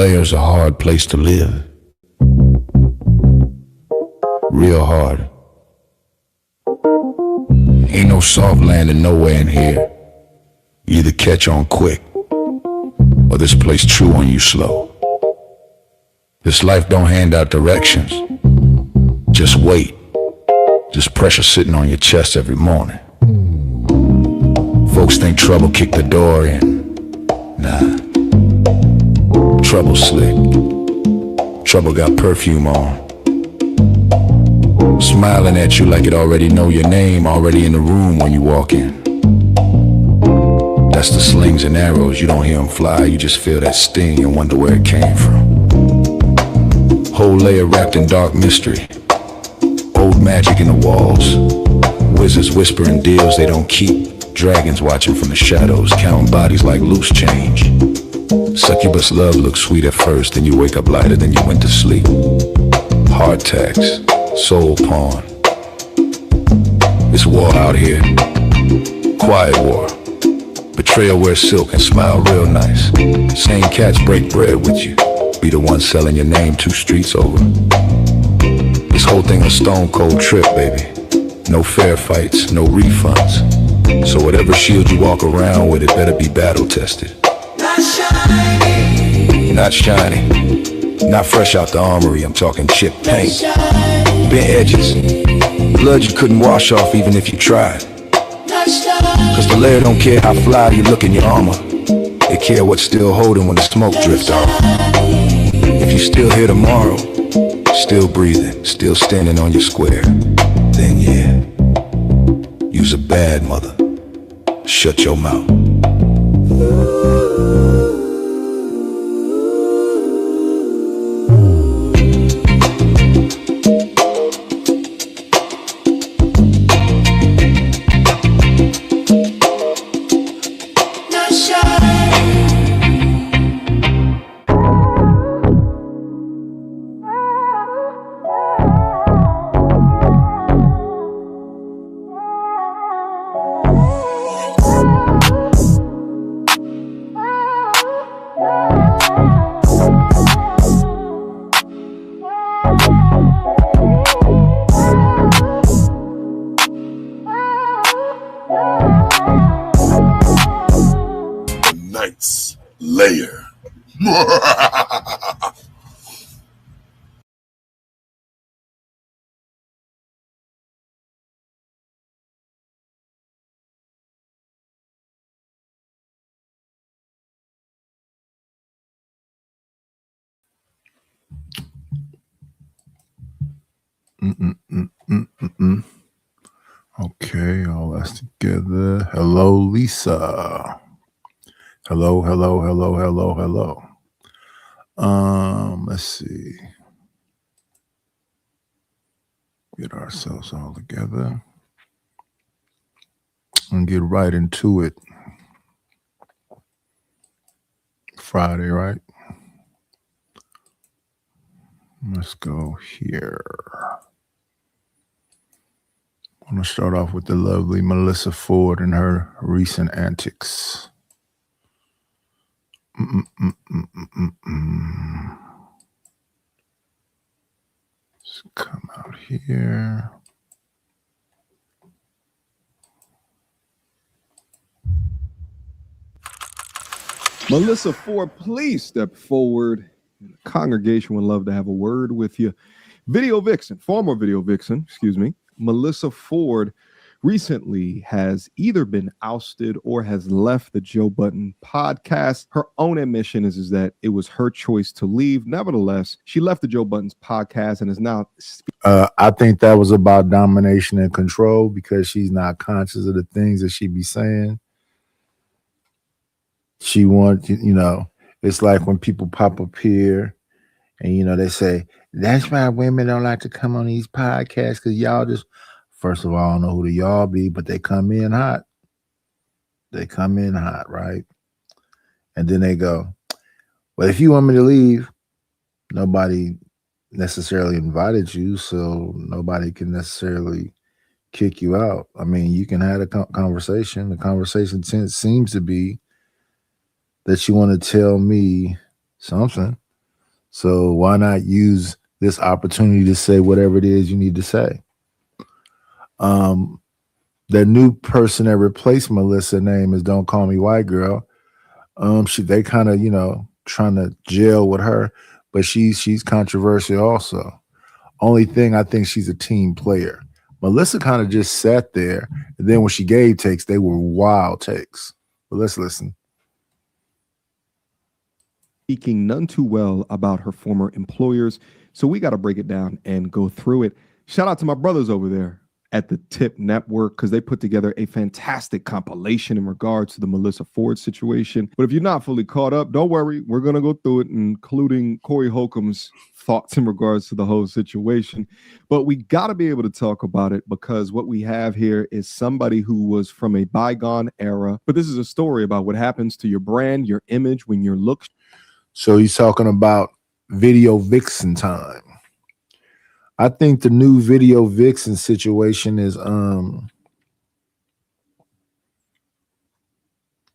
Layer's a hard place to live. Real hard. Ain't no soft landing nowhere in here. You either catch on quick, or this place chew on you slow. This life don't hand out directions. Just wait. Just pressure sitting on your chest every morning. Folks think trouble kicked the door in. Nah. Trouble slick. Trouble got perfume on. Smiling at you like it already know your name, already in the room when you walk in. That's the slings and arrows, you don't hear them fly, you just feel that sting and wonder where it came from. Whole layer wrapped in dark mystery. Old magic in the walls. Wizards whispering deals they don't keep. Dragons watching from the shadows, counting bodies like loose change. Succubus love looks sweet at first, then you wake up lighter than you went to sleep. Heart tax, soul pawn. It's war out here. Quiet war. Betrayal wears silk and smile real nice. Same cats break bread with you. Be the one selling your name 2 streets over. This whole thing a stone cold trip, baby. No fair fights, no refunds. So whatever shield you walk around with, it better be battle tested. Not shiny, not fresh out the armory, I'm talking chip paint. Bent edges, blood you couldn't wash off even if you tried. Cause the layer don't care how fly you look in your armor. They care what's still holding when the smoke drifts off. If you still here tomorrow, still breathing, still standing on your square, then yeah, you's a bad mother. Shut your mouth. Layer. Okay, all that's together. Hello, Lisa. Hello. Let's see. Get ourselves all together and get right into it. Friday, right? Let's go here. I'm going to start off with the lovely Melissa Ford and her recent antics. Let's come out here. Melissa Ford, please step forward. The congregation would love to have a word with you. Former video vixen, Melissa Ford recently has either been ousted or has left the Joe Budden podcast. Her own admission is that it was her choice to leave. Nevertheless, she left the Joe Budden's podcast and is now... I think that was about domination and control because she's not conscious of the things that she be saying. She wants, it's like when people pop up here and, they say, that's why women don't like to come on these podcasts because y'all just, first of all, I don't know who the y'all be, but they come in hot. They come in hot, right? And then they go, well, if you want me to leave, nobody necessarily invited you, so nobody can necessarily kick you out. I mean, you can have a conversation. The conversation seems to be that you want to tell me something. So why not use this opportunity to say whatever it is you need to say? The new person that replaced Melissa name is Don't Call Me White Girl. They kind of, trying to gel with her, but she's controversial also. Only thing, I think she's a team player. Melissa kind of just sat there, and then when she gave takes, they were wild takes. But let's listen. Speaking none too well about her former employers. So we got to break it down and go through it. Shout out to my brothers over there at the Tip Network because they put together a fantastic compilation in regards to the Melissa Ford situation. But if you're not fully caught up, don't worry. We're going to go through it, including Corey Holcomb's thoughts in regards to the whole situation. But we got to be able to talk about it because what we have here is somebody who was from a bygone era. But this is a story about what happens to your brand, your image when your look. So he's talking about video vixen time. I think the new video vixen situation is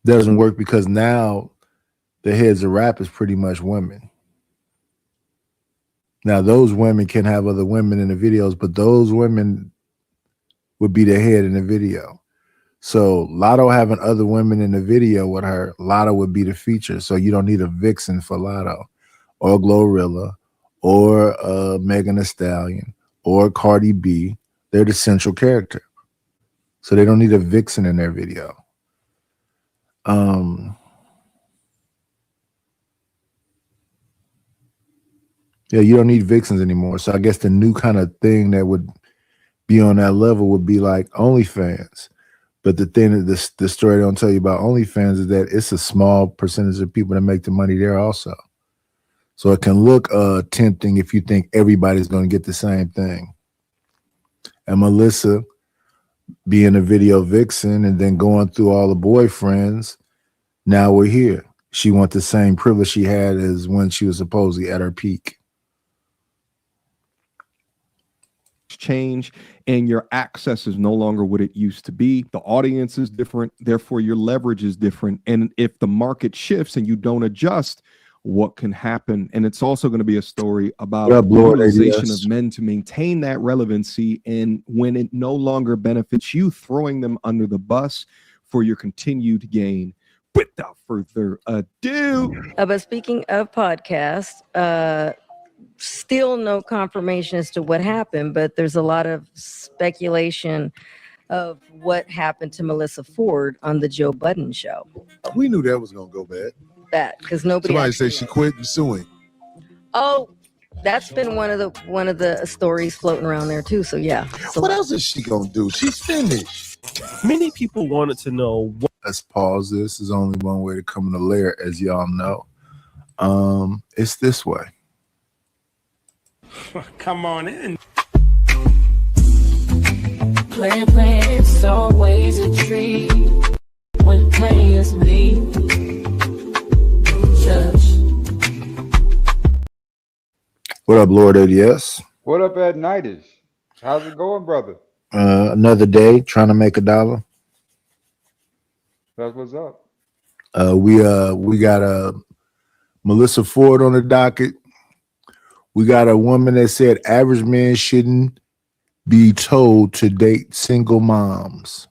doesn't work because now the heads of rap is pretty much women. Now those women can have other women in the videos, but those women would be the head in the video. So Lotto having other women in the video with her, Lotto would be the feature. So you don't need a vixen for Lotto or Glorilla or Megan Thee Stallion or Cardi B. They're the central character. So they don't need a vixen in their video. Yeah, you don't need vixens anymore. So I guess the new kind of thing that would be on that level would be like OnlyFans. But the thing that the story they don't tell you about OnlyFans is that it's a small percentage of people that make the money there also. So it can look tempting if you think everybody's going to get the same thing. And Melissa being a video vixen and then going through all the boyfriends, now we're here. She wants the same privilege she had as when she was supposedly at her peak. Change and your access is no longer what it used to be. The audience is different, therefore your leverage is different. And if the market shifts and you don't adjust, what can happen? And it's also going to be a story about the utilization of men to maintain that relevancy, and when it no longer benefits you, throwing them under the bus for your continued gain. Without further ado. But speaking of podcasts, still no confirmation as to what happened, but there's a lot of speculation of what happened to Melissa Ford on the Joe Budden show. We knew that was gonna go bad. Because nobody. Somebody said she quit and suing. Oh, that's been one of the stories floating around there too. So yeah. So what else is she gonna do? She's finished. Many people wanted to know what Let's pause this. There's only one way to come in the lair, as y'all know. It's this way. Come on in. It's always a treat when players meet. What up, Lord ADS? What up at Nightish? How's it going, brother? Another day trying to make $1. That's what's up. We got Melissa Ford on the docket. We got a woman that said average men shouldn't be told to date single moms,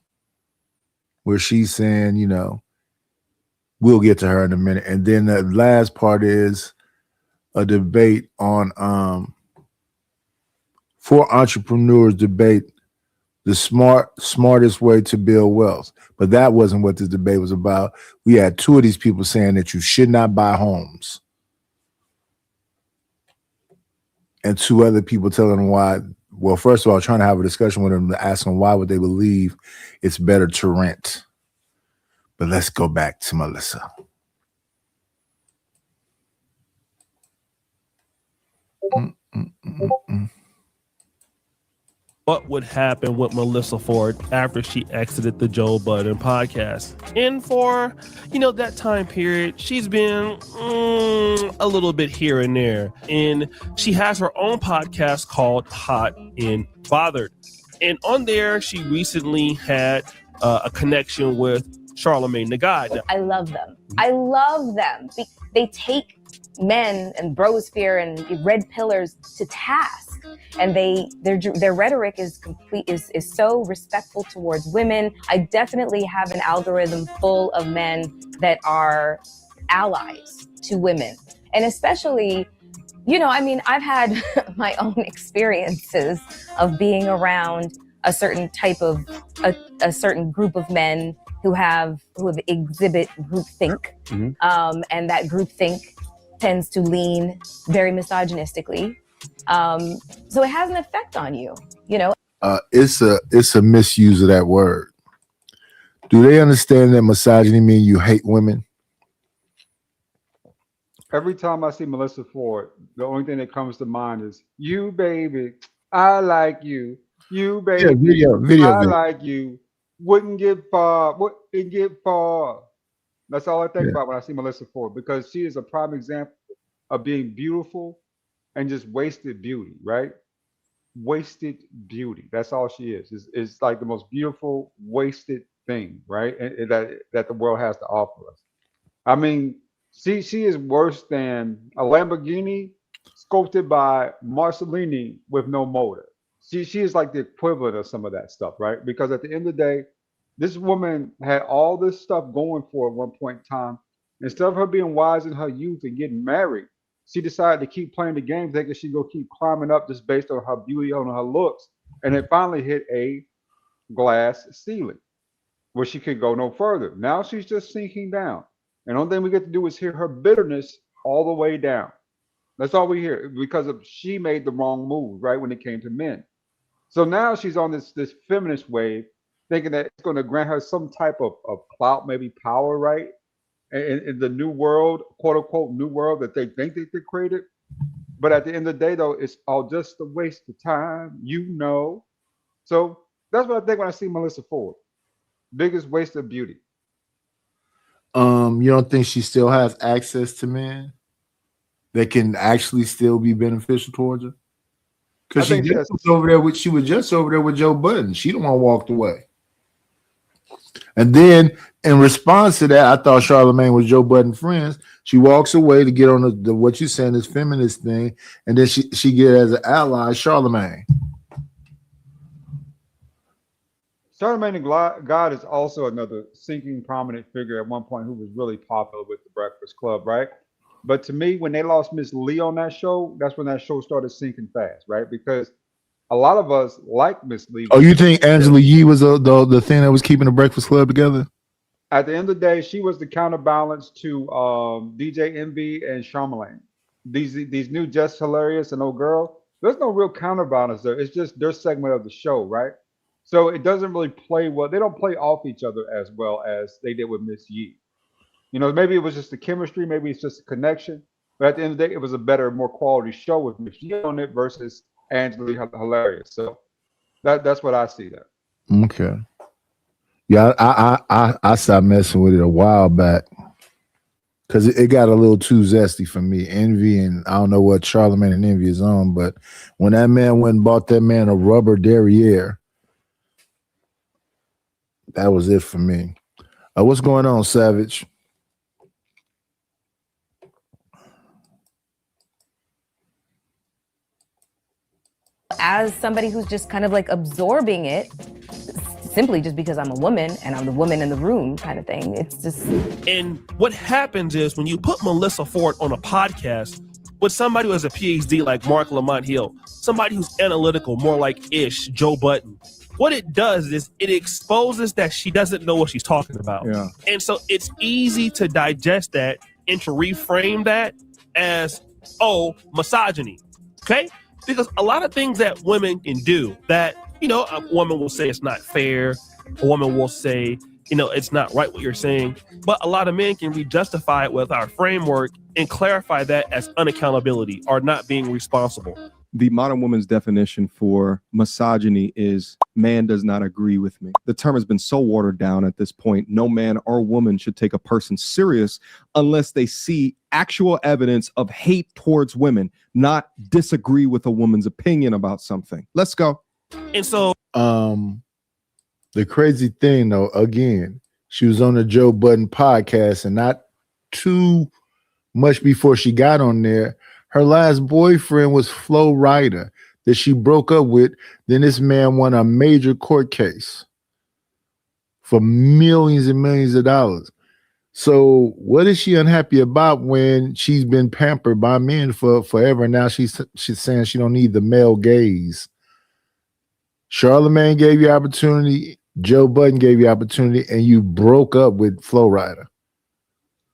where she's saying, you know, we'll get to her in a minute. And then the last part is a debate on four entrepreneurs debate the smartest way to build wealth. But that wasn't what this debate was about. We had two of these people saying that you should not buy homes, and two other people telling them why. Well, first of all, trying to have a discussion with them to ask them why would they believe it's better to rent. But let's go back to Melissa. what would happen with Melissa Ford after she exited the Joe Budden podcast. And for, that time period, she's been a little bit here and there. And she has her own podcast called Hot and Bothered. And on there, she recently had a connection with Charlamagne the God. I love them. I love them. They take men and brosphere and red pillars to task, and their rhetoric is so respectful towards women. I definitely have an algorithm full of men that are allies to women, and especially, I've had my own experiences of being around a certain type of a certain group of men who exhibit groupthink, and that groupthink tends to lean very misogynistically. So it has an effect on you, It's a misuse of that word. Do they understand that misogyny means you hate women? Every time I see Melissa Ford, the only thing that comes to mind is, you baby, I like you. You baby, Yeah, video. like you. Wouldn't get far. That's all I think about when I see Melissa Ford, because she is a prime example of being beautiful and just wasted beauty, right? Wasted beauty. That's all she is. It's like the most beautiful, wasted thing, right? And that the world has to offer us. I mean, she is worse than a Lamborghini sculpted by Marcellini with no motor. She is like the equivalent of some of that stuff, right? Because at the end of the day, this woman had all this stuff going for her at one point in time. Instead of her being wise in her youth and getting married, she decided to keep playing the game, thinking she'd go keep climbing up just based on her beauty, on her looks. And it finally hit a glass ceiling where she could go no further. Now she's just sinking down. And the only thing we get to do is hear her bitterness all the way down. That's all we hear, because she made the wrong move, right, when it came to men. So now she's on this feminist wave, thinking that it's going to grant her some type of clout, maybe power, right? In the new world, quote unquote, new world that they think that they created. But at the end of the day, though, it's all just a waste of time, So that's what I think when I see Melissa Ford. Biggest waste of beauty. You don't think she still has access to men that can actually still be beneficial towards her? Because she was just over there with Joe Budden. She the one walked away. And then in response to that, I thought Charlamagne was Joe Budden friends. She walks away to get on the what you saying, this feminist thing, and then she get as an ally Charlamagne. Charlamagne the God is also another sinking prominent figure at one point who was really popular with the Breakfast Club, right? But to me, when they lost Miss Lee on that show, that's when that show started sinking fast, right? Because a lot of us like Miss Lee. Oh, you think Angela Yee was the thing that was keeping the Breakfast Club together? At the end of the day, she was the counterbalance to DJ Envy and Charlamagne. These new Just Hilarious and Oh Girl, there's no real counterbalance there. It's just their segment of the show, right? So it doesn't really play well. They don't play off each other as well as they did with Miss Yi. You know, maybe it was just the chemistry, maybe it's just a connection. But at the end of the day, it was a better, more quality show with Miss Yi on it versus Angela Hilarious. So that's what I see there. Okay. Yeah, I stopped messing with it a while back because it got a little too zesty for me. Envy, and I don't know what Charlamagne and Envy is on, but when that man went and bought that man a rubber derriere, that was it for me. What's going on, Savage? As somebody who's just kind of like absorbing it, simply just because I'm a woman and I'm the woman in the room kind of thing. It's just. And what happens is when you put Melissa Ford on a podcast with somebody who has a PhD like Mark Lamont Hill, somebody who's analytical, more like Ish, Joe Budden, what it does is it exposes that she doesn't know what she's talking about. Yeah. And so it's easy to digest that and to reframe that as, oh, misogyny. Okay? Because a lot of things that women can do that, you know, a woman will say it's not fair. A woman will say, you know, it's not right what you're saying. But a lot of men can re-justify it with our framework and clarify that as unaccountability or not being responsible. The modern woman's definition for misogyny is man does not agree with me. The term has been so watered down at this point. No man or woman should take a person serious unless they see actual evidence of hate towards women, not disagree with a woman's opinion about something. Let's go. And so the crazy thing though, again, she was on the Joe Budden podcast, and not too much before she got on there, her last boyfriend was Flo Rida that she broke up with. Then this man won a major court case for millions and millions of dollars. So what is she unhappy about when she's been pampered by men for forever? Now she's saying she don't need the male gaze. Charlamagne gave you opportunity. Joe Budden gave you opportunity, and you broke up with Flo Rida.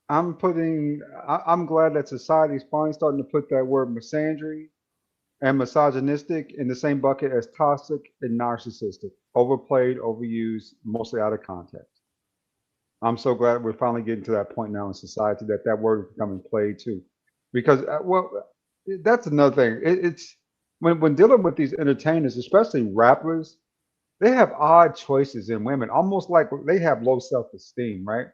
I'm glad that society is finally starting to put that word misandry and misogynistic in the same bucket as toxic and narcissistic, overplayed, overused, mostly out of context. I'm so glad we're finally getting to that point now in society that word is becoming played too, because that's another thing. It's when dealing with these entertainers, especially rappers, they have odd choices in women, almost like they have low self-esteem, right?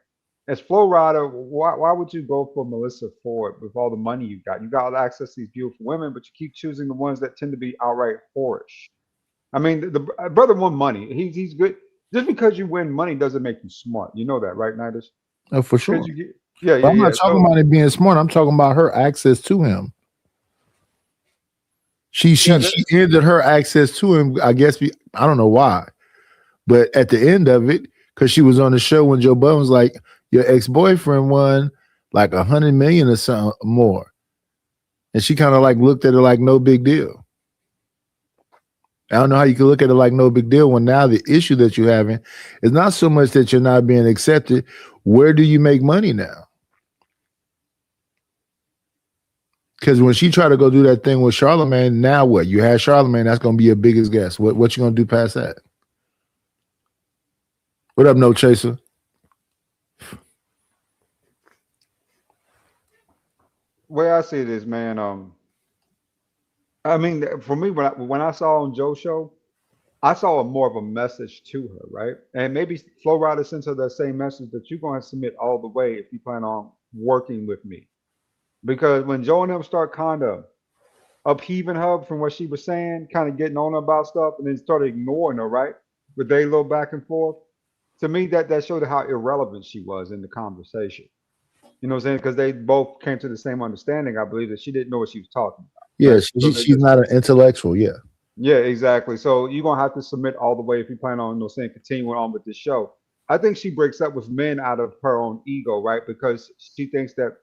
As Flo Rida, why would you go for Melissa Ford with all the money you got? You got access to these beautiful women, but you keep choosing the ones that tend to be outright whorish. I mean, the brother won money. He's good. Just because you win money doesn't make you smart. You know that, right, Nidus? Oh, for sure. Yeah. I'm not talking about it being smart. I'm talking about her access to him. She ended her access to him, I guess. I don't know why, but at the end of it, because she was on the show when Joe Budden was like, your ex-boyfriend won like $100 million or something more. And she kind of like looked at it like no big deal. I don't know how you can look at it like no big deal when now the issue that you're having is not so much that you're not being accepted. Where do you make money now? Because when she tried to go do that thing with Charlamagne, now what? You had Charlamagne, that's going to be your biggest guest. What you going to do past that? What up, No Chaser? Way I see it is, man. I mean, for me, when I saw on Joe's show, I saw more of a message to her, right? And maybe Flo Rida sends her that same message that you're going to submit all the way if you plan on working with me. Because when Joe and them start kind of upheaving her from what she was saying, kind of getting on her about stuff, and then started ignoring her, right? With their little back and forth. To me, that showed how irrelevant she was in the conversation. You know what I'm saying? Because they both came to the same understanding, I believe, that she didn't know what she was talking about. Yeah, Right? she's not an intellectual, yeah. Yeah, exactly. So you're going to have to submit all the way if you plan on, continuing on with this show. I think she breaks up with men out of her own ego, right? Because she thinks that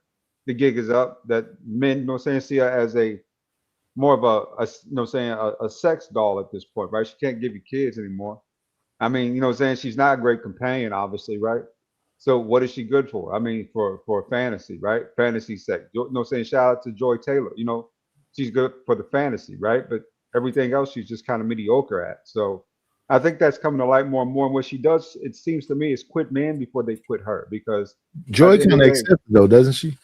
the gig is up, that men, see her as a more of a sex doll at this point, right? She can't give you kids anymore. I mean, she's not a great companion, obviously, right? So what is she good for? I mean, for fantasy, right? Fantasy sex. Shout out to Joy Taylor. She's good for the fantasy, right? But everything else she's just kind of mediocre at. So I think that's coming to light more and more. And what she does, it seems to me, is quit men before they quit her. Because Joy at the end kind of of the day, accepts it though, doesn't she?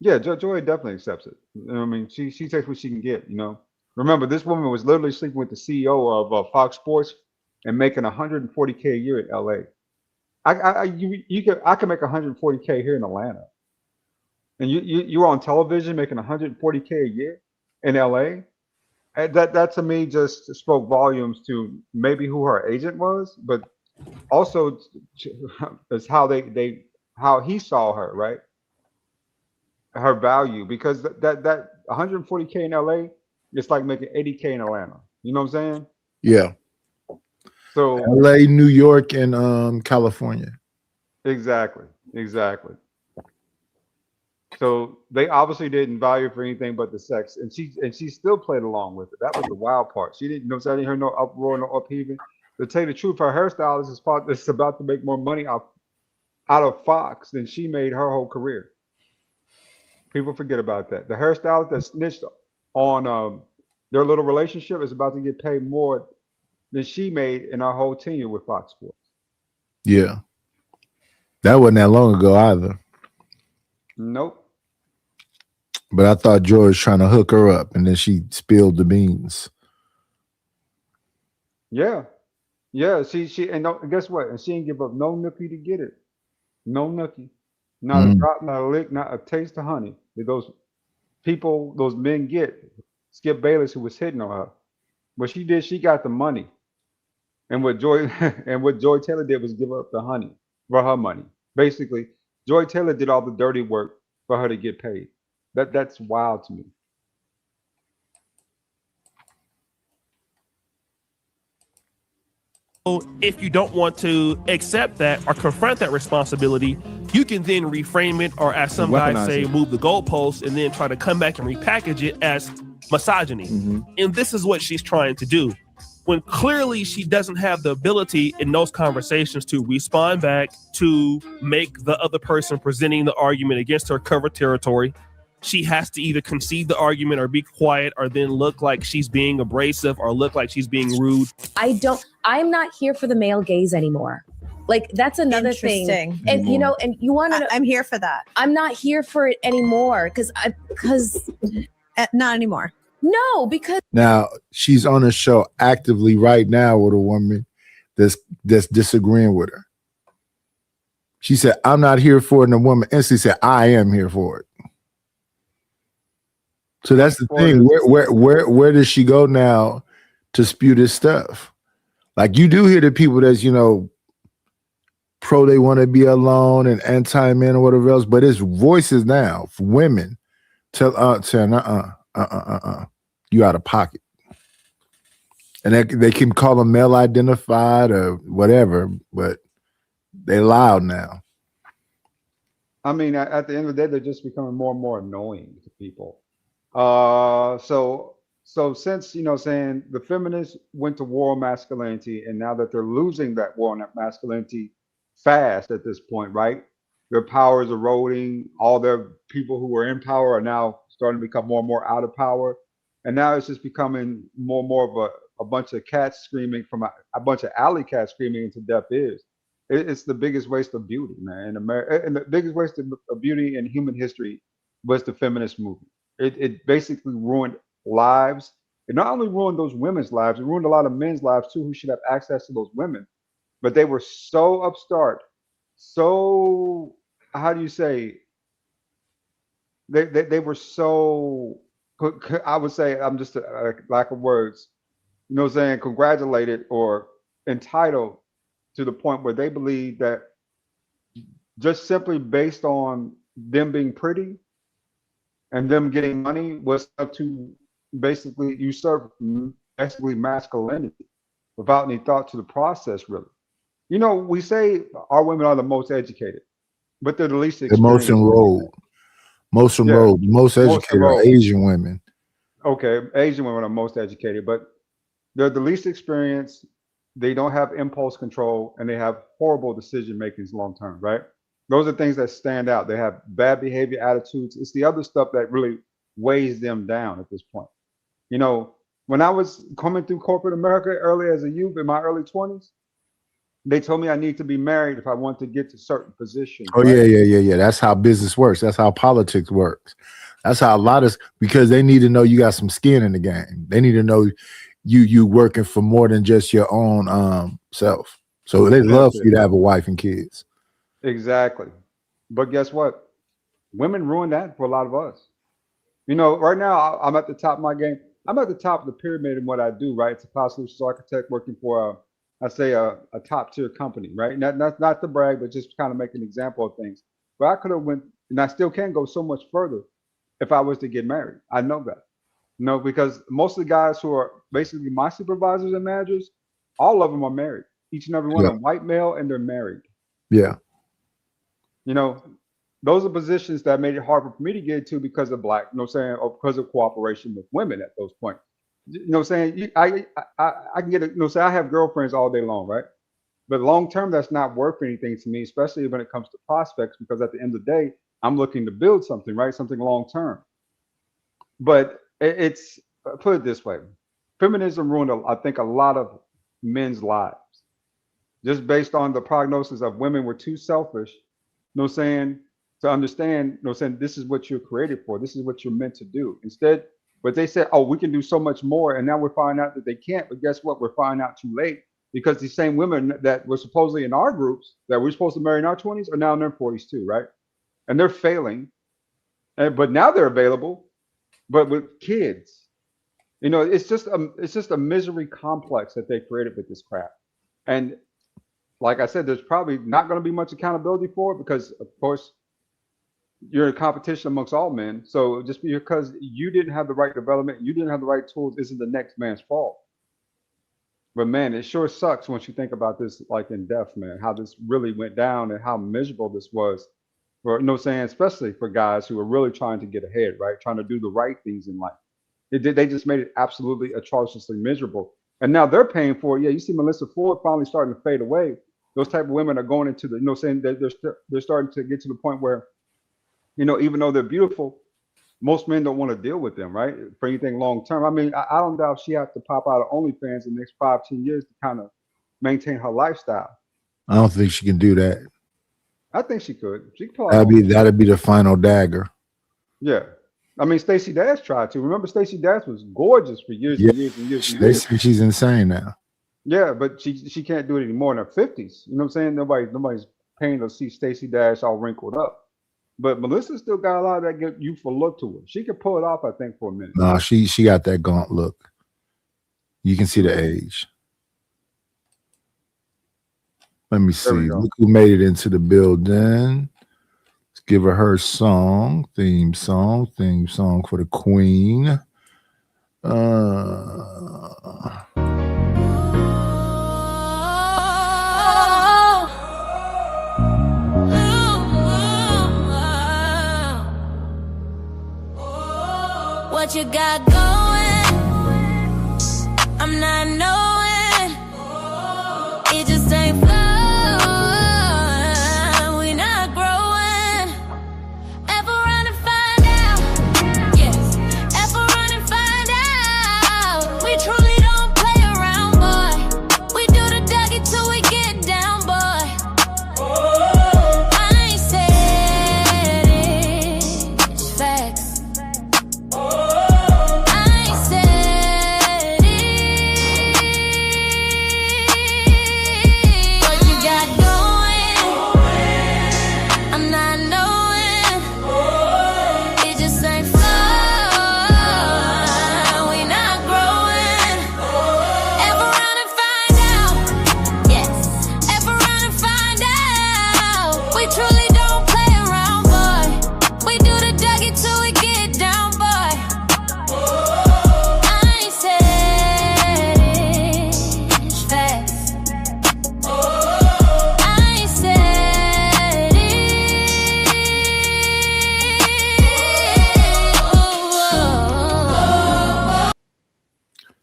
yeah, Joy definitely accepts it. You know what I mean, she takes what she can get. You know, remember this woman was literally sleeping with the CEO of Fox Sports and making 140K a year in LA. I can make 140K here in Atlanta, and you're on television making 140K a year in LA. And that to me just spoke volumes to maybe who her agent was, but also is how how he saw her, right? Her value, because that 140K in LA, it's like making 80K in Atlanta. You know what I'm saying? Yeah. So LA, New York, and California. exactly. So they obviously didn't value her for anything but the sex, and she still played along with it. That was the wild part. She didn't, you know, I didn't hear no uproar, no upheaving. To tell you the truth, her hairstylist is about to make more money out of Fox than she made her whole career. People forget about that. The hairstylist that snitched on their little relationship is about to get paid more than she made in her whole tenure with Fox Sports. Yeah. That wasn't that long ago either. Nope. But I thought Joy was trying to hook her up, and then she spilled the beans. Yeah. She and guess what? And she didn't give up no nookie to get it. No nookie. Not a drop, not a lick, not a taste of honey that those men get. Skip Bayless, who was hitting on her. What she did, she got the money. And what Joy Taylor did was give up the honey for her money. Basically, Joy Taylor did all the dirty work for her to get paid. That's wild to me. If you don't want to accept that or confront that responsibility, you can then reframe it, or as some guys say, move the goalposts, and then try to come back and repackage it as misogyny. And this is what she's trying to do, when clearly she doesn't have the ability in those conversations to respond back, to make the other person presenting the argument against her cover territory. She has to either concede the argument or be quiet, or then look like she's being abrasive or look like she's being rude. I'm not here for the male gaze anymore. Like, that's another thing. And you know, and you want to I'm here for that. I'm not here for it anymore because not anymore. No, because now she's on a show actively right now with a woman that's disagreeing with her. She said, "I'm not here for it," and the woman instantly said, "I am here for it." So that's the thing. Where does she go now to spew this stuff? Like, you do hear the people that's, you know, pro they want to be alone and anti-men or whatever else, but it's voices now for women saying you out of pocket. And they can call them male identified or whatever, but they're loud now. I mean, at the end of the day, they're just becoming more and more annoying to people. So since, you know, saying the feminists went to war on masculinity, and now that they're losing that war on masculinity fast at this point, right? Their power is eroding. All their people who were in power are now starting to become more and more out of power. And now it's just becoming more and more of a bunch of cats screaming from a bunch of alley cats screaming into deaf ears. It's the biggest waste of beauty, man, in America. And the biggest waste of beauty in human history was the feminist movement. It basically ruined lives. It not only ruined those women's lives, it ruined a lot of men's lives too, who should have access to those women. But they were so upstart, so, how do you say, they were so, I would say, I'm just a lack of words, you know what I'm saying, congratulated or entitled to the point where they believe that just simply based on them being pretty and them getting money was enough to basically usurp basically masculinity without any thought to the process, really. You know, we say our women are the most educated, but they're the least experienced. The most enrolled. The most educated are Asian women. Okay, Asian women are most educated, but they're the least experienced. They don't have impulse control, and they have horrible decision makings long term, right? Those are things that stand out. They have bad behavior attitudes. It's the other stuff that really weighs them down at this point. You know, When I was coming through corporate America early as a youth in my early 20s, they told me I need to be married if I want to get to certain positions. Oh, right? yeah. That's how business works. That's how politics works. That's how a lot of, because they need to know you got some skin in the game. They need to know you working for more than just your own self. So they love for you to have a wife and kids. Exactly. But guess what? Women ruin that for a lot of us. You know, right now I'm at the top of my game. I'm at the top of the pyramid in what I do, right? It's a cloud solutions architect working for a top tier company, right? Not to brag, but just kind of make an example of things. But I could have went, and I still can go so much further if I was to get married. I know that. No, because most of the guys who are basically my supervisors and managers, all of them are married. Each and every one of them, white male, and they're married. Yeah. You know, those are positions that made it harder for me to get to because of black, you know what I'm saying, or because of cooperation with women at those points. You know what I'm saying? I can get it, you know, say I have girlfriends all day long, right? But long term, that's not worth anything to me, especially when it comes to prospects, because at the end of the day, I'm looking to build something, right? Something long term. But it's, put it this way, feminism ruined, I think, a lot of men's lives just based on the prognosis of women were too selfish, you know what I'm saying, to understand, you know what I'm saying, this is what you're created for. This is what you're meant to do. Instead, but they said, oh, we can do so much more. And now we're finding out that they can't. But guess what? We're finding out too late, because these same women that were supposedly in our groups that we're supposed to marry in our 20s are now in their 40s too, right? And they're failing. But now they're available, but with kids. You know, it's just a misery complex that they created with this crap. And like I said, there's probably not going to be much accountability for it, because of course you're in competition amongst all men. So just because you didn't have the right development, you didn't have the right tools, isn't the next man's fault. But man, it sure sucks once you think about this, like in depth, man, how this really went down and how miserable this was for, you know what I'm saying, especially for guys who are really trying to get ahead, right? Trying to do the right things in life. They just made it absolutely atrociously miserable. And now they're paying for it. Yeah, you see Melissa Ford finally starting to fade away. Those type of women are going into the, you know, saying that they're starting to get to the point where, you know, even though they're beautiful, most men don't want to deal with them, right? For anything long term. I mean, I don't doubt she has to pop out of OnlyFans in the next 5-10 years to kind of maintain her lifestyle. I don't think she can do that. I think she could. She could probably. That'd be the final dagger. Yeah. I mean, Stacey Dash tried to. Remember, Stacey Dash was gorgeous for years and years and years and They years. say she's insane now. Yeah, but she can't do it anymore in her 50s. You know what I'm saying? Nobody's paying to see Stacey Dash all wrinkled up. But Melissa still got a lot of that good youthful look to her. She could pull it off, I think, for a minute. No, she got that gaunt look. You can see the age. Let me see. Look who made it into the building. Let's give her song, theme song for the queen. What you got going? I'm not knowing. It just ain't flowing. We not growing. Ever run and find out? Yes. Ever run and find out? We truly don't play around, boy. We do the Dougie till we get down, boy. I ain't said it's facts.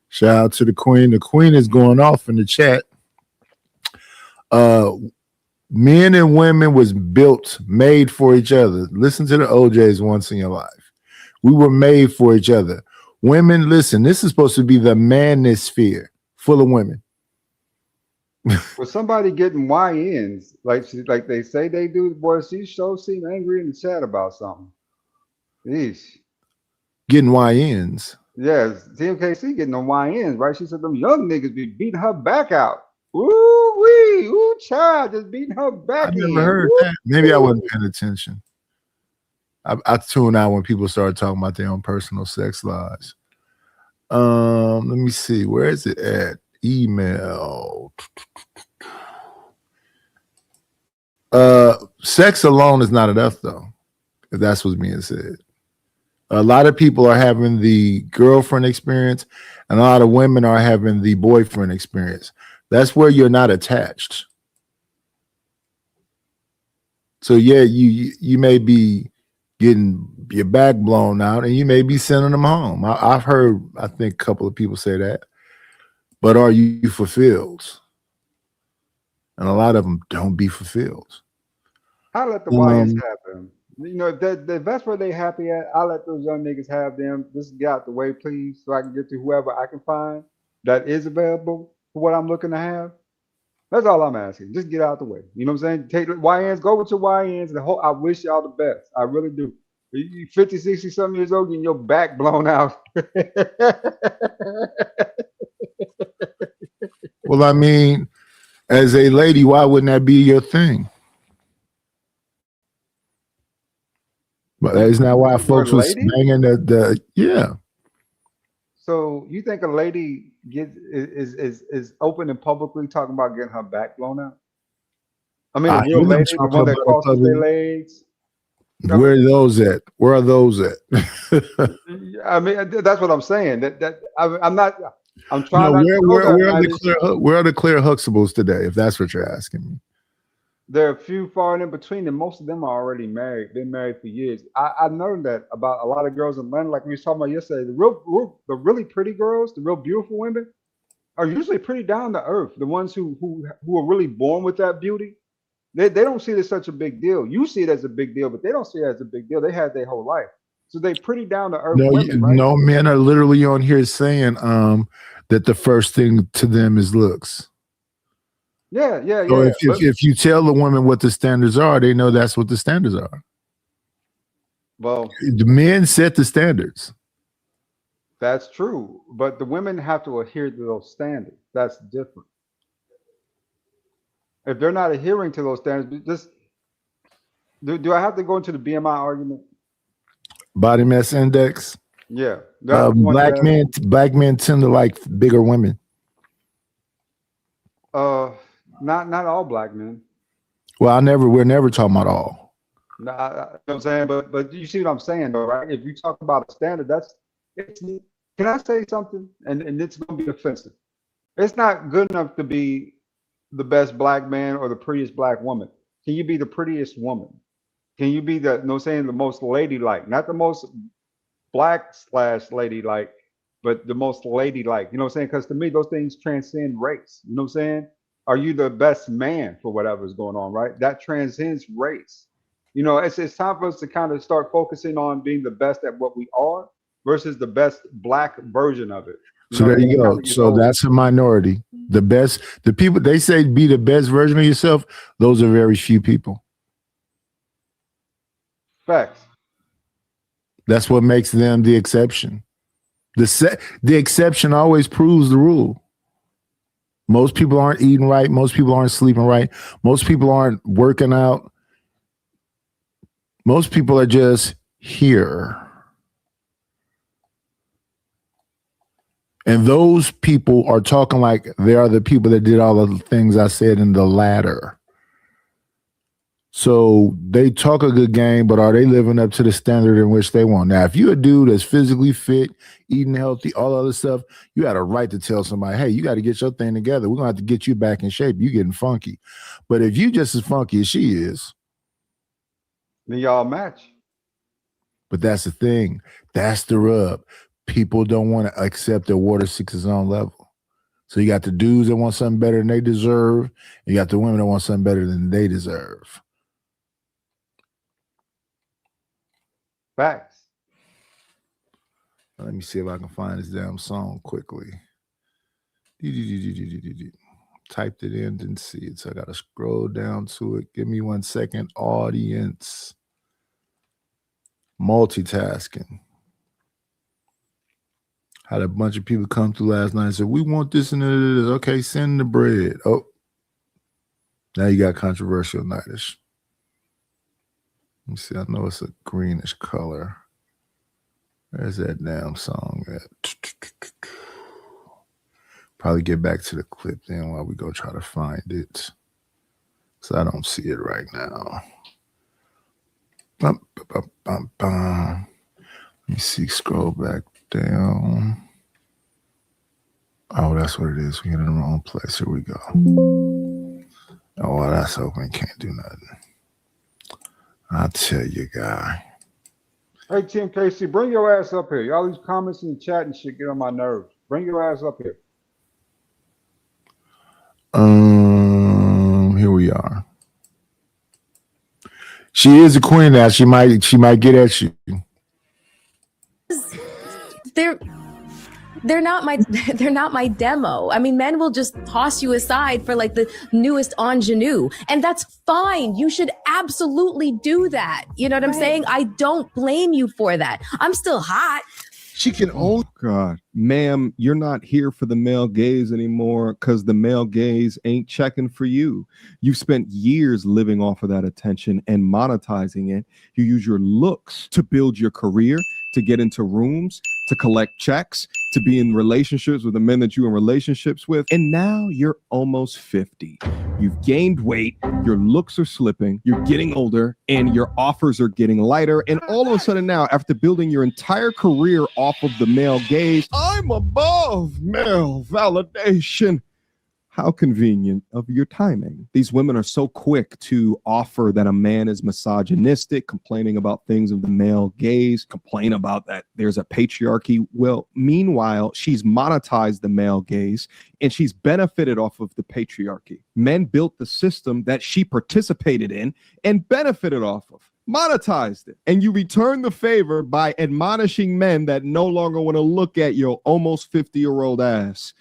Shout out to the queen. The queen is going off in the chat. Men and women was made for each other. Listen to the OJs once in your life. We were made for each other. Women, listen, this is supposed to be the madness sphere full of women. With somebody getting YNs, like they say they do, boy, she sure seem angry in the chat about something. Yeesh. Getting YNs. Yes, TMKC getting them YNs, right? She said them young niggas be beating her back out. Ooh wee, ooh child, just beating her back I never in. heard Woo, that. Maybe I woo. wasn't paying attention. I tune out when people start talking about their own personal sex lives. Let me see. Where is it at? Email. Sex alone is not enough, though, if that's what's being said. A lot of people are having the girlfriend experience, and a lot of women are having the boyfriend experience. That's where you're not attached. So yeah, you may be getting your back blown out, and you may be sending them home. I've heard, I think, a couple of people say that. But are you fulfilled? And a lot of them don't be fulfilled. I let the YNs have them. You know, if that's where they happy at, I let those young niggas have them. Just get out the way, please, so I can get to whoever I can find that is available for what I'm looking to have. That's all I'm asking. Just get out the way. You know what I'm saying? Take YNs, go with your YNs. I wish y'all the best. I really do. You 50, 60 something years old, getting your back blown out. Well, I mean, as a lady, why wouldn't that be your thing? But isn't that why folks was banging the yeah. So you think a lady is open and publicly talking about getting her back blown out? I mean, a real lady, the one that crosses their legs. Where are those at? Where are those at? I mean, that's what I'm saying. I'm not. I'm trying. Where are the clear Huxtables today? If that's what you're asking me. There are a few far and in between, and most of them are already married. Been married for years. I learned that about a lot of girls in Atlanta, like we were talking about yesterday. The really pretty girls, the real beautiful women, are usually pretty down to earth. The ones who are really born with that beauty, they don't see it as such a big deal. You see it as a big deal, but they don't see it as a big deal. They had their whole life, so they pretty down to earth women. Right? No men are literally on here saying that the first thing to them is looks. Yeah. So if you tell the women what the standards are, they know that's what the standards are. Well, the men set the standards. That's true, but the women have to adhere to those standards. That's different. If they're not adhering to those standards, just do I have to go into the BMI argument? Body mass index. Yeah. Black men tend to like bigger women. Not all black men. Well, we're never talking about all. No, you know what I'm saying, but you see what I'm saying, though, right? If you talk about a standard, can I say something? And it's gonna be offensive. It's not good enough to be the best black man or the prettiest black woman. Can you be the prettiest woman? Can you be the most ladylike, not the most black / ladylike, but the most ladylike? You know what I'm saying? Because to me, those things transcend race. You know what I'm saying? Are you the best man for whatever's going on, right? That transcends race. You know, it's time for us to kind of start focusing on being the best at what we are versus the best black version of it. So there you go. So that's a minority. The people they say be the best version of yourself, those are very few people. Facts. That's what makes them the exception. The exception always proves the rule. Most people aren't eating right. Most people aren't sleeping right. Most people aren't working out. Most people are just here. And those people are talking like they are the people that did all of the things I said in the ladder. So they talk a good game, but are they living up to the standard in which they want? Now, if you're a dude that's physically fit, eating healthy, all other stuff, you got a right to tell somebody, hey, you got to get your thing together. We're going to have to get you back in shape. You getting funky. But if you just as funky as she is, then y'all match. But that's the thing. That's the rub. People don't want to accept their water 6's own level. So you got the dudes that want something better than they deserve. You got the women that want something better than they deserve. Facts. Let me see if I can find this damn song quickly. Typed it in, didn't see it, so I gotta scroll down to it. Give me 1 second. Audience. Multitasking. Had a bunch of people come through last night and said, we want this and this. Okay, send the bread. Oh, now you got controversial nightish. Let me see. I know it's a greenish color. Where's that damn song at? Probably get back to the clip then while we go try to find it. So I don't see it right now. Bum, bum, bum, bum. Let me see. Scroll back down. Oh, that's what it is. We're in the wrong place. Here we go. Oh, well, that's open. Can't do nothing. I'll tell you, guy. Hey, Tim Casey, bring your ass up here. All these comments in the chat and shit get on my nerves. Bring your ass up here. Here we are. She is a queen now. She might get at you. They're not my demo. I mean, men will just toss you aside for like the newest ingenue, and that's fine. You should absolutely do that. You know what I'm saying? I don't blame you for that. I'm still hot. She can only. God, ma'am, you're not here for the male gaze anymore because the male gaze ain't checking for you. You've spent years living off of that attention and monetizing it. You use your looks to build your career, to get into rooms, to collect checks, to be in relationships with the men that you're in relationships with. And now you're almost 50. You've gained weight, your looks are slipping, you're getting older, and your offers are getting lighter. And all of a sudden now, after building your entire career off of the male gaze, I'm above male validation. How convenient of your timing. These women are so quick to offer that a man is misogynistic, complaining about things of the male gaze, complain about that there's a patriarchy. Well, meanwhile, she's monetized the male gaze and she's benefited off of the patriarchy. Men built the system that she participated in and benefited off of. Monetized it. And you return the favor by admonishing men that no longer want to look at your almost 50-year-old ass.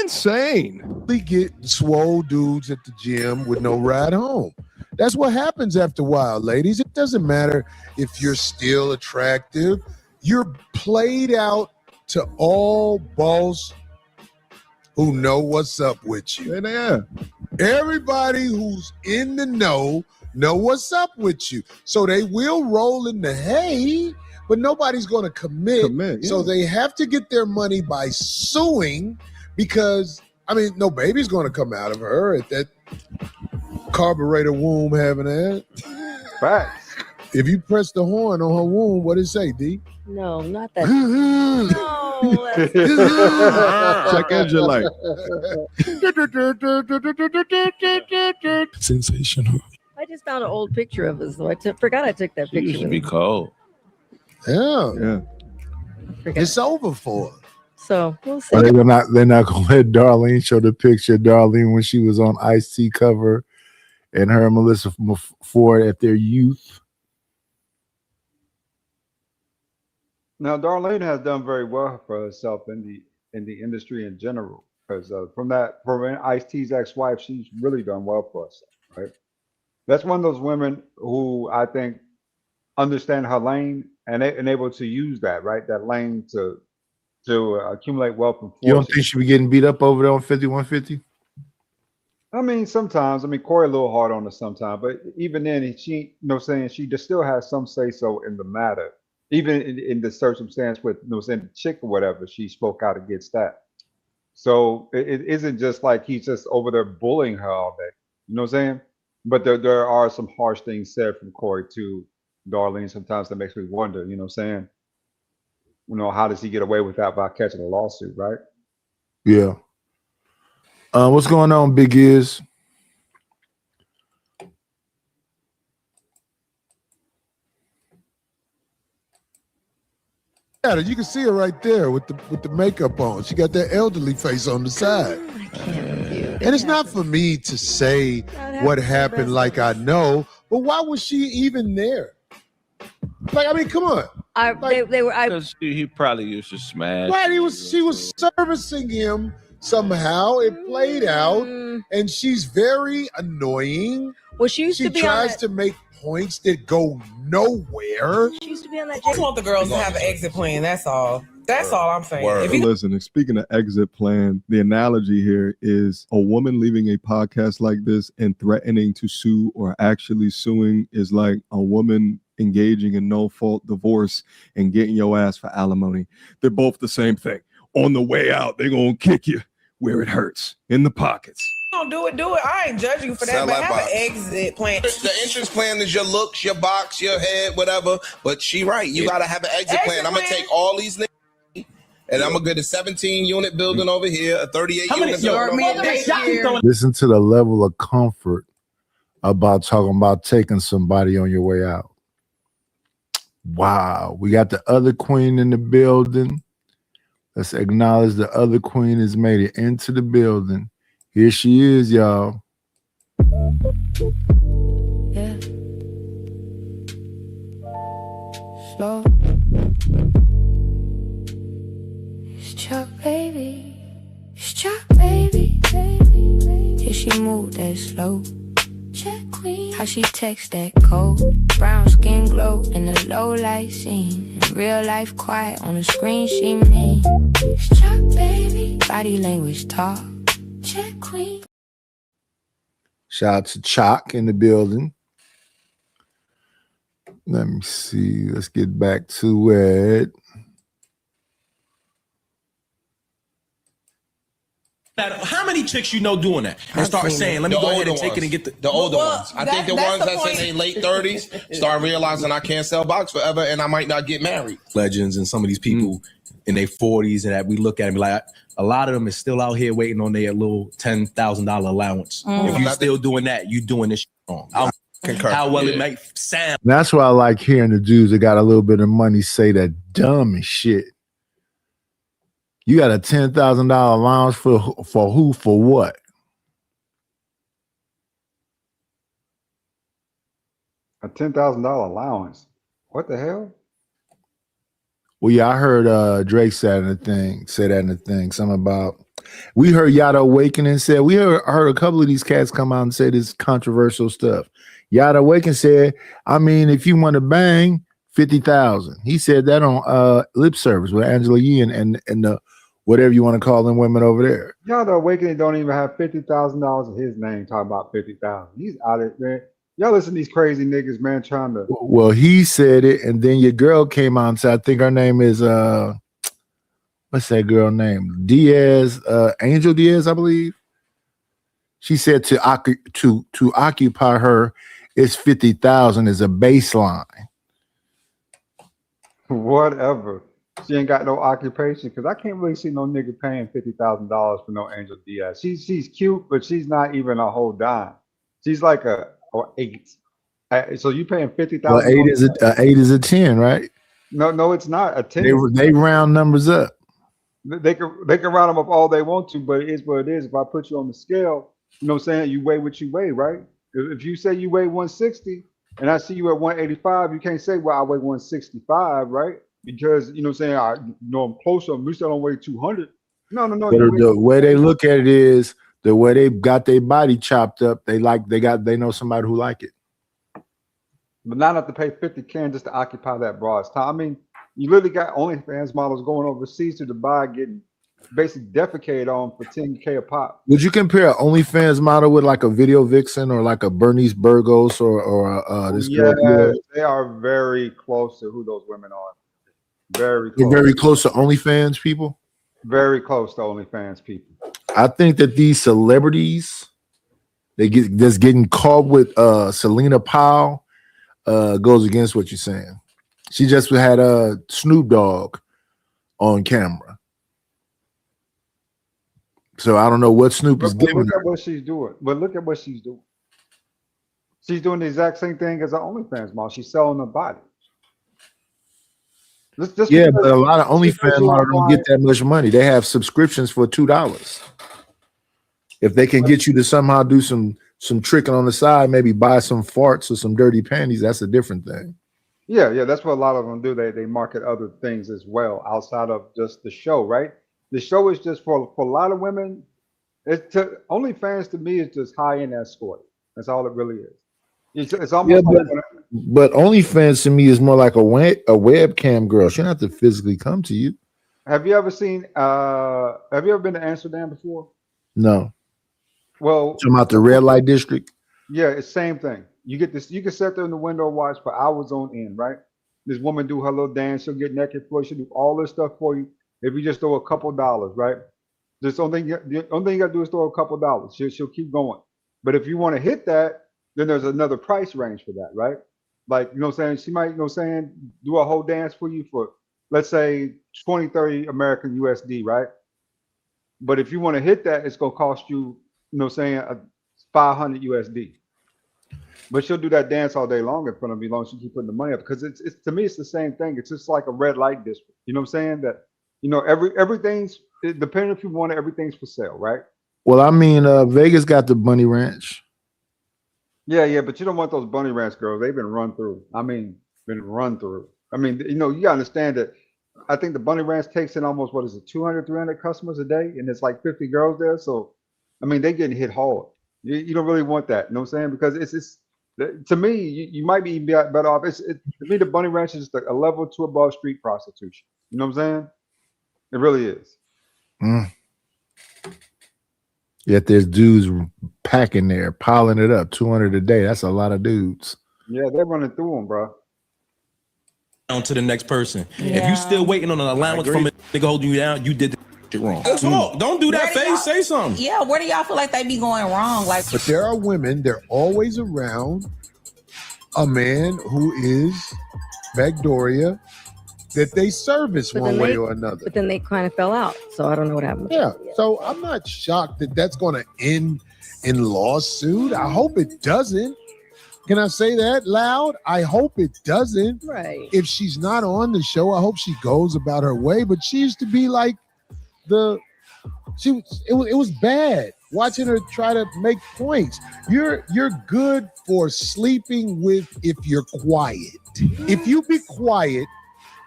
Insane. We get swole dudes at the gym with no ride home. That's what happens after a while, ladies. It doesn't matter if you're still attractive. You're played out to all balls who know what's up with you. Yeah. Everybody who's in the know what's up with you. So they will roll in the hay, but nobody's going to commit. Yeah. So they have to get their money by suing. Because, I mean, no baby's going to come out of her at that carburetor womb having that. Facts. If you press the horn on her womb, what does it say, D? No, not that. No, Check engine light. Sensational. I just found an old picture of us, though. Forgot I took that She picture. used to with be me. cold. Yeah. Forgot. It's over for her. So we'll see. They're not gonna let Darlene show the picture of Darlene when she was on Ice-T cover and her and Melissa Ford at their youth. Now, Darlene has done very well for herself in the industry in general, because from Ice-T's ex-wife, she's really done well for herself, right? That's one of those women who I think understand her lane and able to use that, right? That lane to accumulate wealth and fortune. You don't think she be getting beat up over there on 5150? I mean, sometimes. I mean, Corey a little hard on her sometimes, but even then, she, she just still has some say so in the matter. Even in the circumstance with, the chick or whatever, she spoke out against that. So it isn't just like he's just over there bullying her all day. You know what I'm saying? But there are some harsh things said from Corey to Darlene sometimes that makes me wonder, you know what I'm saying? How does he get away with that by catching a lawsuit, right? Yeah. What's going on, Big Ears? Yeah, you can see her right there with the makeup on. She got that elderly face on the side. And it's not for me to say what happened like I know, but why was she even there? Like, I mean, come on. They were. Because he probably used to smash. Right, she was servicing him somehow. It played out, and she's very annoying. Well, she used to be on tries that- to make points that go nowhere. She used to be on that. I just want the girls to have an exit plan. That's all. That's all I'm saying. If you Listen, and speaking of exit plan, the analogy here is a woman leaving a podcast like this and threatening to sue or actually suing is like a woman engaging in no-fault divorce and getting your ass for alimony. They're both the same thing. On the way out, they're going to kick you where it hurts, in the pockets. don't do it, do it. I ain't judging you for that, Sound but like have an box. exit plan. The entrance plan is your looks, your box, your head, whatever. But she right. You got to have an exit plan. I'm going to take all these niggas and I'm going to get a 17-unit building over here, a 38-unit building over here. Listen to the level of comfort about talking about taking somebody on your way out. Wow. We got the other queen in the building. Let's acknowledge the other queen has made it into the building. Here she is, y'all. Yeah. Slow. It's Chuck, baby. It's Chuck, baby. Yeah, she moved that slow. Check queen. How she text that code. Brown skin glow in the low light scene. In real life quiet on the screen she mean. It's Chuck, baby. Body language talk. Check queen. Shout out to Chalk in the building. Let me see. Let's get back to it. How many chicks you know doing that and start saying, let me go ahead and take it and get the older ones. I think the ones that's in their late 30s start realizing I can't sell box forever and I might not get married. Legends and some of these people in their 40s and that we look at and be like, a lot of them is still out here waiting on their little $10,000 allowance. If you still doing that, you doing this shit wrong. I don't concur. How well it might sound. That's why I like hearing the dudes that got a little bit of money say that dumb as shit. You got a $10,000 allowance for who? For what? A $10,000 allowance. What the hell? Well, yeah, I heard Drake say that in the thing. Something about we heard Yada Awakening said we heard a couple of these cats come out and say this controversial stuff. Yada Awakening said, I mean, if you want to bang, 50,000. He said that on Lip Service with Angela Yee and the whatever you want to call them women over there. Y'all, the Awakening don't even have $50,000 in his name. Talking about 50,000. He's out of it, man. Y'all listen to these crazy niggas, man, trying to. Well, he said it, and then your girl came out and said, I think her name is what's that girl name? Diaz, Angel Diaz, I believe. She said to occupy her, it's 50,000 as a baseline. Whatever. She ain't got no occupation because I can't really see no nigga paying $50,000 for no Angel Diaz. She's cute, but she's not even a whole dime. She's like a 8. So you paying $50,000? Well, 8 is a 10, right? No, it's not a 10. They round numbers up. They can round them up all they want to, but it is what it is. If I put you on the scale, you know what I'm saying? You weigh what you weigh, right? If you say you weigh 160 and I see you at 185, you can't say, well, I weigh 165, right? Because, you know what I'm saying, I'm closer, at least I don't weigh 200. No. But the way they look at it is the way they got their body chopped up, they know somebody who like it. But not enough to pay $50K just to occupy that broad's time. I mean, you literally got OnlyFans models going overseas to Dubai getting basically defecated on for $10K a pop. Would you compare an OnlyFans model with like a Video Vixen or like a Bernice Burgos or this girl? Yeah, they are very close to who those women are. Very close. They're very close to OnlyFans people? Very close to OnlyFans people. I think that these celebrities, that's getting caught with Selena Powell goes against what you're saying. She just had a Snoop Dogg on camera. So I don't know what Snoop is giving Look her. at what she's doing. But look at what she's doing. She's doing the exact same thing as an OnlyFans model. She's selling her body. Yeah, but a lot of OnlyFans models don't get that much money. They have subscriptions for $2. If they can get you to somehow do some tricking on the side, maybe buy some farts or some dirty panties, that's a different thing. Yeah, that's what a lot of them do. They market other things as well outside of just the show, right? The show is just for a lot of women. OnlyFans to me is just high end escort. That's all it really is. It's Yeah, almost like but OnlyFans to me is more like a webcam girl. She don't have to physically come to you. have you ever seen? Have you ever been to Amsterdam before? No. Well, Talking about the red light district. yeah, it's same thing. You get this. You can sit there in the window and watch for hours on end, right? This woman do her little dance. She'll get naked for you. She'll do all this stuff for you. If you just throw a couple dollars, right? The only thing you got to do is throw a couple dollars. She'll keep going. But if you want to hit that, then there's another price range for that, right? Like, you know what I'm saying? She might, you know what I'm saying, do a whole dance for you for, let's say, 20, 30 American USD, right? But if you want to hit that, it's going to cost you, you know what I'm saying, 500 USD. But she'll do that dance all day long in front of me, as long as she keep putting the money up. Because it's to me, it's the same thing. It's just like a red light district. You know what I'm saying? That, you know, everything's, depending if you want it, everything's for sale, right? Well, I mean, Vegas got the Bunny Ranch. Yeah, but you don't want those bunny ranch girls. They've been run through. I mean, you know, you gotta understand that. I think the bunny ranch takes in almost, what is it, 200, 300 customers a day, and it's like 50 girls there. So, I mean, they getting hit hard. You don't really want that. You know what I'm saying? Because it's to me, you might be better off. To me, the bunny ranch is just a level 2 above street prostitution. You know what I'm saying? It really is. Yet there's dudes packing there, piling it up, 200 a day. That's a lot of dudes. Yeah, they're running through them, bro. On to the next person. Yeah. If you still waiting on an allowance from a nigga holding you down, you did the shit wrong. Don't do that face. Say something. Yeah, where do y'all feel like they be going wrong? Like, But there are women, they're always around a man who is Bagdoria that they service But one then way they- or another. But then they kind of fell out. So I don't know what happened. Yeah. So I'm not shocked that that's going to end in lawsuit. I hope it doesn't. Can I say that loud? I hope it doesn't. Right. If she's not on the show, I hope she goes about her way. But she used to be like it was bad watching her try to make points. You're good for sleeping with if you're quiet. If you be quiet,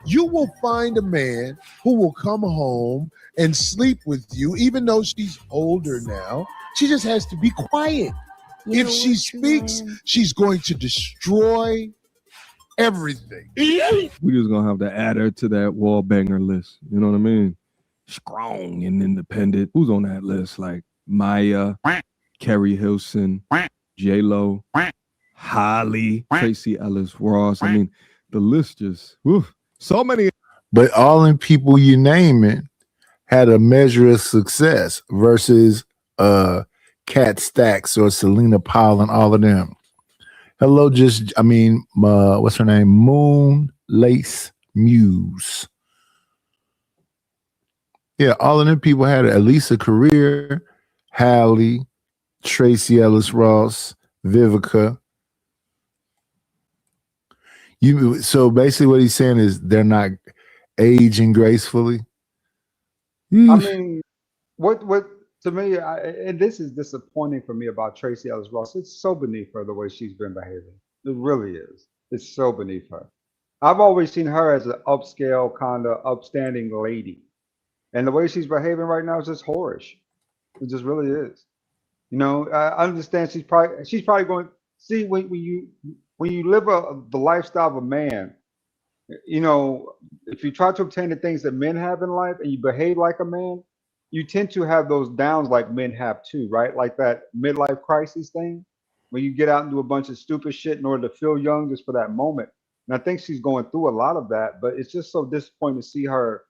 you will find a man who will come home and sleep with you, even though she's older now. She just has to be quiet. If she speaks, she's going to destroy everything. We just gonna have to add her to that wall banger list. You know what I mean? Strong and independent. Who's on that list? Like Maya, Kerry Hilson, J-Lo, Holly, Tracy Ellis Ross. I mean, the list just so many. But all them people you naming had a measure of success versus Kat Stacks or Selena Powell and all of them. Hello, what's her name? Moon Lace Muse. Yeah, all of them people had at least a career. Hallie, Tracy Ellis Ross, Vivica. So basically what he's saying is they're not aging gracefully. I mean, what to me, and this is disappointing for me about Tracy Ellis Ross. It's so beneath her the way she's been behaving. It really is. It's so beneath her. I've always seen her as an upscale, kind of upstanding lady, and the way she's behaving right now is just whorish. It just really is. You know, I understand she's probably going. See, when you live the lifestyle of a man, you know, if you try to obtain the things that men have in life and you behave like a man, you tend to have those downs like men have too, right? Like that midlife crisis thing, when you get out and do a bunch of stupid shit in order to feel young just for that moment. And I think she's going through a lot of that, but it's just so disappointing to see her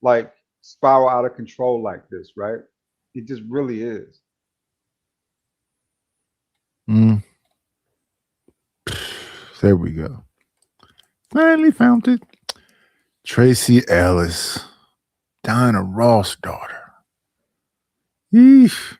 like spiral out of control like this, right? It just really is. There we go. Finally found it. Tracy Ellis, Diana Ross' daughter. Yeesh.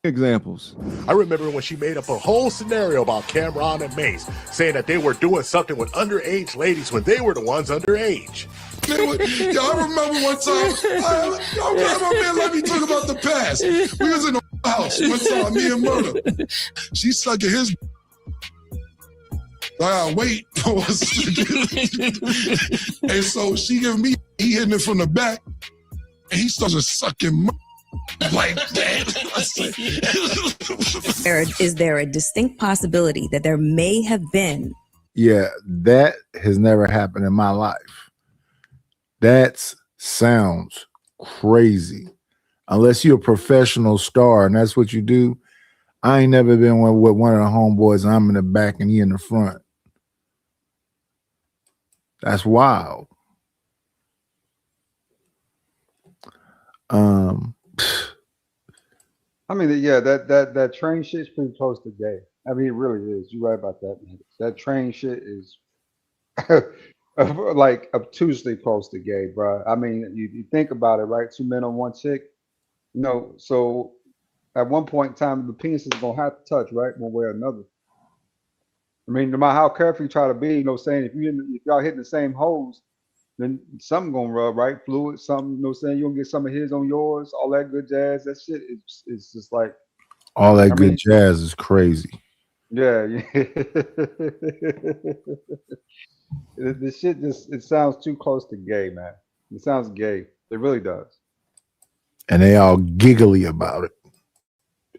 Examples. I remember when she made up a whole scenario about Cameron and Mace, saying that they were doing something with underage ladies when they were the ones underage. Y'all remember one time? I'm glad my man let me talk about the past. We was in house. One time, me and Murder. She sucking his. I wait. And so she giving me, he hitting it from the back, and he starts sucking my like that. Is there a distinct possibility that there may have been? Yeah, that has never happened in my life. That sounds crazy. Unless you're a professional star and that's what you do. I ain't never been with one of the homeboys and I'm in the back and he in the front. That's wild. I mean, yeah, that train shit's pretty close to gay. I mean, it really is. You're right about that, man. That train shit is like obtusely close to gay, bro. I mean, you think about it, right? 2 men on one chick. You know, so at one point in time, the penis is gonna have to touch, right, one way or another. I mean, no matter how careful you try to be, you know, saying if y'all hitting the same holes, then something gonna rub, right? Fluid, something, you know, saying you gonna get some of his on yours, all that good jazz. That shit is just like all that good jazz is crazy. Yeah. This shit it sounds too close to gay, man. It sounds gay. It really does. And they all giggly about it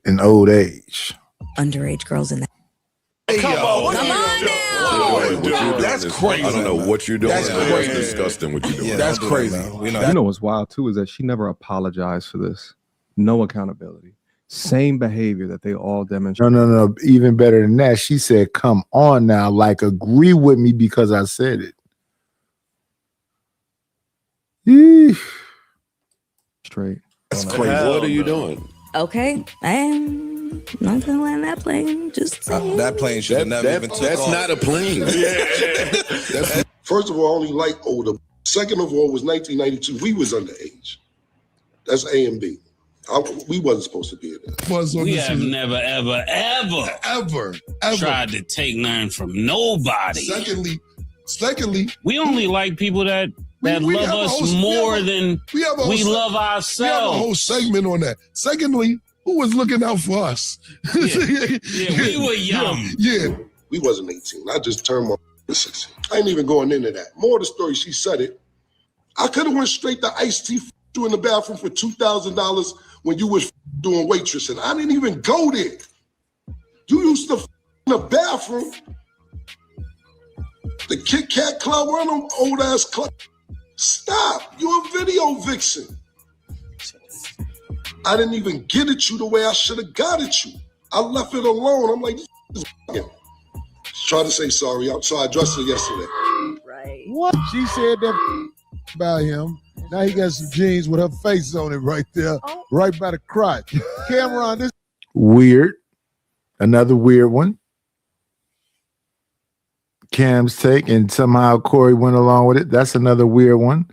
in old age. Underage girls in that. Hey, Come on now. That's crazy. I don't know what you're doing. That's crazy. It's disgusting what you're doing. Yeah, that's crazy. You know what's wild too is that she never apologized for this. No accountability. Same behavior that they all demonstrate. No. Even better than that, she said, "Come on now, like agree with me because I said it." Eesh. Straight. That's crazy. What are you doing? Okay, I am not gonna land that plane. Just saying. That plane should have never even took That's off. not a plane. First of all, I only like older. Second of all, was 1992. We was underage. That's A and B. We wasn't supposed to be in there. We have never, ever tried to take nothing from nobody. Secondly, we only like people that love us more than we love ourselves. We have a whole segment on that. Secondly, who was looking out for us? Yeah, we were young. Yeah, we wasn't 18. I just turned my 16. I ain't even going into that. More of the story, she said it. I could have went straight to Ice-T you in the bathroom for $2,000 when you was doing waitressing. I didn't even go there. You used to in the bathroom. The Kit Kat Club, one of them old ass club. Stop. You're a video vixen. I didn't even get at you the way I should have got at you. I left it alone. I'm like, this is try to say sorry. So I addressed her yesterday. Right. What? She said that about him. Now he got some jeans with her face on it right there, right by the crotch. Cameron, this Weird. Another weird one. Cam's take, and somehow Corey went along with it. That's another weird one.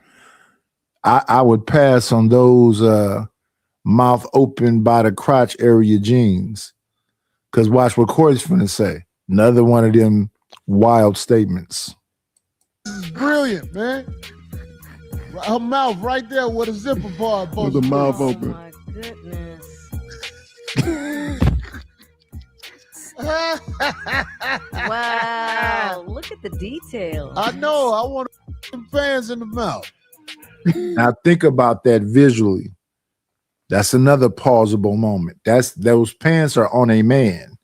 I would pass on those mouth open by the crotch area jeans. Because watch what Corey's finna say. Another one of them wild statements. is brilliant, man. Her mouth right there with a zipper part. With the mouth open. My goodness. Wow. Look at the details. I know. I want some fans in the mouth. Now think about that visually. That's another pausable moment. Those pants are on a man.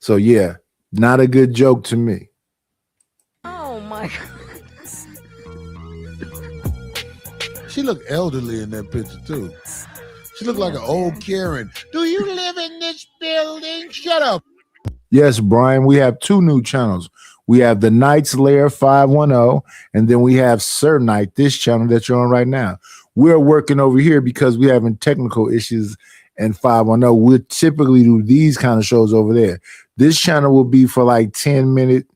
So yeah, not a good joke to me. Oh my God. She looked elderly in that picture too. She looked like an old Karen. Do you live in this building? Shut up. Yes, Brian, we have two new channels. We have the Knights Lair 510, and then we have Sir Knight, this channel that you're on right now. We're working over here because we're having technical issues, and 510, we'll typically do these kind of shows over there. This channel will be for like 10-minute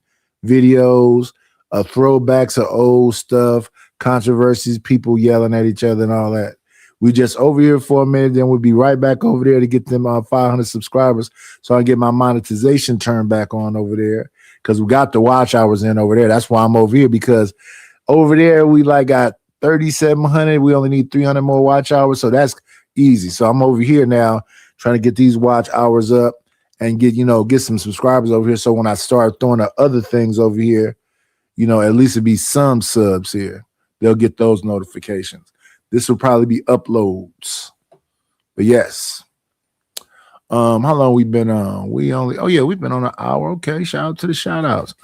videos, throwbacks of old stuff, controversies, people yelling at each other and all that. We just over here for a minute, then we'll be right back over there to get them 500 subscribers so I can get my monetization turned back on over there because we got the watch hours in over there. That's why I'm over here, because over there we like got 3,700. We only need 300 more watch hours, so that's easy. So I'm over here now trying to get these watch hours up and get some subscribers over here. So when I start throwing the other things over here, at least it'd be some subs here. They'll get those notifications. This will probably be uploads. But yes. How long we been on? We've been on an hour. Okay, shout out to the shout outs.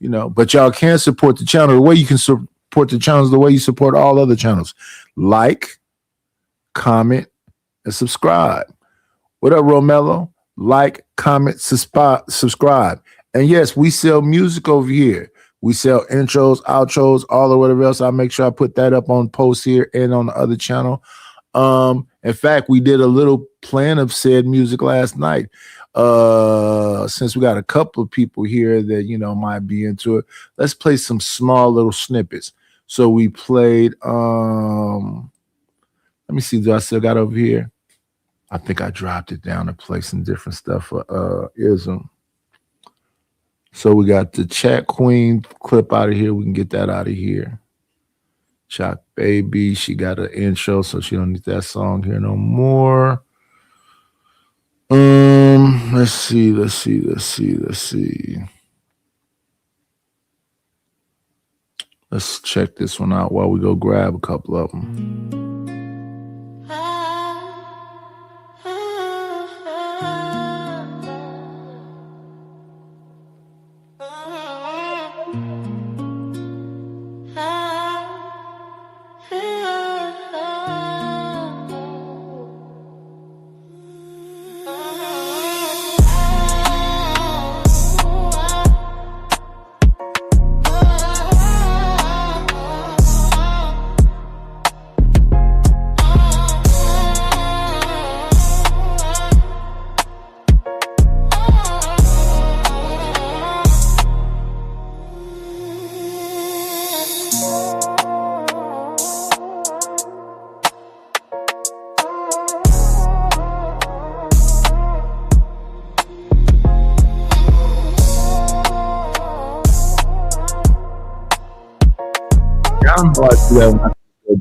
But y'all can support the channel. The way you can support the channel is the way you support all other channels. Like, comment, and subscribe. What up, Romello? Like, comment, subscribe. And yes, we sell music over here. We sell intros, outros, all of whatever else. I'll make sure I put that up on post here and on the other channel. In fact, we did a little plan of said music last night. Since we got a couple of people here that might be into it, let's play some small little snippets. So we played let me see, do I still got over here? I think I dropped it down to play some different stuff for Ism. So we got the Chat Queen clip out of here. We can get that out of here. Chat Baby, she got an intro, so she don't need that song here no more. Let's see. Let's check this one out while we go grab a couple of them.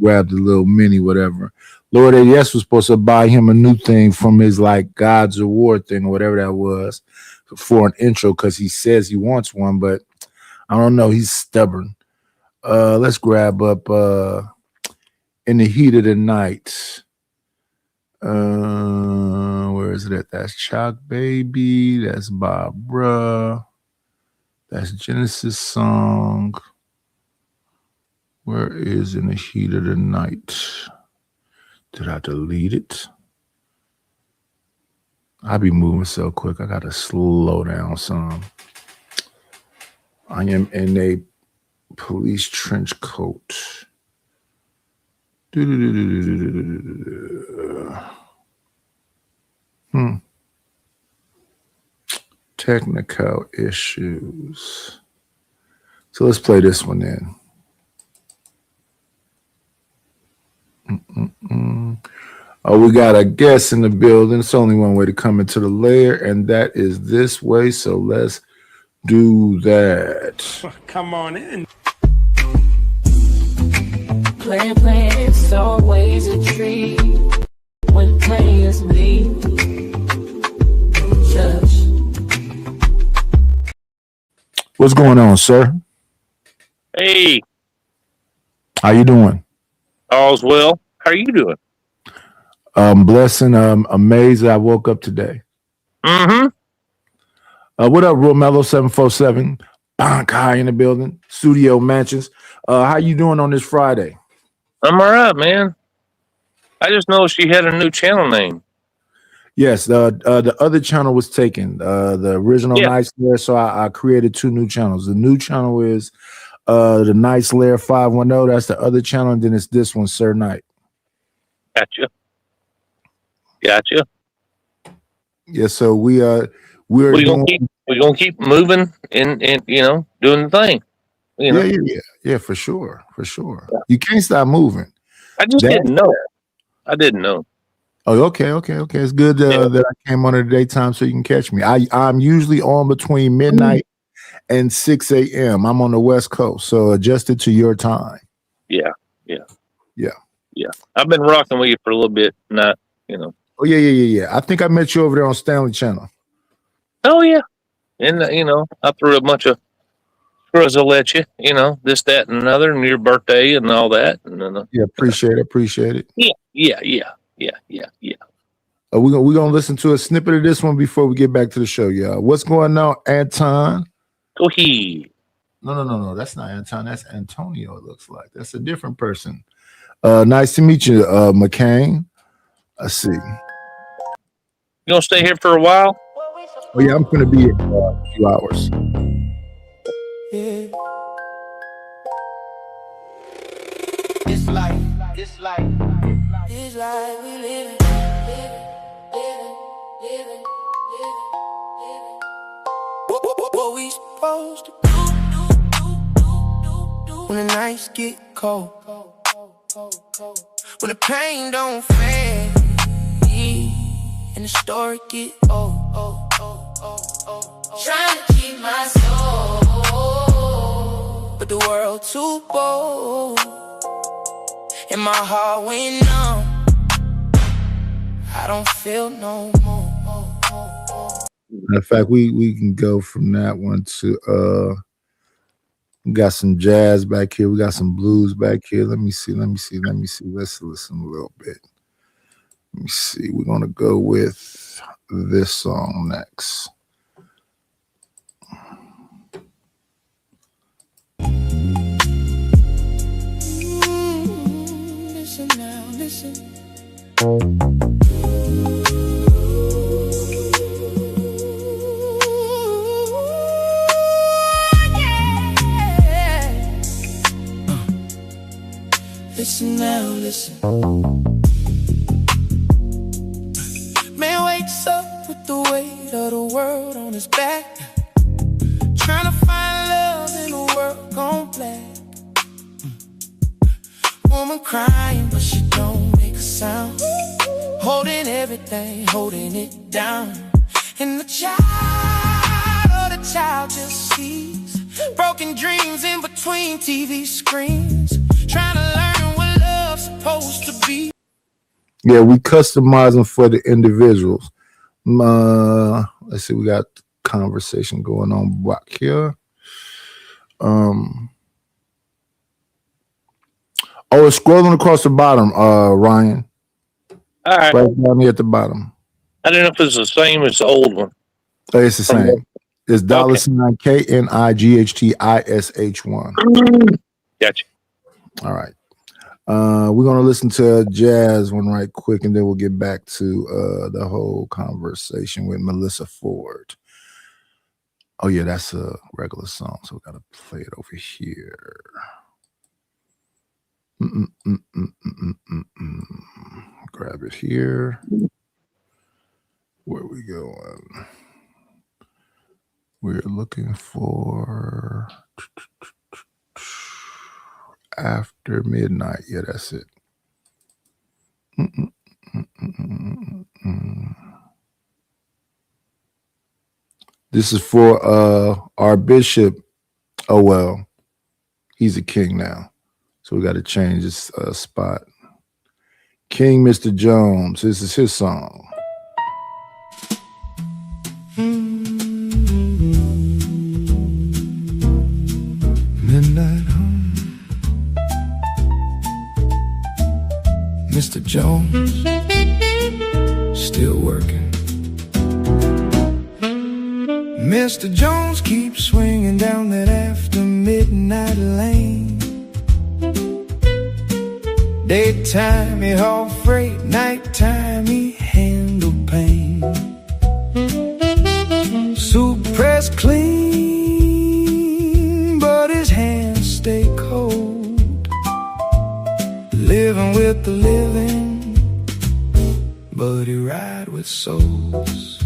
Grabbed a little mini whatever. Lord ADS was supposed to buy him a new thing from his God's Award thing or whatever that was for an intro because he says he wants one, but I don't know. He's stubborn. Let's grab up In the Heat of the Night. Where is it at? That's Chalk Baby. That's Barbara. That's Genesis song. Where is In the Heat of the Night? Did I delete it? I be moving so quick. I gotta slow down some. I am in a police trench coat. Technical issues. So let's play this one then. Oh, we got a guest in the building. It's only one way to come into the lair, and that is this way. So let's do that. Come on in. Plan, it's always a treat when players leave. What's going on, sir? Hey, How you doing? all's well. How are you doing? Blessing. Amazed I woke up today. Mm-hmm. What up, Romello 747? Bonk High in the building. Studio Mansions. How you doing on this Friday? I'm all right, man. I just know she had a new channel name. Yes, the other channel was taken. The original Nice Lair, so I created two new channels. The new channel is the Nice Lair 510. That's the other channel, and then it's this one, Sir Knight. Gotcha. Yeah, so we're gonna keep moving and doing the thing. Yeah, for sure. You can't stop moving. I just didn't know. Oh, okay. It's good that I came on in the daytime so you can catch me. I'm usually on between midnight and 6 a.m. I'm on the West Coast, so adjust it to your time. Yeah. Yeah. I've been rocking with you for a little bit, not, Oh, yeah. I think I met you over there on Stanley Channel. Oh, yeah. And, I threw a bunch of scruzzel at you, this, that, and another, and your birthday and all that. And, Yeah, appreciate it. Yeah. We're gonna listen to a snippet of this one before we get back to the show, y'all. What's going on, Anton? Go ahead. No, that's not Anton. That's Antonio. It looks like that's a different person. Nice to meet you, McCain. I see. You gonna stay here for a while? Oh yeah, I'm gonna be here for a few hours. This life we living. What we supposed to do when the nights get cold, when the pain don't fade and the story get old. Trying to keep my soul, but the world too bold, and my heart went numb. I don't feel no more. Matter of fact, we can go from that one to we got some jazz back here. We got some blues back here. Let me see. Let's listen a little bit. Let me see. We're gonna go with this song next. Listen now, listen. Listen now, listen. Man wakes up with the weight of the world on his back, trying to find love in a world gone black. Woman crying, but she don't make a sound, holding everything, holding it down. And the child just sees broken dreams in between TV screens, trying to learn what love's supposed to be. Yeah, we customize them for the individuals. Let's see, we got conversation going on back here. It's scrolling across the bottom, Ryan. All right. Right down here at the bottom. I don't know if it's the same as the old one. Oh, it's the same. It's $sign KNIGHTISH1. Gotcha. All right. We're gonna listen to a jazz one right quick, and then we'll get back to the whole conversation with Melissa Ford. Oh yeah, that's a regular song, so we gotta play it over here. Grab it here. Where we going? We're looking for After Midnight. Yeah, that's it. This is for our bishop. Oh well, he's a king now, so we got to change this spot. King Mr. Jones. This is his song. Midnight home, Mr. Jones, still working. Mr. Jones keeps swinging down that after midnight lane. Daytime he haul freight, nighttime he handle pain. Soup press clean, but his hands stay cold. Living with the living, but he ride with souls.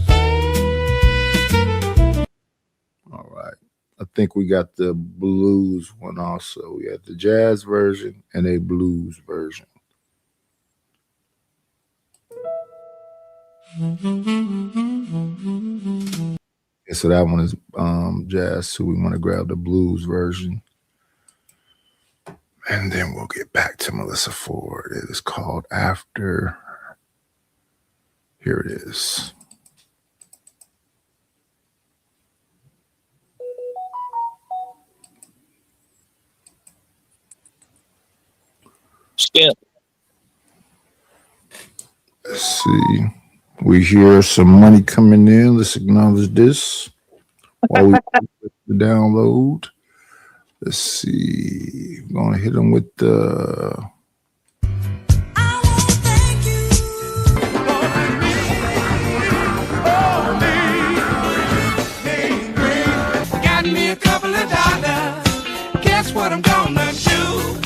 All right. I think we got the blues one also. We got the jazz version and a blues version. Okay, so that one is jazz too. We want to grab the blues version. And then we'll get back to Melissa Ford. It is called After. Here it is. Skip. Let's see. We hear some money coming in. Let's acknowledge this while we the download. Let's see. I'm gonna hit them with the. Got me a couple of dollars. Guess what I'm gonna do?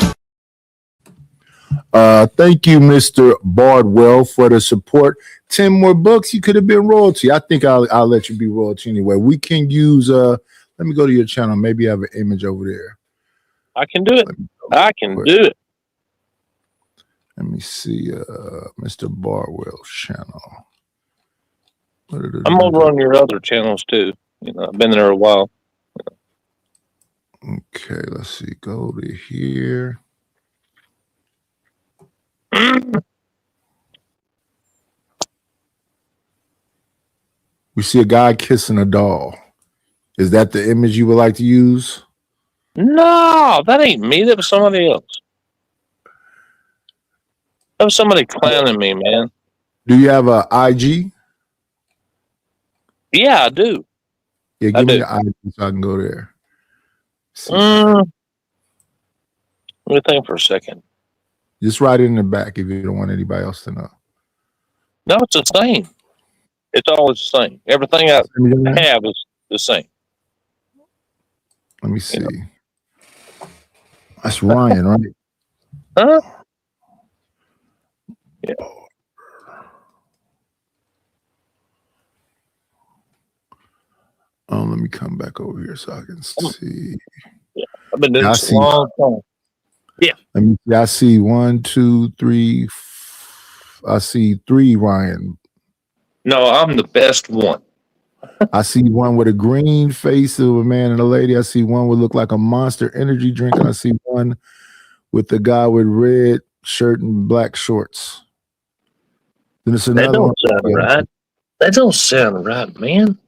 Thank you, Mr. Bardwell, for the support. 10 more bucks, you could have been royalty. I think I'll let you be royalty anyway. We can use let me go to your channel. Maybe I have an image over there. I can do it. I can do it. Let me see Mr. Bardwell's channel. I'm over on your other channels too. You know, I've been there a while. Okay, let's see. Go to here. We see a guy kissing a doll. Is that the image you would like to use? No, that ain't me. That was somebody else. That was somebody clowning me, man. Do you have a IG? Yeah, I do. Yeah, give me the IG so I can go there. Let me think for a second. Just write it in the back if you don't want anybody else to know. No, it's the same. It's always the same. Everything I have is the same. Let me see. That's Ryan, right? Huh? Yeah. Let me come back over here so I can see. Yeah. I've been doing this a long time. Yeah. Let me see. I see 1, 2, 3. I see 3 Ryan. No, I'm the best one. I see one with a green face of a man and a lady. I see one would look like a Monster Energy drink. And I see one with the guy with red shirt and black shorts. Then it's another That don't one. sound right. That don't sound right, man.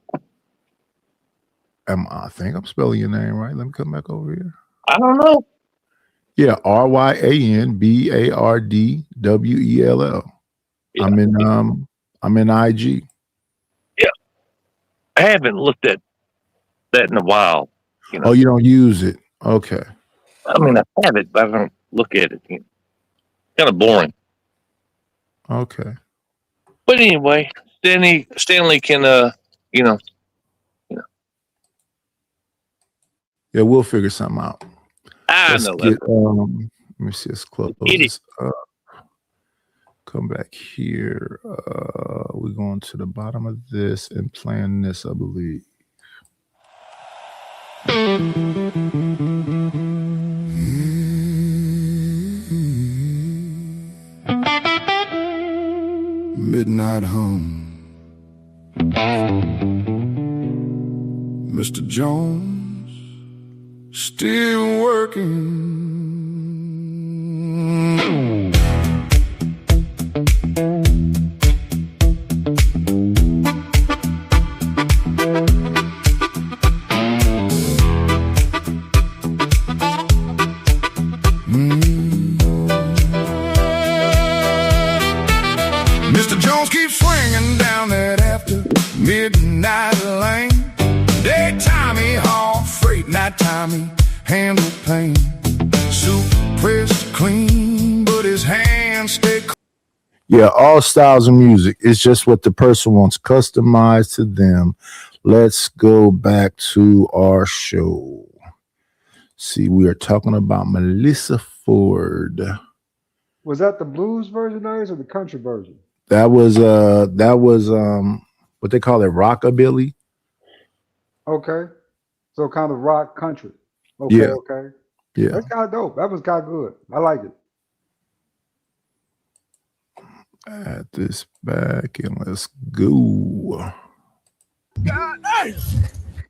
I think I'm spelling your name right. Let me come back over here. I don't know. Yeah, RyanBardwell. Yeah. I'm in IG. Yeah. I haven't looked at that in a while. You know? Oh, you don't use it. Okay. I mean, I have it, but I don't look at it. You know? Kind of boring. Okay. But anyway, Stanley can, you know. Yeah, we'll figure something out. I know that. Let me see. Let's close this up. Come back here. We're going to the bottom of this and playing this, I believe. Midnight home. Mr. Jones, still working. Mr. Jones keeps swinging down that after midnight lane. Daytime he haul freight, nighttime he handle pain. Suit pressed clean, but his hands stay clean. Yeah, all styles of music. It's just what the person wants customized to them. Let's go back to our show. See, we are talking about Melissa Ford. Was that the blues version or the country version? That was what they call it, rockabilly. Okay. So kind of rock country. Okay, Yeah. okay. Yeah. That's kind of dope. That was kind of good. I like it. Add this back and let's go. God, life.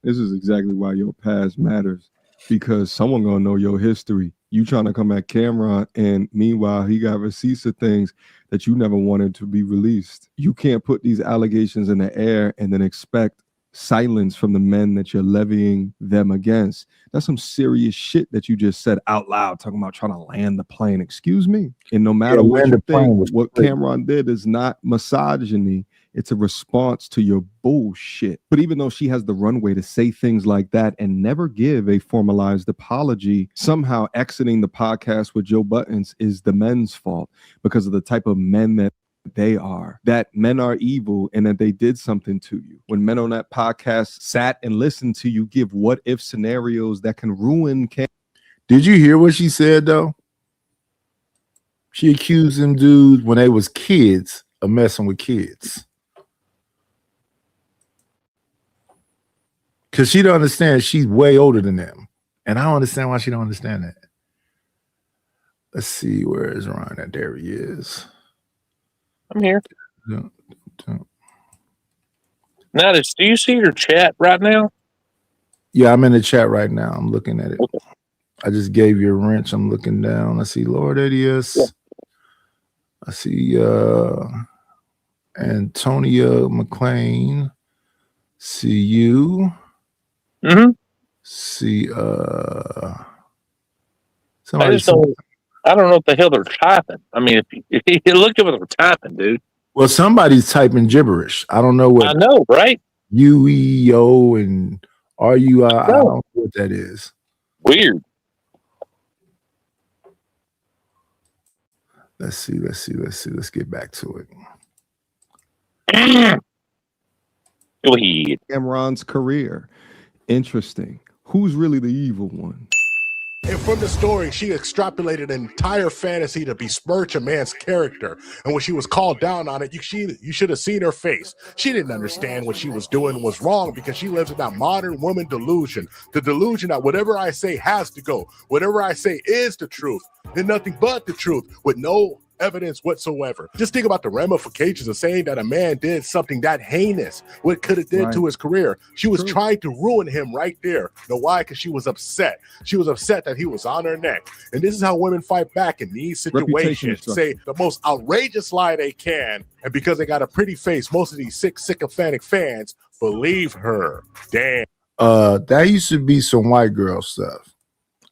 This is exactly why your past matters, because someone gonna know your history. You trying to come at Cameron, and meanwhile he got receipts of things that you never wanted to be released. You can't put these allegations in the air and then expect silence from the men that you're levying them against. That's some serious shit that you just said out loud, talking about trying to land the plane. Excuse me. And no matter what you think, what Cameron did is not misogyny. It's a response to your bullshit. But even though she has the runway to say things like that and never give a formalized apology, somehow exiting the podcast with Joe Buttons is the men's fault because of the type of men that they are, that men are evil and that they did something to you. When men on that podcast sat and listened to you give what if scenarios that can ruin Cam. Did you hear what she said though? She accused them dudes when they was kids of messing with kids. Because she don't understand she's way older than them. And I don't understand why she don't understand that. Let's see, where is Ron at? There he is. I'm here. Don't. Now, do you see your chat right now? Yeah, I'm in the chat right now. I'm looking at it. Okay. I just gave you a wrench. I'm looking down. I see Lord ADS. Yeah. I see Antonia McLean. See you. Mm-hmm. See I don't know what the hell they're typing. I mean, if you look at what they're typing, dude. Well, somebody's typing gibberish. I don't know what. I know, right? UEO and RUI. I don't know what that is. Weird. Let's see. Let's get back to it. Go ahead. Cameron's career. Interesting. Who's really the evil one? And from the story, she extrapolated an entire fantasy to besmirch a man's character. And when she was called down on it, you should have seen her face. She didn't understand what she was doing was wrong because she lives in that modern woman delusion. The delusion that whatever I say has to go. Whatever I say is the truth and nothing but the truth with no evidence whatsoever. Just think about the ramifications of saying that a man did something that heinous, what could have did to his career. She was trying to ruin him right there. Know why? Because she was upset. She was upset that he was on her neck. And this is how women fight back in these situations. Say the most outrageous lie they can, and because they got a pretty face, most of these sick sycophantic fans believe her. Damn. That used to be some white girl stuff.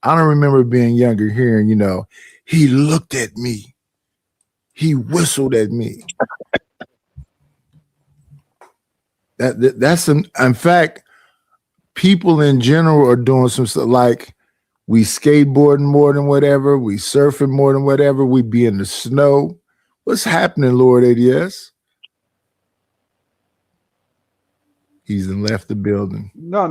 I don't remember being younger hearing, he looked at me. He whistled at me. That's in fact, people in general are doing some stuff like we skateboarding more than whatever, we surfing more than whatever, we be in the snow. What's happening, Lord ADS? He's left the building. No.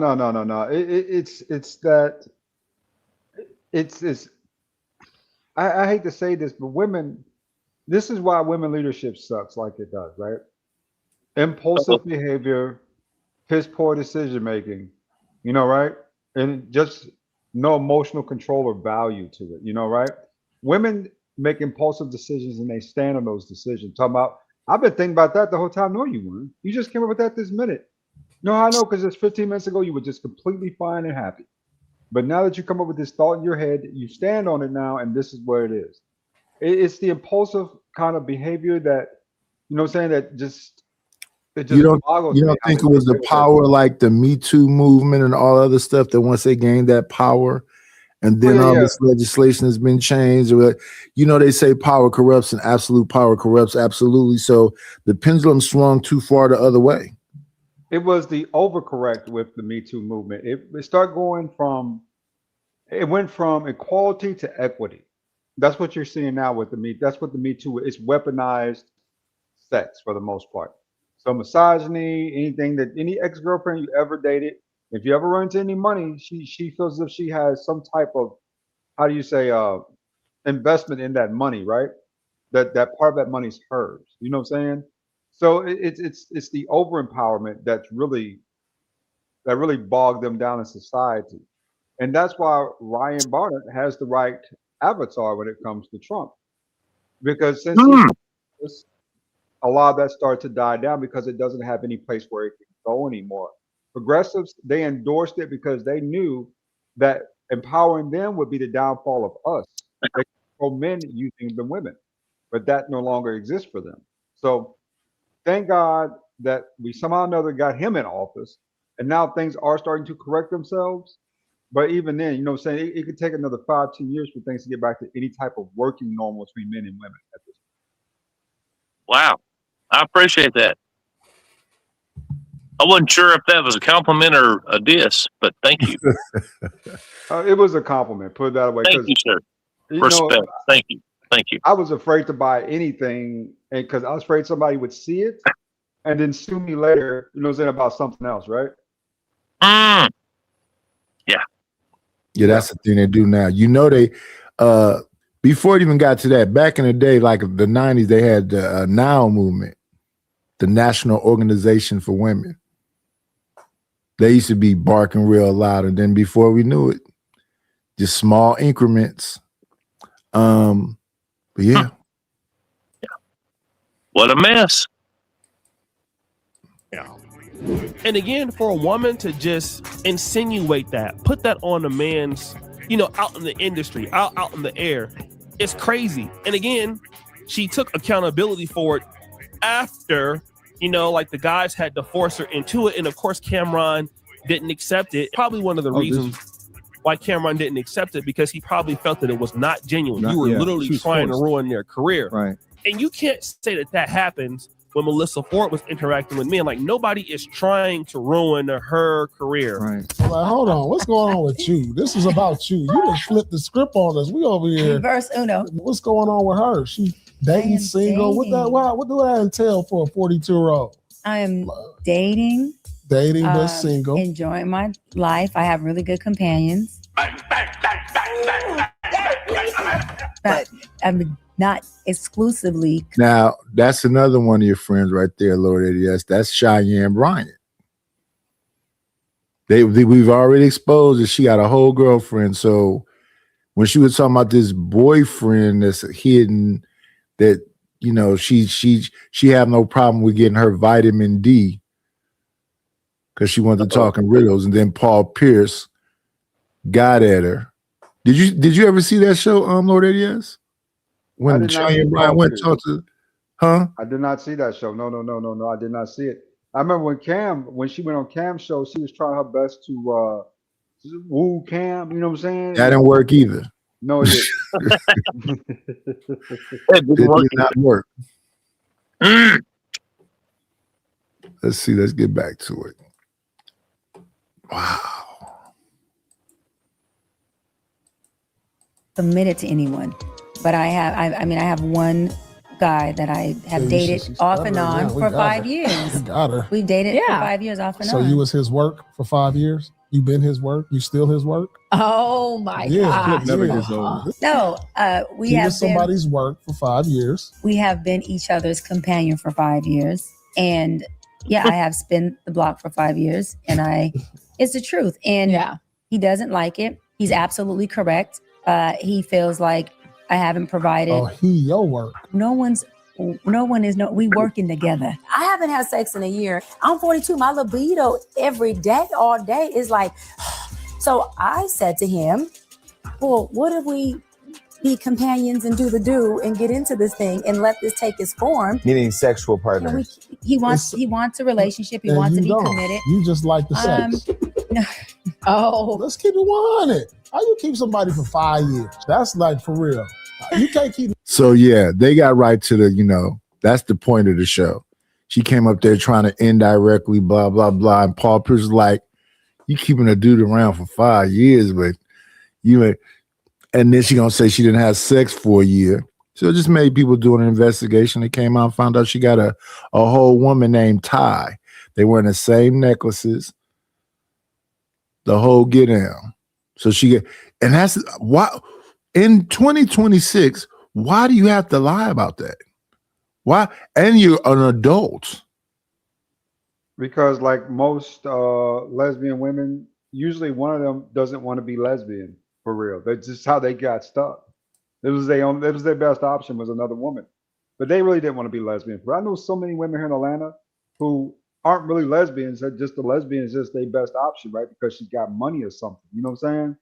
I hate to say this, but women. This is why women leadership sucks like it does, right? Impulsive behavior, piss poor decision making, right? And just no emotional control or value to it, right? Women make impulsive decisions and they stand on those decisions. Talking about, I've been thinking about that the whole time. No, you weren't. You just came up with that this minute. No, I know, because just 15 minutes ago, you were just completely fine and happy. But now that you come up with this thought in your head, you stand on it now, and this is where it is. It's the impulsive kind of behavior that, that just you don't think it was the power like the Me Too movement and all other stuff that once they gained that power and then this legislation has been changed, or they say power corrupts and absolute power corrupts absolutely. So the pendulum swung too far the other way. It was the overcorrect with the Me Too movement. It went from equality to equity. That's what you're seeing now with that's what the Me Too is. Weaponized sex for the most part. So misogyny, anything that any ex-girlfriend you ever dated, if you ever run into any money, she feels as if she has some type of, how do you say, investment in that money, right? That part of that money's hers. You know what I'm saying? So it's the over empowerment that really bogged them down in society. And that's why Ryan Barnett has the right avatar when it comes to Trump, because since a lot of that started to die down because it doesn't have any place where it can go anymore. Progressives, they endorsed it because they knew that empowering them would be the downfall of us. They control men using the women, but that no longer exists for them. So thank God that we somehow or another got him in office, and now things are starting to correct themselves. But even then, you know what I'm saying? It could take another 5, 10 years for things to get back to any type of working normal between men and women at this Wow. I appreciate that. I wasn't sure if that was a compliment or a diss, but thank you. It was a compliment, put it that way. Thank you, sir. Respect. Thank you. Thank you. I was afraid to buy anything because I was afraid somebody would see it and then sue me later, you know what I'm saying, about something else, right? Yeah. Yeah, that's the thing they do now. You know, they before it even got to that, back in the day, like the 90s, they had the NOW movement, the National Organization for Women. They used to be barking real loud, and then before we knew it, just small increments. But yeah. What a mess. And again, for a woman to just insinuate that, put that on a man's, out in the industry, out in the air, it's crazy. And again, she took accountability for it after, like the guys had to force her into it. And of course, Cameron didn't accept it. Probably one of the reasons why Cameron didn't accept it, because he probably felt that it was not genuine. You were literally trying to ruin their career. Right. And you can't say that happens when Melissa Ford was interacting with men. Like, nobody is trying to ruin her career. Right. I'm like, hold on, what's going on with you? This is about you. You just flipped the script on us. We over here. Reverse Uno. What's going on with her? She dating, single. dating. What do that entail for a 42-year-old? I am dating. Dating but single. Enjoying my life. I have really good companions. But I'm not exclusively. Now, that's another one of your friends right there, Lord ADS. That's Cheyenne Bryant. We've already exposed that she got a whole girlfriend. So when she was talking about this boyfriend that's hidden, that she have no problem with getting her vitamin D because she wanted to talk in riddles, and then Paul Pierce got at her. Did you ever see that show, Lord ADS? When Cheyenne Bryant went to talk to, huh? I did not see that show. No, I did not see it. I remember when she went on Cam's show, she was trying her best to woo Cam. You know what I'm saying? That didn't work either. No, it didn't. It did not work. Let's see. Let's get back to it. Wow. Committed to anyone, but I have one guy that I have dated off and on for 5 years. Got her. We've dated for 5 years off and on. So you was his work for 5 years? You been his work? You still his work? Oh my God. Never gets old. No, we He have was somebody's work for 5 years. We have been each other's companion for 5 years. And yeah, I have spent the block for 5 years, and it's the truth. And he doesn't like it. He's absolutely correct. He feels like I haven't provided. Oh, your work. We working together. I haven't had sex in a year. I'm 42. My libido every day, all day is like, so I said to him, well, what if we be companions and do and get into this thing and let this take its form? Meaning sexual partners. He wants a relationship. He wants to be committed. You just like the sex. No. Oh. Let's keep it 100. How you keep somebody for 5 years? That's like for real. You can't keep. So yeah, they got right to the, that's the point of the show. She came up there trying to indirectly blah, blah, blah. And Paul Pierce was like, you keeping a dude around for 5 years, but and then she gonna say she didn't have sex for a year. So it just made people do an investigation. They came out and found out she got a whole woman named Ty. They wearing the same necklaces, the whole get down. So and that's why in 2026, why do you have to lie about that? Why? And you're an adult. Because like most lesbian women, usually one of them doesn't want to be lesbian for real. That's just how they got stuck. It was their best option was another woman, but they really didn't want to be lesbian. But I know so many women here in Atlanta who aren't really lesbians. They're just the lesbian is just their best option, right? Because she's got money or something. You know what I'm saying?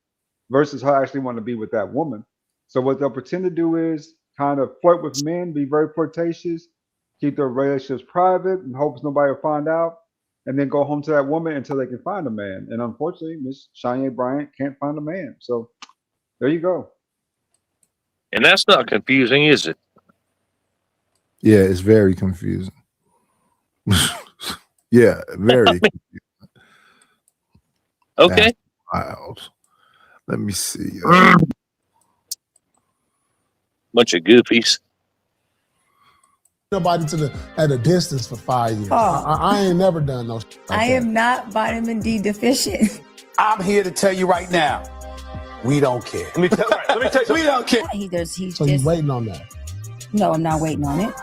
Versus her actually wanting to be with that woman. So what they'll pretend to do is kind of flirt with men, be very flirtatious, keep their relationships private, and hopes nobody will find out, and then go home to that woman until they can find a man. And unfortunately, Miss Shania Bryant can't find a man. So there you go. And that's not confusing, is it? Yeah, it's very confusing. Yeah, very. Okay. That's wild. Let me see. Bunch of goofies. Nobody at a distance for 5 years. I ain't never done no shit like I that. am not vitamin D deficient. I'm here to tell you right now, we don't care. Let me tell you, we don't care. He's So you waiting on that? No, I'm not waiting on it.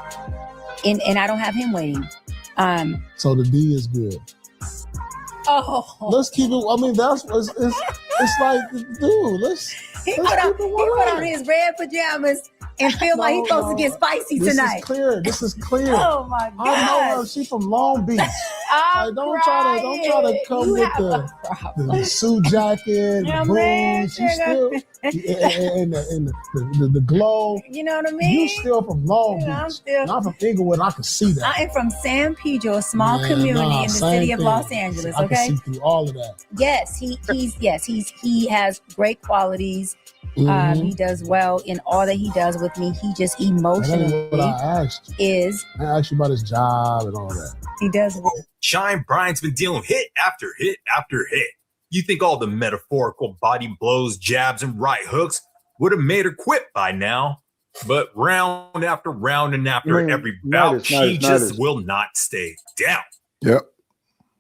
And I don't have him waiting. So the D is good. Oh, let's keep it. I mean, it's like, dude, let's he keep put it on 100. his red pajamas and feel like he's supposed to get spicy This tonight. is clear. This is clear. Oh my God! I know her. She's from Long Beach. Like, don't try to come with the suit jacket, the boots. You still and the glow. You know what I mean? You still from Long Beach. I'm from Inglewood. I can see that. I am from San Pedro, a small community in the city of Los Angeles. I Okay. can see through all of that. Yes, he has great qualities. Mhm. He does well in all that he does with me. He just emotionally That ain't what I asked you. is. I asked you about his job and all that. He does well. Shine Bryant's been dealing hit after hit after hit. You think all the metaphorical body blows, jabs, and right hooks would have made her quit by now. But round after round and after every bout, she just will not stay down. Yep.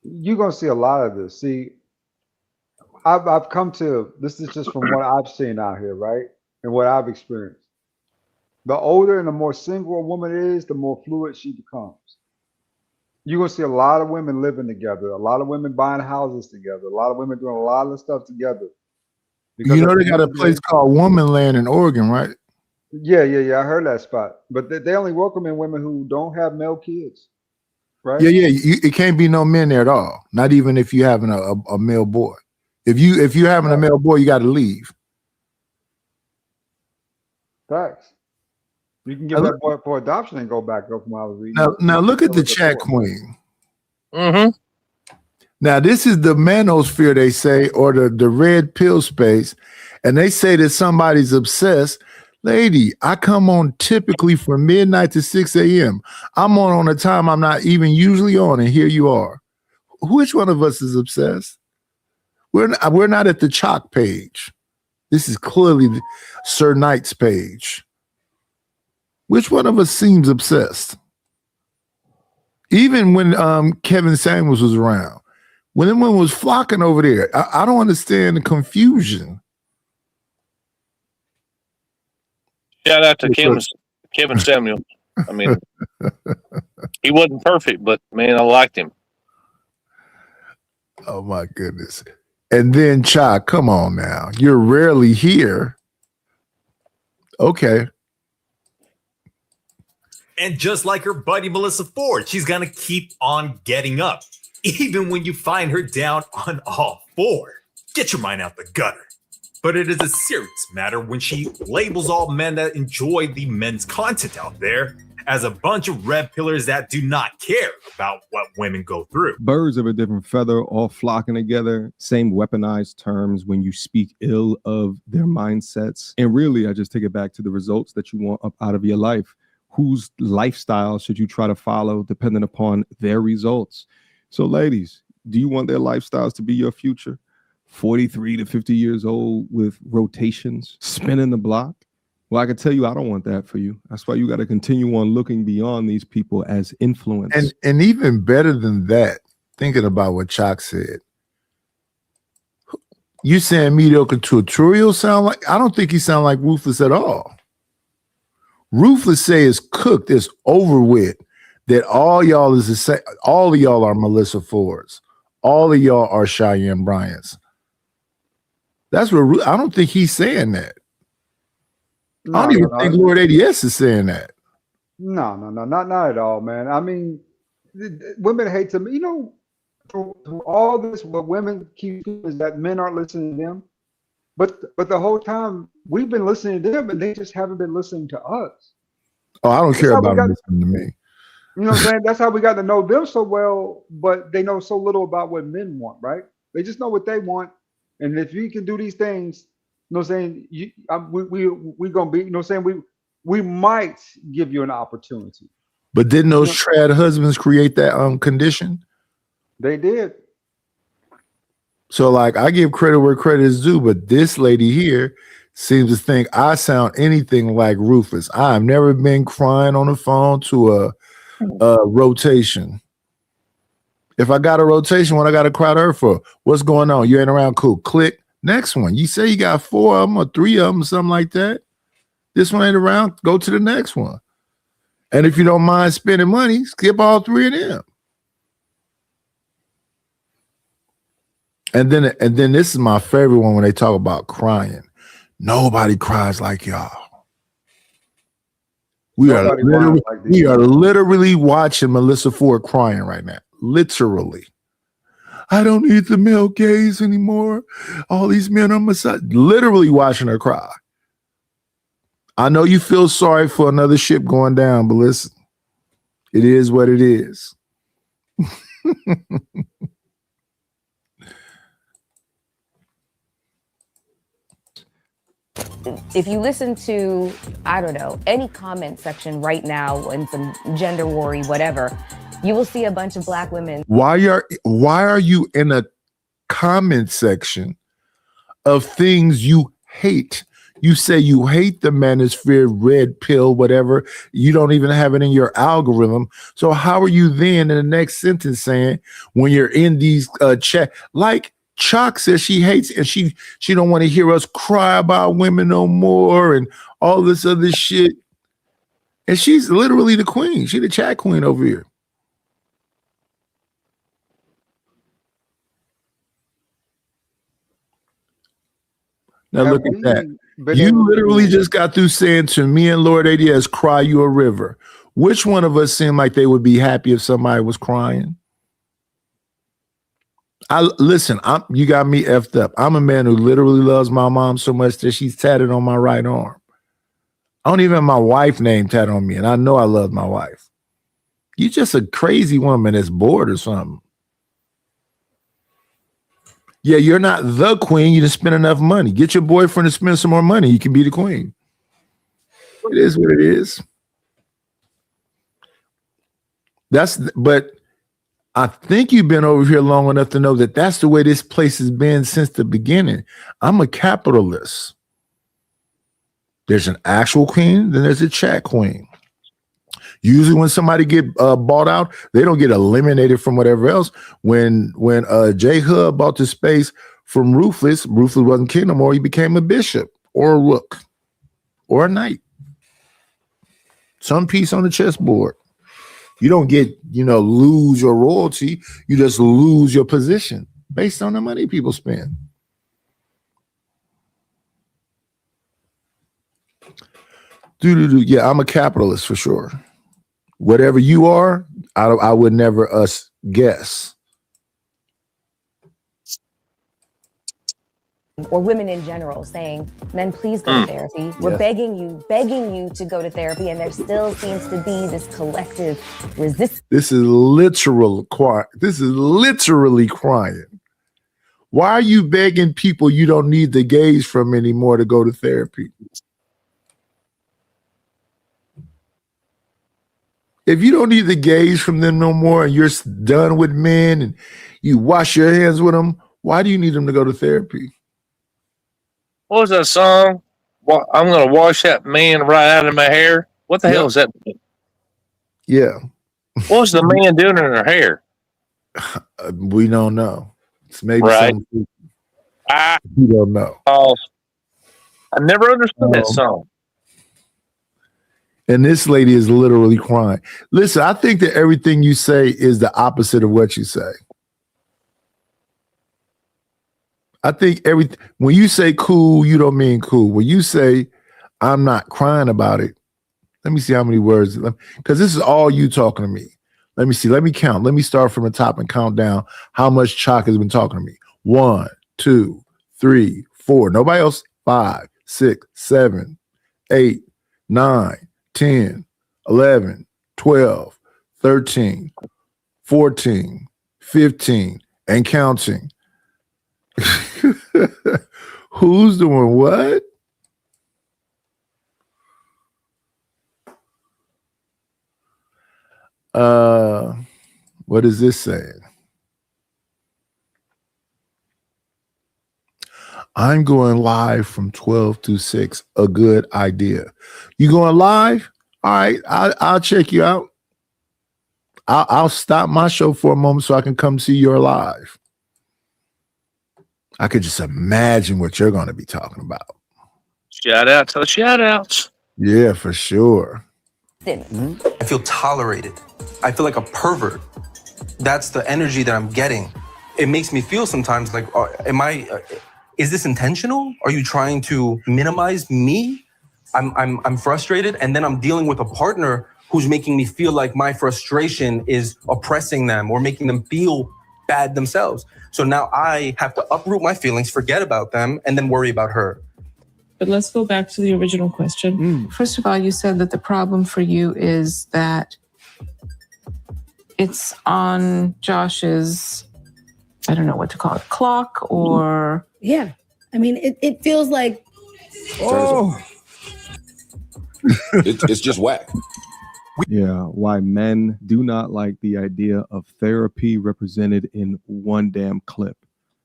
You're gonna see a lot of this. See, I've come to this is just from what I've seen out here, right? And what I've experienced. The older and the more single a woman is, the more fluid she becomes. You're gonna see a lot of women living together, a lot of women buying houses together, a lot of women doing a lot of stuff together. You know they got a place called Woman Land in Oregon, right? Yeah. I heard that spot, but they only welcome in women who don't have male kids, right? Yeah. It can't be no men there at all. Not even if you having a male boy. If you having a male boy, you got to leave. Facts. You can give that boy for adoption and go back up from I was reading. Now look at the chat queen. Mm-hmm. Now this is the manosphere, they say, or the red pill space, and they say that somebody's obsessed. Lady, I come on typically from midnight to 6 a.m. I'm on a time I'm not even usually on, and here you are. Which one of us is obsessed? We're not at the chalk page. This is clearly Sir Knight's page. Which one of us seems obsessed? Even when Kevin Samuels was around, when everyone was flocking over there, I don't understand the confusion. Shout out to Kevin Samuel. I mean, he wasn't perfect, but man, I liked him. Oh my goodness. And then Cha, come on now. You're rarely here. Okay. And just like her buddy Melissa Ford, she's going to keep on getting up, even when you find her down on all four. Get your mind out the gutter. But it is a serious matter when she labels all men that enjoy the men's content out there as a bunch of red pillars that do not care about what women go through. Birds of a different feather all flocking together, same weaponized terms when you speak ill of their mindsets. And really, I just take it back to the results that you want up out of your life. Whose lifestyle should you try to follow depending upon their results? So ladies, do you want their lifestyles to be your future? 43 to 50 years old with rotations, spinning the block? Well, I can tell you, I don't want that for you. That's why you got to continue on looking beyond these people as influence. And even better than that, thinking about what Chalk said, you saying mediocre tutorial sound like? I don't think he sound like Ruthless at all. Ruthless say it's cooked, it's over with, that all y'all is the same. All of y'all are Melissa Fords. All of y'all are Cheyenne Bryant's. That's what I don't think he's saying that. I don't even think Lord ADS is saying that. No, not at all, man. I mean, women hate to, through all this, what women keep doing is that men aren't listening to them. But the whole time we've been listening to them, and they just haven't been listening to us. Oh, I don't care about them listening to me. You know what I'm saying? That's how we got to know them so well, but they know so little about what men want, right? They just know what they want. And if you can do these things, you know what I'm saying, we gonna be, you know what I'm saying, we might give you an opportunity. But didn't those trad husbands create that condition? They did. So like I give credit where credit is due, but this lady here seems to think I sound anything like Rufus. I've never been crying on the phone to a rotation. If I got a rotation, what I got to cry to her for? What's going on? You ain't around? Cool. Click. Next one. You say you got 4 of them or 3 of them, something like that. This one ain't around. Go to the next one. And if you don't mind spending money, skip all 3 of them. And then this is my favorite one when they talk about crying. Nobody cries like y'all. We are literally watching Melissa Ford crying right now. Literally. I don't need the male gaze anymore. All these men on my side. Literally watching her cry. I know you feel sorry for another ship going down, but listen, it is what it is. If you listen to, I don't know, any comment section right now in some gender worry, whatever, you will see a bunch of black women. Why are you in a comment section of things you hate? You say you hate the manosphere, red pill, whatever. You don't even have it in your algorithm. So how are you then in the next sentence saying when you're in these chat, like Chalk says she hates and she don't want to hear us cry about women no more and all this other shit. And she's literally the queen. She the chat queen over here. Now look at that. You literally just got through saying to me and Lord ADS, cry you a river. Which one of us seemed like they would be happy if somebody was crying? You got me effed up. I'm a man who literally loves my mom so much that she's tatted on my right arm. I don't even have my wife's name tatted on me, and I know I love my wife. You're just a crazy woman that's bored or something. Yeah, you're not the queen. You just spend enough money. Get your boyfriend to spend some more money. You can be the queen. It is what it is. But I think you've been over here long enough to know that that's the way this place has been since the beginning. I'm a capitalist. There's an actual queen, then there's a chat queen. Usually when somebody get bought out, they don't get eliminated from whatever else. When J Hub bought the space from Ruthless wasn't king no more. He became a bishop or a rook or a knight. Some piece on the chessboard. You don't get, lose your royalty. You just lose your position based on the money people spend. Yeah, I'm a capitalist for sure. Whatever you are, I would never guess. Or women in general saying, men, please go to therapy. We're begging you to go to therapy. And there still seems to be this collective resistance. This is literally crying. Why are you begging people you don't need the gaze from anymore to go to therapy? If you don't need the gaze from them no more and you're done with men and you wash your hands with them, why do you need them to go to therapy? What was that song? I'm going to wash that man right out of my hair. What the hell is that? Yeah. What was the man doing in her hair? We don't know. It's maybe right. You don't know. I never understood that song. And this lady is literally crying. Listen, I think that everything you say is the opposite of what you say. I think when you say cool, you don't mean cool. When you say I'm not crying about it, let me see how many words, because this is all you talking to me. Let me see. Let me count. Let me start from the top and count down how much Chalk has been talking to me. 1, 2, 3, 4. Nobody else. 5, 6, 7, 8, 9, 10, 11, 12, 13, 14, 15, and counting. Who's doing what? What is this saying? I'm going live from 12 to 6. A good idea. You going live? All right, I'll check you out. I'll stop my show for a moment so I can come see your live. I could just imagine what you're going to be talking about. Shout out to the shout outs. Yeah, for sure. I feel tolerated. I feel like a pervert. That's the energy that I'm getting. It makes me feel sometimes like, is this intentional? Are you trying to minimize me? I'm frustrated, and then I'm dealing with a partner who's making me feel like my frustration is oppressing them or making them feel bad themselves. So now I have to uproot my feelings, forget about them, and then worry about her. But let's go back to the original question. First of all, you said that the problem for you is that it's on Josh's, I don't know what to call it, clock or... Yeah. I mean, it feels like... Oh. It's just whack. Yeah, why men do not like the idea of therapy represented in one damn clip.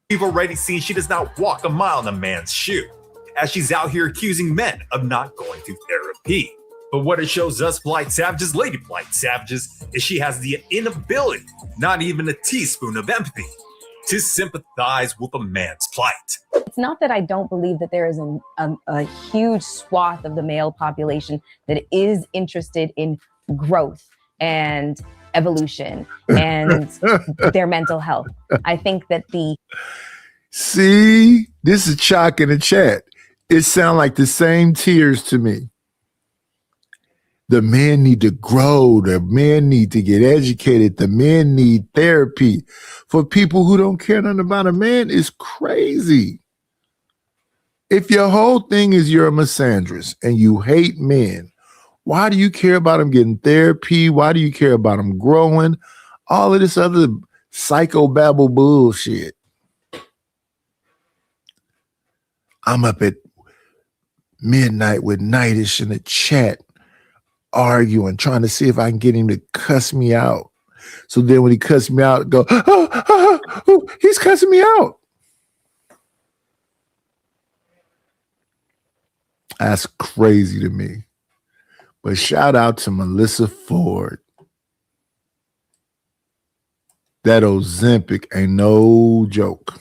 We've already seen she does not walk a mile in a man's shoe, as she's out here accusing men of not going to therapy. But what it shows us Blight Savages, Lady Blight Savages, is she has the inability, not even a teaspoon of empathy, to sympathize with a man's plight. It's not that I don't believe that there is a huge swath of the male population that is interested in growth and evolution and their mental health. I think that See, this is Chalk in the chat. It sounds like the same tears to me. The men need to grow. The men need to get educated. The men need therapy. For people who don't care nothing about a man, is crazy. If your whole thing is you're a misandrist and you hate men, why do you care about them getting therapy? Why do you care about them growing? All of this other psychobabble bullshit. I'm up at midnight with Nightish in the chat, arguing, trying to see if I can get him to cuss me out. So then when he cuss me out, go, he's cussing me out. That's crazy to me. But shout out to Melissa Ford. That Ozempic ain't no joke.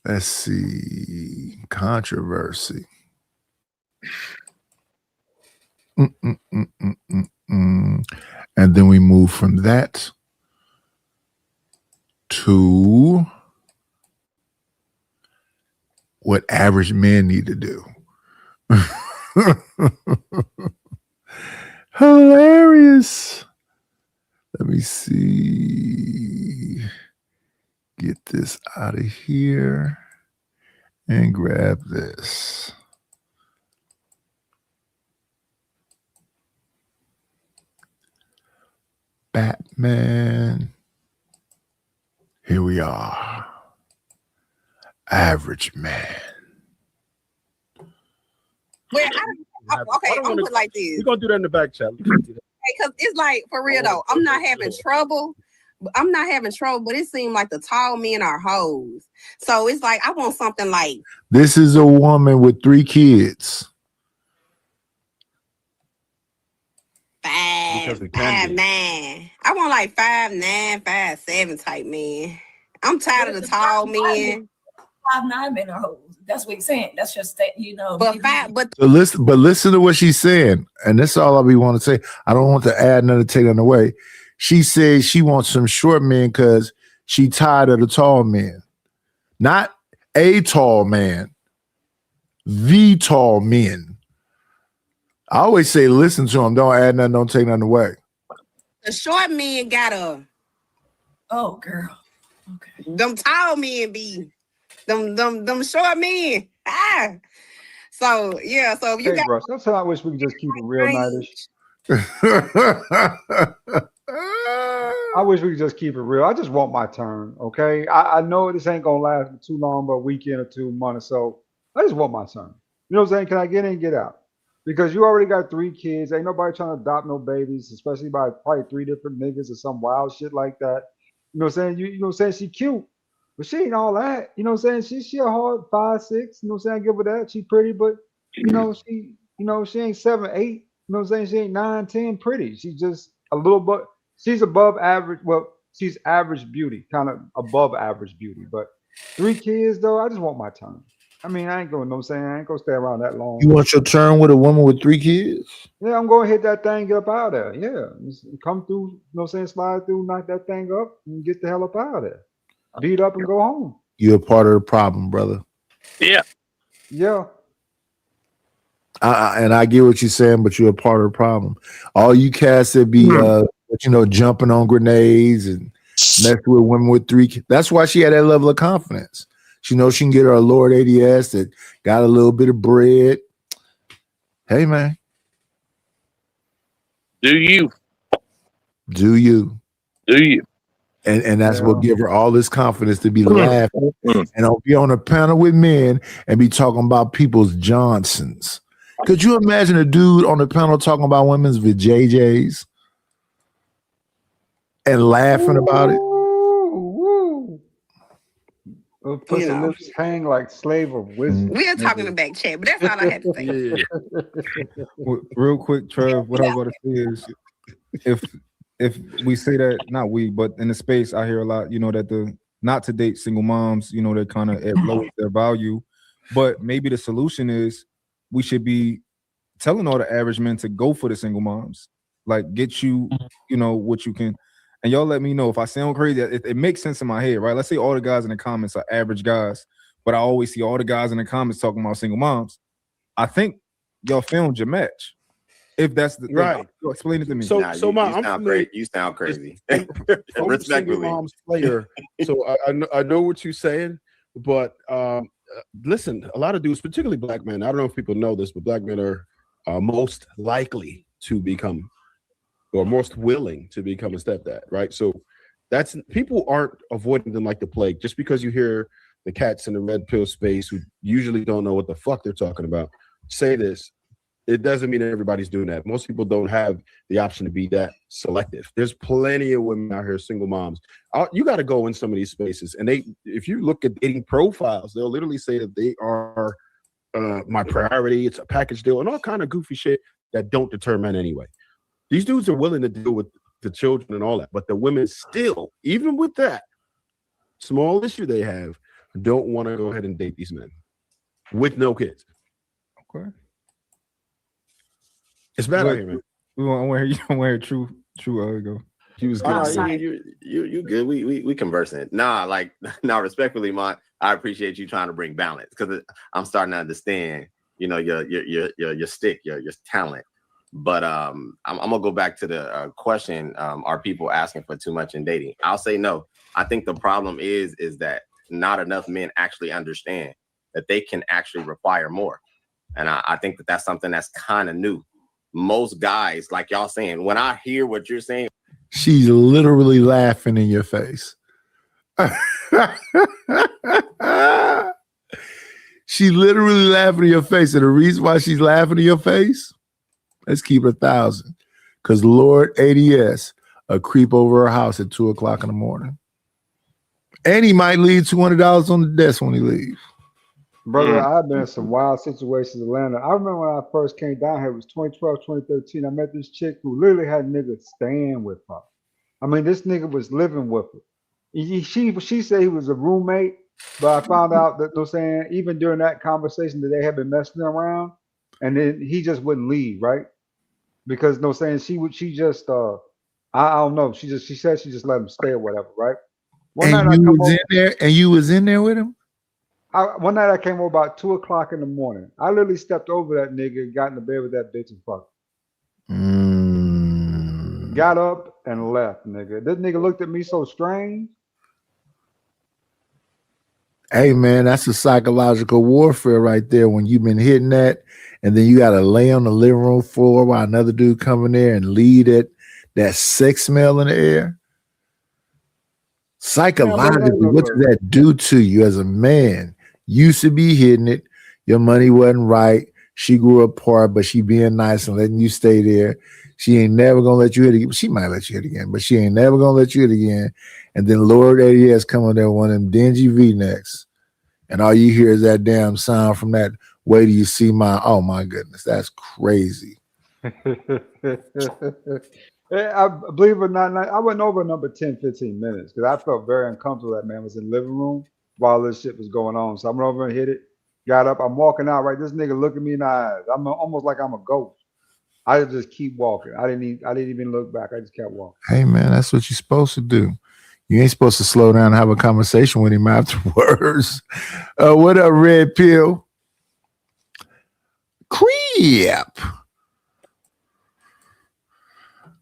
Let's see. Controversy. And then we move from that to what average men need to do. Hilarious. Let me see. Get this out of here and grab this. Batman. Here we are. Average man. Well, okay, I'm gonna put it like this. We're gonna do that in the back chat. Because it's like, for real though, I'm not having trouble, but it seems like the tall men are hoes. So it's like, I want something like... This is a woman with 3 kids. 5'9". I want like 5'9", 5'7" type man. I'm tired of the tall men. 5'9" men are hoes. That's what he's saying. That's just that, you know. But listen to what she's saying, and that's all I be want to say. I don't want to add nothing, take nothing away. She says she wants some short men because she tired of the tall men, not a tall man, the tall men. I always say, listen to them. Don't add nothing. Don't take nothing away. the short men gotta. Oh, girl. Okay. Them tall men be. Them short men. Ah. So yeah. So if you Hey, got. bro, sometimes I wish we could just keep it real nightish. I wish we could just keep it real. I just want my turn, okay? I know this ain't gonna last too long, but a weekend or 2 months or so. I just want my turn. You know what I'm saying? Can I get in and get out? Because you already got 3 kids. Ain't nobody trying to adopt no babies, especially by probably 3 different niggas or some wild shit like that. You know what I'm saying? You know what I'm saying? She cute, but she ain't all that. You know what I'm saying? She a hard 5, 6. You know what I'm saying? I give her that. She pretty, but she ain't 7, 8. You know what I'm saying? She ain't 9, 10 pretty. She's just a little bit. She's above average. Well, she's average beauty, kind of above average beauty. But 3 kids though, I just want my turn. I mean, I ain't going. You know what I'm saying? I ain't gonna stay around that long. You want your turn with a woman with 3 kids? Yeah, I'm gonna hit that thing, get up out of there. Yeah, just come through. You know what I'm saying? Slide through, knock that thing up, and get the hell up out of there. Beat up and go home. You're a part of the problem, brother. Yeah. Yeah. And I get what you're saying, but you're a part of the problem. All you cats that be, jumping on grenades and messing with women with 3 kids. That's why she had that level of confidence. She knows she can get her a Lord ADS that got a little bit of bread. Hey, man. Do you? Do you? Do you? And that's what give her all this confidence to be laughing and be on a panel with men and be talking about people's Johnsons. Could you imagine a dude on the panel talking about women's vajayjays and laughing about it? Pussy lips hang like slave of wisdom. We're talking in the back chat, but that's all I had to say. Real quick, Trev, what I was going to say is if we say that, not we, but in the space, I hear a lot, that the not to date single moms, they're kind of at low their value. But maybe the solution is we should be telling all the average men to go for the single moms, like get you, what you can. And y'all let me know if I sound crazy. It makes sense in my head, right? Let's say all the guys in the comments are average guys, but I always see all the guys in the comments talking about single moms. I think y'all filmed your match. If that's the right, thing. Explain it to me. You sound great. You sound crazy. Respectfully, mom's player. So I know what you're saying, but listen, a lot of dudes, particularly black men. I don't know if people know this, but black men are most likely to become, or most willing to become a stepdad, right? So that's, people aren't avoiding them like the plague. Just because you hear the cats in the red pill space who usually don't know what the fuck they're talking about say this, it doesn't mean everybody's doing that. Most people don't have the option to be that selective. There's plenty of women out here, single moms. You got to go in some of these spaces, and if you look at dating profiles, they'll literally say that they are my priority. It's a package deal and all kind of goofy shit that don't deter men anyway. These dudes are willing to deal with the children and all that, but the women still, even with that small issue they have, don't want to go ahead and date these men with no kids. Okay. It's bad out here, man. I want to hear true go. He was good. You good. We conversing. Respectfully, Mont, I appreciate you trying to bring balance, because I'm starting to understand, your stick, your talent. But I'm gonna go back to the question: are people asking for too much in dating? I'll say no. I think the problem is that not enough men actually understand that they can actually require more, and I think that's something that's kind of new. Most guys, like y'all saying, when I hear what you're saying, she's literally laughing in your face. She literally laughing in your face, and the reason why she's laughing in your face, let's keep it 1,000. Because Lord ADS a creep over her house at 2:00 in the morning. And he might leave $200 on the desk when he leaves. Brother, I've been in some wild situations in Atlanta. I remember when I first came down here, it was 2012, 2013. I met this chick who literally had niggas staying with her. I mean, this nigga was living with her. She said he was a roommate, but I found out that, even during that conversation that they had been messing around, and then he just wouldn't leave, right? Because she just I don't know. She said she just let him stay or whatever, right? You was in there with him? One night I came over about 2:00 in the morning. I literally stepped over that nigga, got in the bed with that bitch and fucked. Got up, and left, nigga. This nigga looked at me so strange. Hey man, that's a psychological warfare right there. When you've been hitting that, and then you got to lay on the living room floor while another dude come in there and lead it, that sex smell in the air. Psychologically, what does that do to you as a man? Used to be hitting it, your money wasn't right. She grew apart, but she being nice and letting you stay there. She ain't never gonna let you hit again. She might let you hit again, but she ain't never gonna let you hit again. And then Lord ADS come on there, one of them dingy V-necks, and all you hear is that damn sound from that. Wait till you see my. Oh my goodness, that's crazy. I believe it or not, I went over number 10, 15 minutes because I felt very uncomfortable. That man was in the living room while this shit was going on. So I went over and hit it, got up. I'm walking out, right? This nigga look at me in the eyes. I'm almost like I'm a ghost. I just keep walking. I didn't even look back. I just kept walking. Hey man, that's what you're supposed to do. You ain't supposed to slow down and have a conversation with him afterwards. What up, Red Pill? Creep.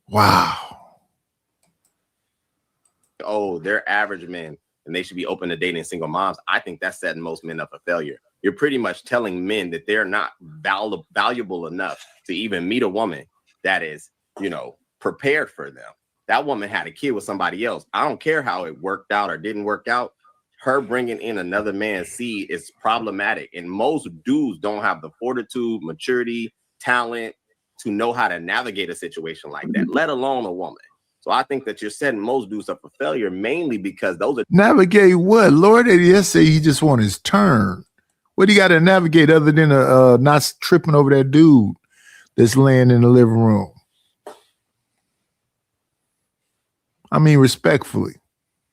Wow. Oh, they're average men and they should be open to dating single moms. I think that's setting most men up for failure. You're pretty much telling men that they're not valuable enough to even meet a woman that is, prepared for them. That woman had a kid with somebody else. I don't care how it worked out or didn't work out. Her bringing in another man's seed is problematic. And most dudes don't have the fortitude, maturity, talent to know how to navigate a situation like that, let alone a woman. So I think that you're setting most dudes up for failure mainly because those are navigate what? Lord ADS say he just want his turn. What do you got to navigate other than not tripping over that dude that's laying in the living room? I mean, respectfully.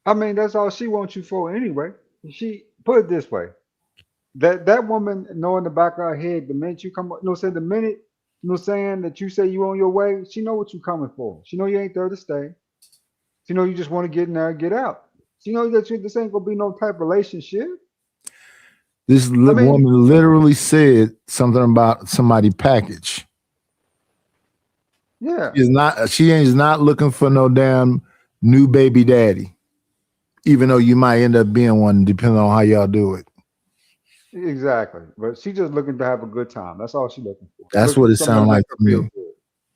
I mean, that's all she wants you for anyway. She put it this way. That woman know in the back of her head, the minute you come, the minute, that you say you on your way, she know what you coming for. She know you ain't there to stay. She know you just want to get in there and get out. She knows that this ain't gonna be no type of relationship. This woman literally said something about somebody package. Yeah. She is not looking for no damn new baby daddy, even though you might end up being one depending on how y'all do it. Exactly. But she just looking to have a good time. That's all she's looking for. That's what it sounds like to me.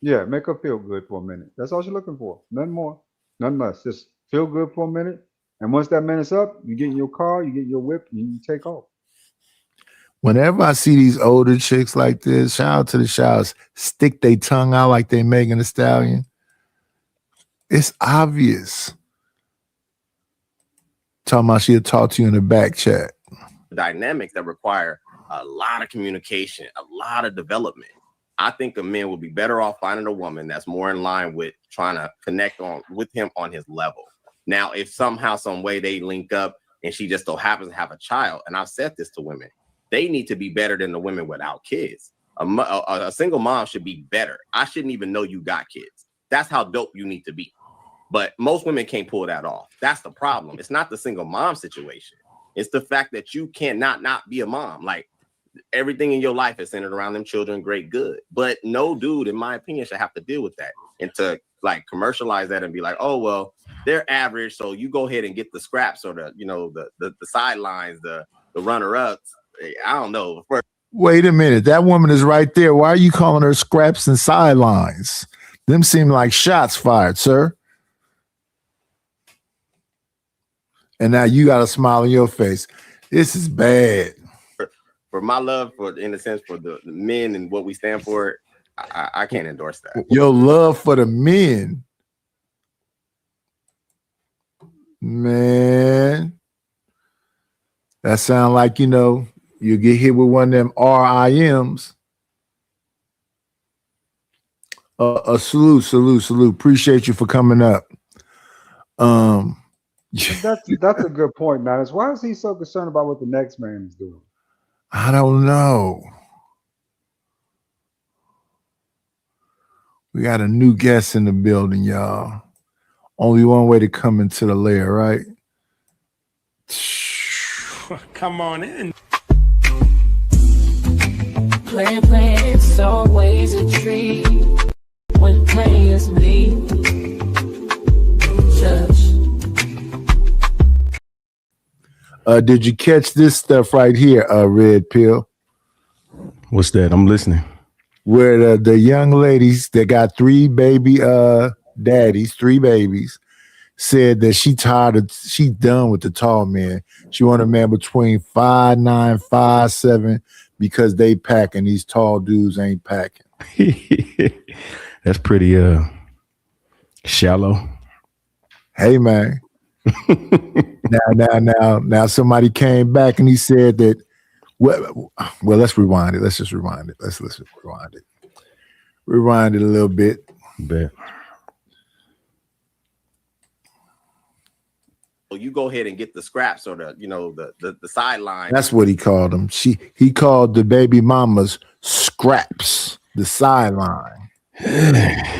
Yeah, make her feel good for a minute. That's all she's looking for. Nothing more, nothing less. Just feel good for a minute. And once that minute's up, you get in your car, you get your whip, and you take off. Whenever I see these older chicks like this, shout out to the showers, stick their tongue out like they Megan Thee Stallion. It's obvious. Talking about she'll talk to you in the back chat. Dynamics that require a lot of communication, a lot of development. I think a man will be better off finding a woman that's more in line with trying to connect with him on his level. Now, if somehow, some way they link up and she just so happens to have a child, and I've said this to women, they need to be better than the women without kids. A single mom should be better. I shouldn't even know you got kids. That's how dope you need to be. But most women can't pull that off. That's the problem. It's not the single mom situation. It's the fact that you cannot not be a mom. Like, everything in your life is centered around them children, great, good. But no dude, in my opinion, should have to deal with that. And to like commercialize that and be like, oh, well, they're average, so you go ahead and get the scraps or the sidelines, the runner-ups. I don't know. Wait a minute. That woman is right there. Why are you calling her scraps and sidelines? Them seem like shots fired, sir. And now you got a smile on your face. This is bad. For my love in a sense, for the men and what we stand for, I can't endorse that. Your love for the men. Man. That sound like, you get hit with one of them RIMs. A salute. Appreciate you for coming up. That's a good point, man. Why is he so concerned about what the next man is doing? I don't know. We got a new guest in the building, y'all. Only one way to come into the lair, right? Come on in. Play, it's always a treat when players leave. Did you catch this stuff right here, Red Pill? What's that? I'm listening. Where the young ladies that got three babies, said that she done with the tall men. She want a man between 5'9", 5'7", because they packing. These tall dudes ain't packing. That's pretty shallow. Hey man. Now somebody came back and he said that well let's rewind it. Let's just rewind it. Let's rewind it. Rewind it a little bit. Bet. Well, you go ahead and get the scraps or the sideline. That's what he called them. He called the baby mamas scraps, the sideline.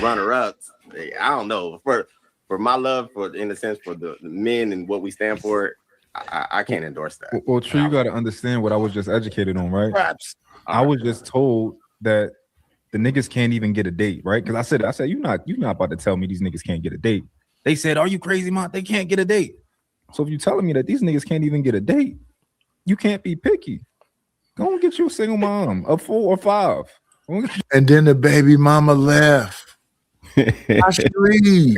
Runner ups. I don't know. For my love in a sense for the men and what we stand for, I can't endorse that. Well, True, you got to understand what I was just educated on, right? Perhaps. I was just told that the niggas can't even get a date, right? Because I said, you're not about to tell me these niggas can't get a date. They said, are you crazy, man? They can't get a date. So if you're telling me that these niggas can't even get a date, you can't be picky. Go and get you a single mom of 4 or 5. And then the baby mama left. I should leave.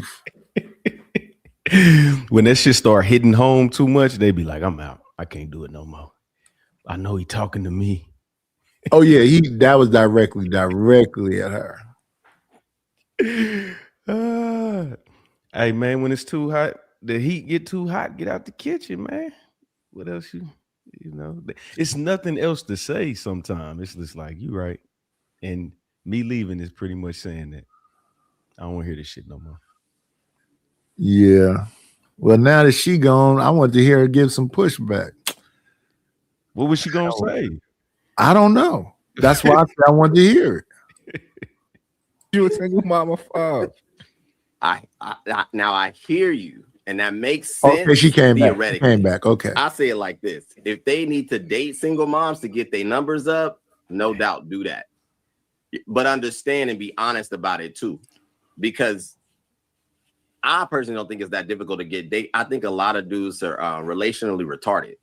When that shit start hitting home too much, they be like, I'm out. I can't do it no more. I know he talking to me. Oh yeah, that was directly at her. Hey man, when it's too hot, the heat get too hot, get out the kitchen, man. What else you know? It's nothing else to say sometimes. It's just like, you right. And me leaving is pretty much saying that I don't want to hear this shit no more. Yeah. Well, now that she gone, I want to hear her give some pushback. What was she gonna say? I don't know. That's why I said I wanted to hear it. You a single mama 5. Now I hear you, and that makes sense. Okay, she came back. Okay. I say it like this: if they need to date single moms to get their numbers up, no doubt do that. But understand and be honest about it too, because I personally don't think it's that difficult to get date. I think a lot of dudes are relationally retarded.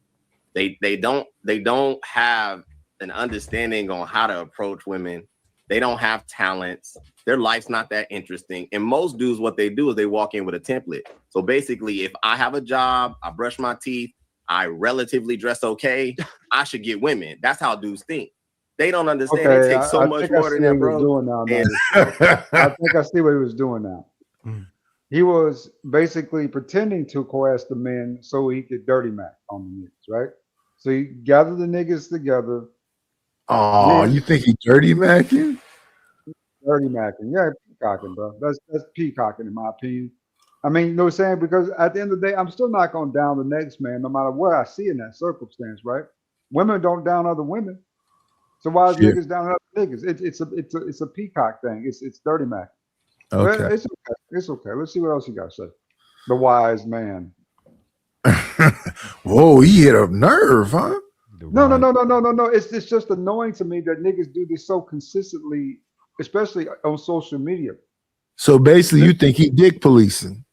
They don't have an understanding on how to approach women. They don't have talents. Their life's not that interesting. And most dudes, what they do is they walk in with a template. So basically, if I have a job, I brush my teeth, I relatively dress okay, I should get women. That's how dudes think. They don't understand. It takes so much more than that, bro. I think I see what he was doing now. He was basically pretending to coerce the men so he could dirty mac on the niggas, right? So he gathered the niggas together. Oh, you think he dirty macking? Dirty macking, yeah, peacocking, bro. That's peacocking in my opinion. I mean, you know what I'm saying? Because at the end of the day, I'm still not going to down the next man, no matter what I see in that circumstance, right? Women don't down other women, so why is niggas down other niggas? It's a peacock thing. It's dirty macking. Okay. Well, it's okay. Let's see what else you got to say. The wise man. Whoa, he hit a nerve, huh? No. It's just annoying to me that niggas do this so consistently, especially on social media. So basically, you think he dick policing?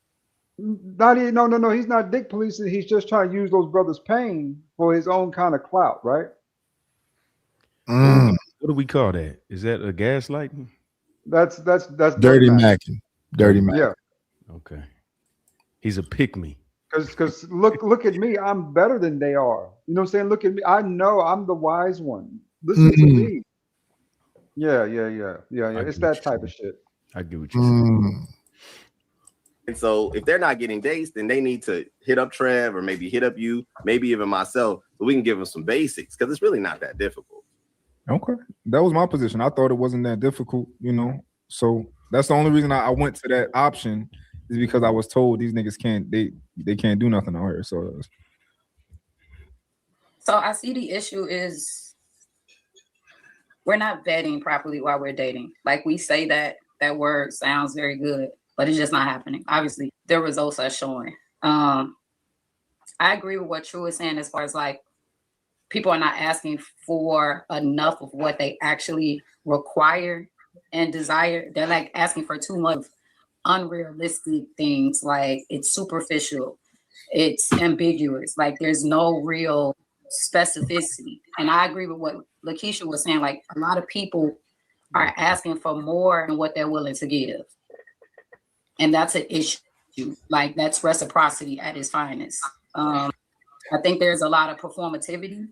No. He's not dick policing. He's just trying to use those brothers' pain for his own kind of clout, right? What do we call that? Is that a gaslighting? That's dirty macking. Dirty macking. Yeah. Okay. He's a pick me. Because look at me, I'm better than they are. You know what I'm saying? Look at me. I know I'm the wise one. Listen to me. Yeah. It's that type of shit. I get what you're saying. And so if they're not getting dates, then they need to hit up Trev or maybe hit up you, maybe even myself, so we can give them some basics because it's really not that difficult. Okay. That was my position. I thought it wasn't that difficult, you know. So that's the only reason I went to that option is because I was told these niggas can't they can't do nothing on her. So I see the issue is we're not vetting properly while we're dating. Like we say that word sounds very good, but it's just not happening. Obviously, the results are showing. I agree with what True is saying as far as like people are not asking for enough of what they actually require and desire. They're like asking for too much unrealistic things. Like it's superficial. it's ambiguous. Like there's no real specificity. And I agree with what Lakeisha was saying. Like a lot of people are asking for more than what they're willing to give. And that's an issue. Like that's reciprocity at its finest. I think there's a lot of performativity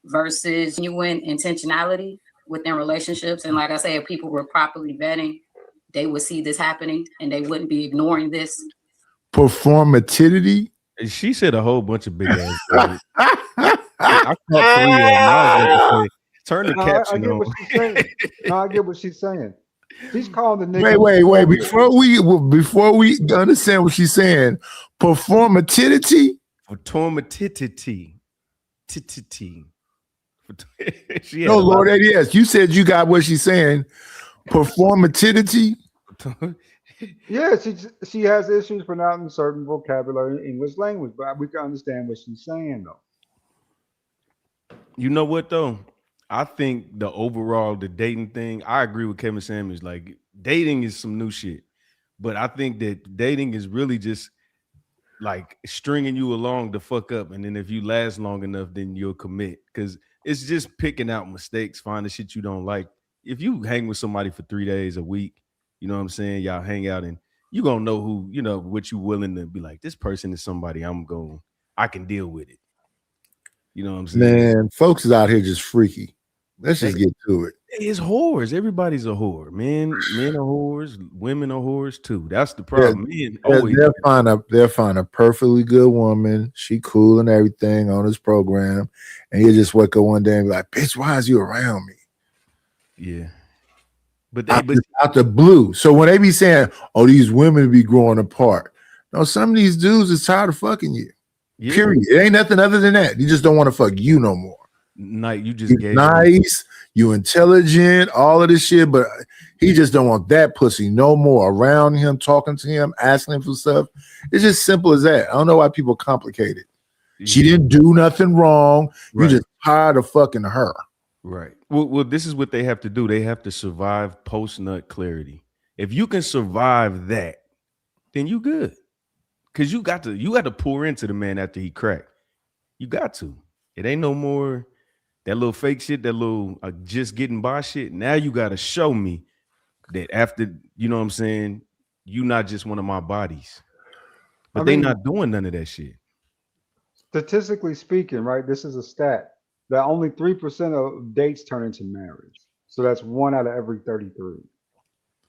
versus genuine intentionality within relationships. And like I said, if people were properly vetting, they would see this happening and they wouldn't be ignoring this. Performativity? She said a whole bunch of big ass words. I caught 3 of them. I was about to say, turn the caption on. I get what she's saying. She's calling the nigga. Wait. Before we understand what she's saying, performativity? Performativity. No, Lord, yes. You said you got what she's saying. Performativity? Yeah, she has issues pronouncing certain vocabulary in English language, but we can understand what she's saying though. You know what though? I think the dating thing, I agree with Kevin Samuels. Like dating is some new shit, but I think that dating is really just like stringing you along to fuck up, and then if you last long enough, then you'll commit. Because it's just picking out mistakes, finding shit you don't like. If you hang with somebody for 3 days a week, you know what I'm saying? Y'all hang out and you gonna know who, you know, what you willing to be like, this person is somebody I can deal with it. You know what I'm saying? Man, folks is out here just freaky. Let's just get to it. It's whores. Everybody's a whore. Men are whores. Women are whores too. That's the problem. They'll find a perfectly good woman. She cool and everything on this program, and you just wake up one day and be like, "Bitch, why is you around me?" Yeah, but out the blue. So when they be saying, "Oh, these women be growing apart," no, some of these dudes is tired of fucking you. Yeah. Period. It ain't nothing other than that. You just don't want to fuck you no more. You just gave nice, you intelligent, all of this shit, but he just don't want that pussy no more around him, talking to him, asking him for stuff. It's just simple as that. I don't know why people complicate it. Yeah. She didn't do nothing wrong. Right. You just tired of fucking her. Right. Well, this is what they have to do. They have to survive post-nut clarity. If you can survive that, then you good. Because you got to pour into the man after he cracked. You got to. It ain't no more that little fake shit, that little just getting by shit. Now you got to show me that after, you know what I'm saying, you not just one of my bodies. But they not doing none of that shit. Statistically speaking, right, this is a stat that only 3% of dates turn into marriage. So that's 1 out of every 33.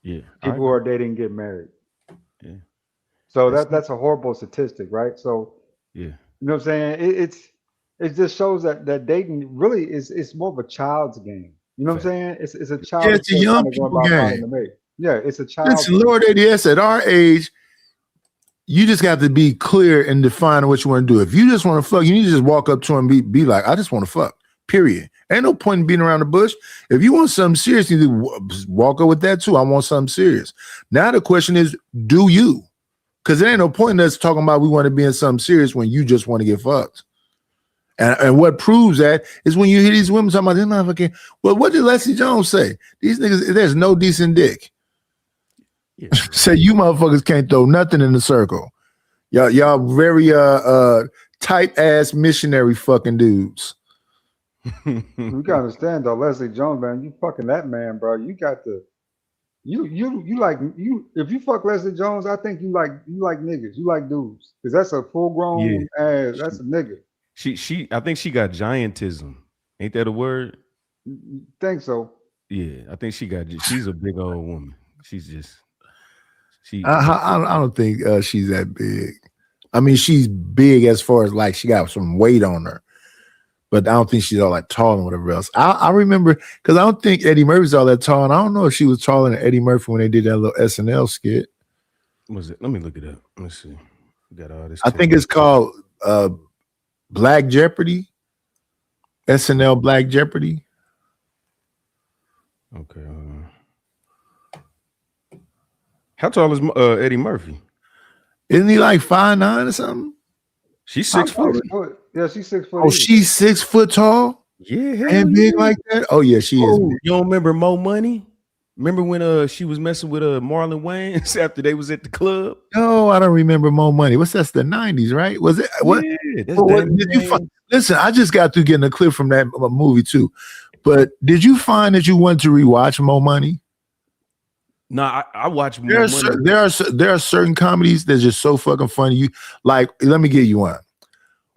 Yeah. People who are dating get married. Yeah. So that's a horrible statistic, right? So yeah, you know what I'm saying? It just shows that dating really is more of a child's game. You know what I'm saying? It's a child. Yeah, it's a young people game. Yeah, it's a child. Listen, Lord ADS, at our age, you just got to be clear and define what you want to do. If you just want to fuck, you need to just walk up to him and be like, I just want to fuck. Period. Ain't no point in beating around the bush. If you want something serious, you need to walk up with that too. I want something serious. Now the question is, do you? Because there ain't no point in us talking about we want to be in something serious when you just want to get fucked. And what proves that is when you hear these women talking about this motherfucking, well, what did Leslie Jones say? These niggas, there's no decent dick. Yeah. Say you motherfuckers can't throw nothing in the circle. Y'all very tight ass missionary fucking dudes. You gotta understand though, Leslie Jones, man, you fucking that man, bro. You got to you like if you fuck Leslie Jones, I think you like niggas, you like dudes. Because that's a full grown ass, that's a nigga. I think she got giantism. Ain't that a word? Think so. Yeah, I think she's a big old woman. I don't think she's that big. I mean, she's big as far as like she got some weight on her, but I don't think she's all like tall and whatever else. I remember because I don't think Eddie Murphy's all that tall, and I don't know if she was taller than Eddie Murphy when they did that little SNL skit. What was it? Let me look it up. Let's see. We got all this. I think it's called Black Jeopardy. SNL Black Jeopardy. Okay. How tall is Eddie Murphy? Isn't he like 5'9" or something? She's 6 foot. Yeah, she's 6 foot. Oh, she's 6 foot tall? Yeah, and big like that? Oh, yeah, she is. You don't remember Mo Money? Remember when she was messing with Marlon Wayans after they was at the club? No, I don't remember Mo Money. What's that's the 90s, right? Was it what? Yeah, that's what Danny did you Wayans. find? Listen, I just got through getting a clip from that movie too. But did you find that you wanted to rewatch Mo Money? No, I watch Mo There are, Money. there are certain comedies that's just so fucking funny. You like, let me give you one.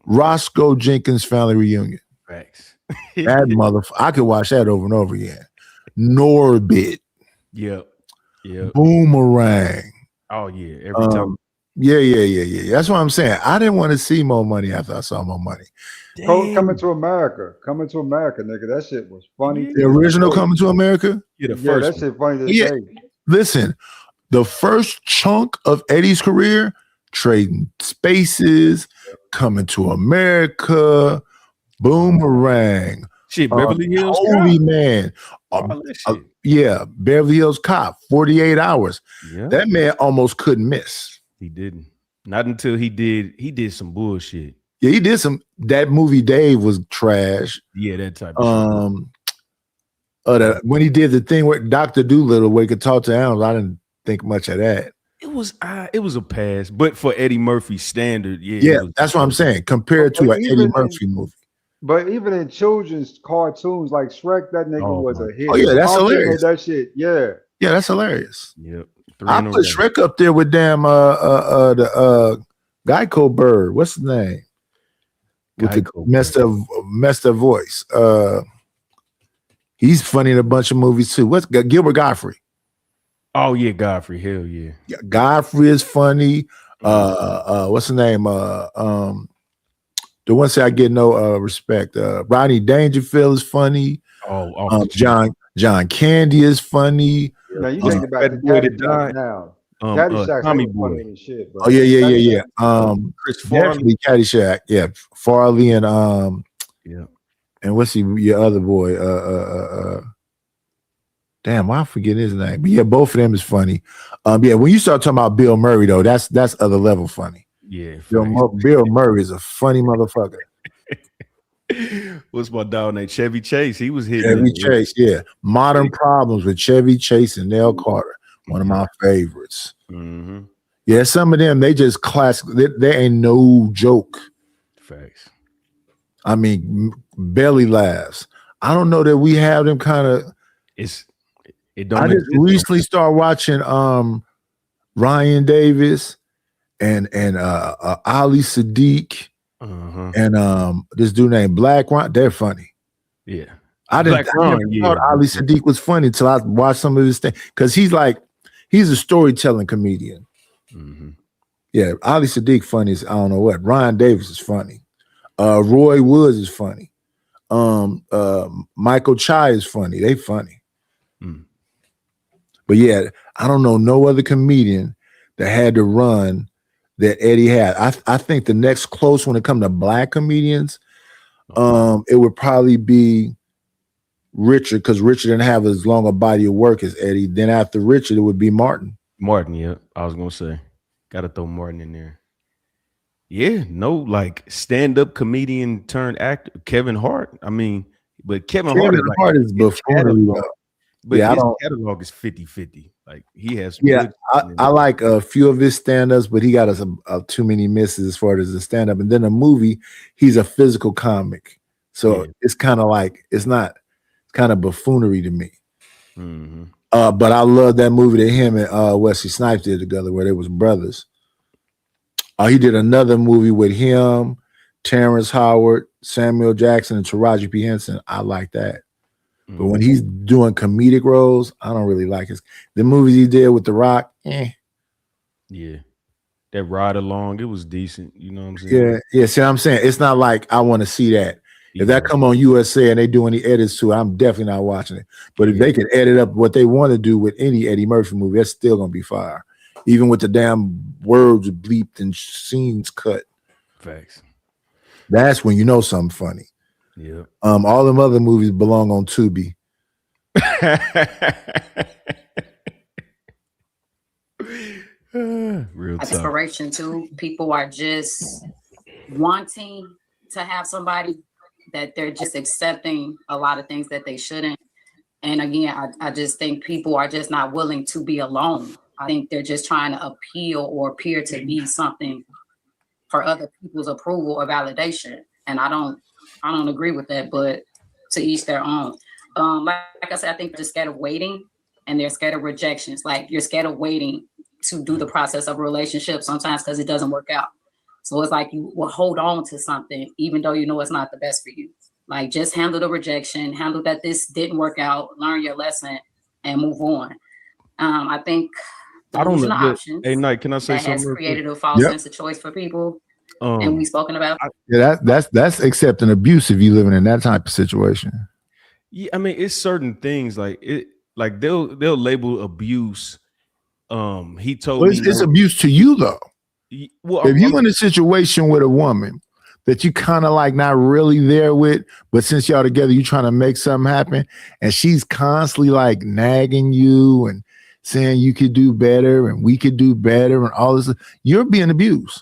Roscoe Jenkins Family Reunion. Facts. That motherfucker, I could watch that over and over again. Norbit. Yep. Yep. Boomerang. Oh yeah. Every time. Yeah. That's what I'm saying. I didn't want to see Mo Money after I saw Mo Money. Coming to America, nigga. That shit was funny. The original Coming to America? Yeah, that shit funny to say. Listen, the first chunk of Eddie's career, Trading Spaces, Coming to America, Boomerang, shit, Beverly Hills Holy Cop. Man. All that shit. Yeah, Beverly Hills Cop, 48 Hours. Yeah. That man almost couldn't miss. He didn't. Not until he did some bullshit. Yeah, he did some. That movie Dave was trash. Yeah, that type of shit. When he did the thing with Dr. Doolittle where he could talk to animals, I didn't think much of that. It was a pass, but for Eddie Murphy's standard, Yeah, that's what I'm saying. Compared to an Eddie Murphy movie. But even in children's cartoons like Shrek, that nigga was a hit. Oh yeah, that's hilarious. That shit, yeah. Yeah, that's hilarious. Yep. I put Shrek up there with damn the Geico bird. What's his name? With Geico the messed up voice. He's funny in a bunch of movies too. What's Gilbert Godfrey? Oh yeah, Godfrey. Hell yeah. Godfrey is funny. What's the name? The one say I get no respect. Rodney Dangerfield is funny. John Candy is funny. Now you think about the boy that Caddyshack died. now. Tommy Caddyshack Boy. funny as shit, bro. Oh yeah. Chris Farley. Definitely Caddyshack. Yeah, Farley and yeah. And what's your other boy? Damn, why I forget his name? But yeah, both of them is funny. Yeah, when you start talking about Bill Murray though, that's other level funny. Yeah. Bill Murray is a funny motherfucker. What's my dog named Chevy Chase? He was hitting Chevy Chase, yeah. Modern Problems with Chevy Chase and Nell Carter, one of my favorites. Mm-hmm. Yeah, some of them they just classic. They ain't no joke. Facts. I mean, belly laughs. I don't know that we have them kind of. I just recently started watching Ryan Davis and Ali Sadiq and this dude named Black Ron. They're funny. Yeah. I never thought Ali Sadiq was funny until I watched some of his things because he's a storytelling comedian. Mm-hmm. Yeah, Ali Sadiq funny as I don't know what. Ryan Davis is funny. Roy Woods is funny. Michael Chai is funny. They funny. Mm. But yeah, I don't know no other comedian that had to run that Eddie had. I think the next close when it comes to black comedians, it would probably be Richard, because Richard didn't have as long a body of work as Eddie. Then after Richard, it would be Martin. Martin, yeah. I was gonna say, gotta throw Martin in there. Yeah, no, like stand-up comedian turned actor, Kevin Hart. I mean, but Kevin Hart is buffoonery. But Yeah, I his don't- catalog is 50-50. Like he has some Yeah, good- I like a few of his stand-ups, but he got us too many misses as far as the stand-up. And then a movie, he's a physical comic. So it's kind of like, it's kind of buffoonery to me. Mhm. But I love that movie that him and Wesley Snipes did together where they was brothers. He did another movie with him, Terrence Howard, Samuel Jackson, and Taraji P. Henson. I like that. But when he's doing comedic roles, I don't really like his. The movies he did with The Rock, Yeah. That ride along, it was decent. You know what I'm saying? Yeah. See what I'm saying? It's not like I want to see that. If that come on USA and they do any edits to it, I'm definitely not watching it. But if they can edit up what they want to do with any Eddie Murphy movie, that's still gonna be fire. Even with the damn words bleeped and scenes cut. Facts. That's when you know something funny. Yeah. All them other movies belong on Tubi. Real tough. Desperation too. People are just wanting to have somebody that they're just accepting a lot of things that they shouldn't. And again, I just think people are just not willing to be alone. I think they're just trying to appeal or appear to be something for other people's approval or validation. And I don't agree with that, but to each their own. Like I said, I think they're scared of waiting and they're scared of rejections. Like you're scared of waiting to do the process of a relationship sometimes because it doesn't work out. So it's like you will hold on to something even though you know it's not the best for you. Like just handle the rejection, handle that this didn't work out, learn your lesson, and move on. I think I don't know. options Hey, Knight, can I say that something? has real created quick? a false Yep. sense of choice for people, and we've spoken about. Yeah, that's accepting abuse if you living in that type of situation. Yeah, I mean, it's certain things like they'll label abuse. He told Well, me it's abuse to you though. Well, If you in a situation with a woman that you kind of like not really there with, but since y'all together, you trying to make something happen, and she's constantly like nagging you and saying you could do better and we could do better and all this, you're being abused.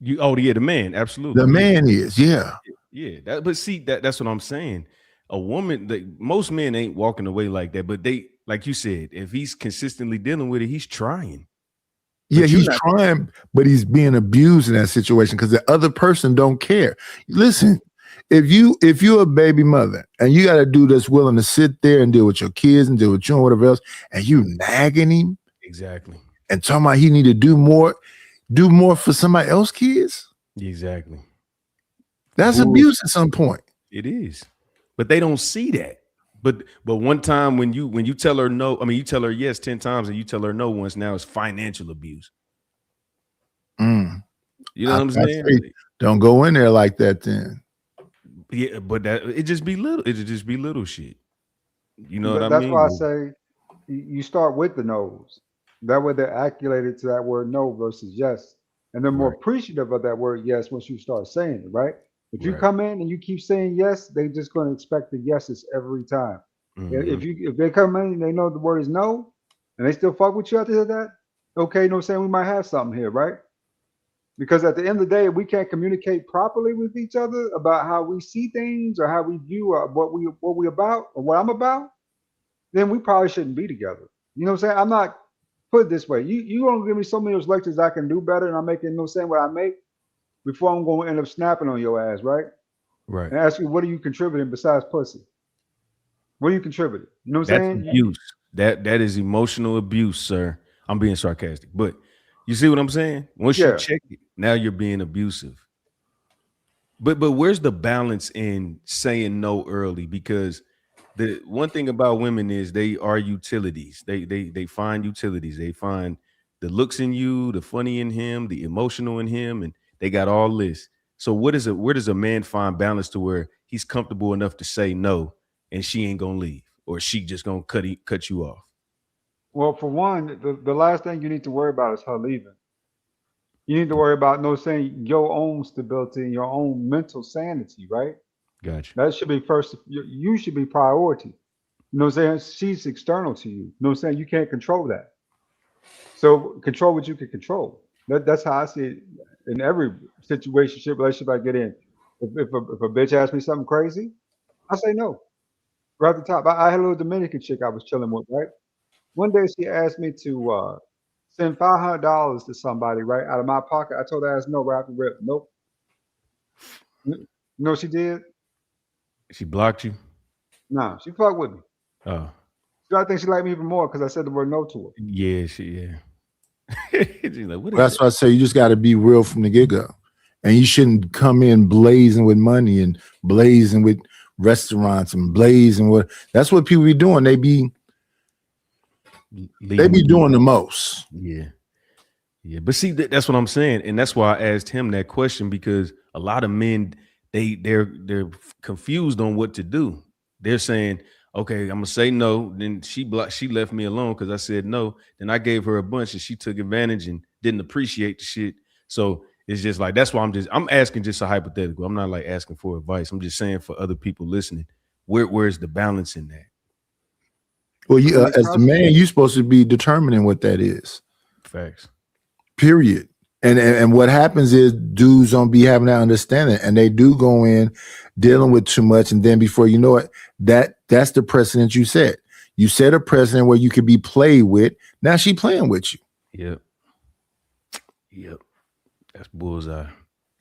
the man, absolutely. The man is, yeah. Yeah, but see, that's what I'm saying. A woman, most men ain't walking away like that, but they, like you said, if he's consistently dealing with it, he's trying. Yeah, But you're he's not- trying, but he's being abused in that situation because the other person don't care. Listen, if you're a baby mother and you got a dude that's willing to sit there and deal with your kids and deal with you and whatever else, and you nagging him Exactly. and talking about he need to do more for somebody else's kids, Exactly. that's Bull- abuse at some point. It is, but they don't see that. But one time when you tell her no, I mean you tell her yes 10 times and you tell her no once, now it's financial abuse. You know what I'm I saying? say, don't go in there like that then. Yeah, but it just be little shit. You know what I That's mean? why I say you start with the no's. That way they're acclimated to that word no versus yes. And they're more appreciative of that word yes once you start saying it, right? If you Right. come in and you keep saying yes, they're just going to expect the yeses every time. Mhm. If they come in and they know the word is no, and they still fuck with you after that, okay, you know what I'm saying? We might have something here, right? Because at the end of the day, if we can't communicate properly with each other about how we see things or how we view what we about or what I'm about, then we probably shouldn't be together. You know what I'm saying? I'm not put it this way. You gonna give me so many of those lectures I can do better and I'm making, you know what I'm saying, what I make before I'm gonna end up snapping on your ass, right? Right. And ask you, what are you contributing besides pussy? What are you contributing? You know what I'm That's saying? abuse. That is emotional abuse, sir. I'm being sarcastic, but you see what I'm saying? Once Yeah. you check it, now you're being abusive. But where's the balance in saying no early? Because the one thing about women is they are utilities. They find utilities. They find the looks in you, the funny in him, the emotional in him, and they got all this. So where does a man find balance to where he's comfortable enough to say no and she ain't gonna leave or she just gonna cut you off? Well, for one, the last thing you need to worry about is her leaving. You need to worry about saying your own stability and your own mental sanity, right? Gotcha. That should be first. You should be priority. You know what I'm saying? She's external to you. You know what I'm saying? You can't control that. So control what you can control. That's how I see it in every situationship, relationship I get in. If a bitch asks me something crazy, I say no. Right at the top. I had a little Dominican chick I was chilling with, right? One day she asked me to send $500 to somebody, right, out of my pocket. I told her ass no right off the rip. Nope. You know what she did? She blocked you? Nah, she fucked with me. Oh. I think she liked me even more because I said the word no to her. Yeah, She's like, what is That's that? why I say you just got to be real from the get-go. And you shouldn't come in blazing with money and blazing with restaurants and blazing with. That's what people be doing. They be doing the most. Yeah. Yeah. But see, that's what I'm saying. And that's why I asked him that question, because a lot of men, they're confused on what to do. They're saying, okay, I'm gonna say no. Then she left me alone because I said no. Then I gave her a bunch and she took advantage and didn't appreciate the shit. So it's just like, that's why I'm asking just a hypothetical. I'm not like asking for advice. I'm just saying for other people listening, where's the balance in that? Well, you as the man, you're supposed to be determining what that is. Facts. Period. And what happens is dudes don't be having that understanding, and they do go in dealing with too much, and then before you know it, that's the precedent you set. You set a precedent where you could be played with. Now she playing with you. Yep. That's bullseye.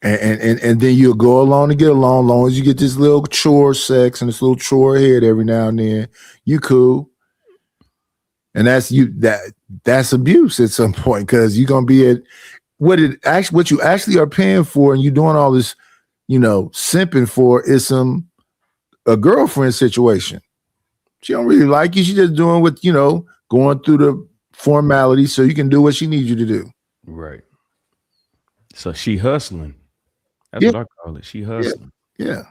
And then you'll go along to get along. As long as you get this little chore sex and this little chore head every now and then, you cool. And that's abuse at some point, because you're gonna be at what you actually are paying for, and you're doing all this, simping for is a girlfriend situation. She don't really like you. She just doing what, going through the formality so you can do what she needs you to do. Right. So she hustling. That's what I call it. She hustling. Yeah.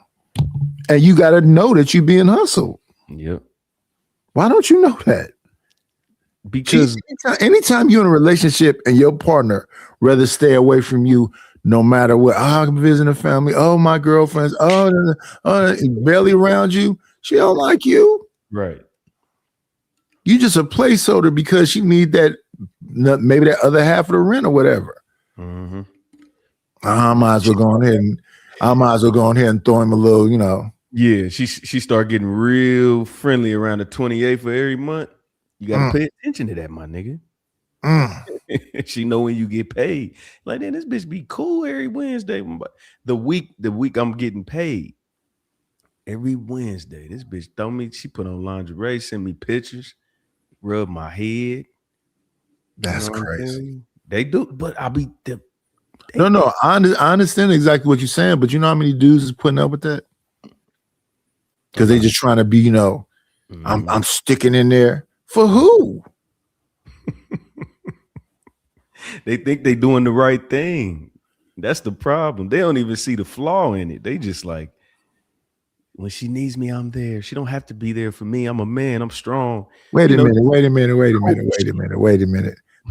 And you got to know that you're being hustled. Yep. Why don't you know that? Because anytime you're in a relationship and your partner rather stay away from you no matter what, I'm visiting a family, my girlfriend's, barely around you, she don't like you. Right. You just a placeholder because she need that, maybe that other half of the rent or whatever. Mm-hmm. I might as well go ahead and throw him a little, Yeah, she started getting real friendly around the 28th of every month. You gotta pay attention to that, my nigga. She know when you get paid. Like, then this bitch be cool every Wednesday. The week I'm getting paid. Every Wednesday, this bitch throw me. She put on lingerie, send me pictures, rub my head. That's crazy. They do, but I be the. No, I understand exactly what you're saying, but you know how many dudes is putting up with that? Because they just trying to be, I'm sticking in there for who? They think they doing the right thing. That's the problem. They don't even see the flaw in it. They just like, when she needs me, I'm there. She don't have to be there for me. I'm a man. I'm strong. Wait a minute.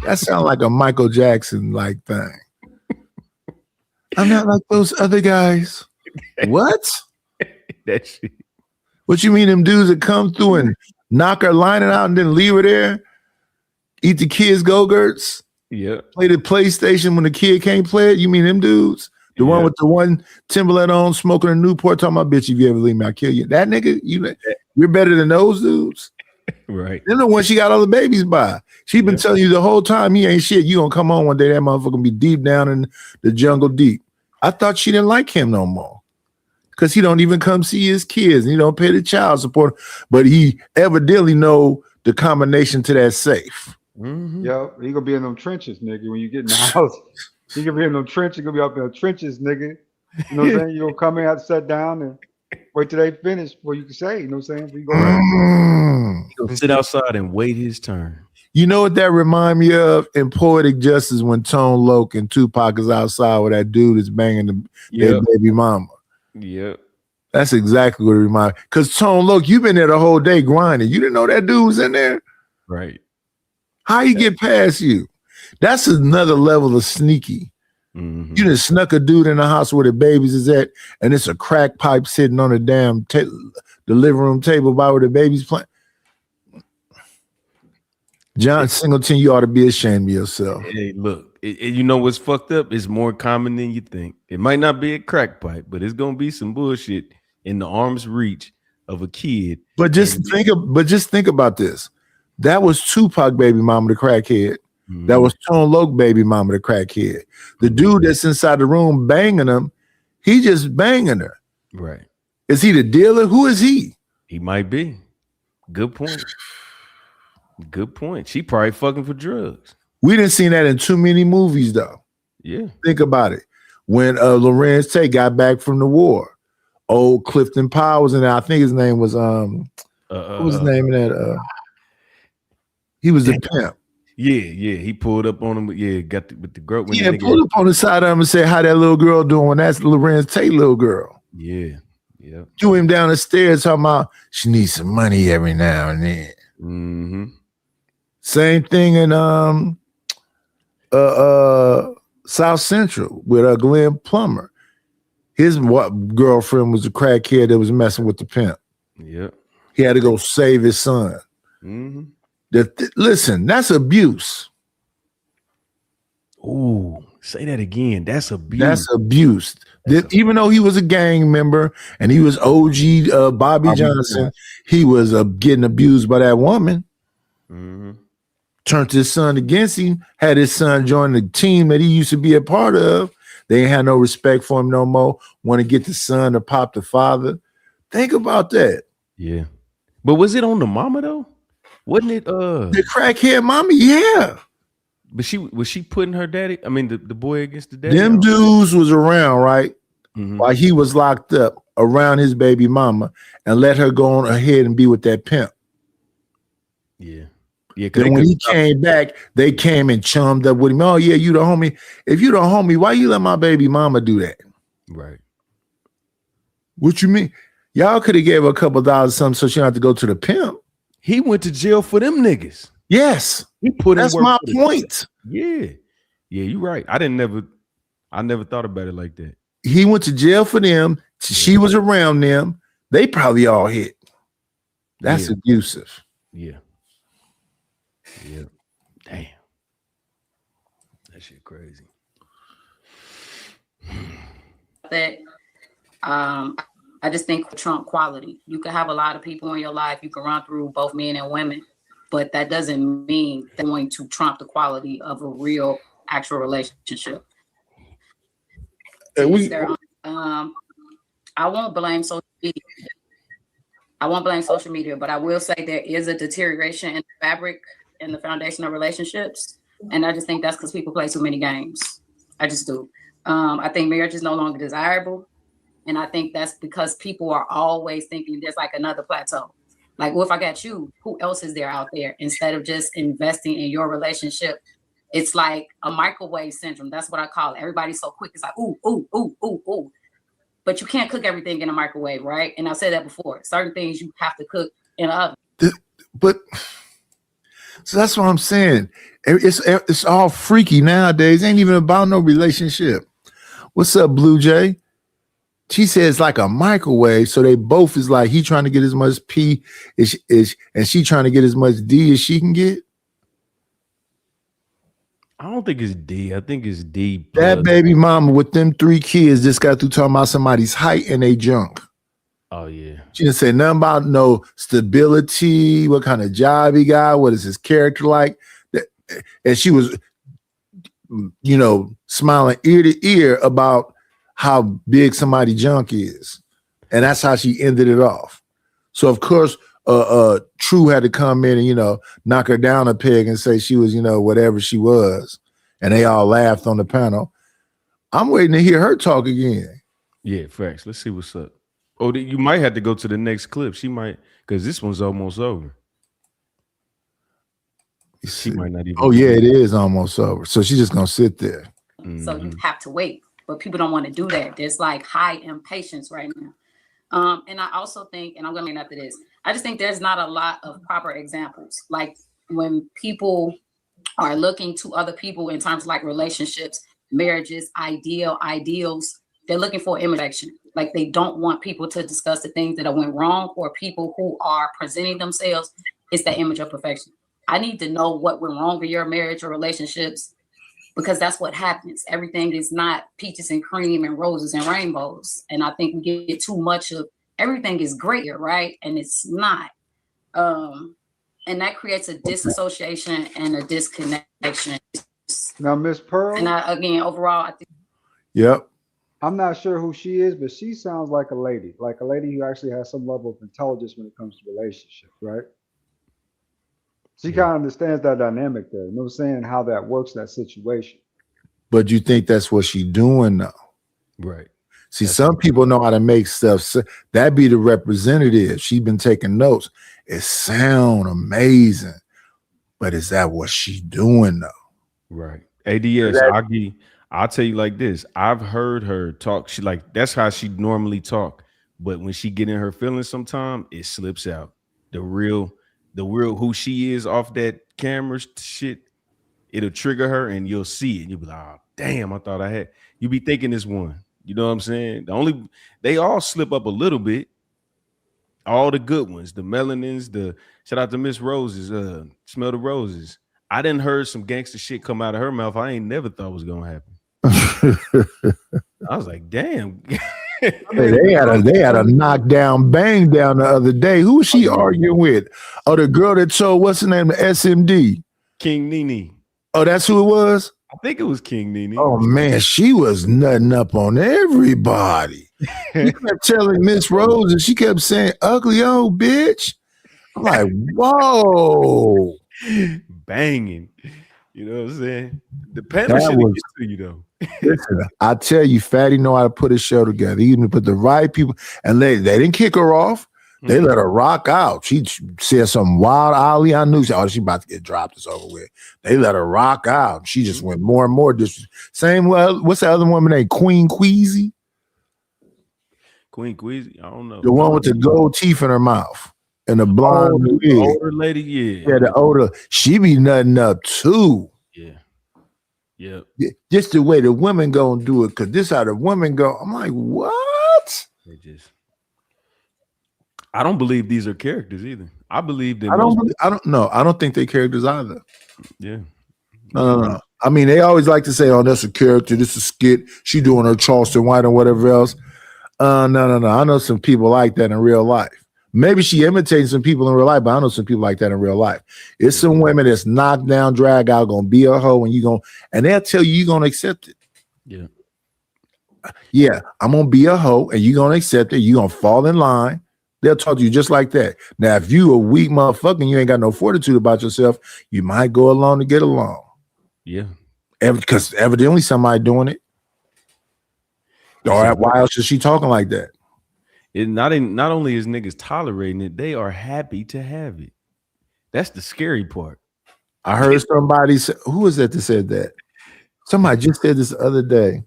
That sounds like a Michael Jackson like thing. I'm not like those other guys. What? That shit. What you mean, them dudes that come through and knock her lining out and then leave her there? Eat the kids' Go-Gurts? Yeah. Play the PlayStation when the kid can't play it? You mean them dudes? The one with the one Timberland on, smoking a Newport, talking about, bitch, if you ever leave me, I'll kill you. That nigga, you're better than those dudes. Right. They're the one she got all the babies by. She been telling you the whole time he ain't shit. You gonna come on one day, that motherfucker gonna be deep down in the jungle deep. I thought she didn't like him no more. Because he don't even come see his kids and he don't pay the child support. But he evidently know the combination to that safe. Mm-hmm. Yo, he gonna be in them trenches, nigga. When you get in the house, he gonna be in them trenches. He gonna be up in the trenches, nigga. You know what I'm saying? You gonna come in, have to sit down and wait till they finish before you can say. You know what I'm saying? You He gonna sit outside and wait his turn. You know what that remind me of in Poetic Justice when Tone Loc and Tupac is outside where that dude is banging their baby mama. Yep. That's exactly what it reminds me. Because Tone Loc, you've been there the whole day grinding. You didn't know that dude was in there? Right. How you get past you? That's another level of sneaky. Mm-hmm. You just snuck a dude in the house where the babies is at, and it's a crack pipe sitting on the damn the living room table by where the baby's playing. John Singleton, you ought to be ashamed of yourself. Hey, look, you know what's fucked up? It's more common than you think. It might not be a crack pipe, but it's gonna be some bullshit in the arm's reach of a kid. But just think about this. That was Tupac baby mama, the crackhead. Mm-hmm. That was Tone Loc baby mama, the crackhead. The dude that's inside the room banging him, he just banging her. Right. Is he the dealer? Who is he? He might be. Good point. Good point. She probably fucking for drugs. We didn't see that in too many movies, though. Yeah. Think about it. When Lorenz Tate got back from the war, old Clifton Powers, and I think his name was what was his name in that? He was the pimp. Yeah. He pulled up on him. Yeah, got with the girl. Pulled up on the side of him and said, "How that little girl doing?" That's Lorenz Tate little girl. Yeah. Threw him down the stairs talking about she needs some money every now and then. Mm-hmm. Same thing in South Central with Glenn Plummer. His girlfriend was a crackhead that was messing with the pimp. Yep. He had to go save his son. Mm-hmm. Listen, that's abuse. Ooh, Say that again. That's abuse. That's abuse. Even though he was a gang member and he was OG Bobby Johnson, he was getting abused by that woman. Mm-hmm. Turned his son against him, had his son join the team that he used to be a part of. They ain't had no respect for him no more. Want to get the son to pop the father. Think about that. Yeah. But was it on the mama though? Wasn't it the crackhead mommy? Yeah. But was she putting her daddy? I mean the boy against the daddy? Them dudes was around, right? While he was locked up around his baby mama and let her go on ahead and be with that pimp. Yeah. Yeah. Then when he came back, they came and chummed up with him. Oh, yeah, you the homie. If you the homie, why you let my baby mama do that? Right. What you mean? Y'all could have gave her a couple dollars or something so she don't have to go to the pimp. He went to jail for them niggas. Yes. He put in That's work my for them. point. Yeah. Yeah, you're right. I never thought about it like that. He went to jail for them. She was around them. They probably all hit. That's abusive. Yeah. Yeah. Damn. That shit crazy. That I just think Trump quality. You can have a lot of people in your life. You can run through both men and women, but that doesn't mean they're going to trump the quality of a real, actual relationship. I won't blame social media. But I will say there is a deterioration in the fabric and the foundation of relationships. And I just think that's because people play too many games. I just do. I think marriage is no longer desirable. And I think that's because people are always thinking there's like another plateau. Like, well, if I got you, who else is there out there? Instead of just investing in your relationship, it's like a microwave syndrome. That's what I call it. Everybody's so quick. It's like, ooh, ooh, ooh, ooh, ooh. But you can't cook everything in a microwave, right? And I've said that before. Certain things you have to cook in an oven. But so that's what I'm saying. It's all freaky nowadays. It ain't even about no relationship. What's up, Blue Jay? She says like a microwave. So they both is like he trying to get as much P and she trying to get as much D as she can get. I don't think it's D. I think it's D. That baby mama with them 3 kids just got through talking about somebody's height and they junk. Oh yeah. She didn't say nothing about no stability, what kind of job he got, what is his character like. And she was, smiling ear to ear about how big somebody junk is. And that's how she ended it off. So of course, True had to come in and, knock her down a peg and say she was, whatever she was. And they all laughed on the panel. I'm waiting to hear her talk again. Yeah, facts. Let's see what's up. Oh, you might have to go to the next clip. She might, because this one's almost over. She might not even. Oh, yeah, it is almost over. So she's just going to sit there. So you have to wait. But people don't want to do that. There's like high impatience right now. And I also think, and I'm going to after this, I just think there's not a lot of proper examples. Like when people are looking to other people in terms of like relationships, marriages, ideals, they're looking for imitation. Like they don't want people to discuss the things that went wrong or people who are presenting themselves. It's that image of perfection. I need to know what went wrong in your marriage or relationships because that's what happens. Everything is not peaches and cream and roses and rainbows. And I think we get too much of everything is great here, right? And it's not. And that creates a disassociation and a disconnection. Now, Miss Pearl. And again, overall, I think. Yep. I'm not sure who she is, but she sounds like a lady who actually has some level of intelligence when it comes to relationships, right? She kind of understands that dynamic there. You know what I'm saying? How that works, that situation. But you think that's what she's doing now? Right. See, some people know how to make stuff. That be the representative. She's been taking notes. It sound amazing, but is that what she's doing though? Right. ADS, I'll tell you like this. I've heard her talk. She like that's how she normally talk. But when she get in her feelings, sometime it slips out. The real who she is off that camera shit, it'll trigger her and you'll see it. You'll be like, oh, damn, I thought I had. You be thinking this one. You know what I'm saying? They all slip up a little bit. All the good ones, the melanins, shout out to Miss Roses, Smell the Roses. I didn't heard some gangster shit come out of her mouth. I ain't never thought was gonna happen. I was like, damn. Hey, they had a knockdown bang down the other day. Who was she arguing with? Oh, the girl that told what's her name, the SMD. King Nene. Oh, that's who it was? I think it was King Nene. Oh man, she was nutting up on everybody. He kept telling Miss Rose, and she kept saying, "Ugly old bitch." I'm like, whoa, banging. You know what I'm saying? The panda shit was- gets to you though. listen, I tell you, Fatty know how to put a show together. He even put the right people, and they didn't kick her off. They let her rock out. She said some wild Ali. I knew, she about to get dropped. It's over with. They let her rock out. She just went more and more. Same. What's the other woman named Queen Queasy? Queen Queasy. I don't know. The one with the gold teeth in her mouth and the blonde the wig. older lady, yeah. Yeah, the older. She be nutting up too. Yeah. Yep. Just the way the women gonna do it, because this how the women go. I'm like, what? They just. I don't believe these are characters either. I believe that. I don't know. I don't think they characters either. Yeah. No. I mean, they always like to say, "Oh, that's a character. This is a skit. She doing her Charleston White and whatever else." No. I know some people like that in real life. Maybe she imitates some people in real life, but I know some people like that in real life. It's some women that's knocked down, drag out, gonna be a hoe, and they'll tell you gonna accept it. Yeah. Yeah, I'm gonna be a hoe, and you gonna accept it. You gonna fall in line. They'll talk to you just like that. Now, if you a weak motherfucker and you ain't got no fortitude about yourself, you might go along to get along. Yeah. Because evidently somebody doing it. Or why else is she talking like that? It not only is niggas tolerating it, they are happy to have it. That's the scary part. I heard somebody say, who was that said that? Somebody just said this the other day.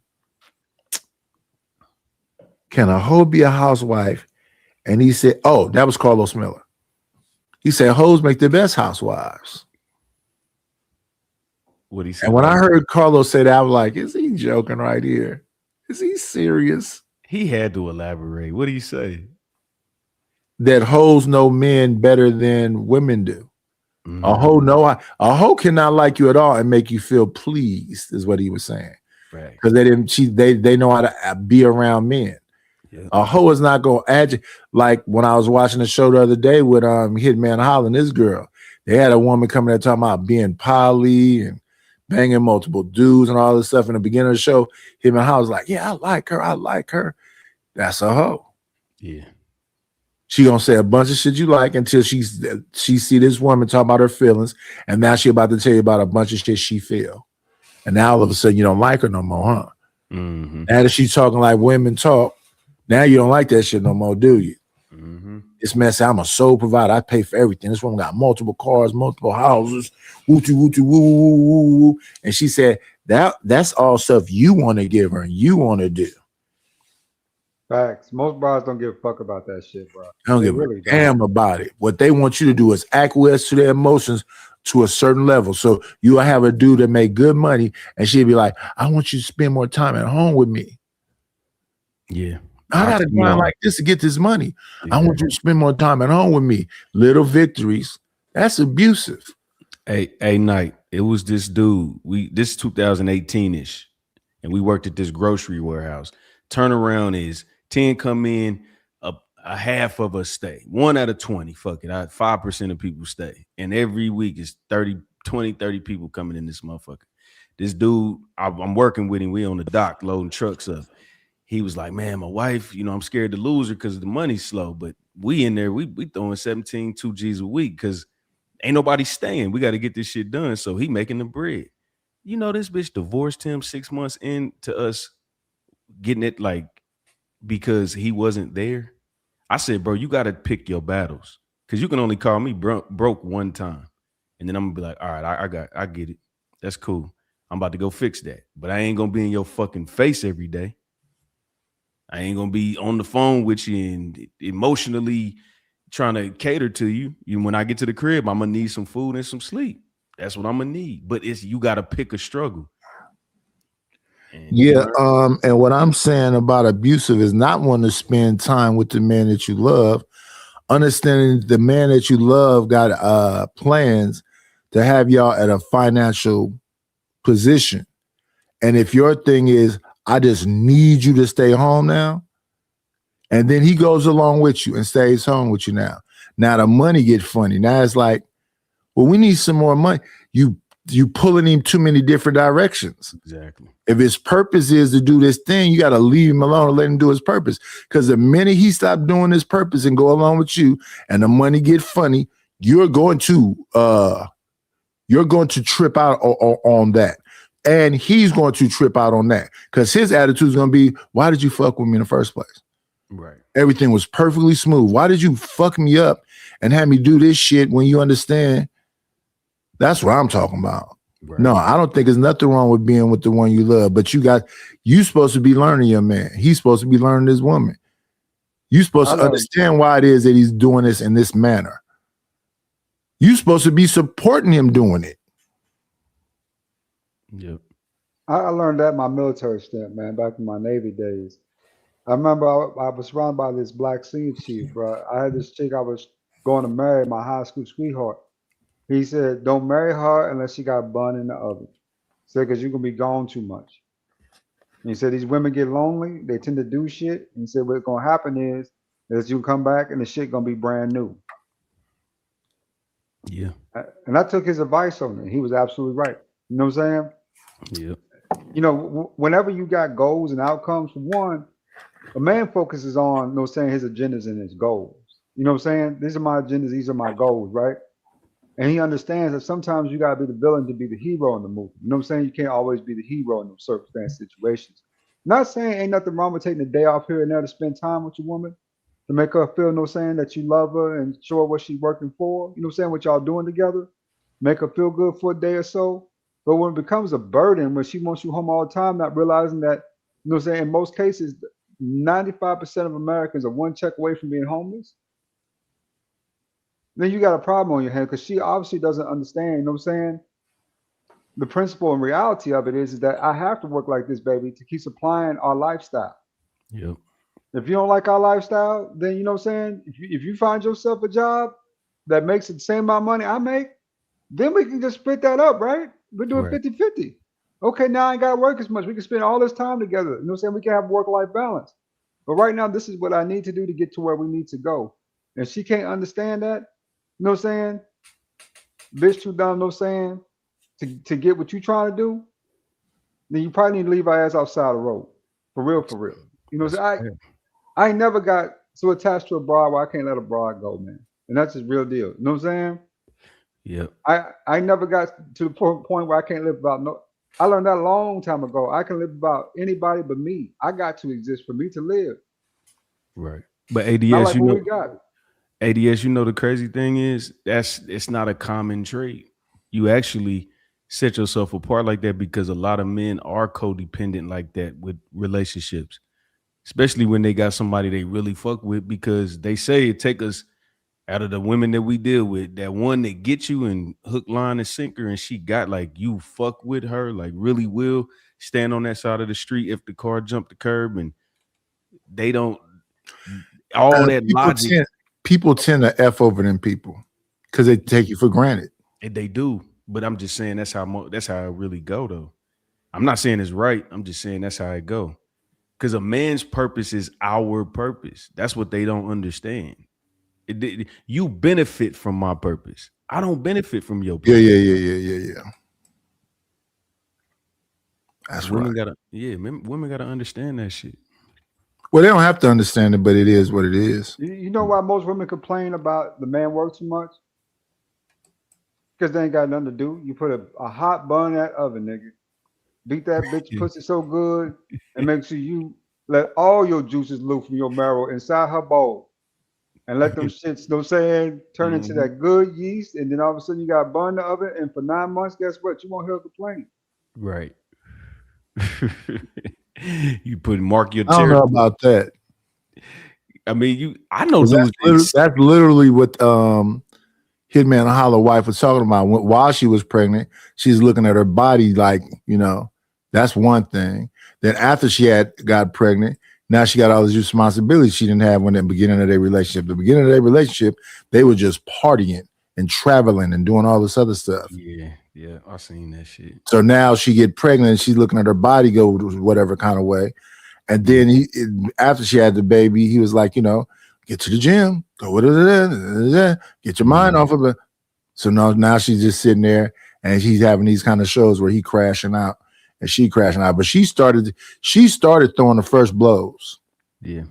Can a hoe be a housewife? And he said, oh, that was Carlos Miller. He said, hoes make the best housewives. What he said. And when I heard Carlos say that, I was like, is he joking right here? Is he serious? He had to elaborate. What do you say? That hoes know men better than women do. A hoe cannot like you at all and make you feel pleased, is what he was saying. Right. Because they know how to be around men. Yeah. A hoe is not gonna agitate. Like when I was watching the show the other day with Hitman Holla and this girl, they had a woman coming there talking about being poly and banging multiple dudes and all this stuff. In the beginning of the show, Hitman Holla was like, "Yeah, I like her. That's a hoe." Yeah. She gonna say a bunch of shit you like until she see this woman talk about her feelings, and now she about to tell you about a bunch of shit she feel, and now all of a sudden you don't like her no more, huh? Mm-hmm. Now that she's talking like women talk, now you don't like that shit no more, do you? Mm-hmm. This man said, I'm a sole provider. I pay for everything. This woman got multiple cars, multiple houses, woo. And she said, that's all stuff you want to give her and you want to do. Facts. Most brides don't give a fuck about that shit, bro. I don't They give really a damn about it. What they want you to do is acquiesce to their emotions to a certain level. So you'll have a dude that make good money and she'll be like, I want you to spend more time at home with me. Yeah. I gotta grind like this to get this money. I want you to spend more time at home with me. Little victories. That's abusive. Hey, Knight. It was this dude. This 2018-ish, and we worked at this grocery warehouse. Turnaround is 10 come in, a half of us stay. 1 out of 20. Fuck it. 5% of people stay. And every week is 30 people coming in this motherfucker. This dude, I'm working with him. We on the dock loading trucks up. He was like, man, my wife, I'm scared to lose her because the money's slow. But we in there, we throwing 17, 2 G's a week because ain't nobody staying. We got to get this shit done. So he making the bread. This bitch divorced him 6 months into us getting it because he wasn't there. I said, bro, you got to pick your battles because you can only call me broke one time. And then I'm gonna be like, all right, I get it. That's cool. I'm about to go fix that. But I ain't gonna be in your fucking face every day. I ain't gonna be on the phone with you and emotionally trying to cater to you. When I get to the crib, I'm gonna need some food and some sleep. That's what I'm gonna need. But you gotta pick a struggle. And what I'm saying about abusive is not wanting to spend time with the man that you love. Understanding the man that you love got plans to have y'all at a financial position. And if your thing is, I just need you to stay home now, and then he goes along with you and stays home with you now. Now the money get funny. Now it's like, well, we need some more money. You pulling him too many different directions. Exactly. If his purpose is to do this thing, you got to leave him alone and let him do his purpose. Because the minute he stopped doing his purpose and go along with you, and the money get funny, you're going to trip out on that. And he's going to trip out on that because his attitude is going to be, why did you fuck with me in the first place? Right. Everything was perfectly smooth. Why did you fuck me up and have me do this shit when you understand? That's what I'm talking about. Right. No, I don't think there's nothing wrong with being with the one you love, but you supposed to be learning your man. He's supposed to be learning his woman. You're supposed to understand why it is that he's doing this in this manner. You're supposed to be supporting him doing it. Yep. I learned that in my military stint, man, back in my Navy days. I remember I was surrounded by this black senior chief, bro. I had this chick I was going to marry, my high school sweetheart. He said, don't marry her unless she got a bun in the oven. He said, because you're going to be gone too much. And he said, these women get lonely. They tend to do shit. And he said, what's going to happen is you come back and the shit going to be brand new. Yeah. And I took his advice on it. He was absolutely right. You know what I'm saying? Yeah. You know, whenever you got goals and outcomes, for one, a man focuses on, you know, saying his agendas and his goals. You know what I'm saying? These are my agendas. These are my goals, right? And he understands that sometimes you got to be the villain to be the hero in the movie. You know what I'm saying? You can't always be the hero in those circumstance situations. Not saying ain't nothing wrong with taking a day off here and there to spend time with your woman, to make her feel, you know, saying that you love her and show her what she's working for. You know what I'm saying? What y'all doing together. Make her feel good for a day or so. But when it becomes a burden, when she wants you home all the time, not realizing that, you know what I'm saying, in most cases, 95% of Americans are one check away from being homeless, then you got a problem on your hands because she obviously doesn't understand, you know what I'm saying? The principle and reality of it is that I have to work like this, baby, to keep supplying our lifestyle. Yep. If you don't like our lifestyle, then, you know what I'm saying, if you find yourself a job that makes the same amount of money I make, then we can just split that up, right? We're doing 50-50. Okay, now I ain't got to work as much. We can spend all this time together. You know what I'm saying? We can have work-life balance. But right now, this is what I need to do to get to where we need to go. And she can't understand that. You know what I'm saying? Bitch too dumb, you know what I'm saying? To get what you trying to do, then you probably need to leave our ass outside the road. For real, for real. You know what I'm saying? I ain't never got so attached to a broad where I can't let a broad go, man. And that's just real deal. You know what I'm saying? Yep. I never got to the point where I can't live about no. I learned that a long time ago. I can live about anybody but me. I got to exist for me to live. Right. But ADS, like you what know, we got. ADS, you know, the crazy thing is it's not a common trait. You actually set yourself apart like that because a lot of men are codependent like that with relationships, especially when they got somebody they really fuck with, because they say it take us out of the women that we deal with, that one that gets you and hook, line, and sinker, and she got like you fuck with her, like really will stand on that side of the street if the car jumped the curb, and they don't all that logic. People tend to F over them people because they take you for granted. And they do, but I'm just saying that's how it really go though. I'm not saying it's right. I'm just saying that's how it go. Because a man's purpose is our purpose. That's what they don't understand. You benefit from my purpose. I don't benefit from your purpose. Yeah. That's women right. Women gotta understand that shit. Well, they don't have to understand it, but it is what it is. You know why most women complain about the man work too much? Because they ain't got nothing to do. You put a hot bun in that oven, nigga. Beat that bitch pussy so good and make sure you let all your juices loose from your marrow inside her bowl. And let them shits, you know what I'm saying, turn into that good yeast. And then all of a sudden you got a bun in the oven. And for 9 months, guess what? You won't hear her complain. Right. You mark your I don't know about that. I mean, I know that's literally what Hitman Holler wife was talking about. While she was pregnant, she's looking at her body like, you know, that's one thing. Then after she got pregnant, now she got all these responsibilities she didn't have when the beginning of their relationship. The beginning of their relationship, they were just partying and traveling and doing all this other stuff. Yeah. Yeah, I seen that shit. So now she get pregnant and she's looking at her body go whatever kind of way. And then after she had the baby, he was like, get to the gym, go get your mind off of it. So now she's just sitting there and she's having these kind of shows where he crashing out and she crashing out. But she started throwing the first blows. Yeah.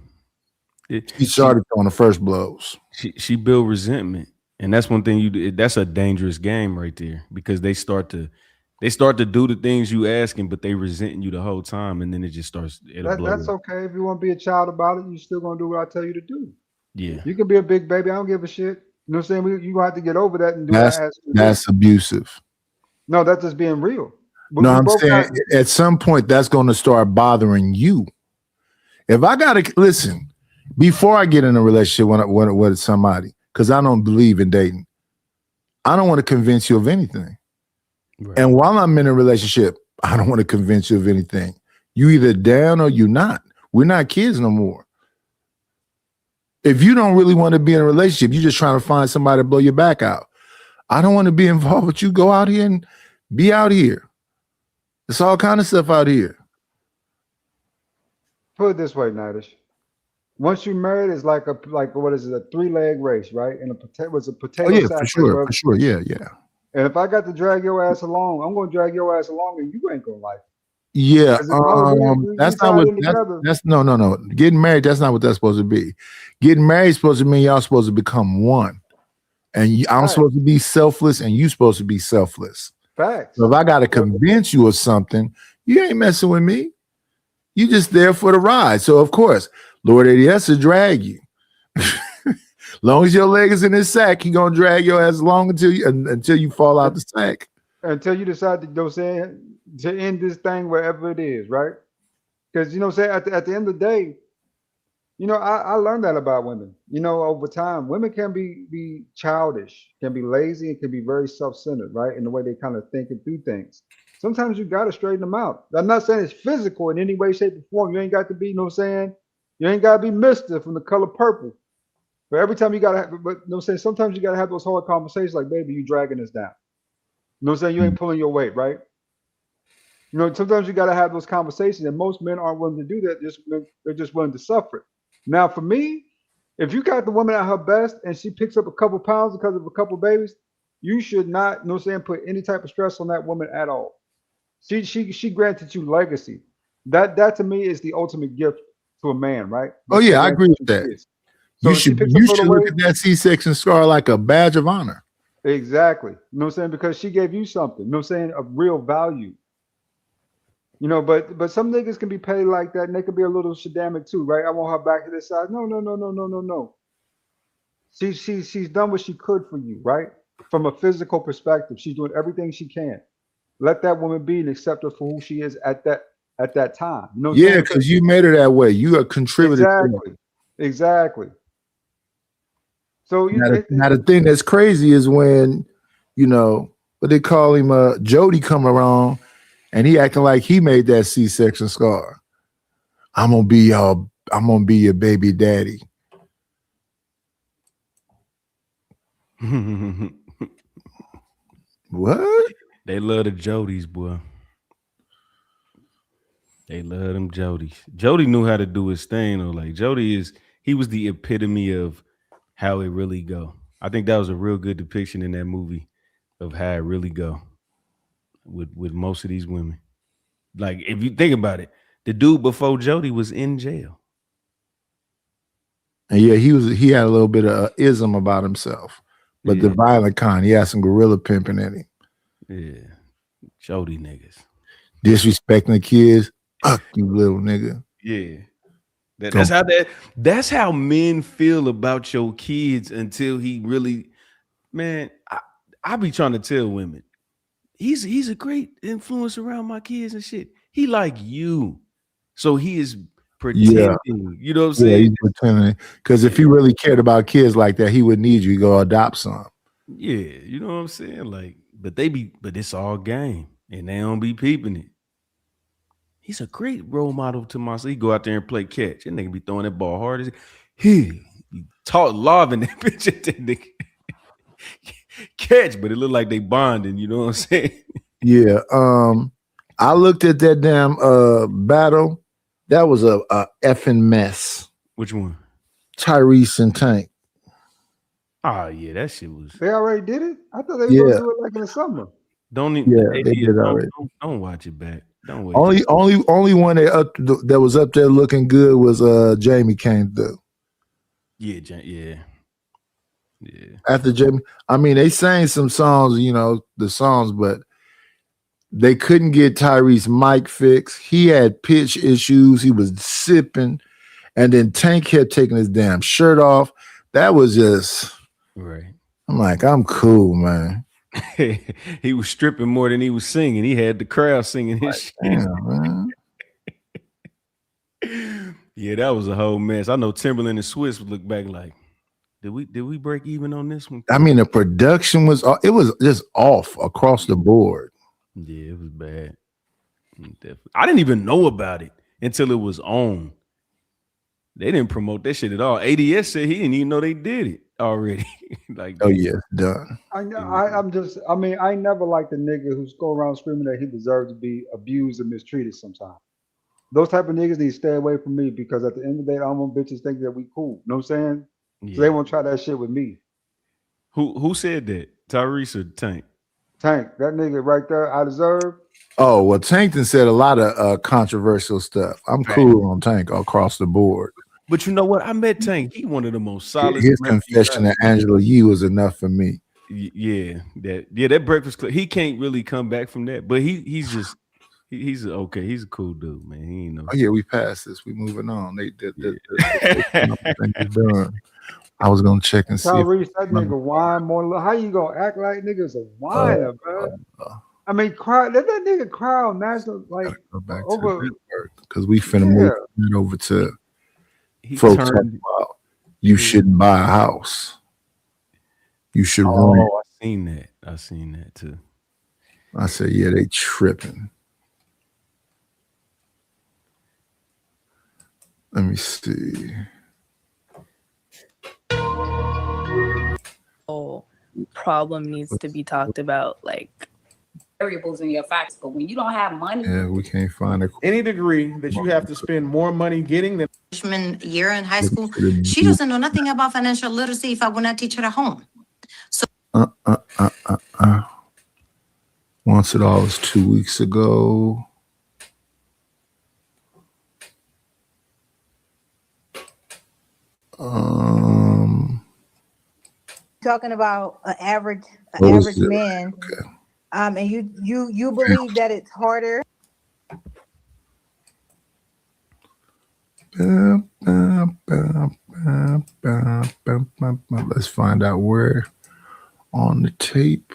She started throwing the first blows. She built resentment. And that's one thing that's a dangerous game right there, because they start to do the things you asking, but they resenting you the whole time, and then it just starts. That's okay. If you want to be a child about it, you still gonna do what I tell you to do. Yeah. You can be a big baby. I don't give a shit. You know what I'm saying? You have to get over that and do that's abusive. No, that's just being real. No, I'm saying at some point that's going to start bothering you. If I gotta listen before I get in a relationship with somebody, because I don't believe in dating, I don't want to convince you of anything. Right. And while I'm in a relationship, I don't want to convince you of anything. You either down or you not. We're not kids no more. If you don't really want to be in a relationship, you're just trying to find somebody to blow your back out. I don't want to be involved with you. Go out here and be out here. There's all kind of stuff out here. Put it this way, Nadish. Once you're married, it's like what is it, a 3-leg race, right? And a potato sack. For sure. Yeah. And if I got to drag your ass along, I'm gonna drag your ass along, and you ain't gonna like it. Yeah, that's not what that's no. Getting married, that's not what that's supposed to be. Getting married is supposed to mean y'all supposed to become one. And I'm supposed to be selfless and you supposed to be selfless. Facts. So if I gotta convince you of something, you ain't messing with me. You just there for the ride. So of course, Lord ADS will drag you. Long as your leg is in his sack, he gonna drag your ass along until you fall out the sack. Until you decide to end this thing wherever it is, right? Because at the end of the day, I learned that about women. Over time, women can be childish, can be lazy, and can be very self-centered, right? In the way they kind of think and do things. Sometimes you gotta straighten them out. I'm not saying it's physical in any way, shape, or form. You ain't got to be, you ain't gotta be Mr. from the color purple. But every time you gotta sometimes you gotta have those hard conversations like, baby, you dragging us down. You ain't pulling your weight, right? Sometimes you gotta have those conversations, and most men aren't willing to do that. They're just willing to suffer it. Now, for me, if you got the woman at her best and she picks up a couple pounds because of a couple babies, you should not, put any type of stress on that woman at all. She granted you legacy. That to me is the ultimate gift to a man, right? Oh yeah, I agree with that. So you should look at that C-section scar like a badge of honor. Exactly. Because she gave you something, of real value. But some niggas can be paid like that, and they can be a little shadamic too, right? I want her back to this side. No. She's done what she could for you, right? From a physical perspective, she's doing everything she can. Let that woman be and accept her for who she is at that time. Yeah, because you made her that way. You are contributed. Exactly. So now the thing that's crazy is when, what they call him, Jody come around and he acting like he made that C-section scar. I'm gonna be your baby daddy. What? They love the Jodys, boy. They love them Jodys. Jody knew how to do his thing, though. Like he was the epitome of how it really go. I think that was a real good depiction in that movie of how it really go with most of these women. Like, if you think about it, the dude before Jody was in jail. And yeah, he had a little bit of ism about himself, but the violent kind, he had some gorilla pimping in him. Yeah, Jody niggas disrespecting the kids. Fuck you, little nigga. Yeah, that's how men feel about your kids until he really, man. I be trying to tell women, he's a great influence around my kids and shit. He like you, so he is pretending. Yeah. You know what I'm saying? He's pretending, because if he really cared about kids like that, he would need you to go adopt some. Yeah, you know what I'm saying? Like, but it's all game, and they don't be peeping it. He's a great role model to myself. He go out there and play catch, and they be throwing that ball hard as he talk lobbing that bitch at that nigga. catch, but it looked like they bonding. You know what I'm saying? Yeah. I looked at that damn battle. That was a effing mess. Which one? Tyrese and Tank. Oh yeah, that shit was. They already did it. I thought they were Yeah. gonna do it like in the summer. Don't even. Yeah, they did don't, already. don't watch it back. Don't wait. Only one that was up there looking good was Jamie came through. Yeah. After Jamie, I mean, they sang some songs, the songs, but they couldn't get Tyrese mic fixed. He had pitch issues. He was sipping, and then Tank kept taking his damn shirt off. That was just right. I'm like, I'm cool, man. He was stripping more than he was singing. He had the crowd singing his shit. Damn, man. Yeah, that was a whole mess. I know Timberland and Swiss would look back like, did we break even on this one? I mean, the production was just off across the board. Yeah, it was bad. Definitely. I didn't even know about it until it was on. They didn't promote that shit at all. ADS said he didn't even know they did it already. Like, oh yeah, done. I never liked a nigga who's go around screaming that he deserves to be abused and mistreated sometimes. Those type of niggas need to stay away from me because at the end of the day, I don't want bitches thinking that we cool. You know what I'm saying? Yeah. So they won't try that shit with me. Who said that? Tyrese or Tank? Tank, that nigga right there, I deserve. Oh, well, Tankton said a lot of controversial stuff. I'm cool on Tank across the board. But you know what? I met Tank. He one of the most solid. His confession to Angela Yee was enough for me. Yeah, that Breakfast Club. He can't really come back from that, but he's okay. He's a cool dude, man. He ain't no. Oh yeah, we passed this. We moving on. They done. I was gonna check and see. Tyrese, that nigga whine more. How you gonna act like niggas a whiner, bro? I mean, cry. Let that nigga cry on national over because we finna move it over to He folks turned- talking about you shouldn't buy a house. You should rent. Oh, I seen that too. I said, yeah, they tripping. Let me see. Problem needs to be talked about, like variables in your facts, but when you don't have money, Yeah, we can't find a Any degree that you have to spend more money getting than freshman year in high school, she doesn't know nothing about financial literacy if I would not teach her at home. So Once It All was 2 weeks ago. Talking about an average What was it? man, and you believe that it's harder. Let's find out where on the tape.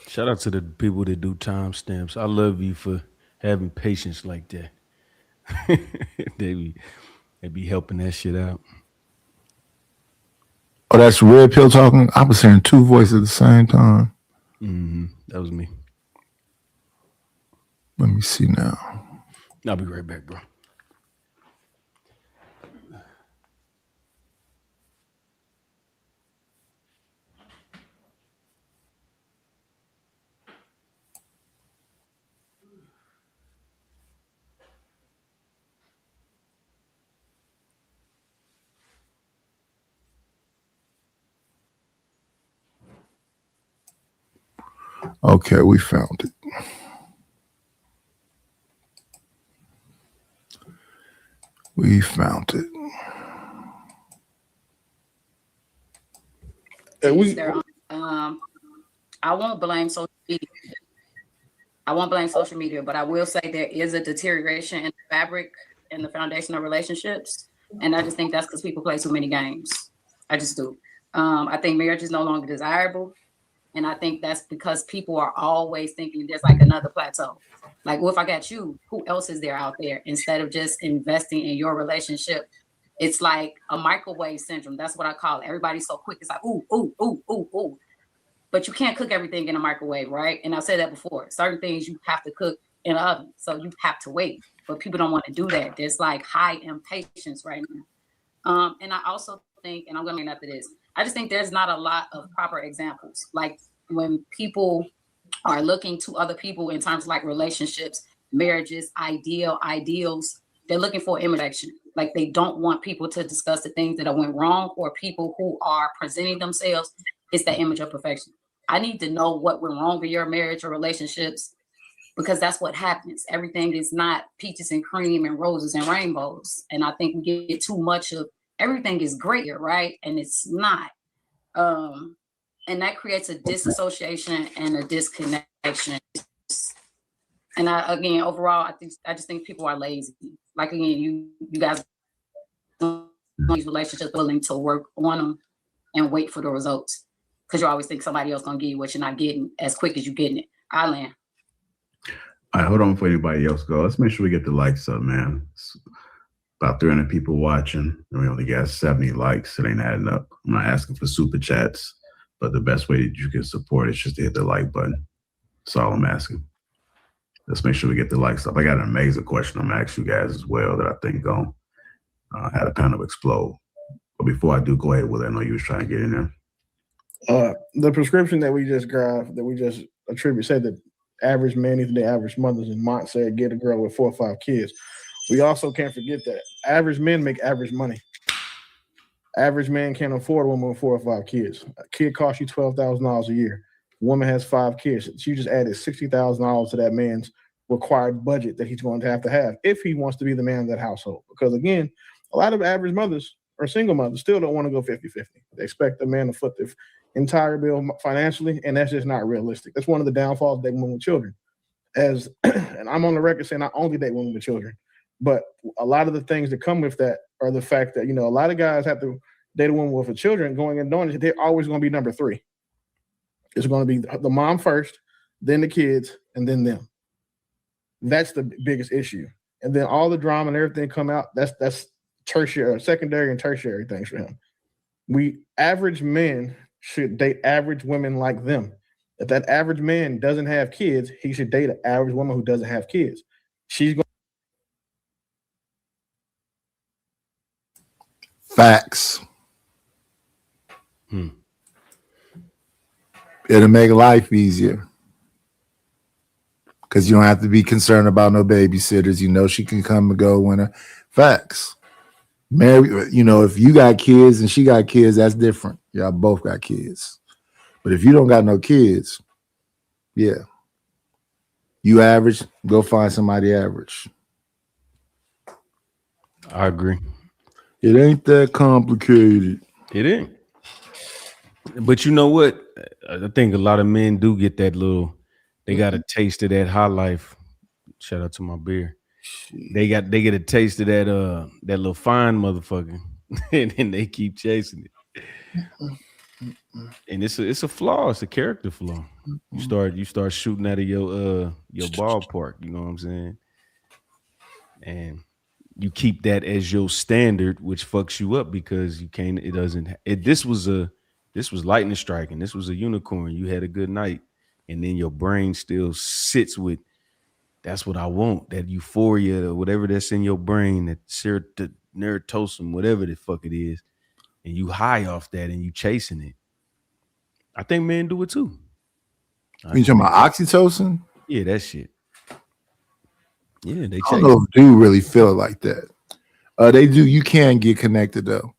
Shout out to the people that do timestamps. I love you for having patience like that. they be helping that shit out. Oh, that's Red Pill talking. I was hearing two voices at the same time. That was me. Let me see now. I'll be right back, bro. Okay, we found it. We found it. And we I won't blame social media. But I will say there is a deterioration in the fabric and the foundation of relationships. And I just think that's because people play too many games. I just do. I think marriage is no longer desirable. And I think that's because people are always thinking there's like another plateau. Like, well, if I got you, who else is there out there? Instead of just investing in your relationship, it's like a microwave syndrome. That's what I call it. Everybody's so quick. It's like, ooh, ooh, ooh, ooh, ooh. But you can't cook everything in a microwave, right? And I've said that before. Certain things you have to cook in an oven. So you have to wait. But people don't want to do that. There's like high impatience right now. And I also think, and I'm going to end after this, I just think there's not a lot of proper examples. Like when people are looking to other people in terms of like relationships, marriages, ideals, they're looking for imitation. Like they don't want people to discuss the things that went wrong, or people who are presenting themselves. It's that image of perfection. I need to know what went wrong with your marriage or relationships, because that's what happens. Everything is not peaches and cream and roses and rainbows. And I think we get too much of everything is great here, right? And it's not. And that creates a disassociation and a disconnection. And again, overall, I just think people are lazy. Like again, you guys these relationships willing to work on them and wait for the results, because you always think somebody else gonna give you what you're not getting as quick as you getting it. I land. All right, hold on for anybody else go. Let's make sure we get the likes up, man. It's about 300 people watching, and we only got 70 likes. It ain't adding up. I'm not asking for super chats, but the best way that you can support is just to hit the like button. That's all I'm asking. Let's make sure we get the likes up. I got an amazing question I'm gonna ask you guys as well that I think gonna have a panel explode. But before I do, go ahead, Will. I know you was trying to get in there. The prescription that we just grabbed, that we just attribute, said that average men need to date average mothers, and Mont said get a girl with 4 or 5 kids. We also can't forget that average men make average money. Average man can't afford a woman with 4 or 5 kids. A kid costs you $12,000 a year. A woman has 5 kids. You just added $60,000 to that man's required budget that he's going to have if he wants to be the man of that household. Because again, a lot of average mothers or single mothers still don't want to go 50-50. They expect the man to foot the entire bill financially, and that's just not realistic. That's one of the downfalls of dating women with children. And I'm on the record saying I only date women with children, but a lot of the things that come with that are the fact that, a lot of guys have to date a woman with children going and doing it. They're always going to be number 3. It's going to be the mom first, then the kids, and then them. That's the biggest issue. And then all the drama and everything come out. That's tertiary, secondary and tertiary things for him. Average men should date average women like them. If that average man doesn't have kids, he should date an average woman who doesn't have kids. She's going. Facts. It'll make life easier, because you don't have to be concerned about no babysitters. She can come and go when facts. Mary, if you got kids and she got kids, that's different. Y'all both got kids. But if you don't got no kids, yeah, you average, go find somebody average. I agree. It ain't that complicated. It ain't. But you know what? I think a lot of men do get that they got a taste of that high life. Shout out to my beer. They get a taste of that little fine motherfucker, and then they keep chasing it. And it's a flaw. It's a character flaw. You start shooting out of your ballpark. You know what I'm saying? And you keep that as your standard, which fucks you up because you can't. It doesn't. This was lightning striking. This was a unicorn. You had a good night, and then your brain still sits with. That's what I want. That euphoria or whatever that's in your brain, that serotonin, whatever the fuck it is, and you high off that and you chasing it. I think men do it too. You talking about oxytocin? Yeah, that shit. Yeah, they. I don't know if dude really feel it like that. They do. You can get connected though.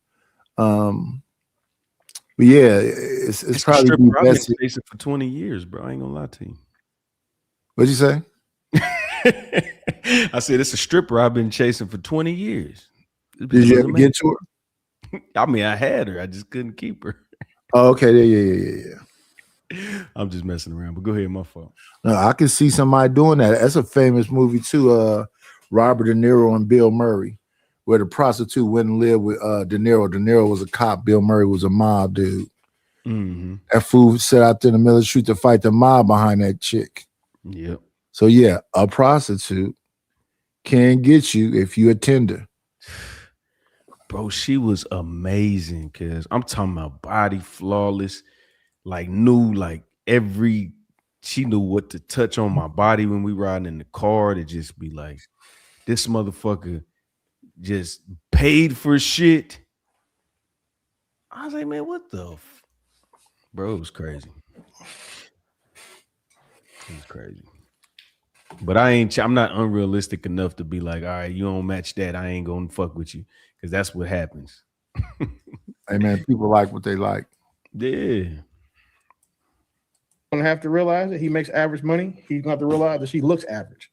But yeah, it's probably the the best. I've been chasing for 20 years, bro. I ain't gonna lie to you. What'd you say? I said it's a stripper I've been chasing for 20 years. Did you ever get to her? I mean, I had her. I just couldn't keep her. Oh, okay. Yeah. I'm just messing around, but go ahead. My fault. No, I can see somebody doing that. That's a famous movie too. Robert De Niro and Bill Murray, where the prostitute went and lived with De Niro. De Niro was a cop. Bill Murray was a mob dude. Mm-hmm. That fool sat out there in the middle of the street to fight the mob behind that chick. Yep. So yeah, a prostitute can get you if you a tender. Bro, she was amazing, cause I'm talking about body flawless, she knew what to touch on my body when we riding in the car to just be like, this motherfucker just paid for shit I was like, man, what the bro? It was crazy. It was crazy. But I'm not unrealistic enough to be like, all right, you don't match that, I ain't gonna fuck with you, because that's what happens. Hey man, people like what they like. Yeah. Gonna have to realize that he makes average money. He's gonna have to realize that she looks average.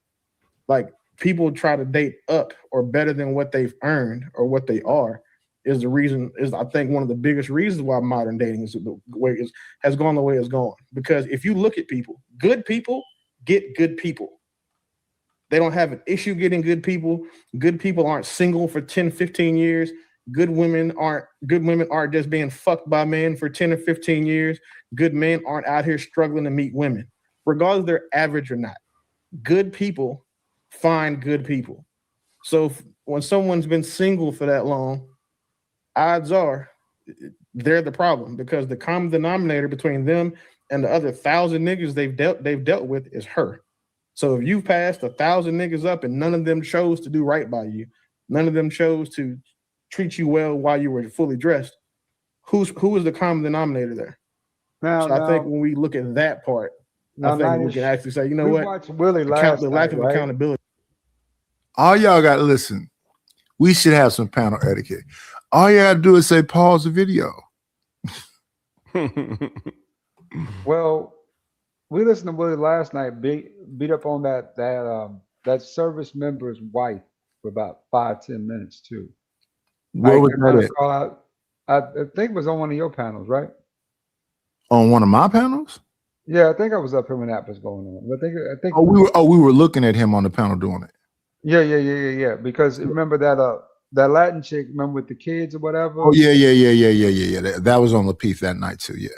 Like, people try to date up or better than what they've earned or what they are is I think one of the biggest reasons why modern dating is the way has gone the way it's gone. Because if you look at people get good people. They don't have an issue getting good people. Good people aren't single for 10, 15 years. Good women aren't just being fucked by men for 10 or 15 years. Good men aren't out here struggling to meet women, regardless if they're average or not. Good people find good people. So when someone's been single for that long, odds are they're the problem, because the common denominator between them and the other 1,000 niggas they've dealt with is her. So if you've passed 1,000 niggas up and none of them chose to do right by you, none of them chose to treat you well while you were fully dressed, who is the common denominator there? I think when we look at that part, I think we can actually say, you know what? Watched Willie The last lack night, of right? accountability. All y'all got to listen. We should have some panel etiquette. All you got to do is say, pause the video. Well, we listened to Willie last night beat up on that service member's wife for about 5-10 minutes too. Where was that at? Call out, I think it was on one of your panels, right? On one of my panels? Yeah, I think I was up here when that was going on. I think. We were looking at him on the panel doing it. Yeah. Because remember that Latin chick, remember with the kids or whatever? Oh yeah. That was on Lapeef that night too. Yeah.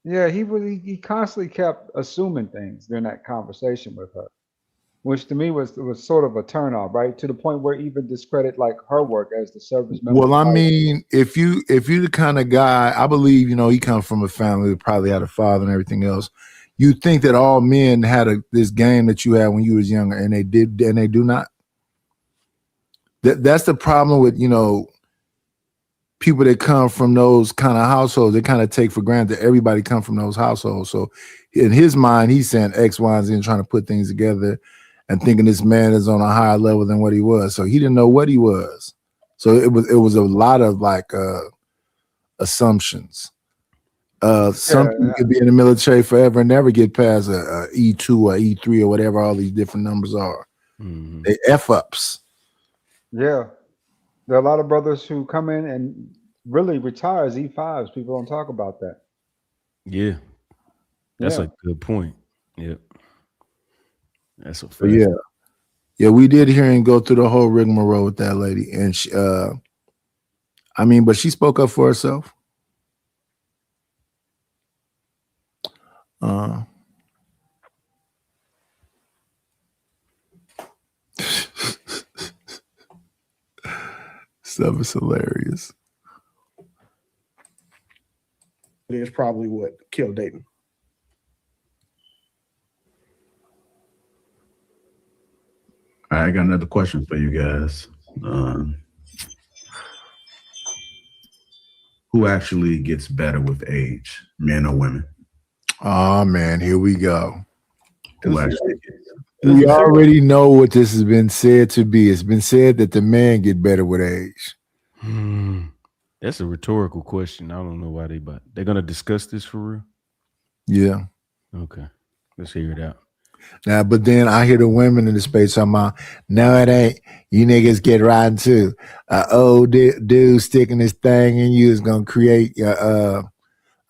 Yeah, he constantly kept assuming things during that conversation with her, which to me was sort of a turnoff, right? To the point where even discredit like her work as the service member. Well, I mean, if you're the kind of guy, I believe, he comes from a family that probably had a father and everything else. You think that all men had this game that you had when you was younger, and they did, and they do not. That's the problem with people that come from those kind of households. They kind of take for granted that everybody come from those households. So in his mind, he's saying X, Y, and Z and trying to put things together and thinking this man is on a higher level than what he was. So he didn't know what he was. So it was a lot of assumptions. Some people could be in the military forever and never get past a E2 or E3 or whatever all these different numbers are. Mm-hmm. They F-ups. Yeah. There are a lot of brothers who come in and really retire as E5s. People don't talk about that. Yeah. That's a good point. Yep. That's a fact. So yeah, we did hear him go through the whole rigmarole with that lady. And she, but she spoke up for herself. Stuff is hilarious. It is probably what killed Dayton. All right, I got another question for you guys. Who actually gets better with age, men or women? Oh man, here we go. Who actually We already know what this has been said to be. It's been said that the man get better with age. That's a rhetorical question. I don't know why they're gonna discuss this for real. Yeah. Okay. Let's hear it out. Now, but then I hear the women in the space talking about, no, it ain't. You niggas get riding too. Old dude sticking this thing in you is gonna create. I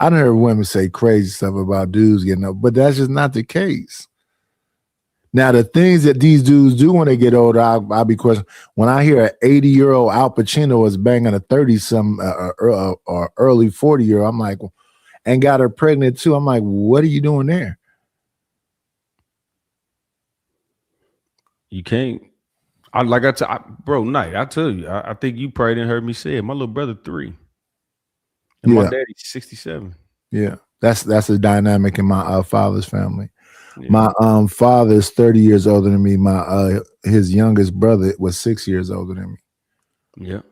done heard women say crazy stuff about dudes getting up, but that's just not the case. Now, the things that these dudes do when they get older, I'll be questioning. When I hear an 80-year-old Al Pacino is banging a 30-some or early 40-year-old, I'm like, and got her pregnant too. I'm like, what are you doing there? You can't. Bro, Knight, I tell you, I think you probably didn't heard me say it. My little brother 3. And my daddy's 67. Yeah, that's a dynamic in my father's family. Yeah. My father is 30 years older than me. My his youngest brother was 6 years older than me. Yeah,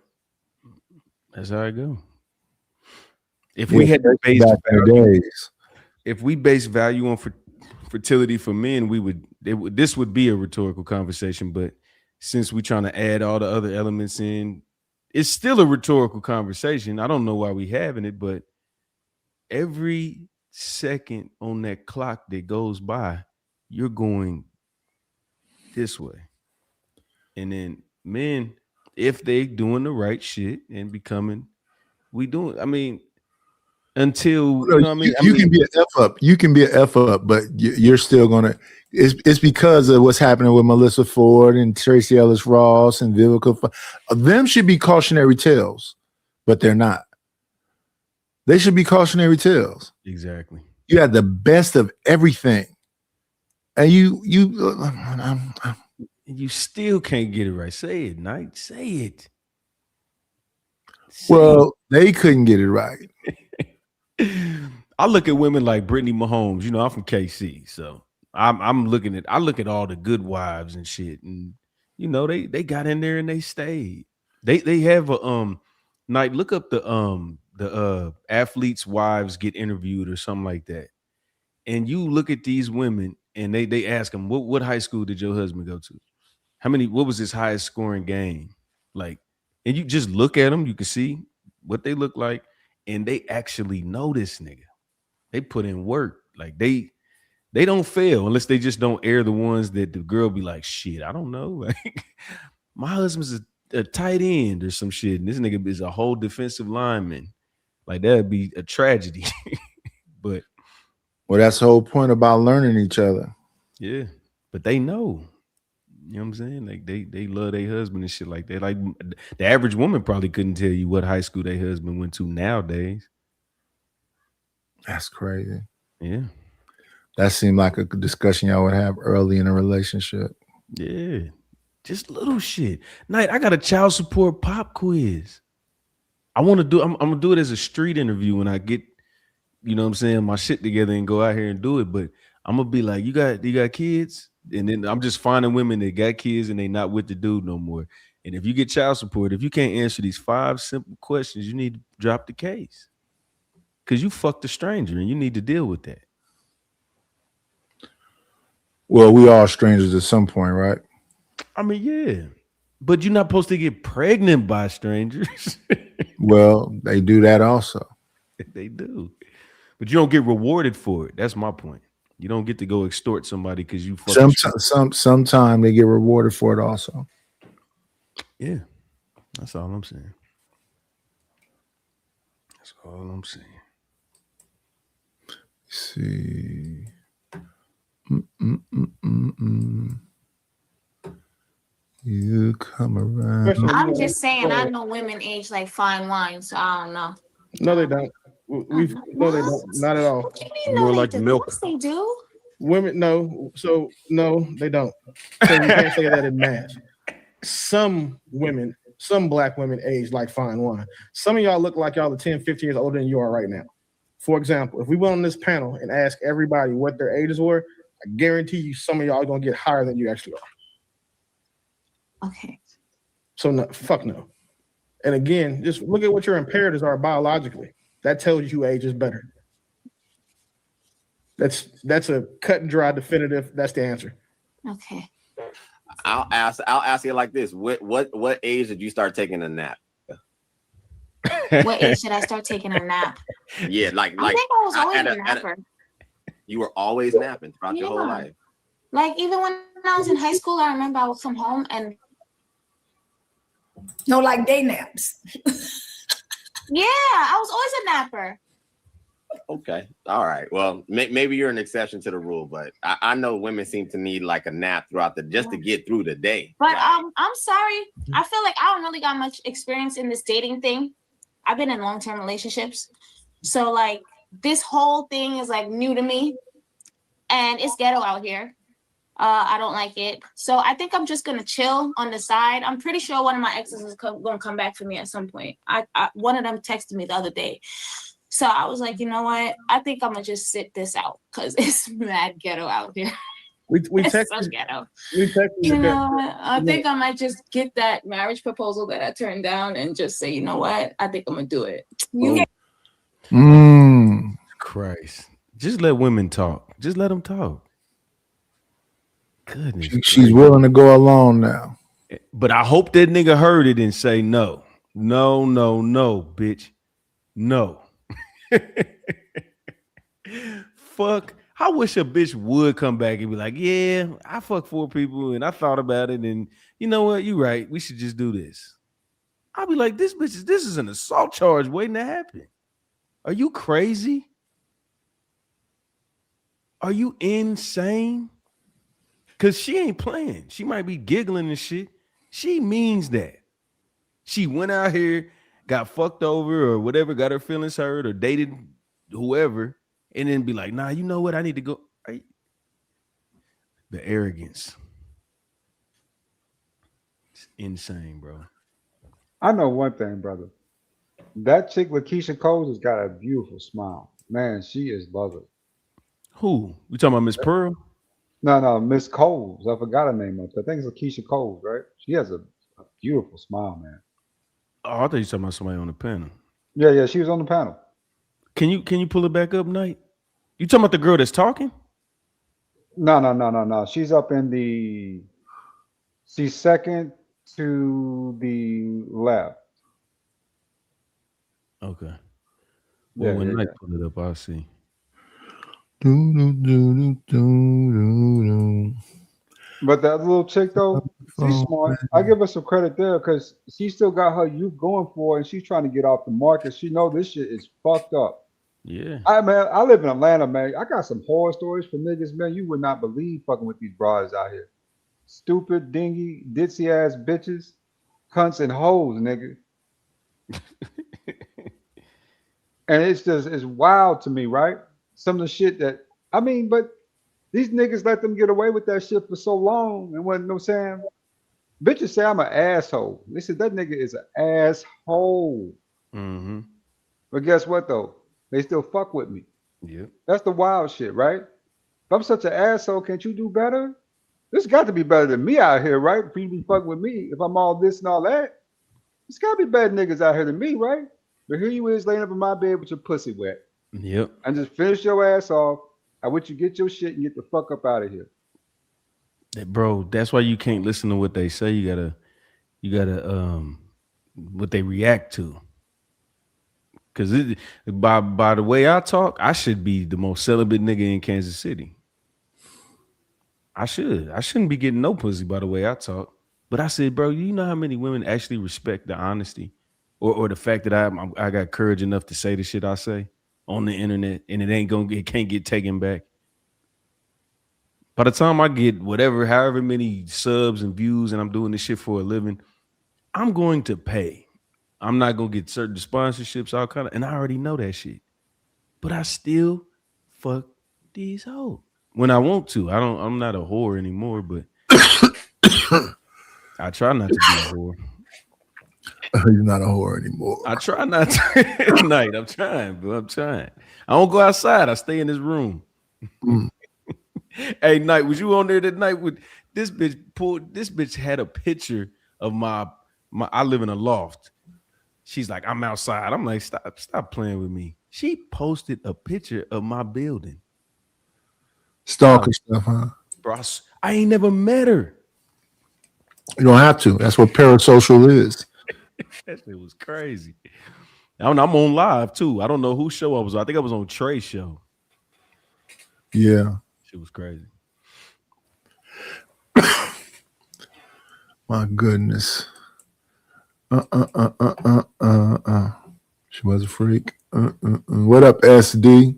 that's how it go. If we had to base back in the value, days. if we base value on fertility for men, this would be a rhetorical conversation. But since we're trying to add all the other elements in, it's still a rhetorical conversation. I don't know why we having it, but every second on that clock that goes by, you're going this way. And then men, if they doing the right shit and becoming, until you know what I mean. You can be an F up. You can be an F up, but you're still gonna. It's because of what's happening with Melissa Ford and Tracy Ellis Ross and Vivica. Them should be cautionary tales, but they're not. They should be cautionary tales. Exactly. You had the best of everything, and you still can't get it right. Say it, Knight. Say it. Well, they couldn't get it right. I look at women like Brittany Mahomes. You know, I'm from KC, so I look at all the good wives and shit, and you know they got in there and they stayed. They have a Night. Look up the athletes' wives get interviewed or something like that, and you look at these women and they ask them what high school did your husband go to? What was his highest scoring game? Like, and you just look at them, you can see what they look like, and they actually know this nigga. They put in work. Like they don't fail unless they just don't air the ones that the girl be like, shit, I don't know. Like, my husband's a tight end or some shit, and this nigga is a whole defensive lineman. Like, that'd be a tragedy. But that's the whole point about learning each other. Yeah, but they know. You know what I'm saying? Like they love their husband and shit like that. Like the average woman probably couldn't tell you what high school their husband went to nowadays. That's crazy. Yeah. That seemed like a discussion y'all would have early in a relationship. Yeah. Just little shit. Night, I got a child support pop quiz. I'm gonna do it as a street interview when I get, you know what I'm saying, my shit together and go out here and do it. But I'm gonna be like, you got kids? And then I'm just finding women that got kids and they not with the dude no more. And if you get child support, if you can't answer these 5 simple questions, you need to drop the case. Because you fucked a stranger and you need to deal with that. Well, we all strangers at some point, right? I mean, yeah. But you're not supposed to get pregnant by strangers. Well, they do that also. They do. But you don't get rewarded for it. That's my point. You don't get to go extort somebody because you sometime they get rewarded for it also. Yeah. That's all I'm saying. That's all I'm saying. Let's see. You come around. I'm just saying, I know women age like fine wine, so I don't know. No, they don't. No, they don't. Not at all. More like milk. Yes, they do. Women, no. So no, they don't. So you can't say that in mass. Some women, some black women age like fine wine. Some of y'all look like y'all are 10, 15 years older than you are right now. For example, if we went on this panel and asked everybody what their ages were, I guarantee you some of y'all are gonna get higher than you actually are. Okay. So no, fuck no. And again, just look at what your imperatives are biologically. That tells you age is better. That's a cut and dry definitive. That's the answer. Okay. I'll ask you like this. What age did you start taking a nap? What age should I start taking a nap? Yeah, I think I was always a napper. You were always napping throughout your whole life. Like even when I was in high school, I remember I would come home and no, like day naps. yeah, I was always a napper. Okay, all right. Well, maybe you're an exception to the rule, but I know women seem to need like a nap throughout just to get through the day. But I'm sorry. I feel like I don't really got much experience in this dating thing. I've been in long-term relationships, so like this whole thing is like new to me, and it's ghetto out here. I don't like it, so I think I'm just gonna chill on the side. I'm pretty sure one of my exes is gonna come back for me at some point. One of them texted me the other day. So I was like, you know what? I think I'm gonna just sit this out because it's mad ghetto out here. We it's texted, so ghetto. we texted You the know, guy. I think I might just get that marriage proposal that I turned down and just say, you know what? I think I'm gonna do it. Christ. Just let women talk. Just let them talk. Goodness. She's willing to go along now. But I hope that nigga heard it and say no. No, no, no, bitch. No. Fuck. I wish a bitch would come back and be like, yeah, I fucked 4 people and I thought about it. And you know what? You right. We should just do this. I'll be like, this is an assault charge waiting to happen. Are you crazy? Are you insane? Because she ain't playing. She might be giggling and shit. She means that. She went out here, got fucked over or whatever, got her feelings hurt or dated whoever, and then be like, nah, you know what? I need to go. Right? The arrogance. It's insane, bro. I know one thing, brother. That chick, Lakeisha Coles, has got a beautiful smile. Man, she is lovely. Who? You talking about Miss Pearl? No, Miss Coles. I forgot her name. I think it's Lakeisha Coles, right? She has a beautiful smile, man. Oh, I thought you were talking about somebody on the panel. Yeah, she was on the panel. Can you pull it back up, Knight? You talking about the girl that's talking? No. She's up in the. She's second to the left. Okay. Well, Yeah, when yeah, Knight yeah. pull it up, I'll see. But that little chick though, she's smart. I give her some credit there because she still got her youth going for her, and she's trying to get off the market. She know this shit is fucked up. Yeah. I live in Atlanta, man. I got some horror stories for niggas, man. You would not believe fucking with these broads out here. Stupid, dingy, ditzy ass bitches, cunts and hoes, nigga. And it's wild to me, right? Some of the shit that but these niggas let them get away with that shit for so long. And what, you know what I'm saying? Bitches say I'm an asshole. They said that nigga is an asshole. Mm-hmm. But guess what though? They still fuck with me. Yeah. That's the wild shit, right? If I'm such an asshole, can't you do better? This got to be better than me out here, right? For you to be fucking with me, if I'm all this and all that, it's got to be better niggas out here than me, right? But here you is laying up in my bed with your pussy wet. Yep. And just finish your ass off. I want you to get your shit and get the fuck up out of here. Bro, that's why you can't listen to what they say. You gotta what they react to. Cause by the way I talk, I should be the most celibate nigga in Kansas City. I shouldn't be getting no pussy by the way I talk. But I said, bro, you know how many women actually respect the honesty or the fact that I got courage enough to say the shit I say on the internet and it can't get taken back. By the time I get however many subs and views and I'm doing this shit for a living, I'm going to pay. I'm not going to get certain sponsorships, all kind of, and I already know that shit. But I still fuck these hoes when I want to. I'm not a whore anymore, but I try not to be a whore. You're not a whore anymore. I try not to. Tonight, I'm trying, bro. I'm trying. I don't go outside. I stay in this room. Hey, Knight, was you on there that night with this bitch? This bitch had a picture of my. I live in a loft. She's like, I'm outside. I'm like, stop playing with me. She posted a picture of my building. Stalker stuff, huh? Bro, I ain't never met her. You don't have to. That's what parasocial is. That shit was crazy. I'm on live too. I don't know whose show I was on. I think I was on Trey's show. Yeah. Shit was crazy. My goodness. She was a freak. What up, SD?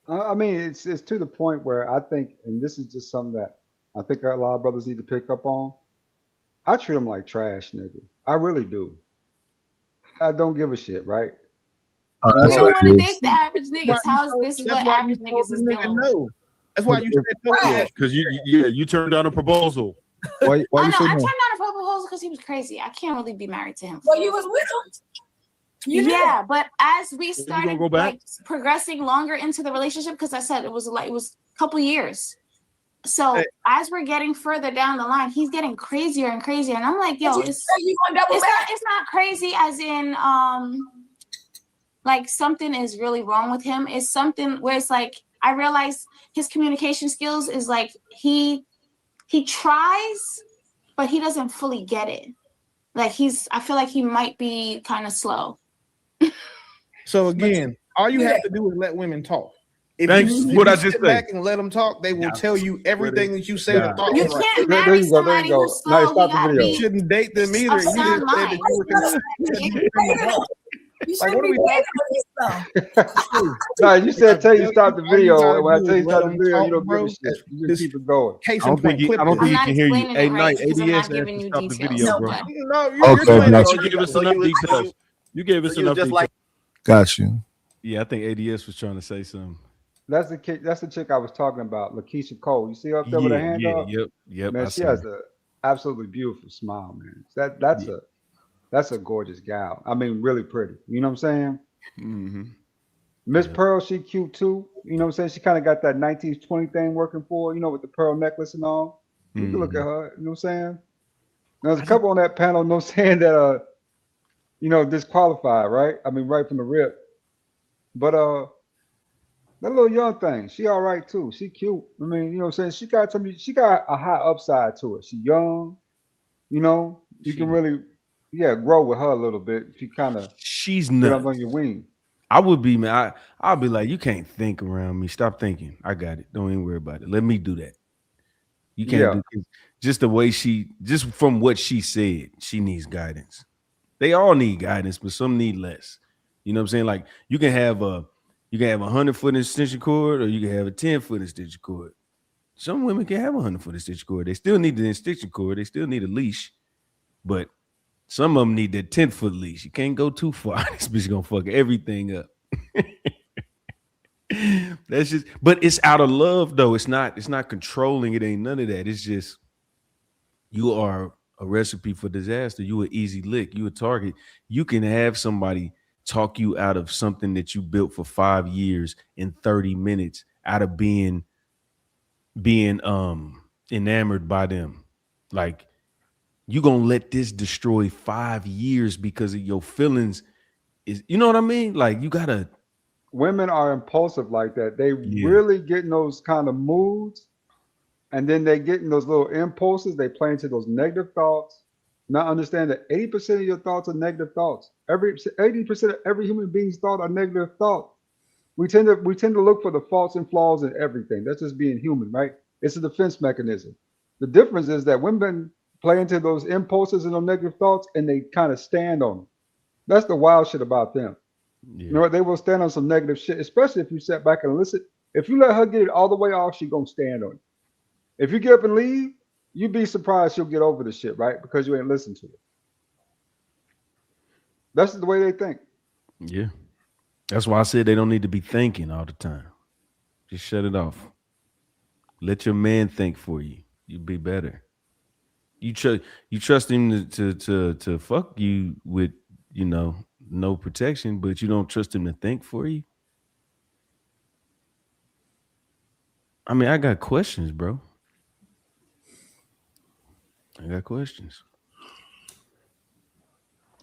I mean, it's to the point where I think, and this is just something that I think a lot of brothers need to pick up on. I treat them like trash, nigga. I really do. I don't give a shit, right? You don't want to date the average niggas. How is this what average niggas is doing? No. That's why you said no. Because you turned down a proposal. Why I you know. say I no? turned down a proposal because he was crazy. I can't really be married to him. Well, you was with him. Yeah, but as we gonna started go back? like progressing longer into the relationship, because I said it was a couple years. So as we're getting further down the line, he's getting crazier and crazier. And I'm like, yo, it's not crazy as in like something is really wrong with him. It's something where it's like I realize his communication skills is like he tries, but he doesn't fully get it. Like I feel like he might be kind of slow. So again, all you have to do is let women talk. If Thanks. you, What if I you just sit say. back and let them talk, they will tell you everything that you say. Yeah. You can't marry somebody who's Now slow. stop the You gotta video. You be shouldn't date them either. of You just sound said that mind. like, what are we talking? No, you said tell you stop the All you video. gotta And when I do tell is you let stop the them video, you talk, don't give bro. a shit. You This just keep it going. case I in don't think point. he, Clip I don't this. think he I'm can hear you. not Hey, explaining it Knight, right because I'm ADS not asked giving to you stop the details. video, bro. But No, you're Okay, explaining got it. you. You gave us So enough you- details. You gave us So you enough just details. like Got you. Yeah, I think ADS was trying to say something. That's the kid. That's the chick I was talking about, Lakeisha Cole. You see her up there with her hand up? Yep. Man, I she see has her. an absolutely beautiful smile, man. That's a gorgeous gal. I mean, really pretty. You know what I'm saying? Mm-hmm. Miss Pearl, she cute too. You know what I'm saying? She kind of got that 1920 thing working for her, you know, with the pearl necklace and all. You can look at her, you know what I'm saying? There's a couple on that panel, you know what I'm saying, that you know, disqualified, right? I mean, right from the rip. But that little young thing, she all right too. She cute. I mean, you know what I'm saying? She got a high upside to her. She young, you know, you can really grow with her a little bit if you kind of She's get up nuts. on your wing. I would be, man. I'll be like, you can't think around me. Stop thinking. I got it. Don't even worry about it. Let me do that. You can't do just the way just from what she said, she needs guidance. They all need guidance, but some need less. You know what I'm saying? Like you can have a 100-foot extension cord, or you can have a 10-foot extension cord. Some women can have a 100-foot extension cord. They still need the extension cord. They still need a leash, but some of them need that 10-foot leash. You can't go too far. This bitch gonna fuck everything up. That's just, but it's out of love though. It's not controlling. It ain't none of that. It's just you are a recipe for disaster. You an easy lick. You a target. You can have somebody talk you out of something that you built for 5 years in 30 minutes out of being enamored by them. Like you gonna let this destroy 5 years because of your feelings. You know what I mean? Like you gotta. Women are impulsive like that. They really get in those kind of moods, and then they get in those little impulses. They play into those negative thoughts. Not understand that 80% of your thoughts are negative thoughts. 80% of every human being's thought are negative thoughts. We tend to look for the faults and flaws in everything. That's just being human, right? It's a defense mechanism. The difference is that women play into those impulses and those negative thoughts, and they kind of stand on them. That's the wild shit about them. You know what? They will stand on some negative shit, especially if you sit back and listen. If you let her get it all the way off, she gonna stand on it. If you get up and leave, you'd be surprised she'll get over the shit, right? Because you ain't listened to it. That's the way they think. Yeah. That's why I said they don't need to be thinking all the time. Just shut it off. Let your man think for you. You'll be better. You trust him to fuck you with, you know, no protection, but you don't trust him to think for you. I mean, I got questions, bro. I got questions.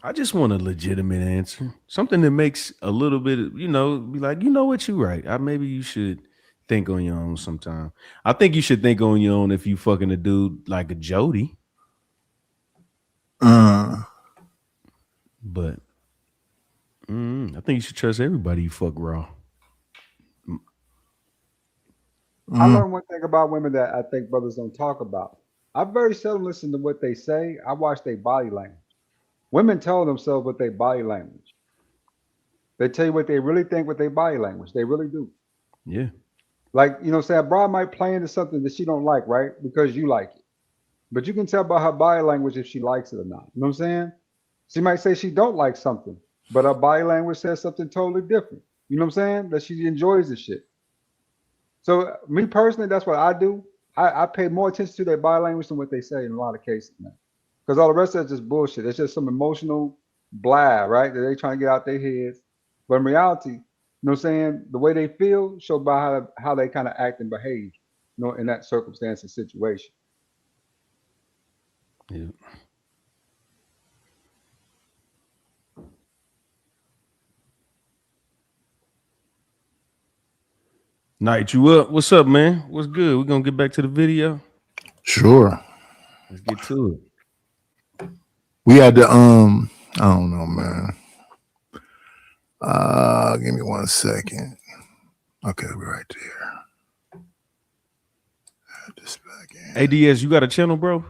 I just want a legitimate answer. Something that makes a little bit of, you know, be like, you know what, you right. Maybe you should think on your own sometime. I think you should think on your own if you fucking a dude like a Jody. But I think you should trust everybody you fuck raw. I learned one thing about women that I think brothers don't talk about. I very seldom listen to what they say. I watch their body language. Women tell themselves with their body language. They tell you what they really think with their body language. They really do. Yeah. Like, you know, say a bride might play into something that she don't like, right? Because you like it. But you can tell by her body language if she likes it or not. You know what I'm saying? She might say she don't like something, but her body language says something totally different. You know what I'm saying? That she enjoys the shit. So me personally, that's what I do. I pay more attention to their body language than what they say in a lot of cases, man. Because all the rest of it's just bullshit. It's just some emotional blab, right? That they trying to get out their heads. But in reality, you know what I'm saying? The way they feel shows by how they kind of act and behave. in that circumstance and situation. Yeah. Night, you up? What's up, man? What's good? We're gonna get back to the video. Sure. Let's get to it. We had to I don't know, man. Give me 1 second. Okay, we're right there. Add this back in. ADS, you got a channel, bro?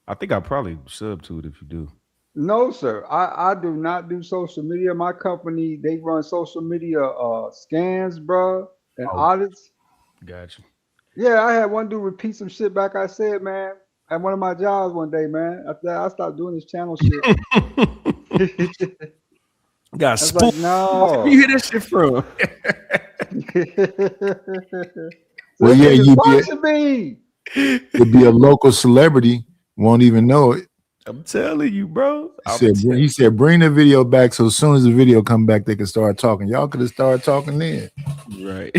I think I probably sub to it if you do. No, sir. I do not do social media. My company, they run social media scans, bro, and audits. Gotcha. Yeah, I had one dude repeat some shit back. I said, man, at one of my jobs one day, man. After that, I stopped doing this channel shit. Got spooked. Like, no. Where you hear that shit from? Well, yeah, you'd be a local celebrity, won't even know it. I'm telling you, bro. He said, bring the video back so as soon as the video come back, they can start talking. Y'all could have started talking then. Right.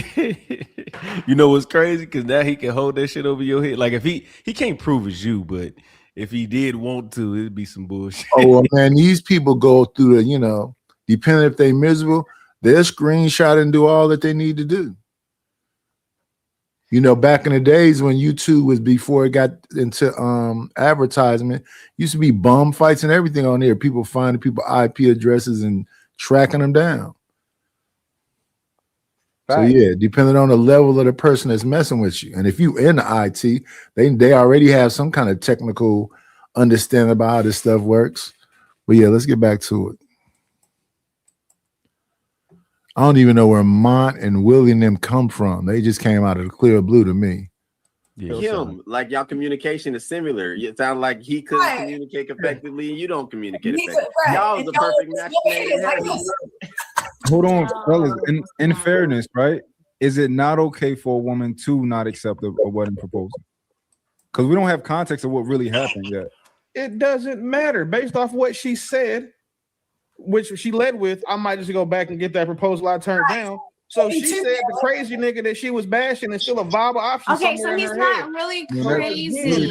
You know what's crazy? Because now he can hold that shit over your head. Like if he can't prove it's you, but if he did want to, it'd be some bullshit. Oh, well, man, these people go through the, depending if they miserable, they'll screenshot and do all that they need to do. Back in the days when YouTube was before it got into advertisement, used to be bum fights and everything on there. People finding people IP addresses and tracking them down. Right. So yeah, depending on the level of the person that's messing with you. And if you in the IT, they already have some kind of technical understanding about how this stuff works. But yeah, let's get back to it. I don't even know where Mont and Willie and them come from. They just came out of the clear blue to me. Him, like y'all communication is similar. It sounds like he couldn't communicate effectively and you don't communicate effectively. Y'all is the perfect match made in heaven. Hold on, fellas. In fairness, right? Is it not okay for a woman to not accept a wedding proposal? Because we don't have context of what really happened yet. It doesn't matter. Based off what she said, which she led with, I might just go back and get that proposal I turned down. So she said the crazy nigga that she was bashing is still a viable option. Okay, so he's not really crazy.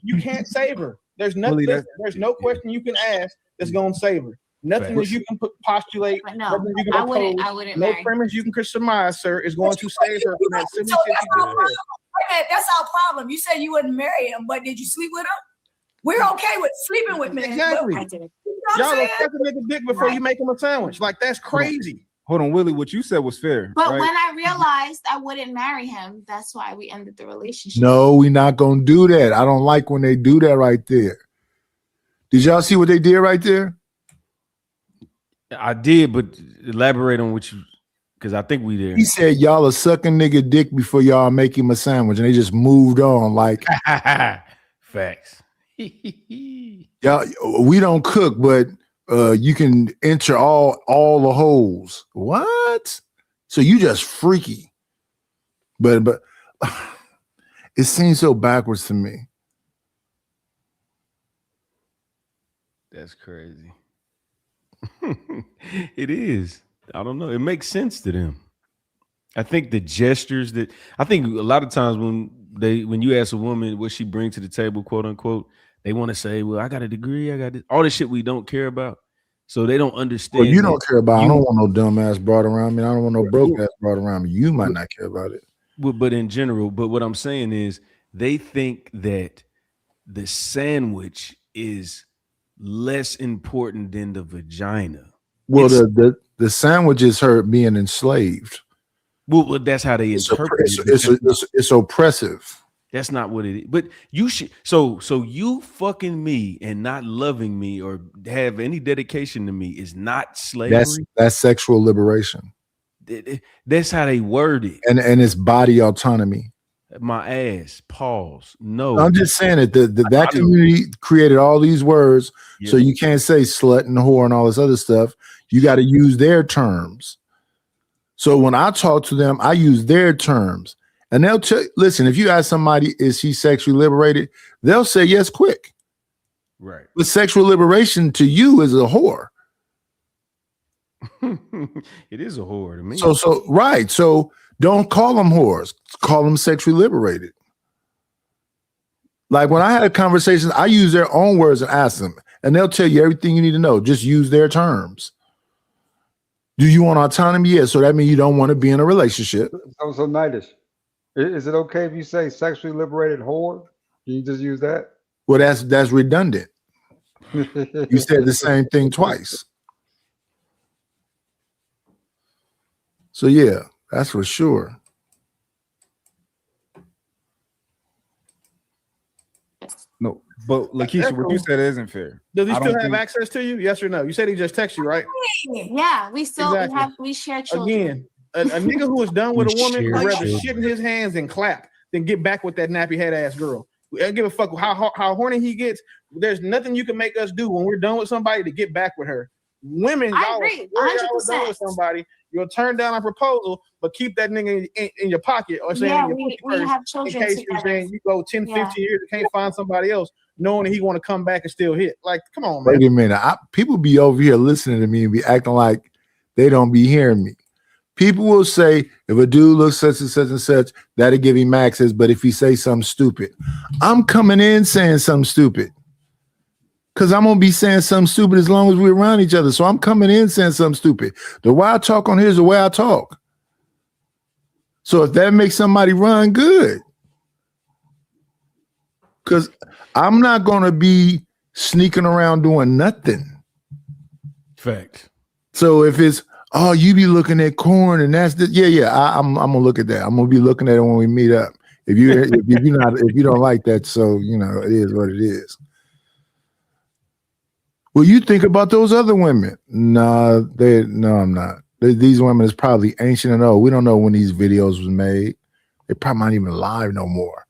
You can't save her. There's nothing. There's no question you can ask that's gonna save her. Nothing that you can postulate. No, I wouldn't. No marry. premise you can surmise, sir, is going to save her from that silly shit. That's our problem. You said you wouldn't marry him, but did you sleep with him? We're okay with sleeping with men. Exactly. I did. Y'all are suck a nigga dick before you make him a sandwich. Like that's crazy. Hold on, Willie. What you said was fair. But right? when I realized I wouldn't marry him, that's why we ended the relationship. No, we're not gonna do that. I don't like when they do that right there. Did y'all see what they did right there? I did, but elaborate on what you, because I think we there. He said y'all are sucking nigga dick before y'all make him a sandwich, and they just moved on like facts. Y'all, we don't cook, but you can enter all the holes. What? So you just freaky. But it seems so backwards to me. That's crazy. It is. I don't know. It makes sense to them. I think the gestures that I think a lot of times when you ask a woman what she brings to the table, quote unquote, they want to say, well, I got a degree, I got this, all the shit we don't care about. So they don't understand. Well, you don't care about. I don't want no dumb ass brought around me. I don't want no broke ass brought around me. You might not care about it. But in general, but what I'm saying is they think that the sandwich is less important than the vagina. Well, the sandwich is her being enslaved. Well, that's how they interpret it. It's oppressive. That's not what it is. But you should. So you fucking me and not loving me or have any dedication to me is not slavery. That's sexual liberation. That's how they word it. And it's body autonomy. My ass. Pause. No. I'm just saying that that community created all these words, so you can't say slut and whore and all this other stuff. You got to use their terms. So when I talk to them, I use their terms. And they'll listen, if you ask somebody, is he sexually liberated? They'll say yes quick. Right. But sexual liberation to you is a whore. It is a whore to me. So right. So Don't call them whores. Call them sexually liberated. Like when I had a conversation, I use their own words and ask them, and they'll tell you everything you need to know. Just use their terms. Do you want autonomy? Yes. So that means you don't want to be in a relationship. So Nightish, is it okay if you say sexually liberated whore? Can you just use that? Well, that's redundant. You said the same thing twice. So yeah, that's for sure. No, but Lakeisha, what you said isn't fair. Does he I still don't have think- access to you? Yes or no? You said he just texted you, right? Yeah, we still Exactly. we share children. Again, a nigga who is done with a We woman share would rather children. shit in his hands and clap than get back with that nappy head ass girl. I don't give a fuck how horny he gets. There's nothing you can make us do when we're done with somebody to get back with her. Women, I y'all, agree, when y'all are done 100%. with somebody, you'll turn down a proposal, but keep that nigga in your pocket or saying Yeah, in your we pussy have first, children in case you're together. saying you go 10, Yeah. 15 years and can't find somebody else, knowing that he want to come back and still hit. Like, come on, man. Wait a minute. People be over here listening to me and be acting like they don't be hearing me. People will say, if a dude looks such and such and such, that'll give him access. But if he say something stupid, I'm coming in saying something stupid. Because I'm going to be saying something stupid as long as we're around each other. So I'm coming in saying something stupid. The way I talk on here is the way I talk. So if that makes somebody run, good. Because I'm not going to be sneaking around doing nothing. Fact. So if it's, oh, you be looking at corn and that's the, I'm gonna look at that. I'm gonna be looking at it when we meet up. If you don't like that, so you know it is what it is. Well, you think about those other women. No, I'm not. These women is probably ancient and old. We don't know when these videos was made. They probably not even live no more.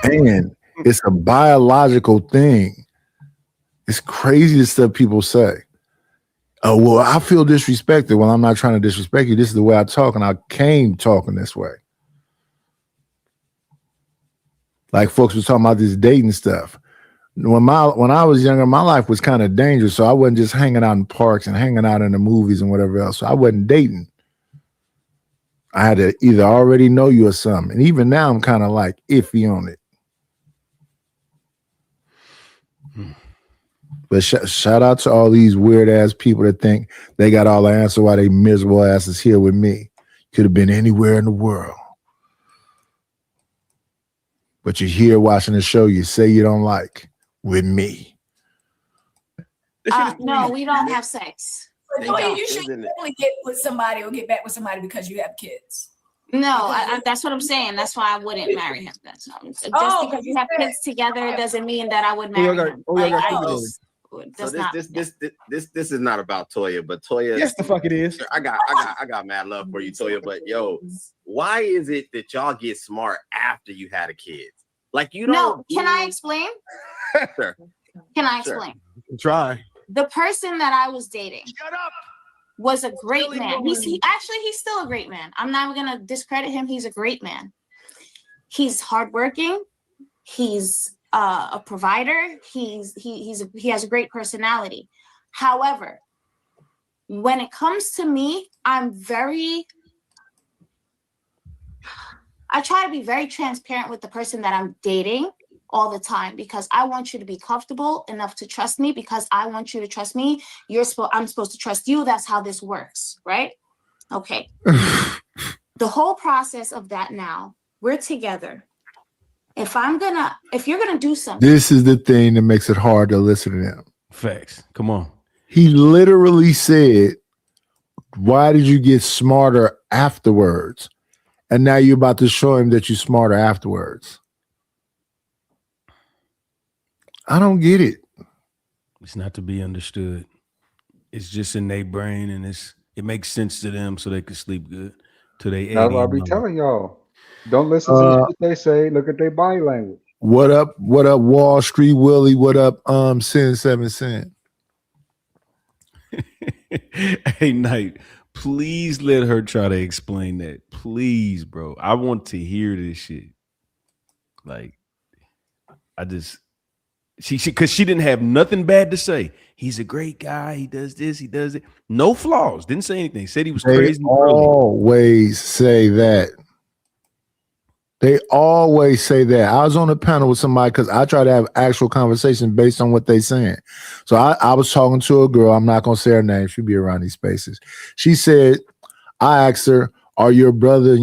And it's a biological thing. It's crazy the stuff people say. Oh, well, I feel disrespected. Well, I'm not trying to disrespect you. This is the way I talk, and I came talking this way. Like folks was talking about this dating stuff. When I was younger, my life was kind of dangerous, so I wasn't just hanging out in parks and hanging out in the movies and whatever else. So I wasn't dating. I had to either already know you or something. And even now, I'm kind of like iffy on it. But shout out to all these weird ass people that think they got all the answer why they miserable asses here with me. Could have been anywhere in the world. But you're here watching the show you say you don't like with me. No, we don't have sex. So you should only get with somebody or get back with somebody because you have kids. No, that's what I'm saying. That's why I wouldn't marry him. That's all. Just because you have kids together doesn't mean that I would marry him. So this is not about Toya, but Toya. Yes, the fuck it is. I got mad love for you, Toya. But yo, why is it that y'all get smart after you had a kid? Like you don't. No, can I explain? Sure. Can I explain? Try. The person that I was dating was a great man. He's still a great man. I'm not gonna discredit him. He's a great man. He's hardworking. He's a provider. He has a great personality. However, when it comes to me, I try to be very transparent with the person that I'm dating all the time because I want you to be comfortable enough to trust me because I want you to trust me. I'm supposed to trust you. That's how this works, right? Okay. The whole process of that now, we're together. If you're gonna do something. This is the thing that makes it hard to listen to them. Facts. Come on. He literally said, why did you get smarter afterwards? And now you're about to show him that you're smarter afterwards. I don't get it. It's not to be understood. It's just in their brain, and it makes sense to them, so they can sleep good. To they. That's what I be telling y'all. Don't listen to the shit they say. Look at their body language. What up, Wall Street Willie? What up, Sin 7 Cent? Hey, Knight, please let her try to explain that. Please, bro. I want to hear this shit. Like, She because she didn't have nothing bad to say. He's a great guy. He does this. He does it. No flaws. Didn't say anything. Said he was They crazy. Early. always say that. They always say that. I was on a panel with somebody because I try to have actual conversation based on what they saying. So I was talking to a girl. I'm not gonna say her name. She'll be around these spaces. She said, I asked her, "Are your brother,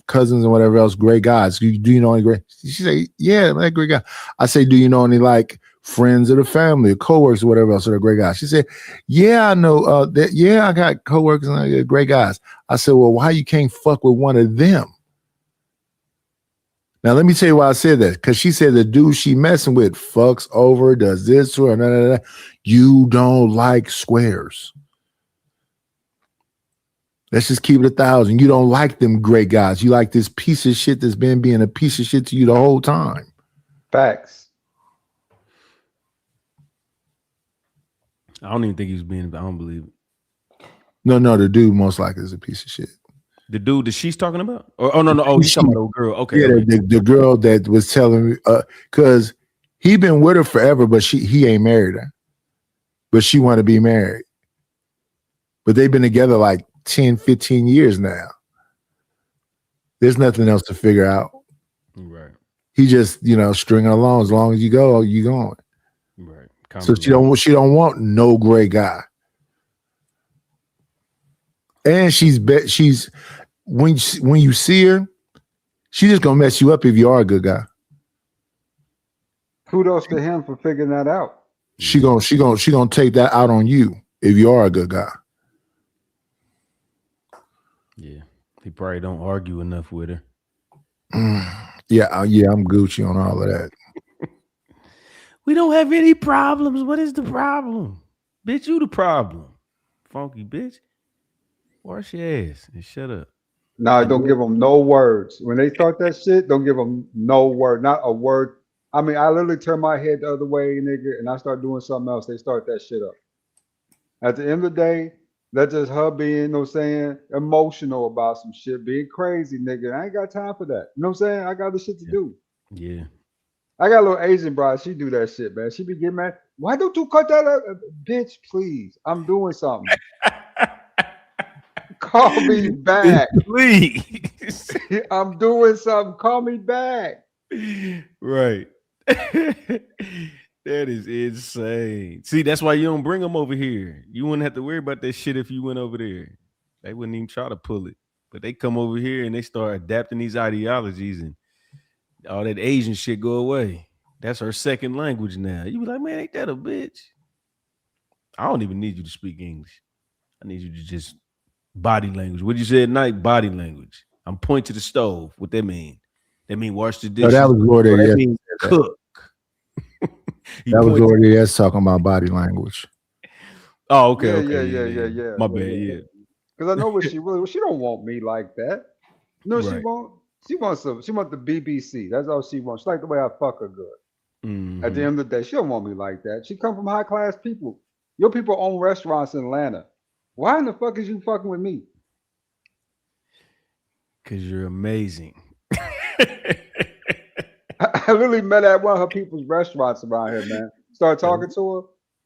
cousins and whatever else great guys? Do you know any great?" She said, "Yeah, like great guy." I say, "Do you know any like friends of the family, or coworkers, or whatever else that are great guys?" She said, "Yeah, I know. That. Yeah, I got coworkers and I got great guys." I said, "Well, why you can't fuck with one of them?" Now, let me tell you why I said that. Because she said the dude she messing with fucks over, does this to her. Nah. You don't like squares. Let's just keep it 1,000. You don't like them great guys. You like this piece of shit that's been being a piece of shit to you the whole time. Facts. I don't even think he was being. I don't believe it. No, the dude most likely is a piece of shit. The dude that she's talking about? Oh no. Oh, he's talking about the girl. Okay. Yeah, okay. the girl that was telling me, because he been with her forever, but he ain't married her. But she want to be married. But they've been together like 10, 15 years now. There's nothing else to figure out. Right. He just, stringing along. As long as you go, you going. Right. So she don't want no great guy. And she's when you see her, she's just gonna mess you up if you are a good guy. Kudos to him for figuring that out. She gonna take that out on you if you are a good guy. Yeah, he probably don't argue enough with her. Yeah, I'm Gucci on all of that. We don't have any problems. What is the problem? Bitch, you the problem. Funky bitch. Wash your ass and shut up. Nah, don't give them no words. When they start that shit, don't give them no word, not a word. I mean, I literally turn my head the other way, nigga, and I start doing something else. They start that shit up. At the end of the day, that's just her being, emotional about some shit, being crazy, nigga. I ain't got time for that. You know what I'm saying? I got other shit to do. Yeah. I got a little Asian bride. She do that shit, man. She be getting mad. Why don't you cut that out? Bitch, please. I'm doing something. Call me back. Please. I'm doing something. Call me back. Right. That is insane. See, that's why you don't bring them over here. You wouldn't have to worry about that shit if you went over there. They wouldn't even try to pull it. But they come over here and they start adapting these ideologies and all that Asian shit go away. That's her second language now. You be like, man, ain't that a bitch? I don't even need you to speak English. I need you to just body language. What you said at night? Body language. I'm pointing to the stove. What that mean? That mean wash the dishes. that was Lord that mean cook. That was Lord yes talking about body language. Oh, okay. Yeah. My bad. Yeah. Because I know what she really. She don't want me like that. No, Right. She wants the BBC. That's all she wants. She like the way I fuck her good. Mhm. At the end of the day, she don't want me like that. She come from high class people. Your people own restaurants in Atlanta. Why in the fuck is you fucking with me? Because you're amazing. I literally met at one of her people's restaurants around here, man. Started talking to her.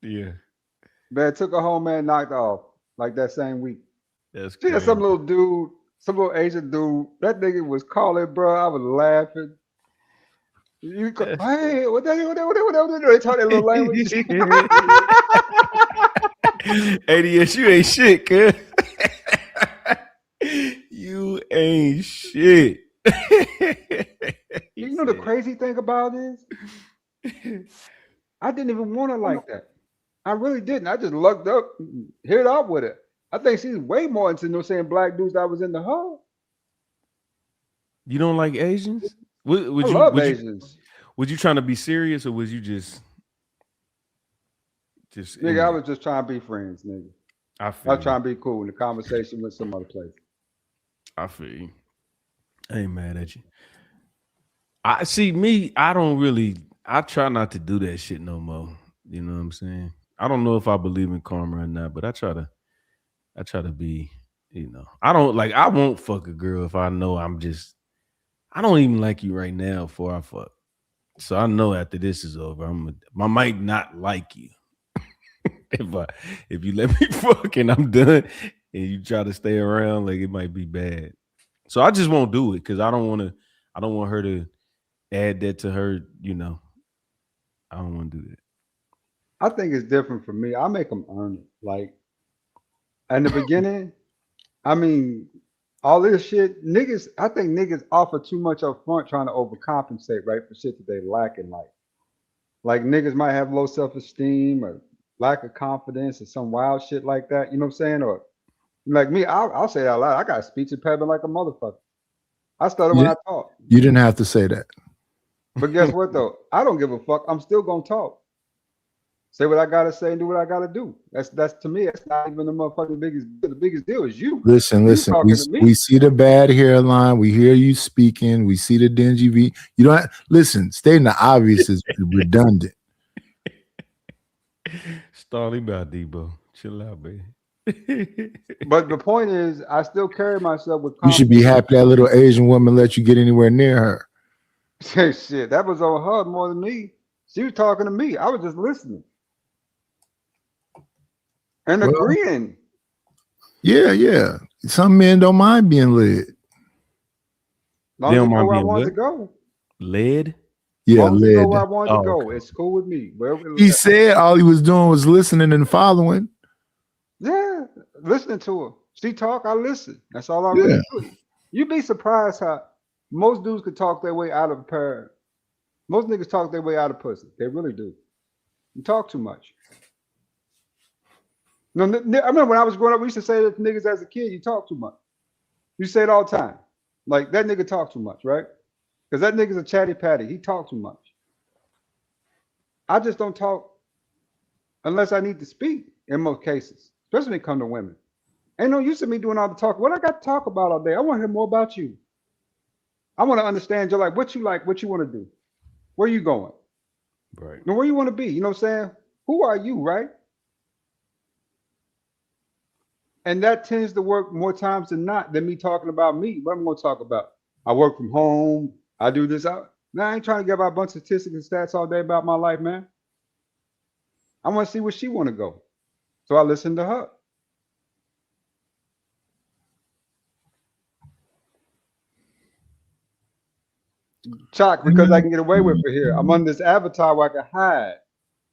Yeah. Man, took her home, man, knocked off like that same week. That's She had some little dude, some little Asian dude. That nigga was calling, bro. I was laughing. You hey, what they talk that little language. ADS, you ain't shit, cuz. You ain't shit. You know the crazy thing about is, I didn't even want her like that. I really didn't. I just lucked up, hit up with it. I think she's way more into black dudes that was into her. You don't like Asians? Would I you love would Asians. was you trying to be serious or was you just Nigga, I was just trying to be friends, nigga. I I feel was trying to be cool in the conversation with some other place. I feel you. I ain't mad at you. I see me, I try not to do that shit no more. You know what I'm saying? I don't know if I believe in karma or not, but I try to be, I won't fuck a girl if I know I don't even like you right now before I fuck. So I know after this is over, I might not like you. if you let me fuck and I'm done and you try to stay around, like it might be bad. So I just won't do it because I don't want her to add that to her, you know. I don't want to do that. I think it's different for me. I make them earn it. Like in the beginning, I mean, all this shit, niggas, I think niggas offer too much up front trying to overcompensate, right, for shit that they lack in life. Like niggas might have low self-esteem or lack of confidence or some wild shit like that. You know what I'm saying? Or like me, I'll say it out loud. I got speech impediment like a motherfucker. I stutter when I talk. You didn't have to say that. But guess what though? I don't give a fuck. I'm still gonna talk. Say what I gotta say and do what I gotta do. That's to me. That's not even the motherfucking biggest. The biggest deal is you. Listen. talking to me. We see the bad hairline. We hear you speaking. We see the dingy V. You don't listen. Stating the obvious is redundant. Starly about Debo. Chill out, baby. But the point is, I still carry myself with You confidence. should be happy that little Asian woman let you get anywhere near her. Shit, that was on her more than me. She was talking to me. I was just listening and agreeing. Yeah. Some men don't mind being led. Long as you know where I wanted to go. Led? Yeah, Long as you know led. where I wanted to go. Okay. It's cool with me. Wherever He said all he was doing was listening and following. yeah, listening to her. She talk, I listen. That's all I really do. You'd be surprised how most dudes could talk their way out of a pair. Most niggas talk their way out of pussy. They really do. You talk too much. No, I remember when I was growing up, we used to say that to niggas as a kid, you talk too much. You say it all the time. Like, that nigga talk too much, right? Because that nigga's a chatty patty. He talk too much. I just don't talk unless I need to speak in most cases, especially when it comes to women. Ain't no use in me doing all the talk. What I got to talk about all day? I want to hear more about you. I want to understand your life, what you like, what you want to do. Where you going? Right. Now, where you want to be? You know what I'm saying? Who are you, right? And that tends to work more times than not than me talking about me. What am I going to talk about? I work from home. I do this out. Now, I ain't trying to give out a bunch of statistics and stats all day about my life, man. I want to see where she want to go. So I listen to her. Shocked because I can get away with it here. I'm on this avatar where I can hide.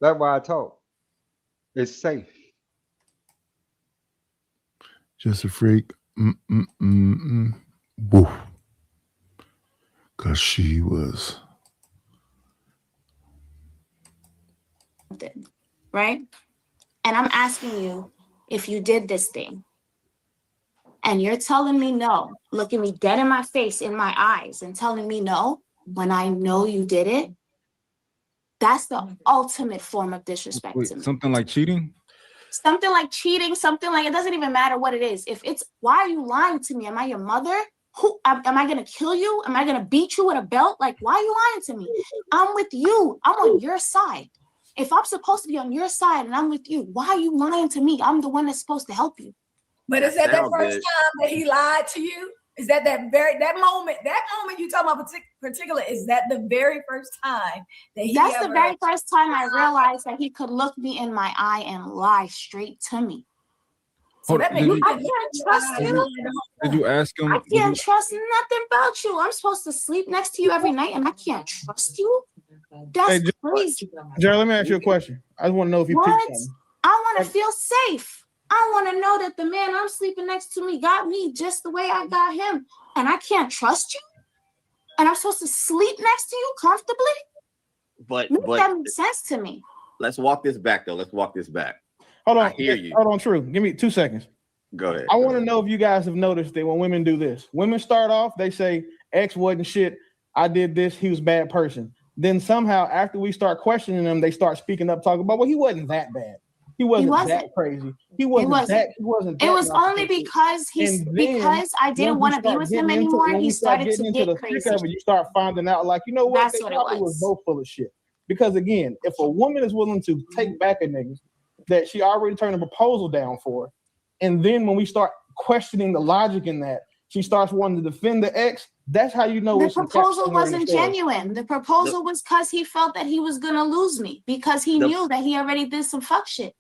That's why I talk. It's safe. Just a freak. Woo. Because she was. Right? And I'm asking you if you did this thing. And you're telling me no, looking me dead in my face, in my eyes, and telling me no when I know you did it. That's the ultimate form of disrespect to me. Something like cheating? Something like cheating, something like, it doesn't even matter what it is. If it's, why are you lying to me? Am I your mother? Who am I gonna kill you? Am I gonna beat you with a belt? Like, why are you lying to me? I'm with you. I'm on your side. If I'm supposed to be on your side and I'm with you, why are you lying to me? I'm the one that's supposed to help you. But is that first time that he lied to you? Is that moment you talking about particular? Is that the very first time that he? That's the very first time I realized that he could look me in my eye and lie straight to me. So that means I can't trust you. Did you ask him? I can't trust nothing about you. I'm supposed to sleep next to you every night, and I can't trust you. That's crazy. Jared, let me ask you a question. I just want to know if you peeped What? something. I want to feel safe. I want to know that the man I'm sleeping next to me got me just the way I got him, and I can't trust you. And I'm supposed to sleep next to you comfortably. But that makes sense to me. Let's walk this back, though. Let's walk this back. Hold on. I hear you. Hold on, True. Give me 2 seconds. Go ahead. I want to know if you guys have noticed that when women do this, women start off, they say, X wasn't shit. I did this. He was a bad person. Then somehow, after we start questioning them, they start speaking up, talking about, well, he wasn't that bad. He wasn't that crazy. He wasn't that. It was only because I didn't want to be with him anymore. He started to get crazy. You start finding out, like, you know what? That's what it probably was both full of shit. Because again, if a woman is willing to take back a nigga that she already turned a proposal down for, and then when we start questioning the logic in that, she starts wanting to defend the ex, That's how you know The it's a fact proposal somewhere in the wasn't story. genuine. The proposal was because he felt that he was gonna lose me because he The- knew that he already did some fuck shit,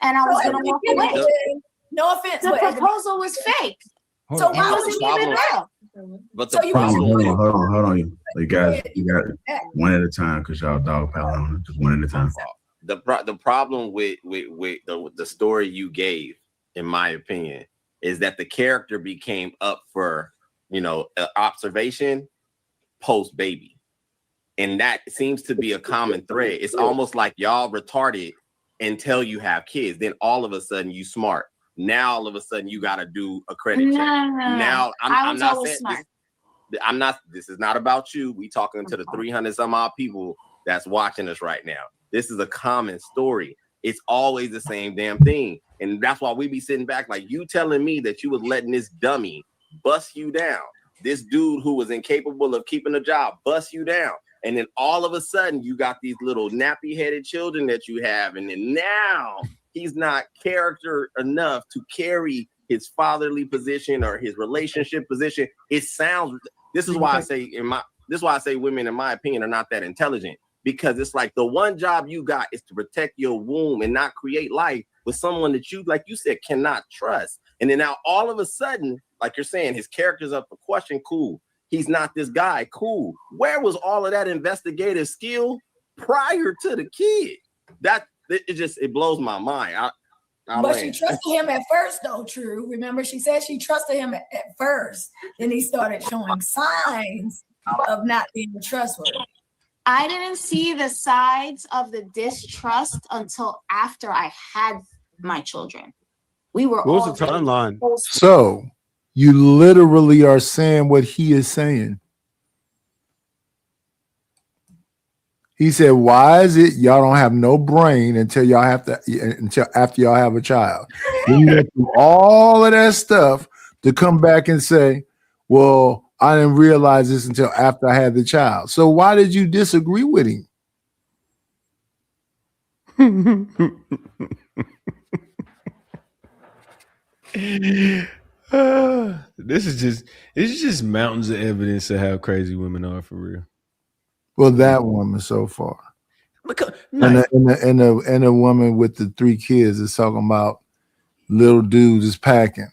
and I was So at gonna the walk beginning, away. then, no offense, The but at the proposal was fake. So It why wasn't was even problem- real. But So the you problem wasn't- Hold on. You guys, you got one at a time because y'all dog piling on it. Just one at a time. the problem with the story you gave, in my opinion, is that the character became up for observation post baby, and that seems to be a common thread. It's almost like y'all retarded until you have kids, then all of a sudden you smart. Now all of a sudden you got to do a credit check. Now I I'm was not always saying smart. this is not about you. We talking to the 300 some odd people that's watching us right now. This is a common story. It's always the same damn thing. And that's why we be sitting back like, you telling me that you was letting this dummy bust you down. This dude who was incapable of keeping a job bust you down. And then all of a sudden you got these little nappy-headed children that you have. And then now he's not character enough to carry his fatherly position or his relationship position. It sounds, this is why I say women, in my opinion, are not that intelligent, because it's like the one job you got is to protect your womb and not create life with someone that you, like you said, cannot trust. And then now all of a sudden, like you're saying, his character's up for question. Cool. He's not this guy. Cool. Where was all of that investigative skill prior to the kid? It blows my mind. But she trusted him at first, though. True. Remember, she said she trusted him at first. Then he started showing signs of not being trustworthy. I didn't see the sides of the distrust until after I had my children. We were What was the already timeline? close to- So you literally are saying what he is saying. He said, "Why is it y'all don't have no brain until after y'all have a child?" Then you went through all of that stuff to come back and say, "Well, I didn't realize this until after I had the child." So why did you disagree with him? This is just mountains of evidence of how crazy women are for real. Well, that woman so far, Nice. and the woman with the 3 kids is talking about little dudes is packing.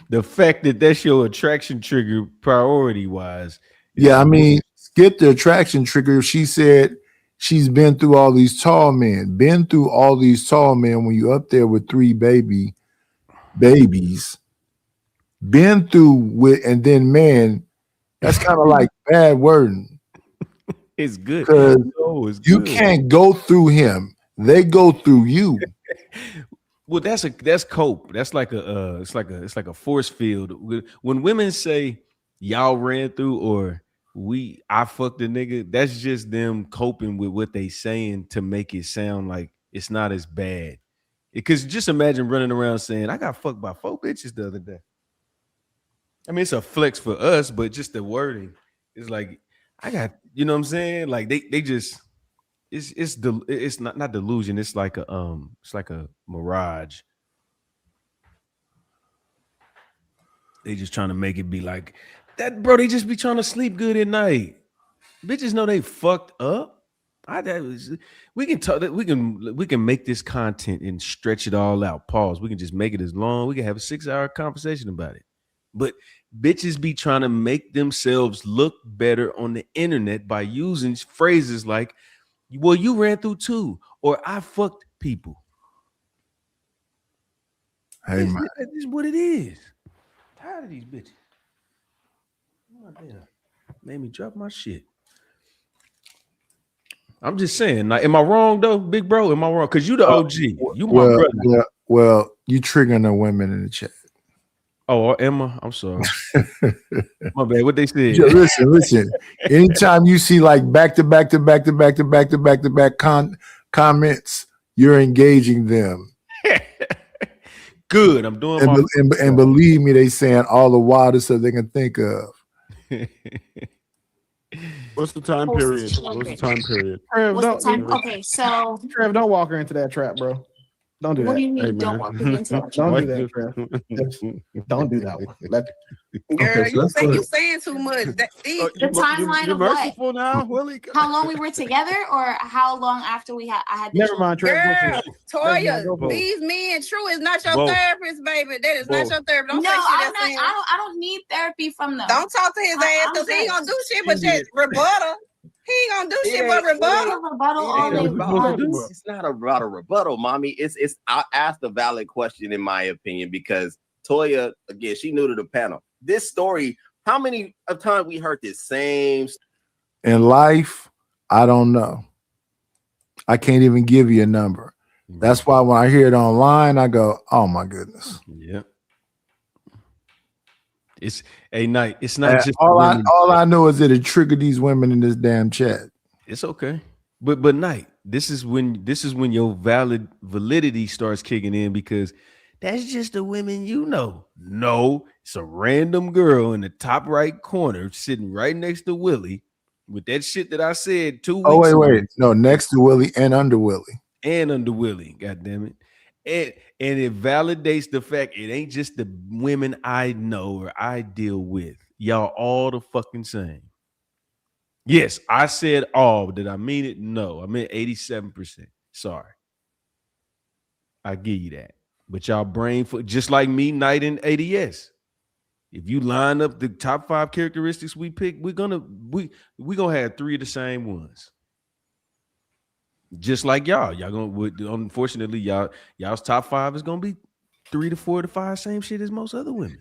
The fact that that's your attraction trigger priority wise. Yeah, I mean, skip the attraction trigger. She said she's been through all these tall men. Been through all these tall men when you up there with 3 babies. Been through with, and then man, that's kind of like bad wording. It's good. Because No, it's you good. can't go through him. They go through you. Well, that's cope. That's like it's like a force field. When women say y'all ran through or I fucked a nigga, that's just them coping with what they saying to make it sound like it's not as bad. Because just imagine running around saying I got fucked by 4 bitches the other day. I mean, it's a flex for us, but just the wording is like I got, you know what I'm saying? Like they just it's not delusion. It's like a mirage. They just trying to make it be like that, bro. They just be trying to sleep good at night. Bitches know they fucked up. We can talk that we can make this content and stretch it all out. Pause. We can just make it as long. We can have a 6-hour conversation about it. But bitches be trying to make themselves look better on the internet by using phrases like, well, you ran through 2, or I fucked people. Hey, This man. is what it is. Tired of these bitches. Oh, damn. Made me drop my shit. I'm just saying, like, am I wrong though, big bro? Am I wrong? Because you the OG. You my brother. Well, you triggering the women in the chat. Oh, Emma, I'm sorry. My bad. What they said? Yeah, listen. Anytime you see like back to back comments, you're engaging them. Good. I'm doing my and believe me, they saying all the wildest stuff they can think of. What's the time period? What's the time period? Trev, What's the time? Okay, so Trev, don't walk her into that trap, bro. Don't do What that. do you mean Hey, don't man. want big intellectual? Don't do that, Trev. Don't do that one. Girl, so let's go. you saying too much. The timeline You're of what? merciful now, Willie. How long we were together, or how long after I had the Never mind, Trev. Girl, Toya, Go for it. these men, True is not your Both. therapist, baby. That is not Both. your therapist. Don't No, say shit I'm that's not. saying. I don't need therapy from them. Don't talk to his ass because he ain't gonna do shit but just rebuttal. He ain't gonna do shit but rebuttal. Rebuttal all they want. It's not about a rebuttal, mommy. It's I asked a valid question in my opinion because Toya, again, she new to the panel. This story, how many of times we heard this same In life, I don't know. I can't even give you a number. That's why when I hear it online, I go, "Oh my goodness!" Yeah. It's a night. It's not And just all women. I know is that it triggered these women in this damn chat. It's okay. But night, this is when your validity starts kicking in because that's just the women you know. No, it's a random girl in the top right corner sitting right next to Willie with that shit that I said 2 weeks Oh wait, ago. wait, no, next to Willie and under Willie. And under Willie, god damn it. And it validates the fact it ain't just the women I know or I deal with. Y'all all the fucking same. Yes, I said all. Did I mean it? No, I meant 87%. Sorry. I give you that. But y'all brain for just like me, Night and ADS. If you line up the top 5 characteristics we pick, we're gonna have 3 of the same ones. Just like y'all gonna unfortunately y'all's top 5 is gonna be 3 to 4 to 5 same shit as most other women.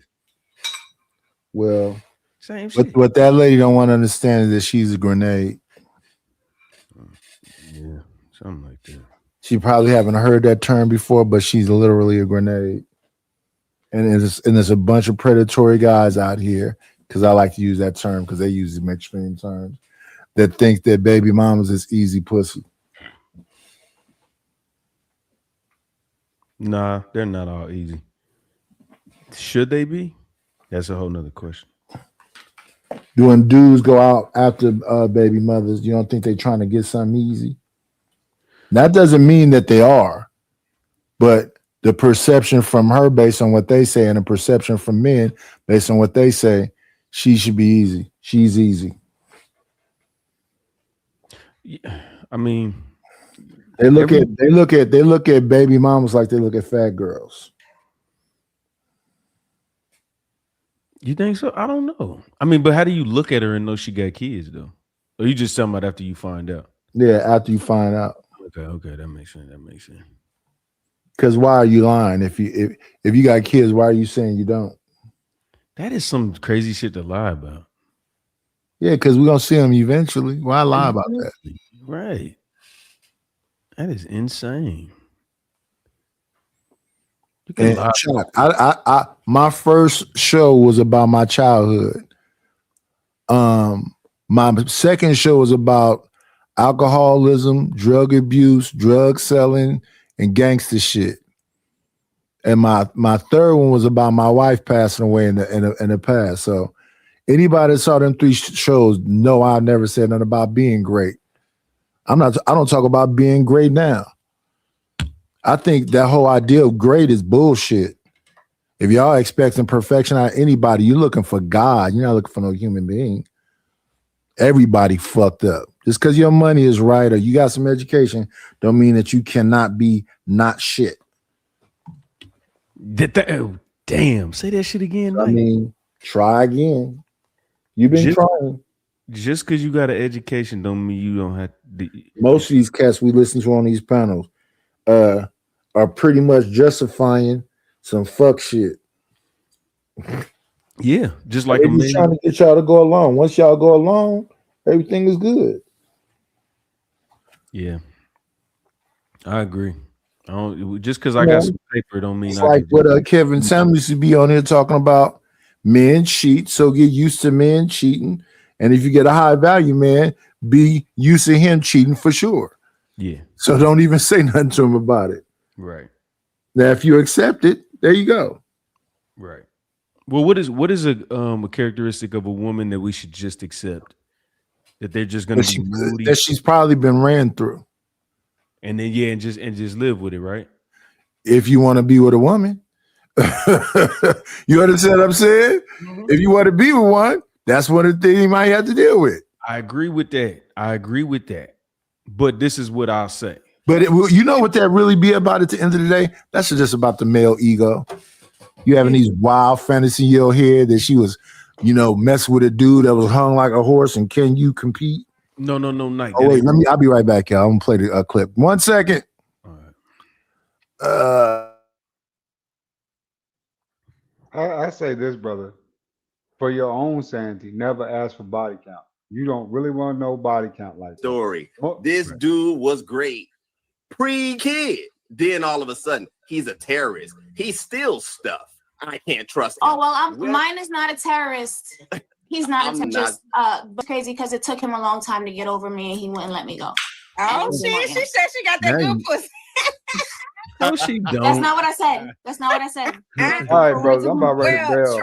Well, Same shit. what that lady don't want to understand is that she's a grenade. Yeah, something like that. She probably haven't heard that term before, but she's literally a grenade. And there's a bunch of predatory guys out here, because I like to use that term because they use them extreme terms, that think that baby mamas is easy pussy. Nah, they're not all easy. Should they be? That's a whole nother question. When dudes go out after baby mothers, you don't think they're trying to get something easy? That doesn't mean that they are, but the perception from her based on what they say and the perception from men based on what they say, she should be easy. She's easy. Yeah, I mean, They look at baby mamas like they look at fat girls. you think so? I don't know. I mean, but how do you look at her and know she got kids though? Or you just talking about after you find out? Yeah, after you find out. Okay, that makes sense. That makes sense. Because why are you lying? If you got kids, why are you saying you don't? That is some crazy shit to lie about. Yeah, because we're gonna see them eventually. Why lie about that? Right. That is insane. You can And lie. Chuck, I my first show was about my childhood. My second show was about alcoholism, drug abuse, drug selling, and gangster shit. And my third one was about my wife passing away in the past. So anybody that saw them 3 shows know I never said nothing about being great. I don't talk about being great now. I think that whole idea of great is bullshit. If y'all expecting perfection out of anybody, you're looking for God. You're not looking for no human being. Everybody fucked up. Just because your money is right or you got some education don't mean that you cannot be not shit. Oh, damn. Say that shit again. I Mike. mean, try again. You've been trying. Just because you got an education don't mean you don't have to. Most of these cats we listen to on these panels are pretty much justifying some fuck shit. Yeah, just like They're a just man. trying to get y'all to go along. Once y'all go along, everything is good. Yeah, I agree. I don't just because I You got know, some paper don't mean It's I like can what Kevin Samuels used to be on here talking about. Men cheat, so get used to men cheating. And if you get a high value man, be used to him cheating for sure. Yeah, So don't even say nothing to him about it. right, Now, if you accept it, there you go. right. Well, what is a characteristic of a woman that we should just accept? That they're just gonna be moody, That she's probably been ran through. and then and just live with it, right? if you want to be with a woman. You understand what I'm saying? If you want to be with one, that's one of the things you might have to deal with. I agree with that. But this is what I'll say. But you know what that really be about at the end of the day? That's just about the male ego. You having these wild fantasy in your head that she was, messing with a dude that was hung like a horse, and can you compete? No, Night. Oh wait, I'll be right back, y'all. I'm gonna play the clip. 1 second. I say this, brother, for your own sanity, never ask for body count. You don't really want to know body count like that. Story. This dude was great pre-kid. Then all of a sudden, he's a terrorist. He steals stuff. I can't trust him. Oh well, mine is not a terrorist. He's not a terrorist. Crazy because it took him a long time to get over me, and he wouldn't let me go. Oh shit! She said she got that good pussy. No, she don't. That's not what I said. That's not what I said. All right, brother. I'm about ready to bail.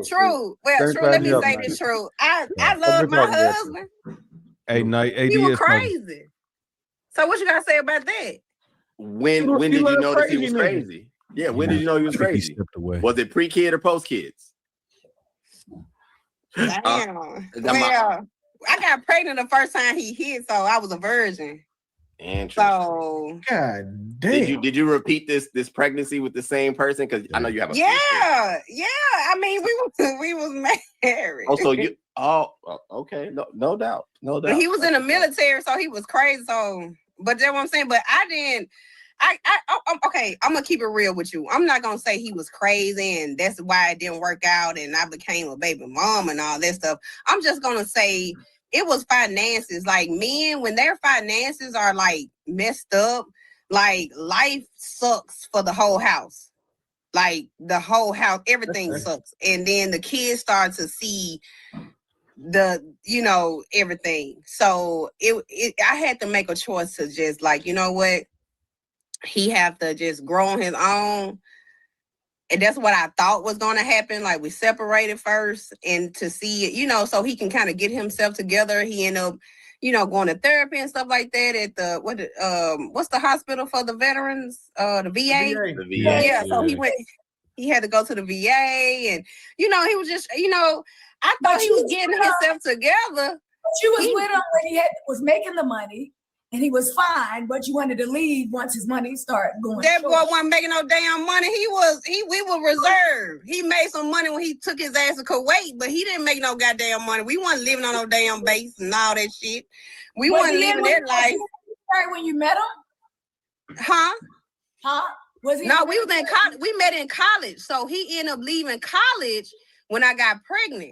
True. Well, true. Let me say this true. I love my husband. Hey, Night. He was crazy. So what you gotta say about that? When did you notice he was crazy? Yeah, when did you know he was crazy? Was it pre-kid or post-kids? Damn. Well, I got pregnant the first time he hit, so I was a virgin. Interesting. So, God damn. Did you repeat this pregnancy with the same person? Because I know you have a yeah. I mean, we was married. Oh, so you? Oh, okay. No doubt. But he was in the military, so he was crazy. So, but that's what I'm saying. But I didn't. Okay, I'm gonna keep it real with you. I'm not gonna say he was crazy and that's why it didn't work out and I became a baby mom and all that stuff. I'm just gonna say it was finances. Like men, when their finances are like messed up, like life sucks for the whole house. Like the whole house, everything sucks. And then the kids start to see everything. So I had to make a choice to just like, you know what? He have to just grow on his own. And that's what I thought was going to happen. Like we separated first and to see it, so he can kind of get himself together. He ended up, going to therapy and stuff like that at the, what's the hospital for the veterans? The VA? The VA. Yeah. So he had to go to the VA and, he was just, I thought he was getting himself together. But you was with him when he was making the money. And he was fine, but you wanted to leave once his money started going. That boy wasn't making no damn money. We were reserved. He made some money when he took his ass to Kuwait, but he didn't make no goddamn money. We wasn't living on no damn base and all that shit. We wasn't living that life. When you met him? Huh? Was he? No, we was in college. We met in college. So he ended up leaving college when I got pregnant.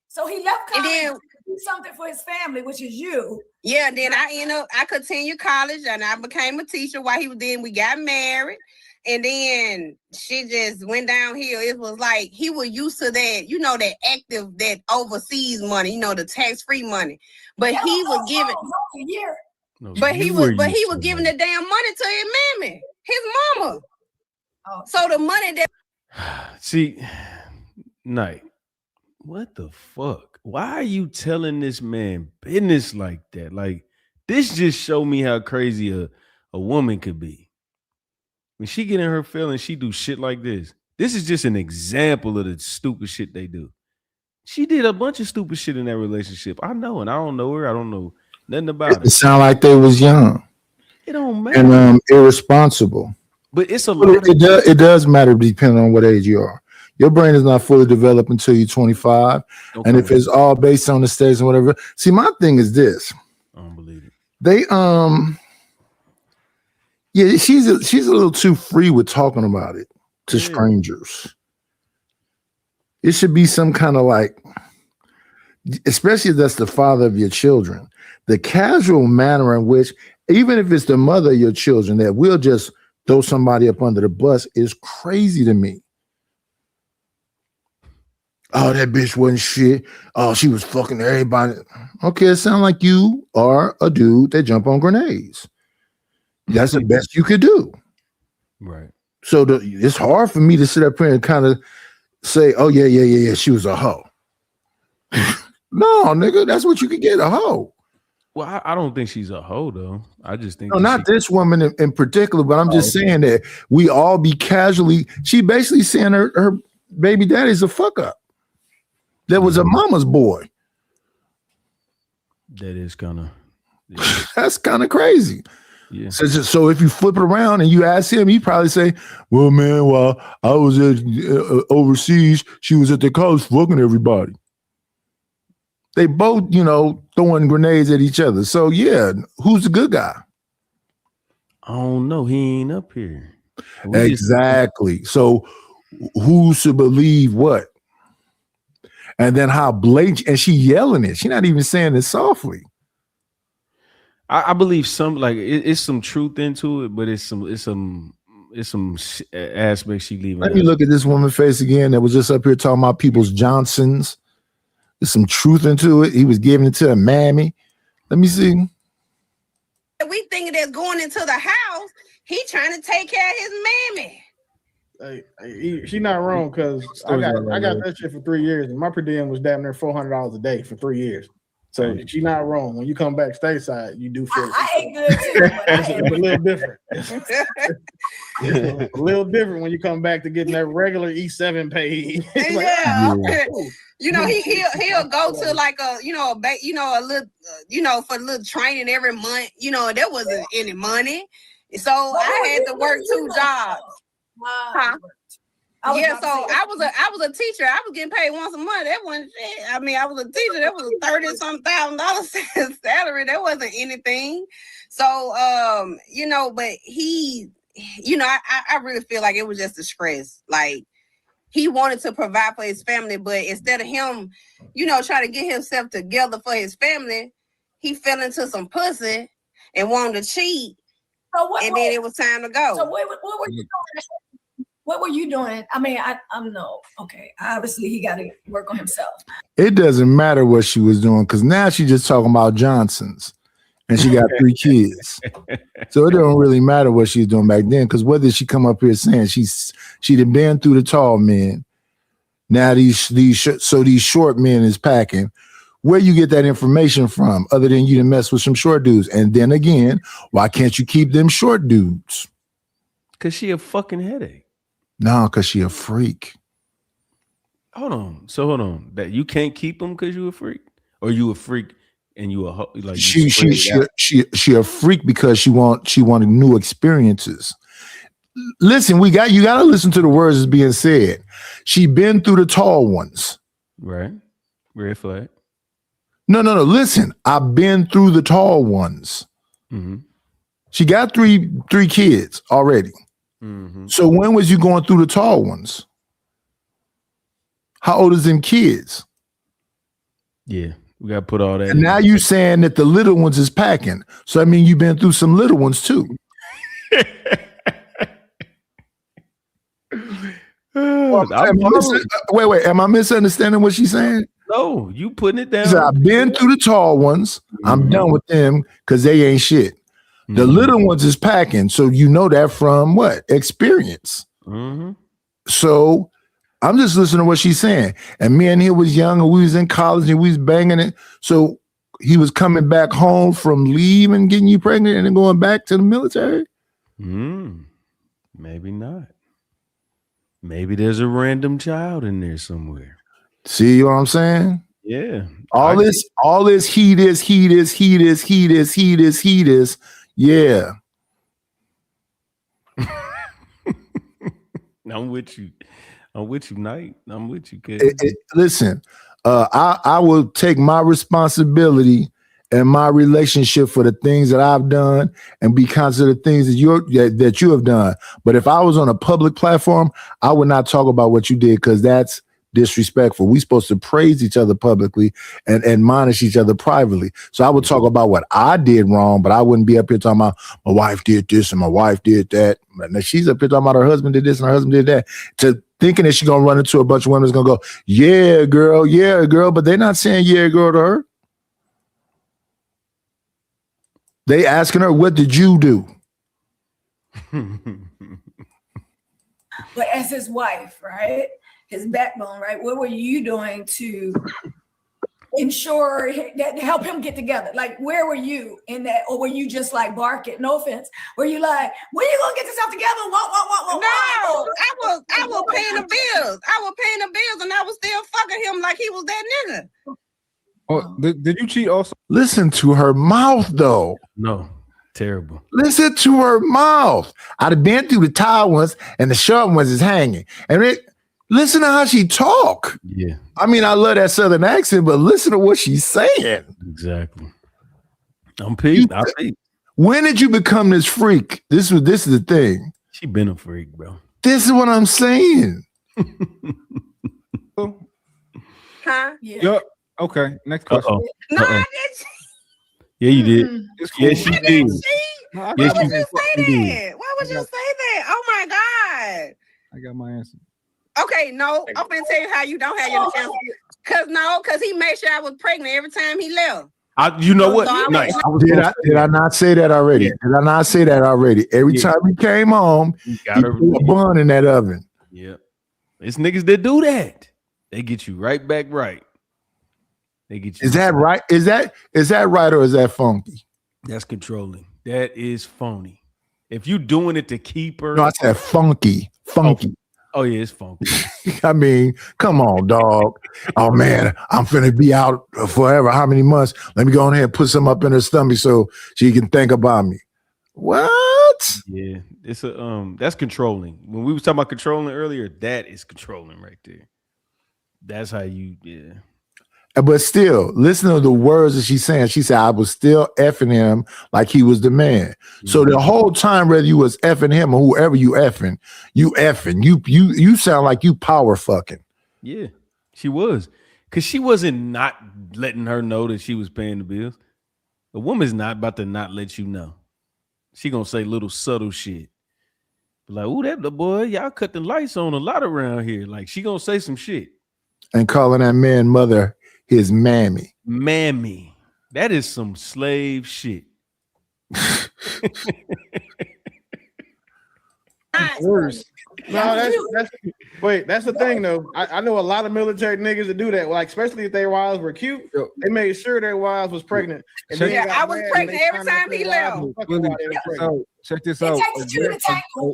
So he left college and then, to do something for his family, which is you. Yeah, then I continued college and I became a teacher while he was then we got married. And then she just went downhill. It was like he was used to that, that active, that overseas money, the tax-free money. But he was giving he was giving the damn money to his mammy, his mama. Oh. So the money that see, Night, what the fuck? Why are you telling this man business like that? Like, this just showed me how crazy a woman could be. When she get in her feelings, she do shit like this. This is just an example of the stupid shit they do. She did a bunch of stupid shit in that relationship. I know, and I don't know her. I don't know nothing about it. It sound like they was young. It don't matter. And irresponsible. But it's a lot. It does matter depending on what age you are. Your brain is not fully developed until you're 25. Okay. And if it's all based on the stage and whatever. See, my thing is this. I don't believe it. They yeah, she's a little too free with talking about it to strangers. It should be some kind of like, especially if that's the father of your children, the casual manner in which, even if it's the mother of your children, that will just throw somebody up under the bus is crazy to me. Oh, that bitch wasn't shit. Oh, she was fucking everybody. Okay, it sounds like you are a dude that jump on grenades. That's the best you could do. Right. So it's hard for me to sit up here and kind of say, oh, yeah, she was a hoe. No, nigga, that's what you could get, a hoe. Well, I don't think she's a hoe though. I just think No, not this woman in particular, but I'm just saying that we all be casually. She basically saying her baby daddy's a fuck up. That was a mama's boy. That is kind of that's kind of crazy. Yeah. So if you flip it around and you ask him, he probably say, "Well, man, while I was at overseas, she was at the coast fucking everybody." They both, throwing grenades at each other. So yeah, who's the good guy? I don't know. He ain't up here. Exactly. So who should believe what? And then how blatant, and she yelling it. She's not even saying it softly. I believe it's some truth into it, but it's some aspects she leaving. Let me look at this woman's face again that was just up here talking about people's Johnsons. There's some truth into it. He was giving it to a mammy. Let me see. We thinking that's going into the house. He trying to take care of his mammy. She not wrong because I got that shit for 3 years, and my per diem was damn near $400 a day for 3 years. So she not wrong. When you come back stateside, you do feel I ain't good too. it's a little different. It's a little different when you come back to getting that regular E7 pay. He'll go to like a little for a little training every month. There wasn't any money, so I had to work 2 jobs. Huh? I was a teacher. I was getting paid once a month. That wasn't shit. I mean, I was a teacher. That was a $30,000 salary. That wasn't anything. So, but he, I really feel like it was just a stress. Like he wanted to provide for his family, but instead of him, trying to get himself together for his family, he fell into some pussy and wanted to cheat. Then it was time to go. So what were you doing? What were you doing? I mean, I'm no, okay. Obviously, he got to work on himself. It doesn't matter what she was doing because now she's just talking about Johnsons and she got 3 kids. So it don't really matter what she's doing back then because what did she come up here saying? She'd been through the tall men. Now these short men is packing. Where you get that information from other than you to mess with some short dudes? And then again, why can't you keep them short dudes? Because she a fucking headache. No, because she a freak. Hold on. That you can't keep them because you a freak, or you a freak and you a like she a freak because she wanted new experiences. Listen, you got to listen to the words that's being said. She been through the tall ones, right? Red flag. No. Listen, I've been through the tall ones. Mm-hmm. She got three kids already. Mm-hmm. So when was you going through the tall ones? How old is them kids? Yeah, we got to put all that. And now you saying that the little ones is packing. So I mean, you've been through some little ones too. Wait. Am I misunderstanding what she's saying? No, you putting it down. She said, I've been through the tall ones. I'm done with them because they ain't shit. The little ones is packing. So you know that from what? Experience. Mm-hmm. So I'm just listening to what she's saying. And me and he was young and we was in college and we was banging it. So he was coming back home from leave and getting you pregnant and then going back to the military? Maybe not. Maybe there's a random child in there somewhere. See what I'm saying? Yeah. All this heat is. Yeah. I'm with you. Knight. I'm with you, kid. Listen, I will take my responsibility and my relationship for the things that I've done and be conscious of the things that you have done. But if I was on a public platform, I would not talk about what you did because that's disrespectful. We're supposed to praise each other publicly and admonish each other privately. So I would talk about what I did wrong, but I wouldn't be up here talking about my wife did this and my wife did that. Now she's up here talking about her husband did this and her husband did that. To thinking that she's gonna run into a bunch of women is gonna go, yeah, girl, but they're not saying yeah, girl to her. They asking her, what did you do? But as his wife, right? His backbone, right? What were you doing to ensure that help him get together? Like, where were you in that, or were you just like barking? No offense. Were you like, when you gonna get yourself together? What? No, I was paying the bills. I was paying the bills, and I was still fucking him like he was that nigga. Oh, did you cheat also? Listen to her mouth, though. No, terrible. Listen to her mouth. I'd have been through the tall ones, and the short ones is hanging. And listen to how she talk. Yeah. I mean, I love that Southern accent, but listen to what she's saying. Exactly. I'm peeved. I'm peeved. When did you become this freak? This is the thing. She been a freak, bro. This is what I'm saying. Huh? Yeah. Okay. Next question. No, I didn't. Yeah, you did. Yes, she did. Why Yes, would she you say did. that? Why would you say that? Oh my God. I got my answer. Okay, no, I'm gonna tell you how you don't have your chance. Cause he made sure I was pregnant every time he left. You know what? So I was Nice. like- Did I not say that already? Did I not say that already? Every time he came home, he put a bun in that oven. Yeah. It's niggas that do that. They get you right back right. They get you. Is that right? Is that right or is that funky? That's controlling. That is phony. If you doing it to keep her. No, I said funky. Funky. Oh yeah, it's funky. I mean, come on, dog. Oh man, I'm finna be out forever. How many months? Let me go on here and put some up in her stomach so she can think about me. What? Yeah, it's a that's controlling. When we was talking about controlling earlier, that is controlling right there. That's how you But still, listen to the words that she's saying. She said, I was still effing him like he was the man. So the whole time, whether you was effing him or whoever you effing, you sound like you power fucking. Yeah, she was. Cause she wasn't not letting her know that she was paying the bills. A woman's not about to not let you know. She gonna say little subtle shit. Like, oh, that the boy, y'all cut the lights on a lot around here. Like, she gonna say some shit. And calling that man mother his mammy. Mammy. That is some slave shit. Worse. No, that's the thing though. I know a lot of military niggas that do that. Like, especially if their wives were cute, they made sure their wives was pregnant. And then Yeah, got I was mad and pregnant they every found out time he their left. wives was fucking while they were pregnant. So check this It out. takes two to tango.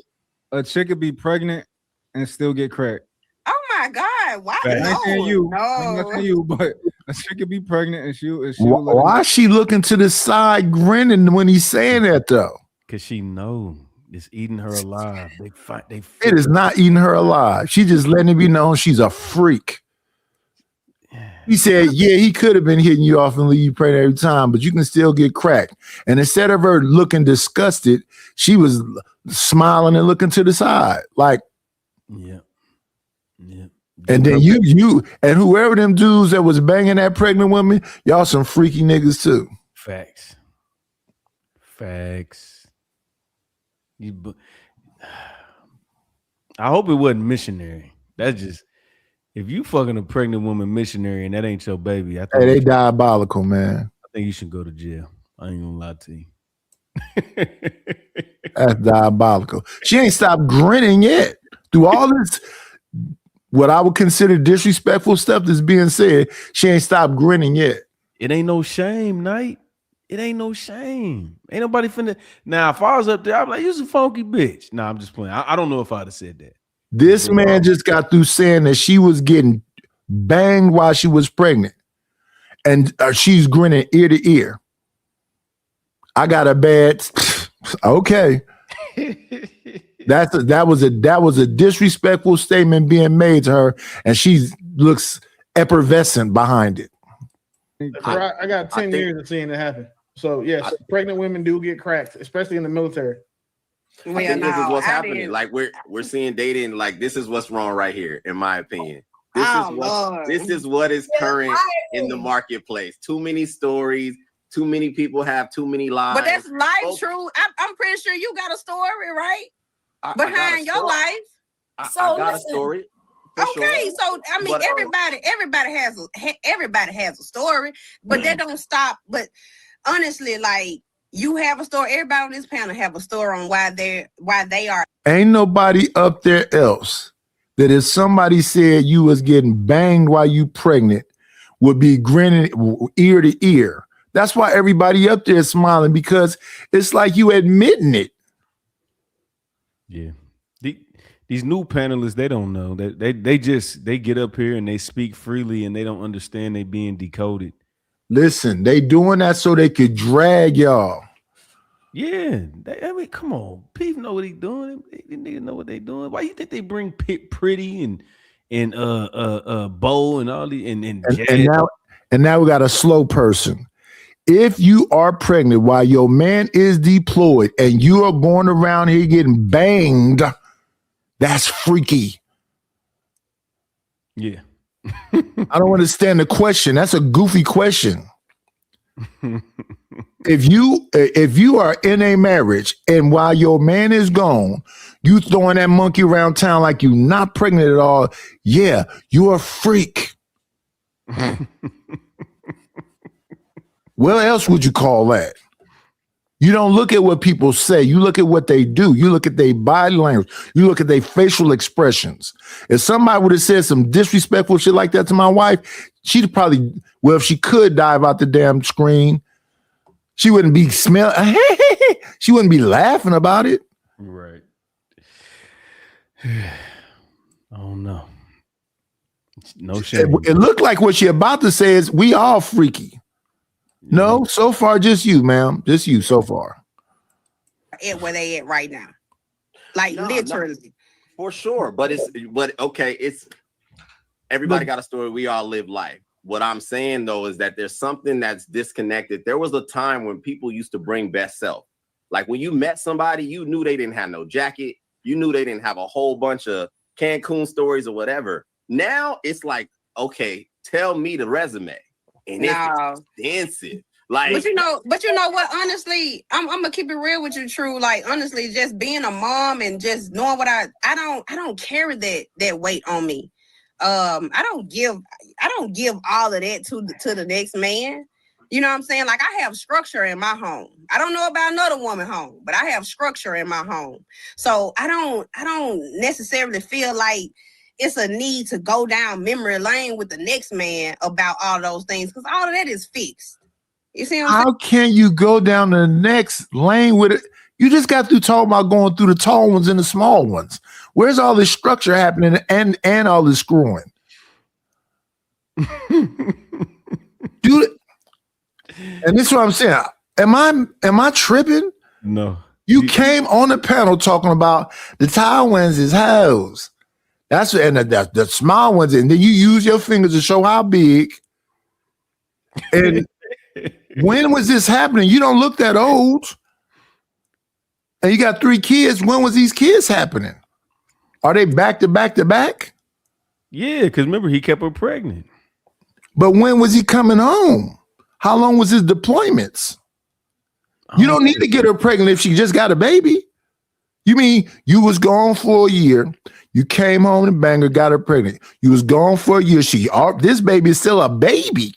A chick could be pregnant and still get cracked. Oh my God! Why? I ain't saying you. No. I'm not saying you, but a chick could be pregnant and she'll Why is she looking to the side grinning when he's saying that though? Cause she know it's eating her alive. They fight. It is not eating her alive. She just letting it be known she's a freak. He said, yeah, he could have been hitting you off and leave you pregnant every time, but you can still get cracked. And instead of her looking disgusted, she was smiling and looking to the side. Like, yeah. Yeah. And then you and whoever them dudes that was banging that pregnant woman, y'all some freaky niggas too. Facts. I hope it wasn't missionary. That's just if you fucking a pregnant woman missionary and that ain't your baby. I think Hey, they diabolical, man. I think you should go to jail. I ain't gonna lie to you. That's diabolical. She ain't stopped grinning yet. Through all this, what I would consider disrespectful stuff that's being said, she ain't stopped grinning yet. It ain't no shame, Knight. It ain't no shame. Ain't nobody finna. Now, if I was up there, I'm like, you's a funky bitch. Nah, I'm just playing. I don't know if I'd have said that. This man just got through saying that she was getting banged while she was pregnant, and she's grinning ear to ear. I got a bad. Okay, that was a disrespectful statement being made to her, and she looks effervescent behind it. I got 10 years of seeing it happen. So yes, pregnant women do get cracked, especially in the military. I think this is what's happening. Like we're seeing dating. Like this is what's wrong right here, in my opinion. This is what is current in the marketplace. Too many stories. Too many people have too many lives. But that's life true. I'm pretty sure you got a story, right? Behind your life. I got a story. Okay, so I mean, But, everybody has a story, but that don't stop. But honestly, like you have a story. Everybody on this panel have a story on why they are. Ain't nobody up there else that if somebody said you was getting banged while you pregnant, would be grinning ear to ear. That's why everybody up there is smiling, because it's like you admitting it. Yeah. These new panelists, they don't know that they get up here and they speak freely and they don't understand they being decoded. Listen, they doing that so they could drag y'all. Yeah, I mean, come on, people know what they doing. They niggas know what they doing. Why you think they bring Pretty and Bo and all the and now we got a slow person. If you are pregnant while your man is deployed and you are going around here getting banged, that's freaky. Yeah. I don't understand the question. That's a goofy question. If you are in a marriage and while your man is gone, you throwing that monkey around town like you not pregnant at all, yeah, you a freak. What else would you call that? You don't look at what people say. You look at what they do. You look at their body language. You look at their facial expressions. If somebody would have said some disrespectful shit like that to my wife, she'd probably, well, if she could dive out the damn screen, she wouldn't be she wouldn't be laughing about it. Right. I don't know. No shame. It looked like what she about to say is we all freaky. No, so far just you, ma'am. Just you so far. At where they at right now. Like No, literally. For sure. But okay, everybody got a story. We all live life. What I'm saying though is that there's something that's disconnected. There was a time when people used to bring best self. Like when you met somebody, you knew they didn't have no jacket. You knew they didn't have a whole bunch of Cancun stories or whatever. Now it's like, okay, tell me the resume. And it's extensive. Like, but you know what? Honestly, I'm gonna keep it real with you, True. Like, honestly, just being a mom and just knowing what I don't carry that weight on me. I don't give all of that to the next man. You know what I'm saying? Like, I have structure in my home. I don't know about another woman's home, but I have structure in my home. So I don't necessarily feel like it's a need to go down memory lane with the next man about all those things, because all of that is fixed. You see what I'm saying? How can you go down the next lane with it? You just got through talking about going through the tall ones and the small ones. Where's all this structure happening and all this screwing? Dude, and this is what I'm saying. Am I tripping? No. You came on the panel talking about the tall ones is hoes. That's and the small ones, and then you use your fingers to show how big. And when was this happening? You don't look that old. And you got 3 kids. When was these kids happening? Are they back to back to back? Yeah, because remember, he kept her pregnant. But when was he coming home? How long was his deployments? You don't need to get her pregnant if she just got a baby. You mean you was gone for a year, you came home and banged her, got her pregnant. You was gone for a year. This baby is still a baby.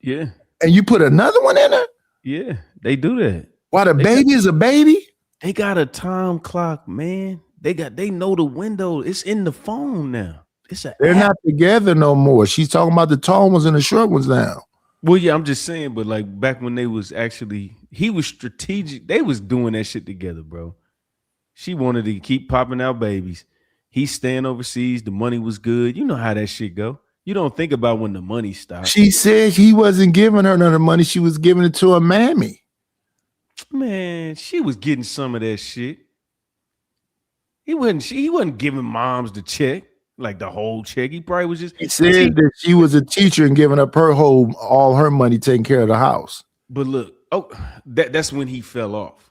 Yeah. And you put another one in her? Yeah, they do that. Why the baby is a baby? They got a time clock, man. They know the window. It's in the phone now. They're not together no more. She's talking about the tall ones and the short ones now. Well, yeah, I'm just saying, but like back when they was he was strategic. They was doing that shit together, bro. She wanted to keep popping out babies. He's staying overseas. The money was good. You know how that shit go. You don't think about when the money stops. She said he wasn't giving her none of the money. She was giving it to her mammy. Man, she was getting some of that shit. He wasn't giving moms the check, like the whole check. He probably was just. He said that she was a teacher and giving up all her money taking care of the house. But look, that's when he fell off.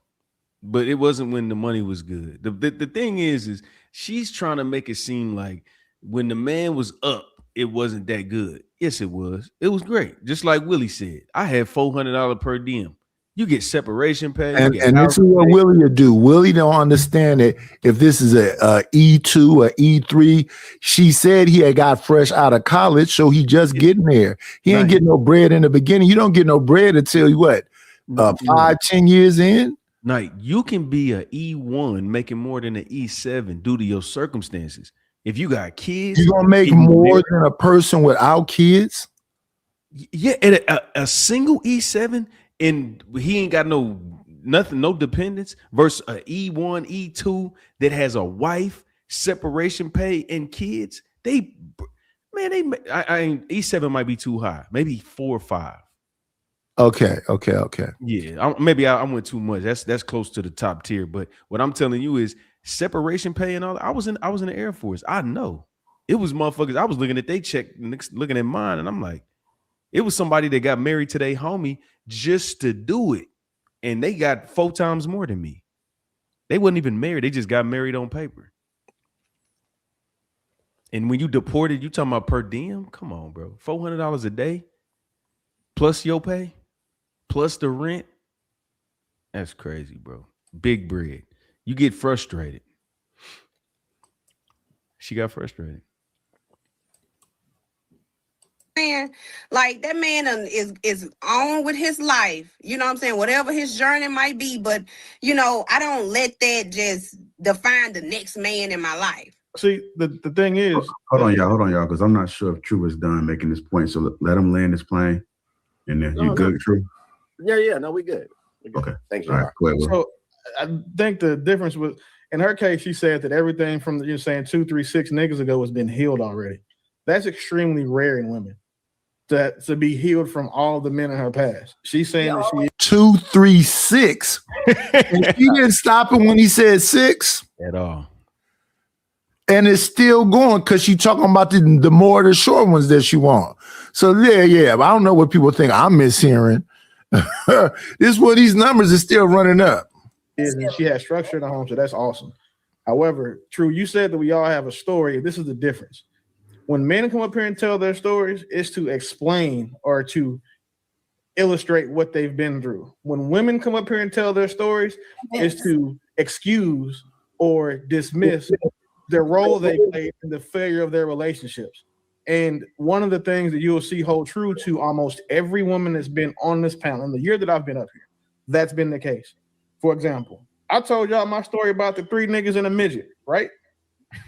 But it wasn't when the money was good. The thing is she's trying to make it seem like when the man was up, it wasn't that good. Yes, it was. It was great. Just like Willie said, I had $400 per diem. You get separation pay. And this is what Willie will do. Willie don't understand it. If this is a E2 or E3, she said he had got fresh out of college, so he just getting there. He ain't getting no bread in the beginning. You don't get no bread until what? 5-10 years in? Like, you can be a E1 making more than an E7 due to your circumstances. If you got kids, you're gonna make more than a person without kids. Yeah, and a single E7, and he ain't got nothing, no dependents, versus a E1, E2 that has a wife, separation pay, and kids. E7 might be too high, maybe 4 or 5. Okay. Yeah, maybe I went too much. That's close to the top tier. But what I'm telling you is separation pay and all that. I was in the Air Force. I know it was motherfuckers. I was looking at they check, looking at mine, and I'm like, it was somebody that got married to their homie just to do it, and they got 4 times more than me. They wasn't even married. They just got married on paper. And when you deported, you talking about per diem? Come on, bro. $400 a day plus your pay. Plus the rent, that's crazy, bro. Big bread. You get frustrated. She got frustrated. Man, like that man is on with his life. You know what I'm saying? Whatever his journey might be, but I don't let that just define the next man in my life. See, the thing is, hold on, y'all, because I'm not sure if True is done making this point. So let him land his plane, and then you good, True. Yeah, no, we good. Okay. Thank you. All right, go ahead, Will. So I think the difference was, in her case, she said that everything from you're saying 2, 3, 6 niggas ago has been healed already. That's extremely rare in women to be healed from all the men in her past. She's saying that she 2, 3, 6. And she didn't stop it when he said 6 at all. And it's still going because she talking about the more of the short ones that she want. So yeah. I don't know what people think I'm mishearing. This is where these numbers are still running up. And she has structure in the home, so that's awesome. However, True, you said that we all have a story. This is the difference. When men come up here and tell their stories, it's to explain or to illustrate what they've been through. When women come up here and tell their stories, it's to excuse or dismiss the role they played in the failure of their relationships. And one of the things that you'll see hold true to almost every woman that's been on this panel in the year that I've been up here, that's been the case. For example, I told y'all my story about the 3 niggas and a midget, right?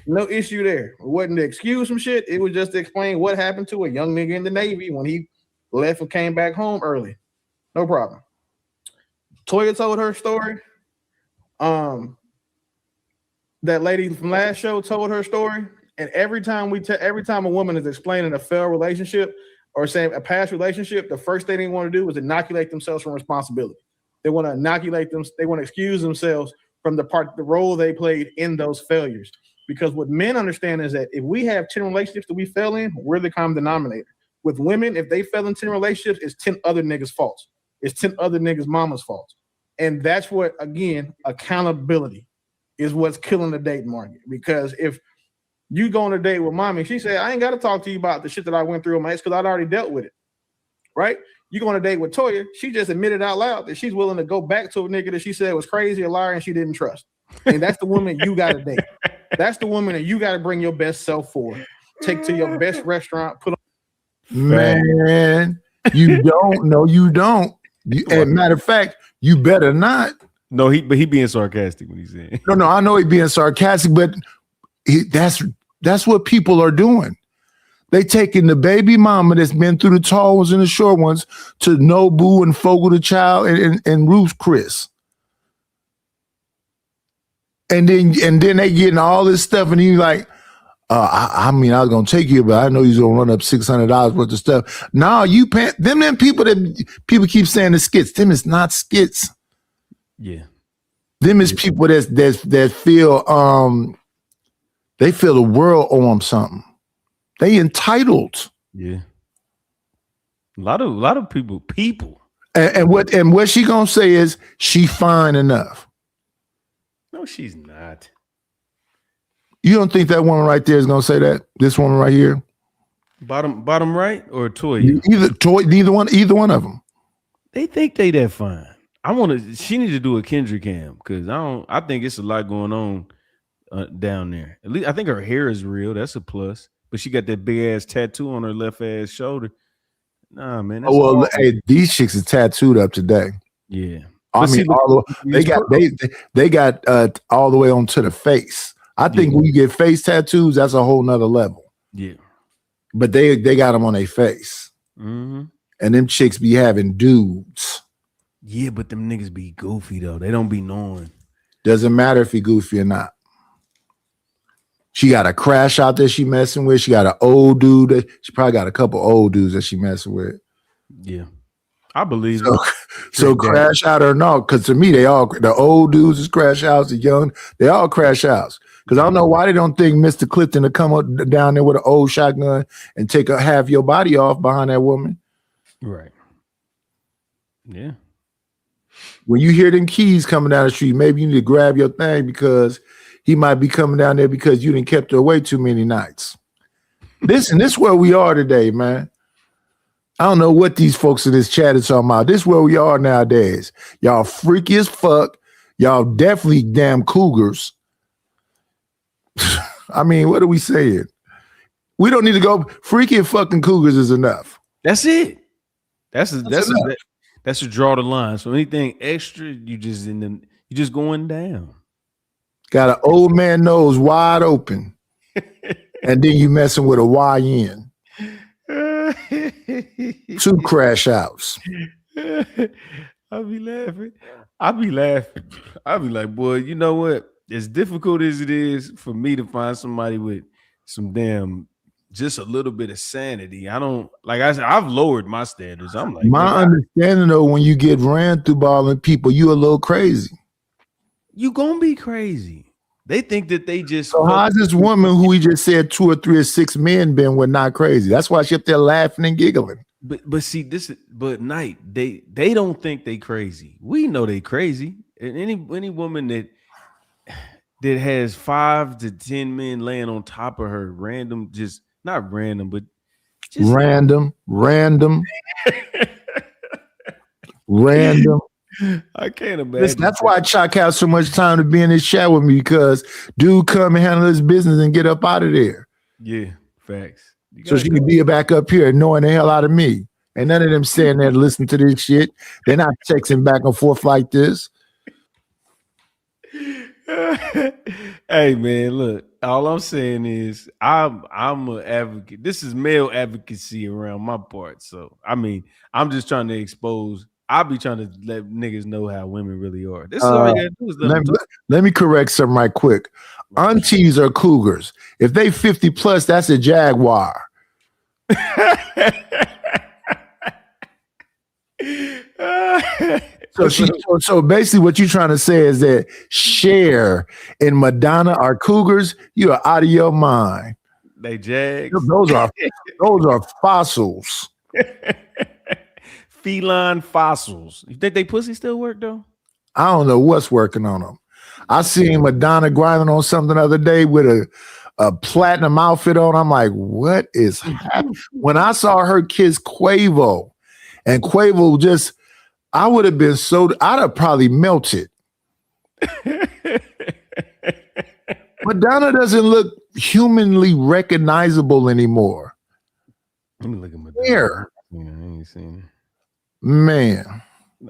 No issue there. It wasn't to excuse some shit. It was just to explain what happened to a young nigga in the Navy when he left and came back home early. No problem. Toya told her story. That lady from last show told her story. And every time a woman is explaining a failed relationship or saying a past relationship, the first thing they want to do is inoculate themselves from responsibility. They want to inoculate them. They want to excuse themselves from the role they played in those failures. Because what men understand is that if we have 10 relationships that we fell in, we're the common denominator. With women, if they fell in 10 relationships, it's 10 other niggas' faults. It's 10 other niggas' mama's faults. And that's what, again, accountability is what's killing the dating market. Because if you go on a date with mommy, she said, I ain't got to talk to you about the shit that I went through with my ex because I'd already dealt with it. Right? You go on a date with Toya, she just admitted out loud that she's willing to go back to a nigga that she said was crazy, a liar, and she didn't trust. And that's the woman you got to date. That's the woman that you got to bring your best self for. Take to your best restaurant, put on. Man, you don't. No, you don't. As matter of fact, you better not. No, he being sarcastic when he's saying. No, I know he being sarcastic, but that's what people are doing. They taking the baby mama that's been through the tall ones and the short ones to Nobu and Fogel the Child and Ruth Chris. And then they getting all this stuff, and you like, I mean, I was gonna take you, but I know you're gonna run up $600 worth of stuff. No, you pay them people that people keep saying the skits. Them is not skits. Yeah. Them is people that feel they feel the world owe them something. They entitled. Yeah. A lot of people. And what she gonna say is she fine enough. No, she's not. You don't think that woman right there is gonna say that? This woman right here? Bottom right or Toya? Either one of them. They think they that fine. She needs to do a Kendrick cam because I think it's a lot going on down there. At least I think her hair is real. That's a plus. But she got that big ass tattoo on her left ass shoulder. Nah, man. Hey, these chicks are tattooed up today. Yeah. I mean, they got all the way onto the face. I think when you get face tattoos, that's a whole nother level. Yeah. But they got them on their face. Mm-hmm. and them chicks be having dudes. Yeah, but them niggas be goofy though. They don't be knowing. Doesn't matter if he goofy or not. She got a crash out there she messing with. She got an old dude. She probably got a couple old dudes that she messing with. Yeah, I believe So, it. so crash out or no? Because to me, the old dudes is crash outs. The young, they all crash outs. Because I don't know why they don't think Mr. Clifton to come up down there with an old shotgun and take half your body off behind that woman. Right. Yeah. When you hear them keys coming down the street, maybe you need to grab your thing because he might be coming down there because you didn't kept her away too many nights. This is where we are today, man. I don't know what these folks in this chat are talking about. This is where we are nowadays. Y'all freaky as fuck. Y'all definitely damn cougars. I mean, what are we saying? We don't need to go freaky and fucking cougars is enough. That's it. That's to draw the line. So anything extra, you just going down. Got an old man nose wide open, and then you messing with a YN. 2 crash outs. I'll be laughing. I'll be like, boy, you know what? As difficult as it is for me to find somebody with some damn just a little bit of sanity. I don't like I said, I've lowered my standards. I'm like, my understanding though, when you get ran through balling people, you a little crazy. You gonna be crazy. They think that they just so how's this woman who he just said 2 or 3 or 6 men been with not crazy? That's why she up there laughing and giggling. But see Knight, they don't think they crazy. We know they crazy. And any woman that has 5 to 10 men laying on top of her, random, just not random, but just random. I can't imagine. Listen, that's why Chuck has so much time to be in this chat with me because dude come and handle his business and get up out of there. Yeah, facts. So she can be back up here knowing the hell out of me. And none of them saying there to listen to this shit. They're not texting back and forth like this. Hey man, look, all I'm saying is I'm an advocate. This is male advocacy around my part. So I mean, I'm just trying to expose. I'll be trying to let niggas know how women really are. This is all you gotta do is let me correct something right quick. Aunties are cougars. If they 50 plus, that's a jaguar. So basically what you're trying to say is that Cher and Madonna are cougars. You are out of your mind. They jags. Those are fossils. Feline fossils. You think they pussy still work though? I don't know what's working on them. I seen Madonna grinding on something the other day with a platinum outfit on. I'm like, what is happening? When I saw her kiss Quavo, and Quavo just, I would have been I'd have probably melted. Madonna doesn't look humanly recognizable anymore. Let me look at Madonna. Here. Yeah, I ain't seen her. Man.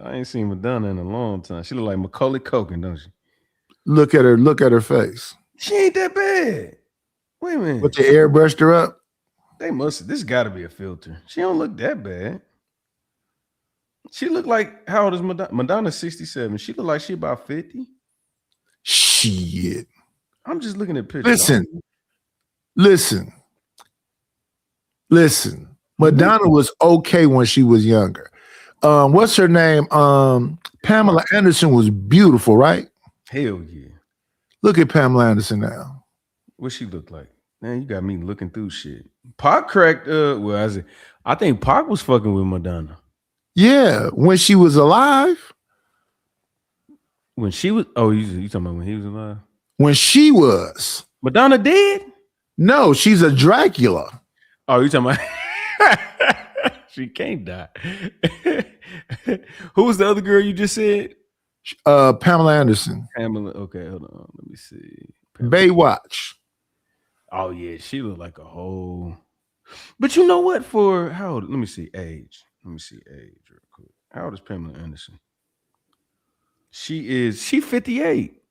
I ain't seen Madonna in a long time. She look like Macaulay Culkin, don't she? Look at her face. She ain't that bad. Wait a minute. But they airbrushed her up. This gotta be a filter. She don't look that bad. She look like, how old is Madonna? Madonna's 67. She look like she about 50. Shit. I'm just looking at pictures. Listen. Madonna was okay when she was younger. What's her name? Pamela Anderson was beautiful, right? Hell yeah. Look at Pamela Anderson now. What she look like? Man, you got me looking through shit. Pac cracked. I think Pac was fucking with Madonna. Yeah, when she was alive. When she was, you talking about when he was alive? When she was. Madonna dead? No, she's a Dracula. Oh, you talking about? She can't die. Who was the other girl you just said? Pamela Anderson. Pamela. Okay, hold on. Let me see. Baywatch. Oh yeah, she looked like a whole. But you know what? For how old? Let me see age. Real quick. How old is Pamela Anderson? She 58.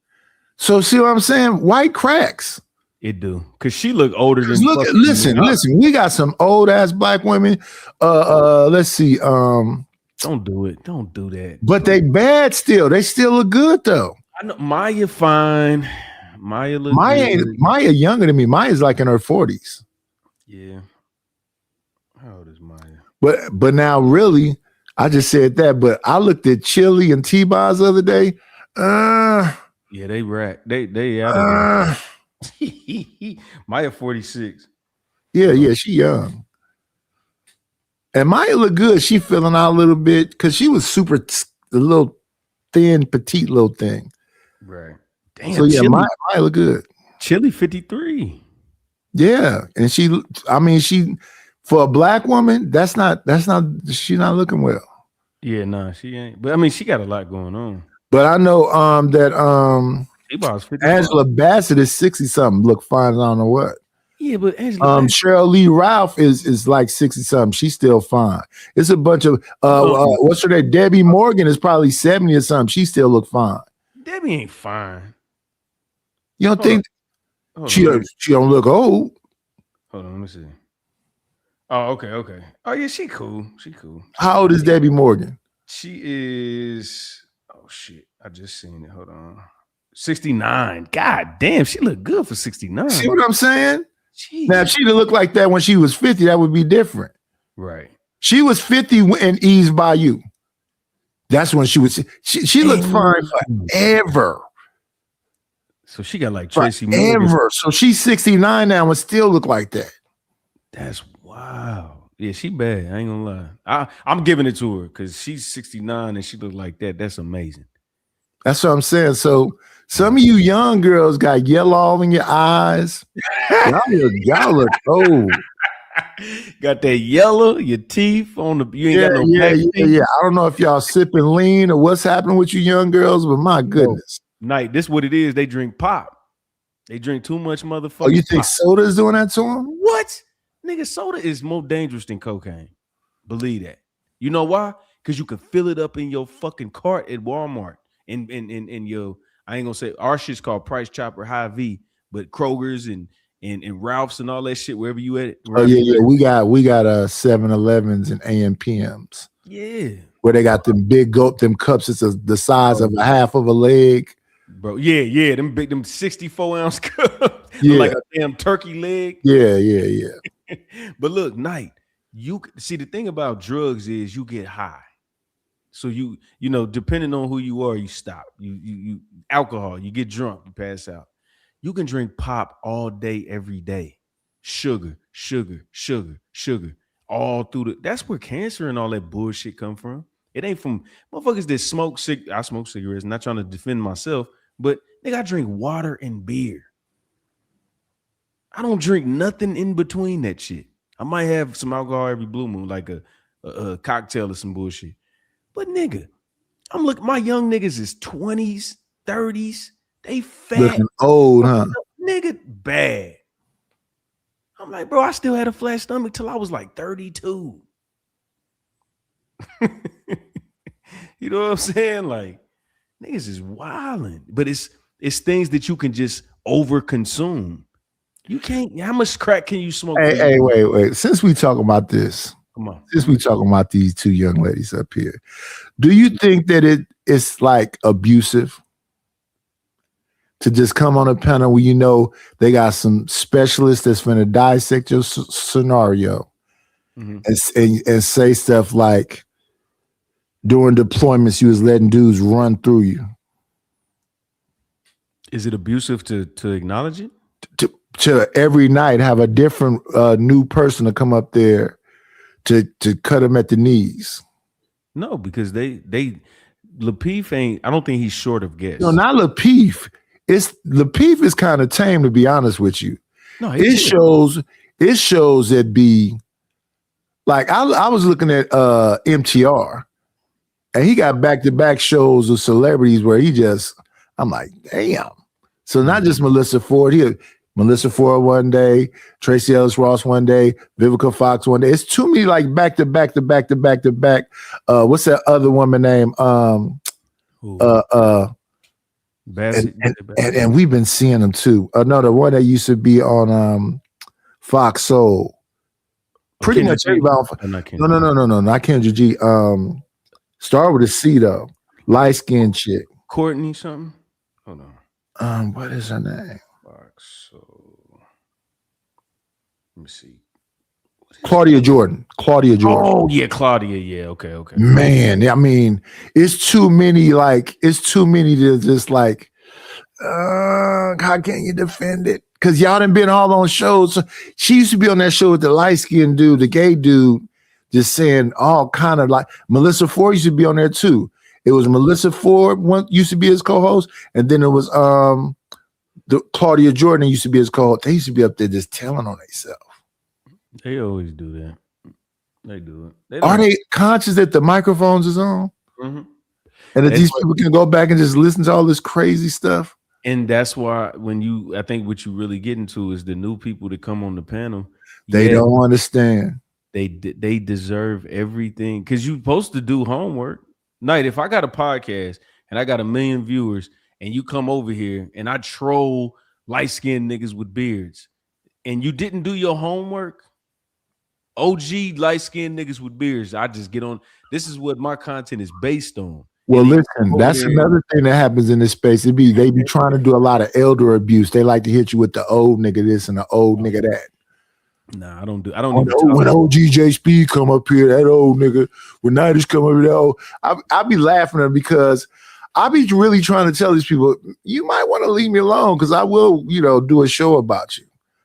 So see what I'm saying? White cracks. It do. Cause she look older than Listen, we got some old ass black women. Let's see. Don't do it. Don't do that. But they bad still. They still look good though. I know Maya fine. Maya look good. Maya younger than me. Maya's like in her 40s. Yeah. How old is Maya? But now really, I just said that, but I looked at Chili and T-Boz the other day. Yeah, they rack. They out of there. Maya 46. Yeah, she young. And Maya look good. She feeling out a little bit because she was a little thin, petite little thing. Right. Damn. So yeah, Chili, Maya look good. Chili 53. Yeah, and she for a black woman, she's not looking well. Yeah, nah, she ain't. But I mean, she got a lot going on. But I know that T-Boz 55. Angela Bassett is 60 something. Look fine. I don't know what. Yeah, but Angela Cheryl Lee Ralph is like 60 something. She's still fine. It's a bunch of what's her name? Debbie Morgan is probably 70 or something. She still look fine. Debbie ain't fine. You don't think she don't look old? Hold on, let me see. Oh, okay. Oh yeah, she cool. How old is Debbie Morgan? She is. Oh shit, I just seen it. Hold on. 69. God damn, she look good for 69. See what I'm saying? Jeez. Now, if she'd looked like that when she was 50, that would be different. Right. She was 50 in Eve's Bayou. That's when she was. She looked fine forever. So she got like Tracy forever. Morgan. So she's 69 now and still look like that. That's wow. Yeah, she bad. I ain't gonna lie. I'm giving it to her because she's 69 and she look like that. That's amazing. That's what I'm saying. So some of you young girls got yellow all in your eyes. y'all look old. Got that yellow, your teeth on the. You ain't got no yeah. I don't know if y'all sipping lean or what's happening with you young girls, but my goodness. Night, this what it is. They drink pop. They drink too much motherfucking. Oh, you think pop. soda is doing that to them? What? Nigga, soda is more dangerous than cocaine. Believe that. You know why? Because you can fill it up in your fucking cart at Walmart. In your, I ain't gonna say our shit's called Price Chopper High V, but Kroger's and Ralph's and all that shit, wherever you at it. Oh yeah. We got 7-Elevens and AMPMs. Yeah. Where they got them big them cups. It's the size of a half of a leg. Bro, yeah, them 64 ounce cups, Yeah. like a damn turkey leg. Yeah. But look, Night, you see the thing about drugs is you get high. So you know, depending on who you are, you stop. You alcohol, you get drunk, you pass out. You can drink pop all day, every day. Sugar, all through the. That's where cancer and all that bullshit come from. It ain't from motherfuckers that smoke I smoke cigarettes, not trying to defend myself, but nigga, I drink water and beer. I don't drink nothing in between that shit. I might have some alcohol every blue moon, like a cocktail or some bullshit. But nigga, my young niggas is 20s, 30s. They fat. Looking old, huh? Nigga, bad. I'm like, bro, I still had a flat stomach till I was like 32. You know what I'm saying? Like, niggas is wilding. But it's things that you can just over consume. You can't. How much crack can you smoke? Hey, wait. Since we talking about this, come on. Since we talking about these two young ladies up here, do you think that it's like abusive to just come on a panel where you know they got some specialists that's going to dissect your scenario and say stuff like, during deployments, you was letting dudes run through you? Is it abusive to acknowledge it? To every night have a different new person to come up there to cut them at the knees? No, because Lapeef ain't. I don't think he's short of guests. No, not Lapeef. Lapeef is kind of tame, to be honest with you. No, it shows that be like I was looking at MTR, and he got back-to-back shows of celebrities where I'm like, damn. So not just Melissa Ford. Melissa Ford one day, Tracy Ellis Ross one day, Vivica Fox one day. It's too many like back to back. What's that other woman name? And we've been seeing them too. Another one that used to be on Fox Soul. Pretty much everybody. No, not Kendra G. Start with a C though. Light skinned chick. Courtney something. Hold on. What is her name? Fox Soul. Let me see. Claudia Jordan. Oh yeah, Claudia. Yeah, okay. Man, I mean, it's too many to just like, how can you defend it? Because y'all done been all on shows. So she used to be on that show with the light-skinned dude, the gay dude, just saying all kind of like, Melissa Ford used to be on there too. It was Melissa Ford used to be his co-host, and then it was the Claudia Jordan used to be his co-host. They used to be up there just telling on themselves. They always do that. They do it. Are they conscious that the microphones is on? Mm-hmm. And that these people can go back and just listen to all this crazy stuff? And that's why I think what you really get into is the new people that come on the panel. They don't understand. They deserve everything because you're supposed to do homework. Knight, if I got a podcast and I got 1 million viewers and you come over here and I troll light-skinned niggas with beards and you didn't do your homework, OG light-skinned niggas with beards, I just get on. This is what my content is based on. Well, listen, that's another thing that happens in this space. They be trying to do a lot of elder abuse. They like to hit you with the old nigga this and the old nigga that. Nah, I don't do. When OG Speed come up here, that old nigga. When Nighters come up here, that old. I be laughing at them because I be really trying to tell these people, you might want to leave me alone because I will, do a show about you.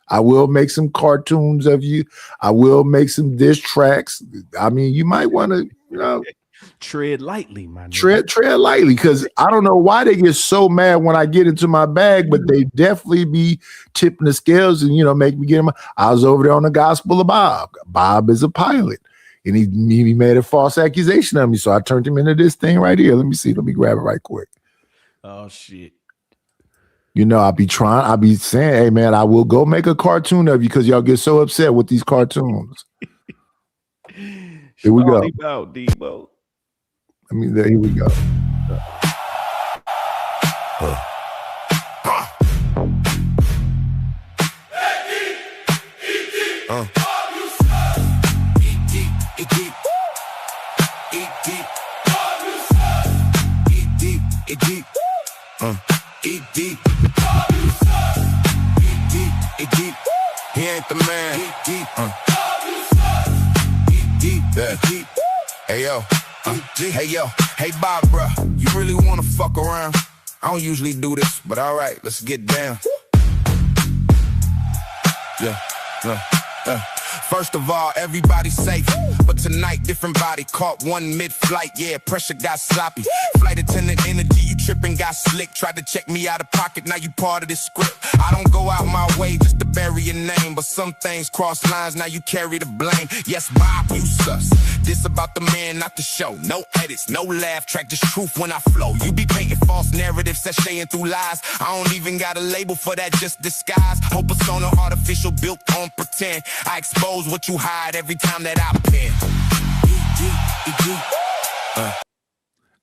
I will make some cartoons of you. I will make some diss tracks. I mean, you might want to, tread lightly, my nigga. Tread lightly, because I don't know why they get so mad when I get into my bag, but they definitely be tipping the scales and make me get them. I was over there on the Gospel of Bob. Bob is a pilot, and he made a false accusation of me, so I turned him into this thing right here. Let me see. Let me grab it right quick. Oh shit. I be saying, hey man, I will go make a cartoon of you because y'all get so upset with these cartoons. Here we go. Debo. Here we go. He ain't the man. Hey yo. Hey yo, hey Bob, bro, you really wanna fuck around? I don't usually do this, but all right, let's get down. Yeah. First of all, everybody's safe, but tonight, different body caught one mid-flight. Yeah, pressure got sloppy. Flight attendant energy, you tripping, got slick. Tried to check me out of pocket, now you part of this script. I don't go out my way just to bury your name, but some things cross lines, now you carry the blame. Yes, Bob, you sus. This about the man, not the show. No edits, no laugh track, just truth when I flow. You be painting false narratives, sashaying through lies. I don't even got a label for that, just disguise. Whole persona artificial, built on pretend. I expose what you hide every time that I pen.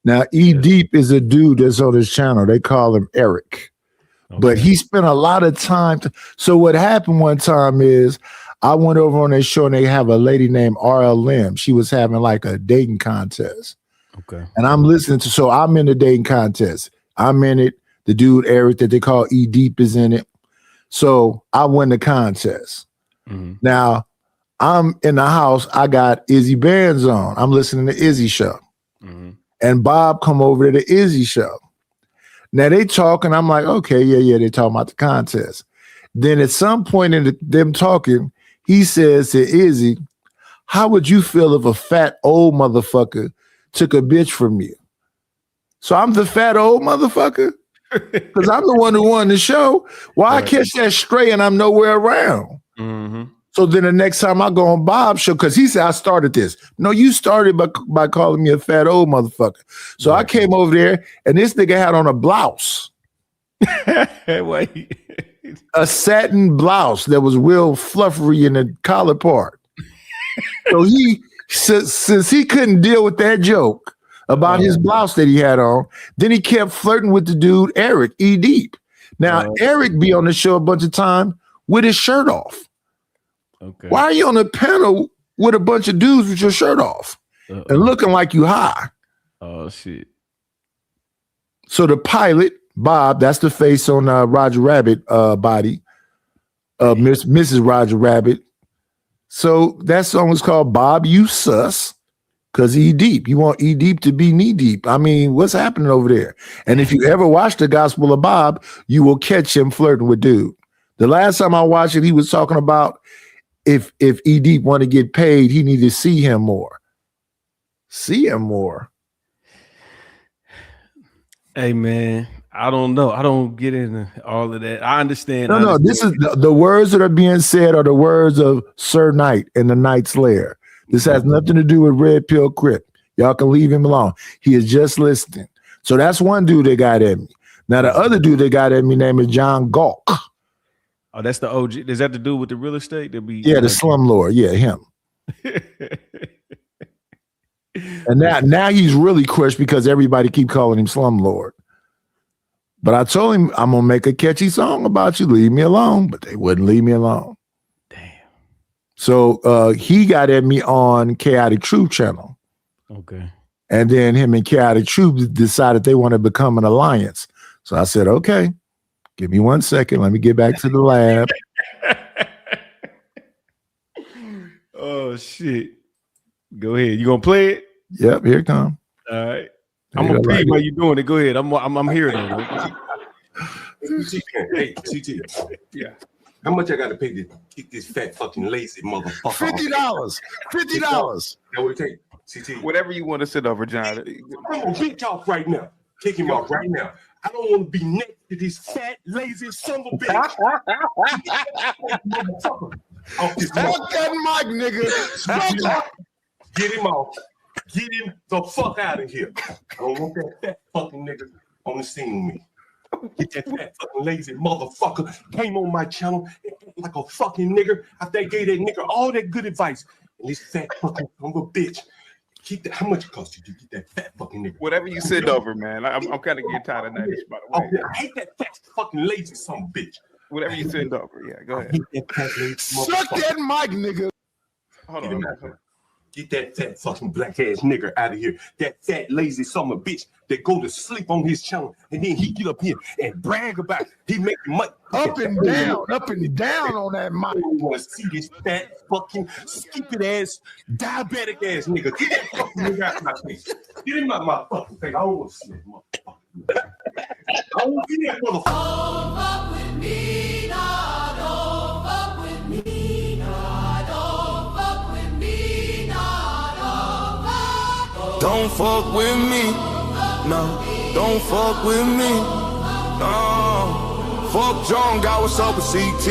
Now, E-Deep is a dude that's on his channel. They call him Eric. Okay. But he spent a lot of time. So what happened one time is I went over on their show and they have a lady named RL Lim. She was having like a dating contest. Okay. And I'm listening to, so I'm in the dating contest. I'm in it. The dude, Eric, that they call E-Deep is in it. So I win the contest. Mm-hmm. Now, I'm in the house. I got Izzy Bands on. I'm listening to Izzy show. Mm-hmm. And Bob come over to the Izzy show. Now they talking. I'm like, okay, yeah, they talking about the contest. Then at some point in them talking, he says to Izzy, how would you feel if a fat old motherfucker took a bitch from you? So I'm the fat old motherfucker? Because I'm the one who won the show. Why I catch that stray and I'm nowhere around? Mm-hmm. So then the next time I go on Bob's show, because he said I started this. No, you started by calling me a fat old motherfucker. So I came over there and this nigga had on a blouse. Wait. A satin blouse that was real fluffery in the collar part. So since he couldn't deal with that joke about his blouse that he had on. Then he kept flirting with the dude, Eric E. Deep. Now, Eric be on the show a bunch of time with his shirt off. Okay. Why are you on the panel with a bunch of dudes with your shirt off and looking like you high? Oh, shit. So the pilot, Bob, that's the face on Roger Rabbit body, Mrs. Roger Rabbit. So that song was called Bob You Sus, because E Deep. You want E Deep to be knee deep. I mean, what's happening over there? And if you ever watch the Gospel of Bob, you will catch him flirting with dude. The last time I watched it, he was talking about if E Deep want to get paid, he need to see him more. See him more. Hey, man, I don't know. I don't get into all of that. I understand. No, this is the words that are being said are the words of Sir Knight and the Knight's Lair. This has nothing to do with Red Pill Crip. Y'all can leave him alone. He is just listening. So that's one dude that got at me. Now, the other dude that got at me name is John Gawk. Oh, that's the OG. Does that have to do with the real estate? Yeah, the slumlord. Yeah, him. And now he's really crushed because everybody keep calling him slumlord. But I told him I'm gonna make a catchy song about you. Leave me alone. But they wouldn't leave me alone. Damn. So he got at me on Chaotic Truth channel. Okay. And then him and Chaotic Truth decided they want to become an alliance. So I said, okay, give me 1 second. Let me get back to the lab. Oh, shit. Go ahead. You gonna play it? Yep, here it comes. All right. I'm gonna pee while you're doing it. Go ahead. I'm here though. Hey, CT. Yeah. How much I gotta pay to keep this fat fucking lazy motherfucker? $50. $50. That would take CT. Whatever you want to sit over, John. I'm gonna beat y'all right now. Kick him out right now. I don't want to be next to this fat, lazy son of a bitch. Off this Fuck that mic, nigga. Get him off. Get him the fuck out of here. I don't want that fat fucking nigga on the scene with me. Get that fat fucking lazy motherfucker came on my channel like a fucking nigger. After I gave that nigga all that good advice. And this fat fucking son of a bitch. Keep that. How much it cost you to get that fat fucking nigga? Whatever you send over, man. I'm kind of getting tired of that, by the way. I hate that fat fucking lazy son of a bitch. Whatever you send over, yeah. Go ahead. Suck that mic, nigga. Hold on. Get that fat fucking black ass nigger out of here. That fat lazy son of a bitch that go to sleep on his channel and then he get up here and brag about it. He make money up and down on that mic. I want to see this fat fucking stupid ass diabetic ass nigga. Get that fucking nigga out of my face. Get him out of my fucking face. I don't want to see that motherfucker. I don't want to see that motherfucker. Don't fuck with me, nah, don't fuck with me, nah, don't fuck with me, nah, Don't fuck with me, no. Don't fuck with me, no. Fuck John, God, what's up with CT?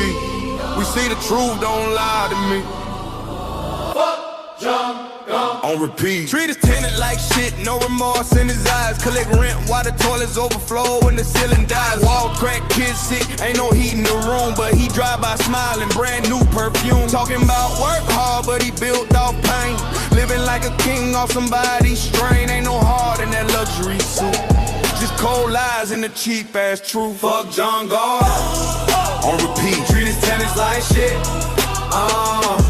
We see the truth, don't lie to me. Fuck John, on repeat. Treat his tenant like shit, no remorse in his eyes. Collect rent while the toilets overflow and the ceiling dies. Wall crack, kids sick, ain't no heat in the room, but he drive by smiling, brand new perfume. Talking about work hard, but he built off pain. Living like a king off somebody's strain. Ain't no heart in that luxury suit. Just cold lies and the cheap ass truth. Fuck John Gard on repeat. Treat his tenants like shit.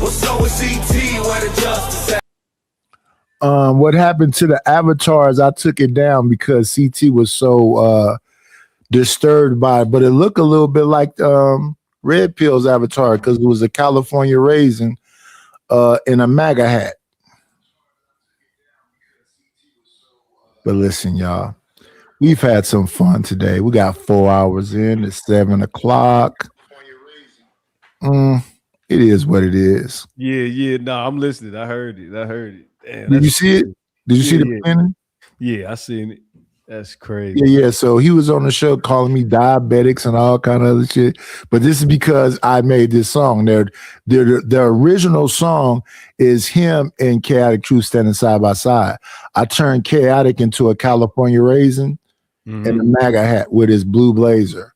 What's up with CT? Where the justice at? What happened to the avatars? I took it down because CT was so disturbed by it, but it looked a little bit like Red Pill's avatar because it was a California raisin in a MAGA hat. But listen, y'all, we've had some fun today. We got 4 hours in. It's 7 o'clock. It is what it is. Yeah. No, I'm listening. I heard it. Damn, Did you see it? Did you see the planning? Yeah, I seen it. That's crazy. Yeah. So he was on the show calling me diabetics and all kind of other shit. But this is because I made this song. The original song is him and Chaotic Truth standing side by side. I turned Chaotic into a California raisin and a MAGA hat with his blue blazer.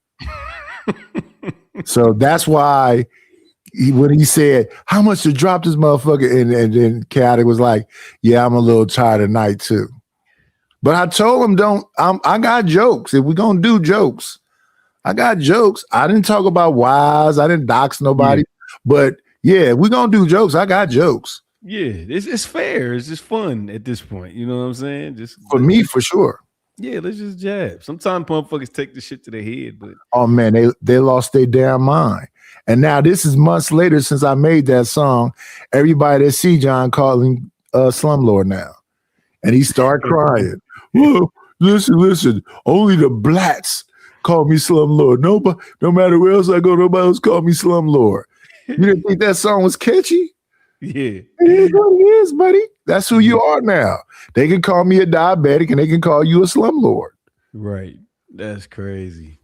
So that's why when he said, how much to drop this motherfucker? And then Chaotic was like, yeah, I'm a little tired tonight too. But I told him, I got jokes. If we're gonna do jokes, I got jokes. I didn't talk about wives. I didn't dox nobody. But yeah, we're gonna do jokes. I got jokes. Yeah, it's fair. It's just fun at this point. You know what I'm saying? Just For me, for sure. Yeah, let's just jab. Sometimes motherfuckers take the shit to their head, but Oh man, they lost their damn mind. And now this is months later since I made that song. Everybody that see John calling Slumlord now. And he started crying. Whoa, listen, only the blacks call me Slumlord. Nobody, no matter where else I go, nobody else call me Slumlord. You didn't think that song was catchy? yeah. It is what it is, buddy. That's who you are now. They can call me a diabetic and they can call you a slumlord. Right. That's crazy.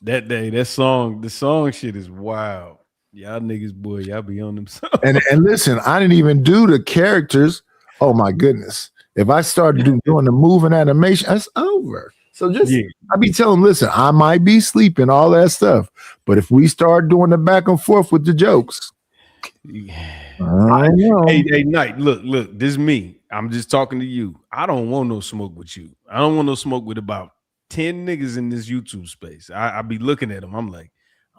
That day, the song shit is wild. Y'all niggas, boy, y'all be on them songs. And listen, I didn't even do the characters. Oh my goodness. If I started doing the moving animation, that's over. So I be telling them, listen, I might be sleeping, all that stuff. But if we start doing the back and forth with the jokes, I know. Hey, Knight, look, this is me. I'm just talking to you. I don't want no smoke with you. I don't want no smoke with about 10 niggas in this YouTube space. I be looking at them. I'm like,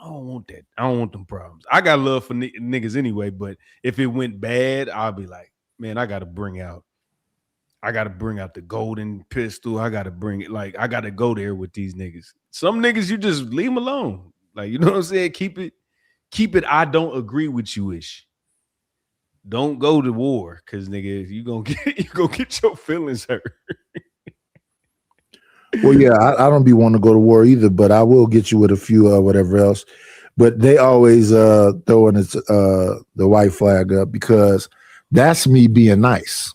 I don't want that. I don't want them problems. I got love for niggas anyway, but if it went bad, I'll be like, man, I gotta bring out the golden pistol. I gotta bring it. Like, I gotta go there with these niggas. Some niggas, you just leave them alone. Like, you know what I'm saying? Keep it. I don't agree with you ish. Don't go to war, cause nigga, you gonna get your feelings hurt. Well, yeah, I don't be wanting to go to war either, but I will get you with a few whatever else. But they always throw in the white flag up because that's me being nice.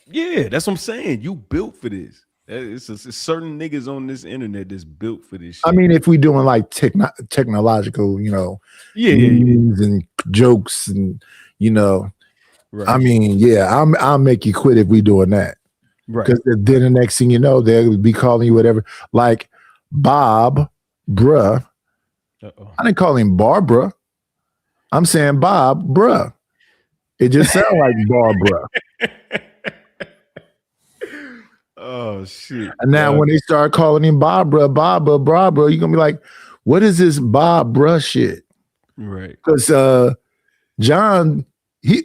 Yeah, that's what I'm saying. You built for this. It's certain niggas on this internet that's built for this shit. I mean, if we doing like technological, memes and jokes and right. I mean, yeah, I'll make you quit if we doing that. Right. Because then the next thing you know, they'll be calling you whatever. Like Bob, bruh. I didn't call him Barbara. I'm saying Bob, bruh. It just sounds like Barbara. Oh shit. And now when they start calling him Barbara, you're gonna be like, what is this Barbara shit? Right. Because John,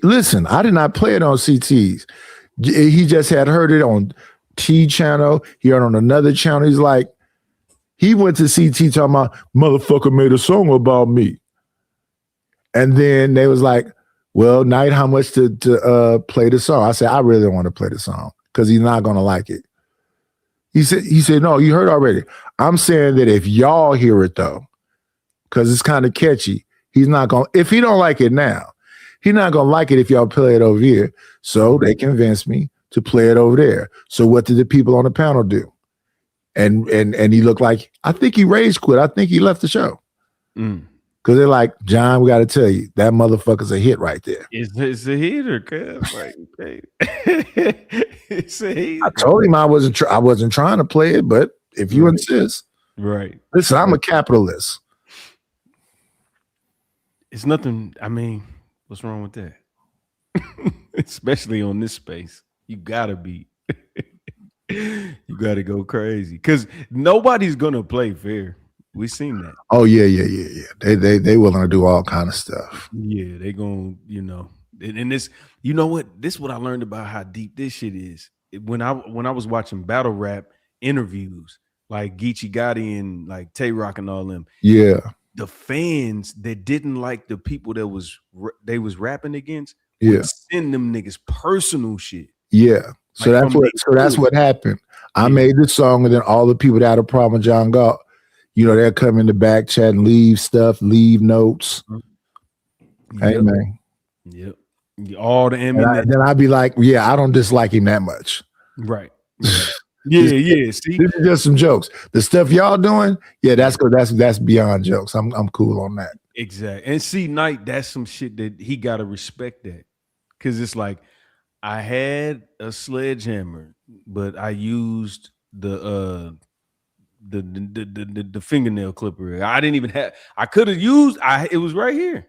listen, I did not play it on CTs. He just had heard it on T channel. He heard it on another channel. He's like, he went to CT talking about motherfucker made a song about me. And then they was like, well, Knight, how much to play the song? I said, I really don't want to play the song because he's not gonna like it. He said, no, you heard already. I'm saying that if y'all hear it though, because it's kind of catchy, he's not gonna, if he don't like it now, he's not gonna like it if y'all play it over here. So they convinced me to play it over there. So what did the people on the panel do? And he looked like, I think he rage quit. I think he left the show. Because they're like, John, we got to tell you, that motherfucker's a hit right there. It's a hitter, cuz. Like, okay. It's a hitter. I told him I wasn't trying to play it, but if you insist. Right. Listen, I'm a capitalist. It's nothing. I mean, what's wrong with that? Especially on this space. You gotta be. You gotta go crazy. Because nobody's gonna play fair. We seen that. Oh, yeah. They willing to do all kind of stuff. Yeah, they gonna, and this, you know what? This is what I learned about how deep this shit is. When I was watching battle rap interviews, like Geechee Gotti and like Tay Rock and all them. Yeah. The fans that didn't like the people that they was rapping against would send them niggas personal shit. Yeah. So that's what happened. I made the song, and then all the people that had a problem with John Galt, they'll come in the back chat and leave stuff, leave notes. Hey, man. Yep. All the ammunition. Then I'd be like, yeah, I don't dislike him that much. Right. Yeah. See, this is just some jokes. The stuff y'all doing, yeah, that's beyond jokes. I'm cool on that. Exactly. And see, Knight, that's some shit that he gotta respect that. Cause it's like, I had a sledgehammer, but I used the fingernail clipper. I didn't even have. I could have used. It was right here.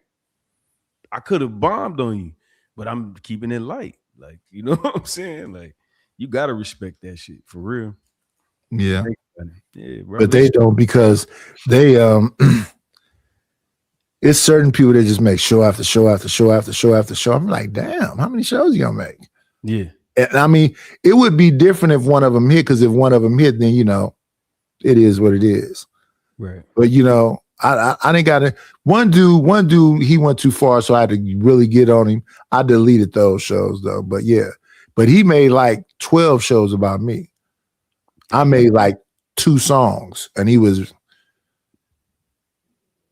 I could have bombed on you, but I'm keeping it light. Like, you know what I'm saying? Like, you gotta respect that shit for real. Yeah. Yeah, bro. But they don't because they it's certain people that just make show after show after show after show after show. I'm like, damn, how many shows you gonna make? Yeah. And I mean, it would be different if one of them hit, because if one of them hit, then you know, it is what it is. Right. But you know, I didn't got it. One dude, he went too far, so I had to really get on him. I deleted those shows though. But yeah, but he made like 12 shows about me. I made like 2 songs, and he was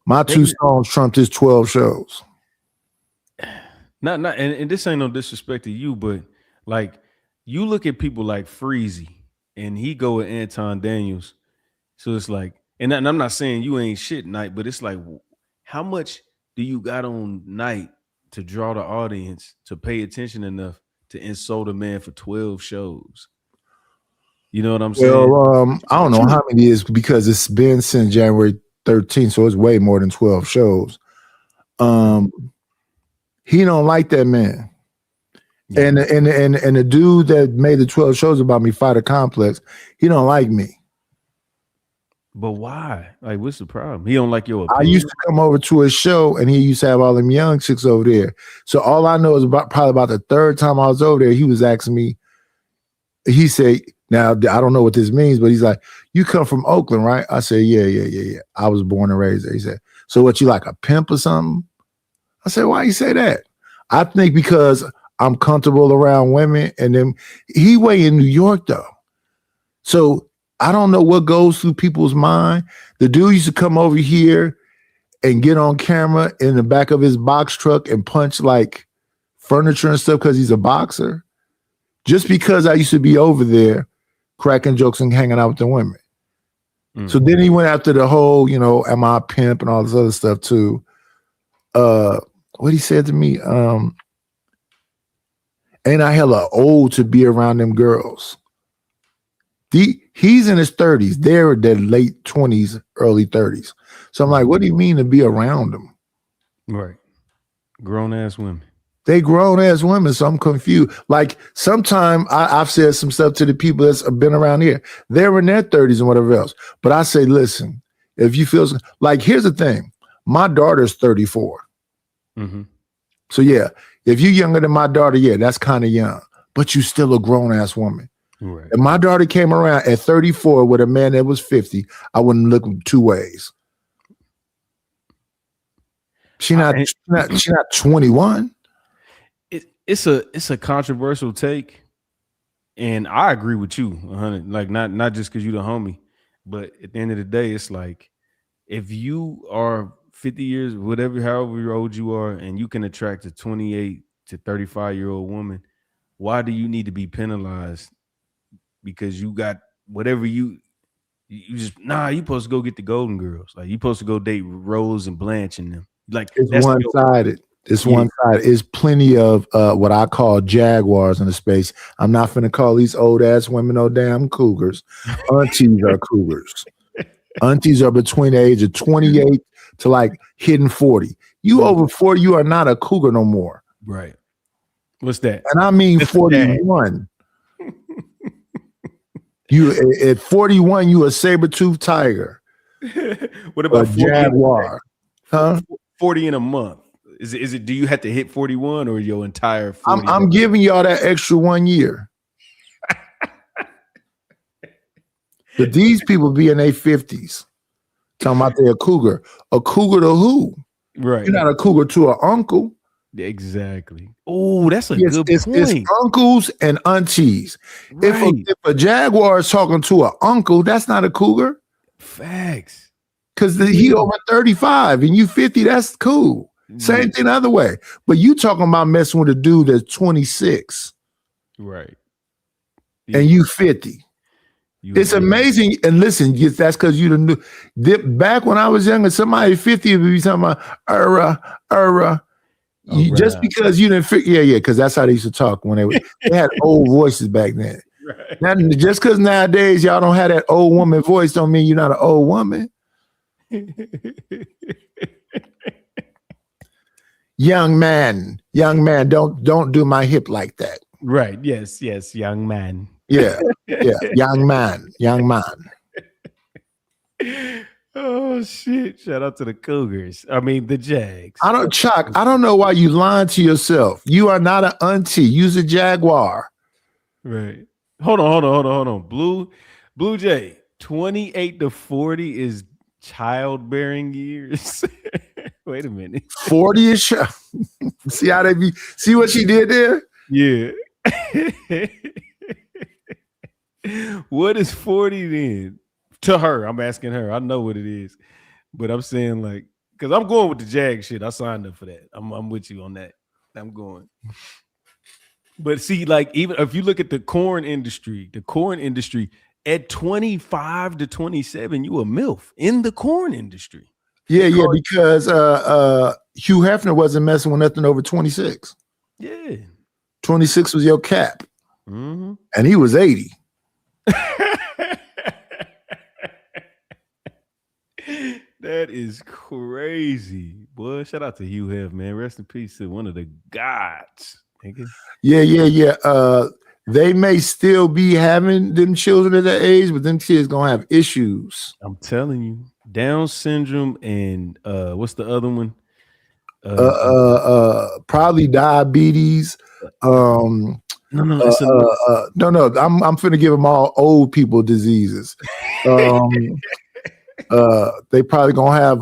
my 2 songs trumped his 12 shows. Not and this ain't no disrespect to you, but like you look at people like Freezy and he go with Anton Daniels. So it's like, and I'm not saying you ain't shit, Night, but it's like, how much do you got on Night to draw the audience to pay attention enough to insult a man for 12 shows? You know what I'm saying? Well, I don't know how many it is because it's been since January 13th, so it's way more than 12 shows. He don't like that man. Yeah. And the dude that made the 12 shows about me, Fighter Complex, he don't like me. But why? Like, what's the problem? He don't like your opinion? I used to come over to his show, and he used to have all them young chicks over there. So all I know is probably about the 3rd time I was over there, he was asking me, he said, now, I don't know what this means, but he's like, you come from Oakland, right? I said, yeah. I was born and raised there. He said, so what, you like a pimp or something? I said, why you say that? I think because I'm comfortable around women. And then he way in New York, though. So I don't know what goes through people's mind. The dude used to come over here and get on camera in the back of his box truck and punch like furniture and stuff because he's a boxer. Just because I used to be over there cracking jokes and hanging out with the women. So then he went after the whole, you know, am I a pimp and all this other stuff too. What he said to me, ain't I hella old to be around them girls? He's in his 30s. They're the late 20s, early 30s. So I'm like, what do you mean to be around them? Right. Grown ass women. They grown ass women, so I'm confused. Like sometimes I've said some stuff to the people that's been around here. They're in their 30s and whatever else. But I say, listen, if you feel like, here's the thing. My daughter's 34. Mm-hmm. So yeah, if you're younger than my daughter, yeah, that's kind of young. But you still a grown ass woman. Right. If my daughter came around at 34 with a man that was 50, I wouldn't look 2 ways. She's not 21. It's a controversial take, and I agree with you 100. Like not just because you the homie, but at the end of the day, it's like if you are 50 years, however old you are, and you can attract a 28 to 35-year-old woman, why do you need to be penalized because you got whatever you just you supposed to go get the Golden Girls, like you supposed to go date Rose and Blanche and them. Like it's one-sided. It's one-sided. It's plenty of what I call jaguars in the space. I'm not finna call these old ass women no damn cougars. Aunties are cougars. Aunties are between the age of 28 to like hitting 40. You over 40, you are not a cougar no more. Right. What's that? And I mean 41. You at 41, you a saber-toothed tiger. What about a jaguar? Huh? 40 in a month. Is it do you have to hit 41 or your entire 40? I'm giving y'all that extra 1 year. But these people be in their 50s. Talking about they're a cougar. A cougar to who? Right. You're not a cougar to an uncle. Exactly. Oh, that's a good point. It's uncles and aunties. Right. If a jaguar is talking to an uncle, that's not a cougar. Facts. Because he over 35 and you 50, that's cool. Same thing the other way. But you talking about messing with a dude that's 26. Right. And you 50. It's amazing. And listen, that's because you the new. Back when I was younger, somebody 50 would be talking about, just because you didn't fit. Yeah, because that's how they used to talk when they had old voices back then. Right. Now, just because nowadays y'all don't have that old woman voice don't mean you're not an old woman. Young man, don't do my hip like that. Right. Yes. Yes. Young man. Yeah, yeah, young man. Oh shit! Shout out to the Cougars. I mean the Jags. I don't know why you lying to yourself. You are not an auntie. You's a Jaguar. Right. Hold on. Blue Jay, 28 to 40 is childbearing years. Wait a minute. 40 is see how they be. See what she did there? Yeah. What is 40 then? To her, I'm asking her. I know what it is, but I'm saying like, because I'm going with the Jag shit. I signed up for that. I'm with you on that. I'm going. But see, like, even if you look at the corn industry at 25 to 27, you a MILF in the corn industry. Yeah, because Hugh Hefner wasn't messing with nothing over 26. Yeah. 26 was your cap. Mm-hmm. And he was 80. That is crazy. Boy, shout out to Hugh Hef, man. Rest in peace to one of the gods. Nigga. Yeah. They may still be having them children at that age, but them kids gonna have issues. I'm telling you. Down syndrome and what's the other one? Probably diabetes. No. I'm finna give them all old people diseases. They probably gonna have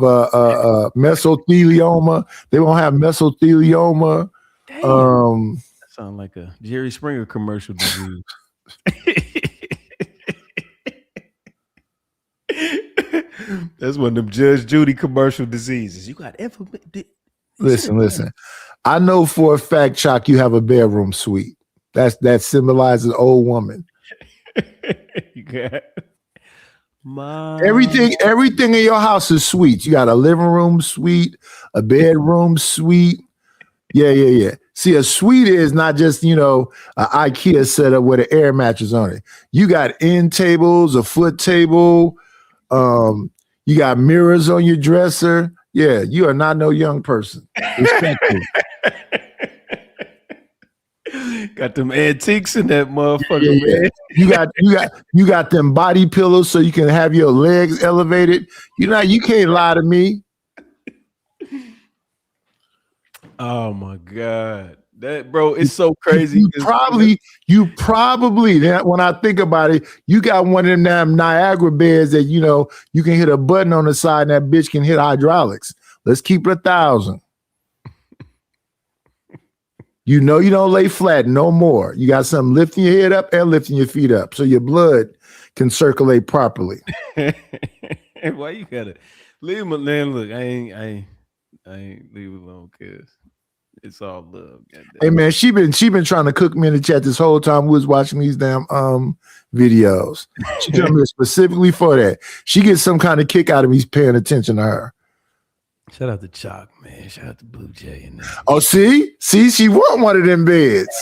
mesothelioma. They won't have mesothelioma. That sound like a Jerry Springer commercial disease. That's one of them Judge Judy commercial diseases. You got Listen. I know for a fact, Chuck, you have a bedroom suite. That symbolizes old woman. You got everything in your house is sweet. You got a living room suite, a bedroom suite. Yeah. See, a suite is not just, an IKEA setup with an air mattress on it. You got end tables, a foot table. You got mirrors on your dresser. Yeah, you are not no young person. Respectfully. Got them antiques in that motherfucker, man. You got them body pillows so you can have your legs elevated. You can't lie to me. Oh my God. That bro, it's so crazy. You probably when I think about it, you got one of them damn Niagara beds that you can hit a button on the side and that bitch can hit hydraulics. Let's keep it 1,000. You don't lay flat no more. You got something lifting your head up and lifting your feet up so your blood can circulate properly. Why you gotta leave him alone? Look, I ain't leave it alone, cuz it's all love. Hey man, she been trying to cook me in the chat this whole time we was watching these damn videos. She come here specifically for that. She gets some kind of kick out of me paying attention to her. Shout out to Chalk, man. Shout out to Blue Jay and that. Oh, see, she want one of them beds.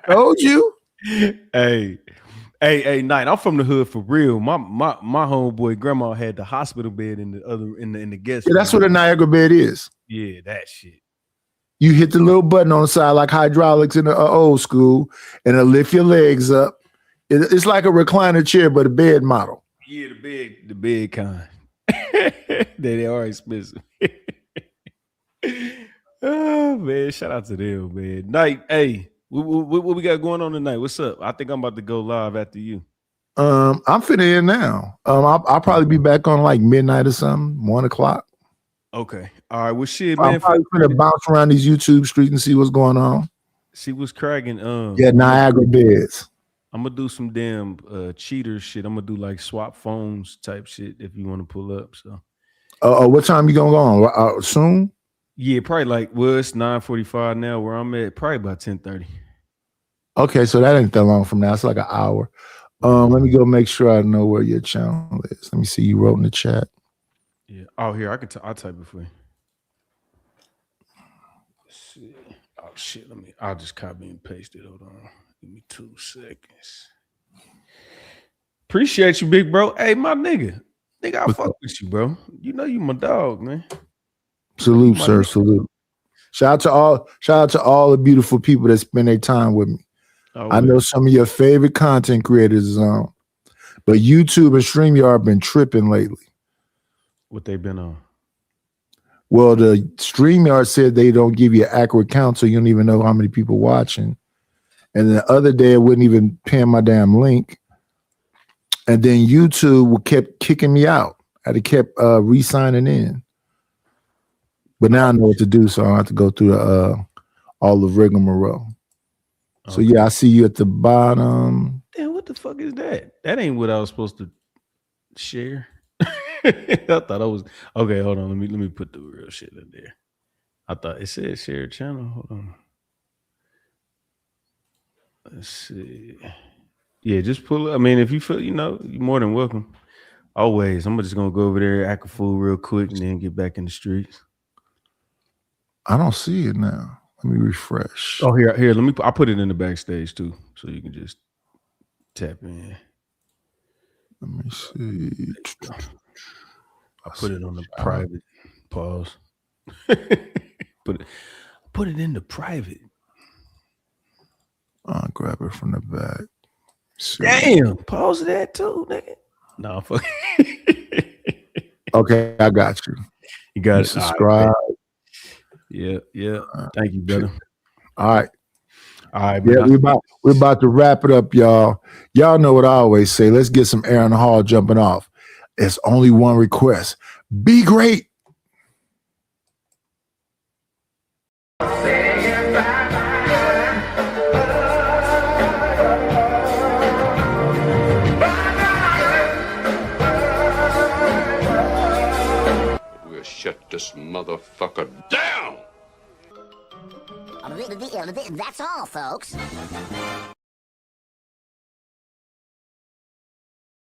Told you. Hey, Knight. I'm from the hood for real. My homeboy grandma had the hospital bed in the guest room. That's what a Niagara bed is. Yeah, that shit. You hit the little button on the side like hydraulics in the old school, and it'll lift your legs up. It's like a recliner chair, but a bed model. Yeah, the bed kind. They are expensive. Oh man, shout out to them, man. Knight, hey, what we got going on tonight? What's up? I think I'm about to go live after you. I'm finna in now. I'll probably be back on like midnight or something, 1:00. Okay. All right. Well, shit, man. I'm probably finna bounce around these YouTube streets and see what's going on. See what's cracking. Yeah, Niagara beds. I'm gonna do some damn cheater shit. I'm gonna do like swap phones type shit if you want to pull up. So, what time you gonna go on? Soon? Yeah, probably like it's 9:45 now where I'm at. Probably about 10:30. Okay, so that ain't that long from now. It's like an hour. Let me go make sure I know where your channel is. Let me see. You wrote in the chat. Yeah. Oh, here I'll type it for you. Let's see. Oh shit. I'll just copy and paste it. Hold on. Give me 2 seconds. Appreciate you, big bro. Hey, my nigga. I fuck with you, bro. You know you my dog, man. Salute, sir. Salute. Shout out to all the beautiful people that spend their time with me. Oh, I know some of your favorite content creators is on, but YouTube and StreamYard been tripping lately. What they been on? Well, the StreamYard said they don't give you an accurate count, so you don't even know how many people watching. And the other day, it wouldn't even pin my damn link. And then YouTube kept kicking me out. I kept re-signing in. But now I know what to do, so I don't have to go through all the rigmarole. So yeah, I see you at the bottom. Damn, what the fuck is that? That ain't what I was supposed to share. I thought I was okay. Hold on, let me put the real shit in there. I thought it said share channel. Hold on. Let's see. Yeah, just pull it. I mean, if you feel, you're more than welcome. Always. I'm just gonna go over there, act a fool real quick, and then get back in the streets. I don't see it now. Let me refresh. Oh, here. I'll put it in the backstage too, so you can just tap in. Let me see. I put it on the private. Pause. Put it in the private. I'll grab it from the back. Damn. Pause that too, nigga. No, fuck. Okay, I got you. You got it. Subscribe. Yeah. Thank you, brother. All right. Yeah, we're about to wrap it up, y'all. Y'all know what I always say. Let's get some Aaron Hall jumping off. It's only one request. Be great. We'll shut this motherfucker down. That's all, folks.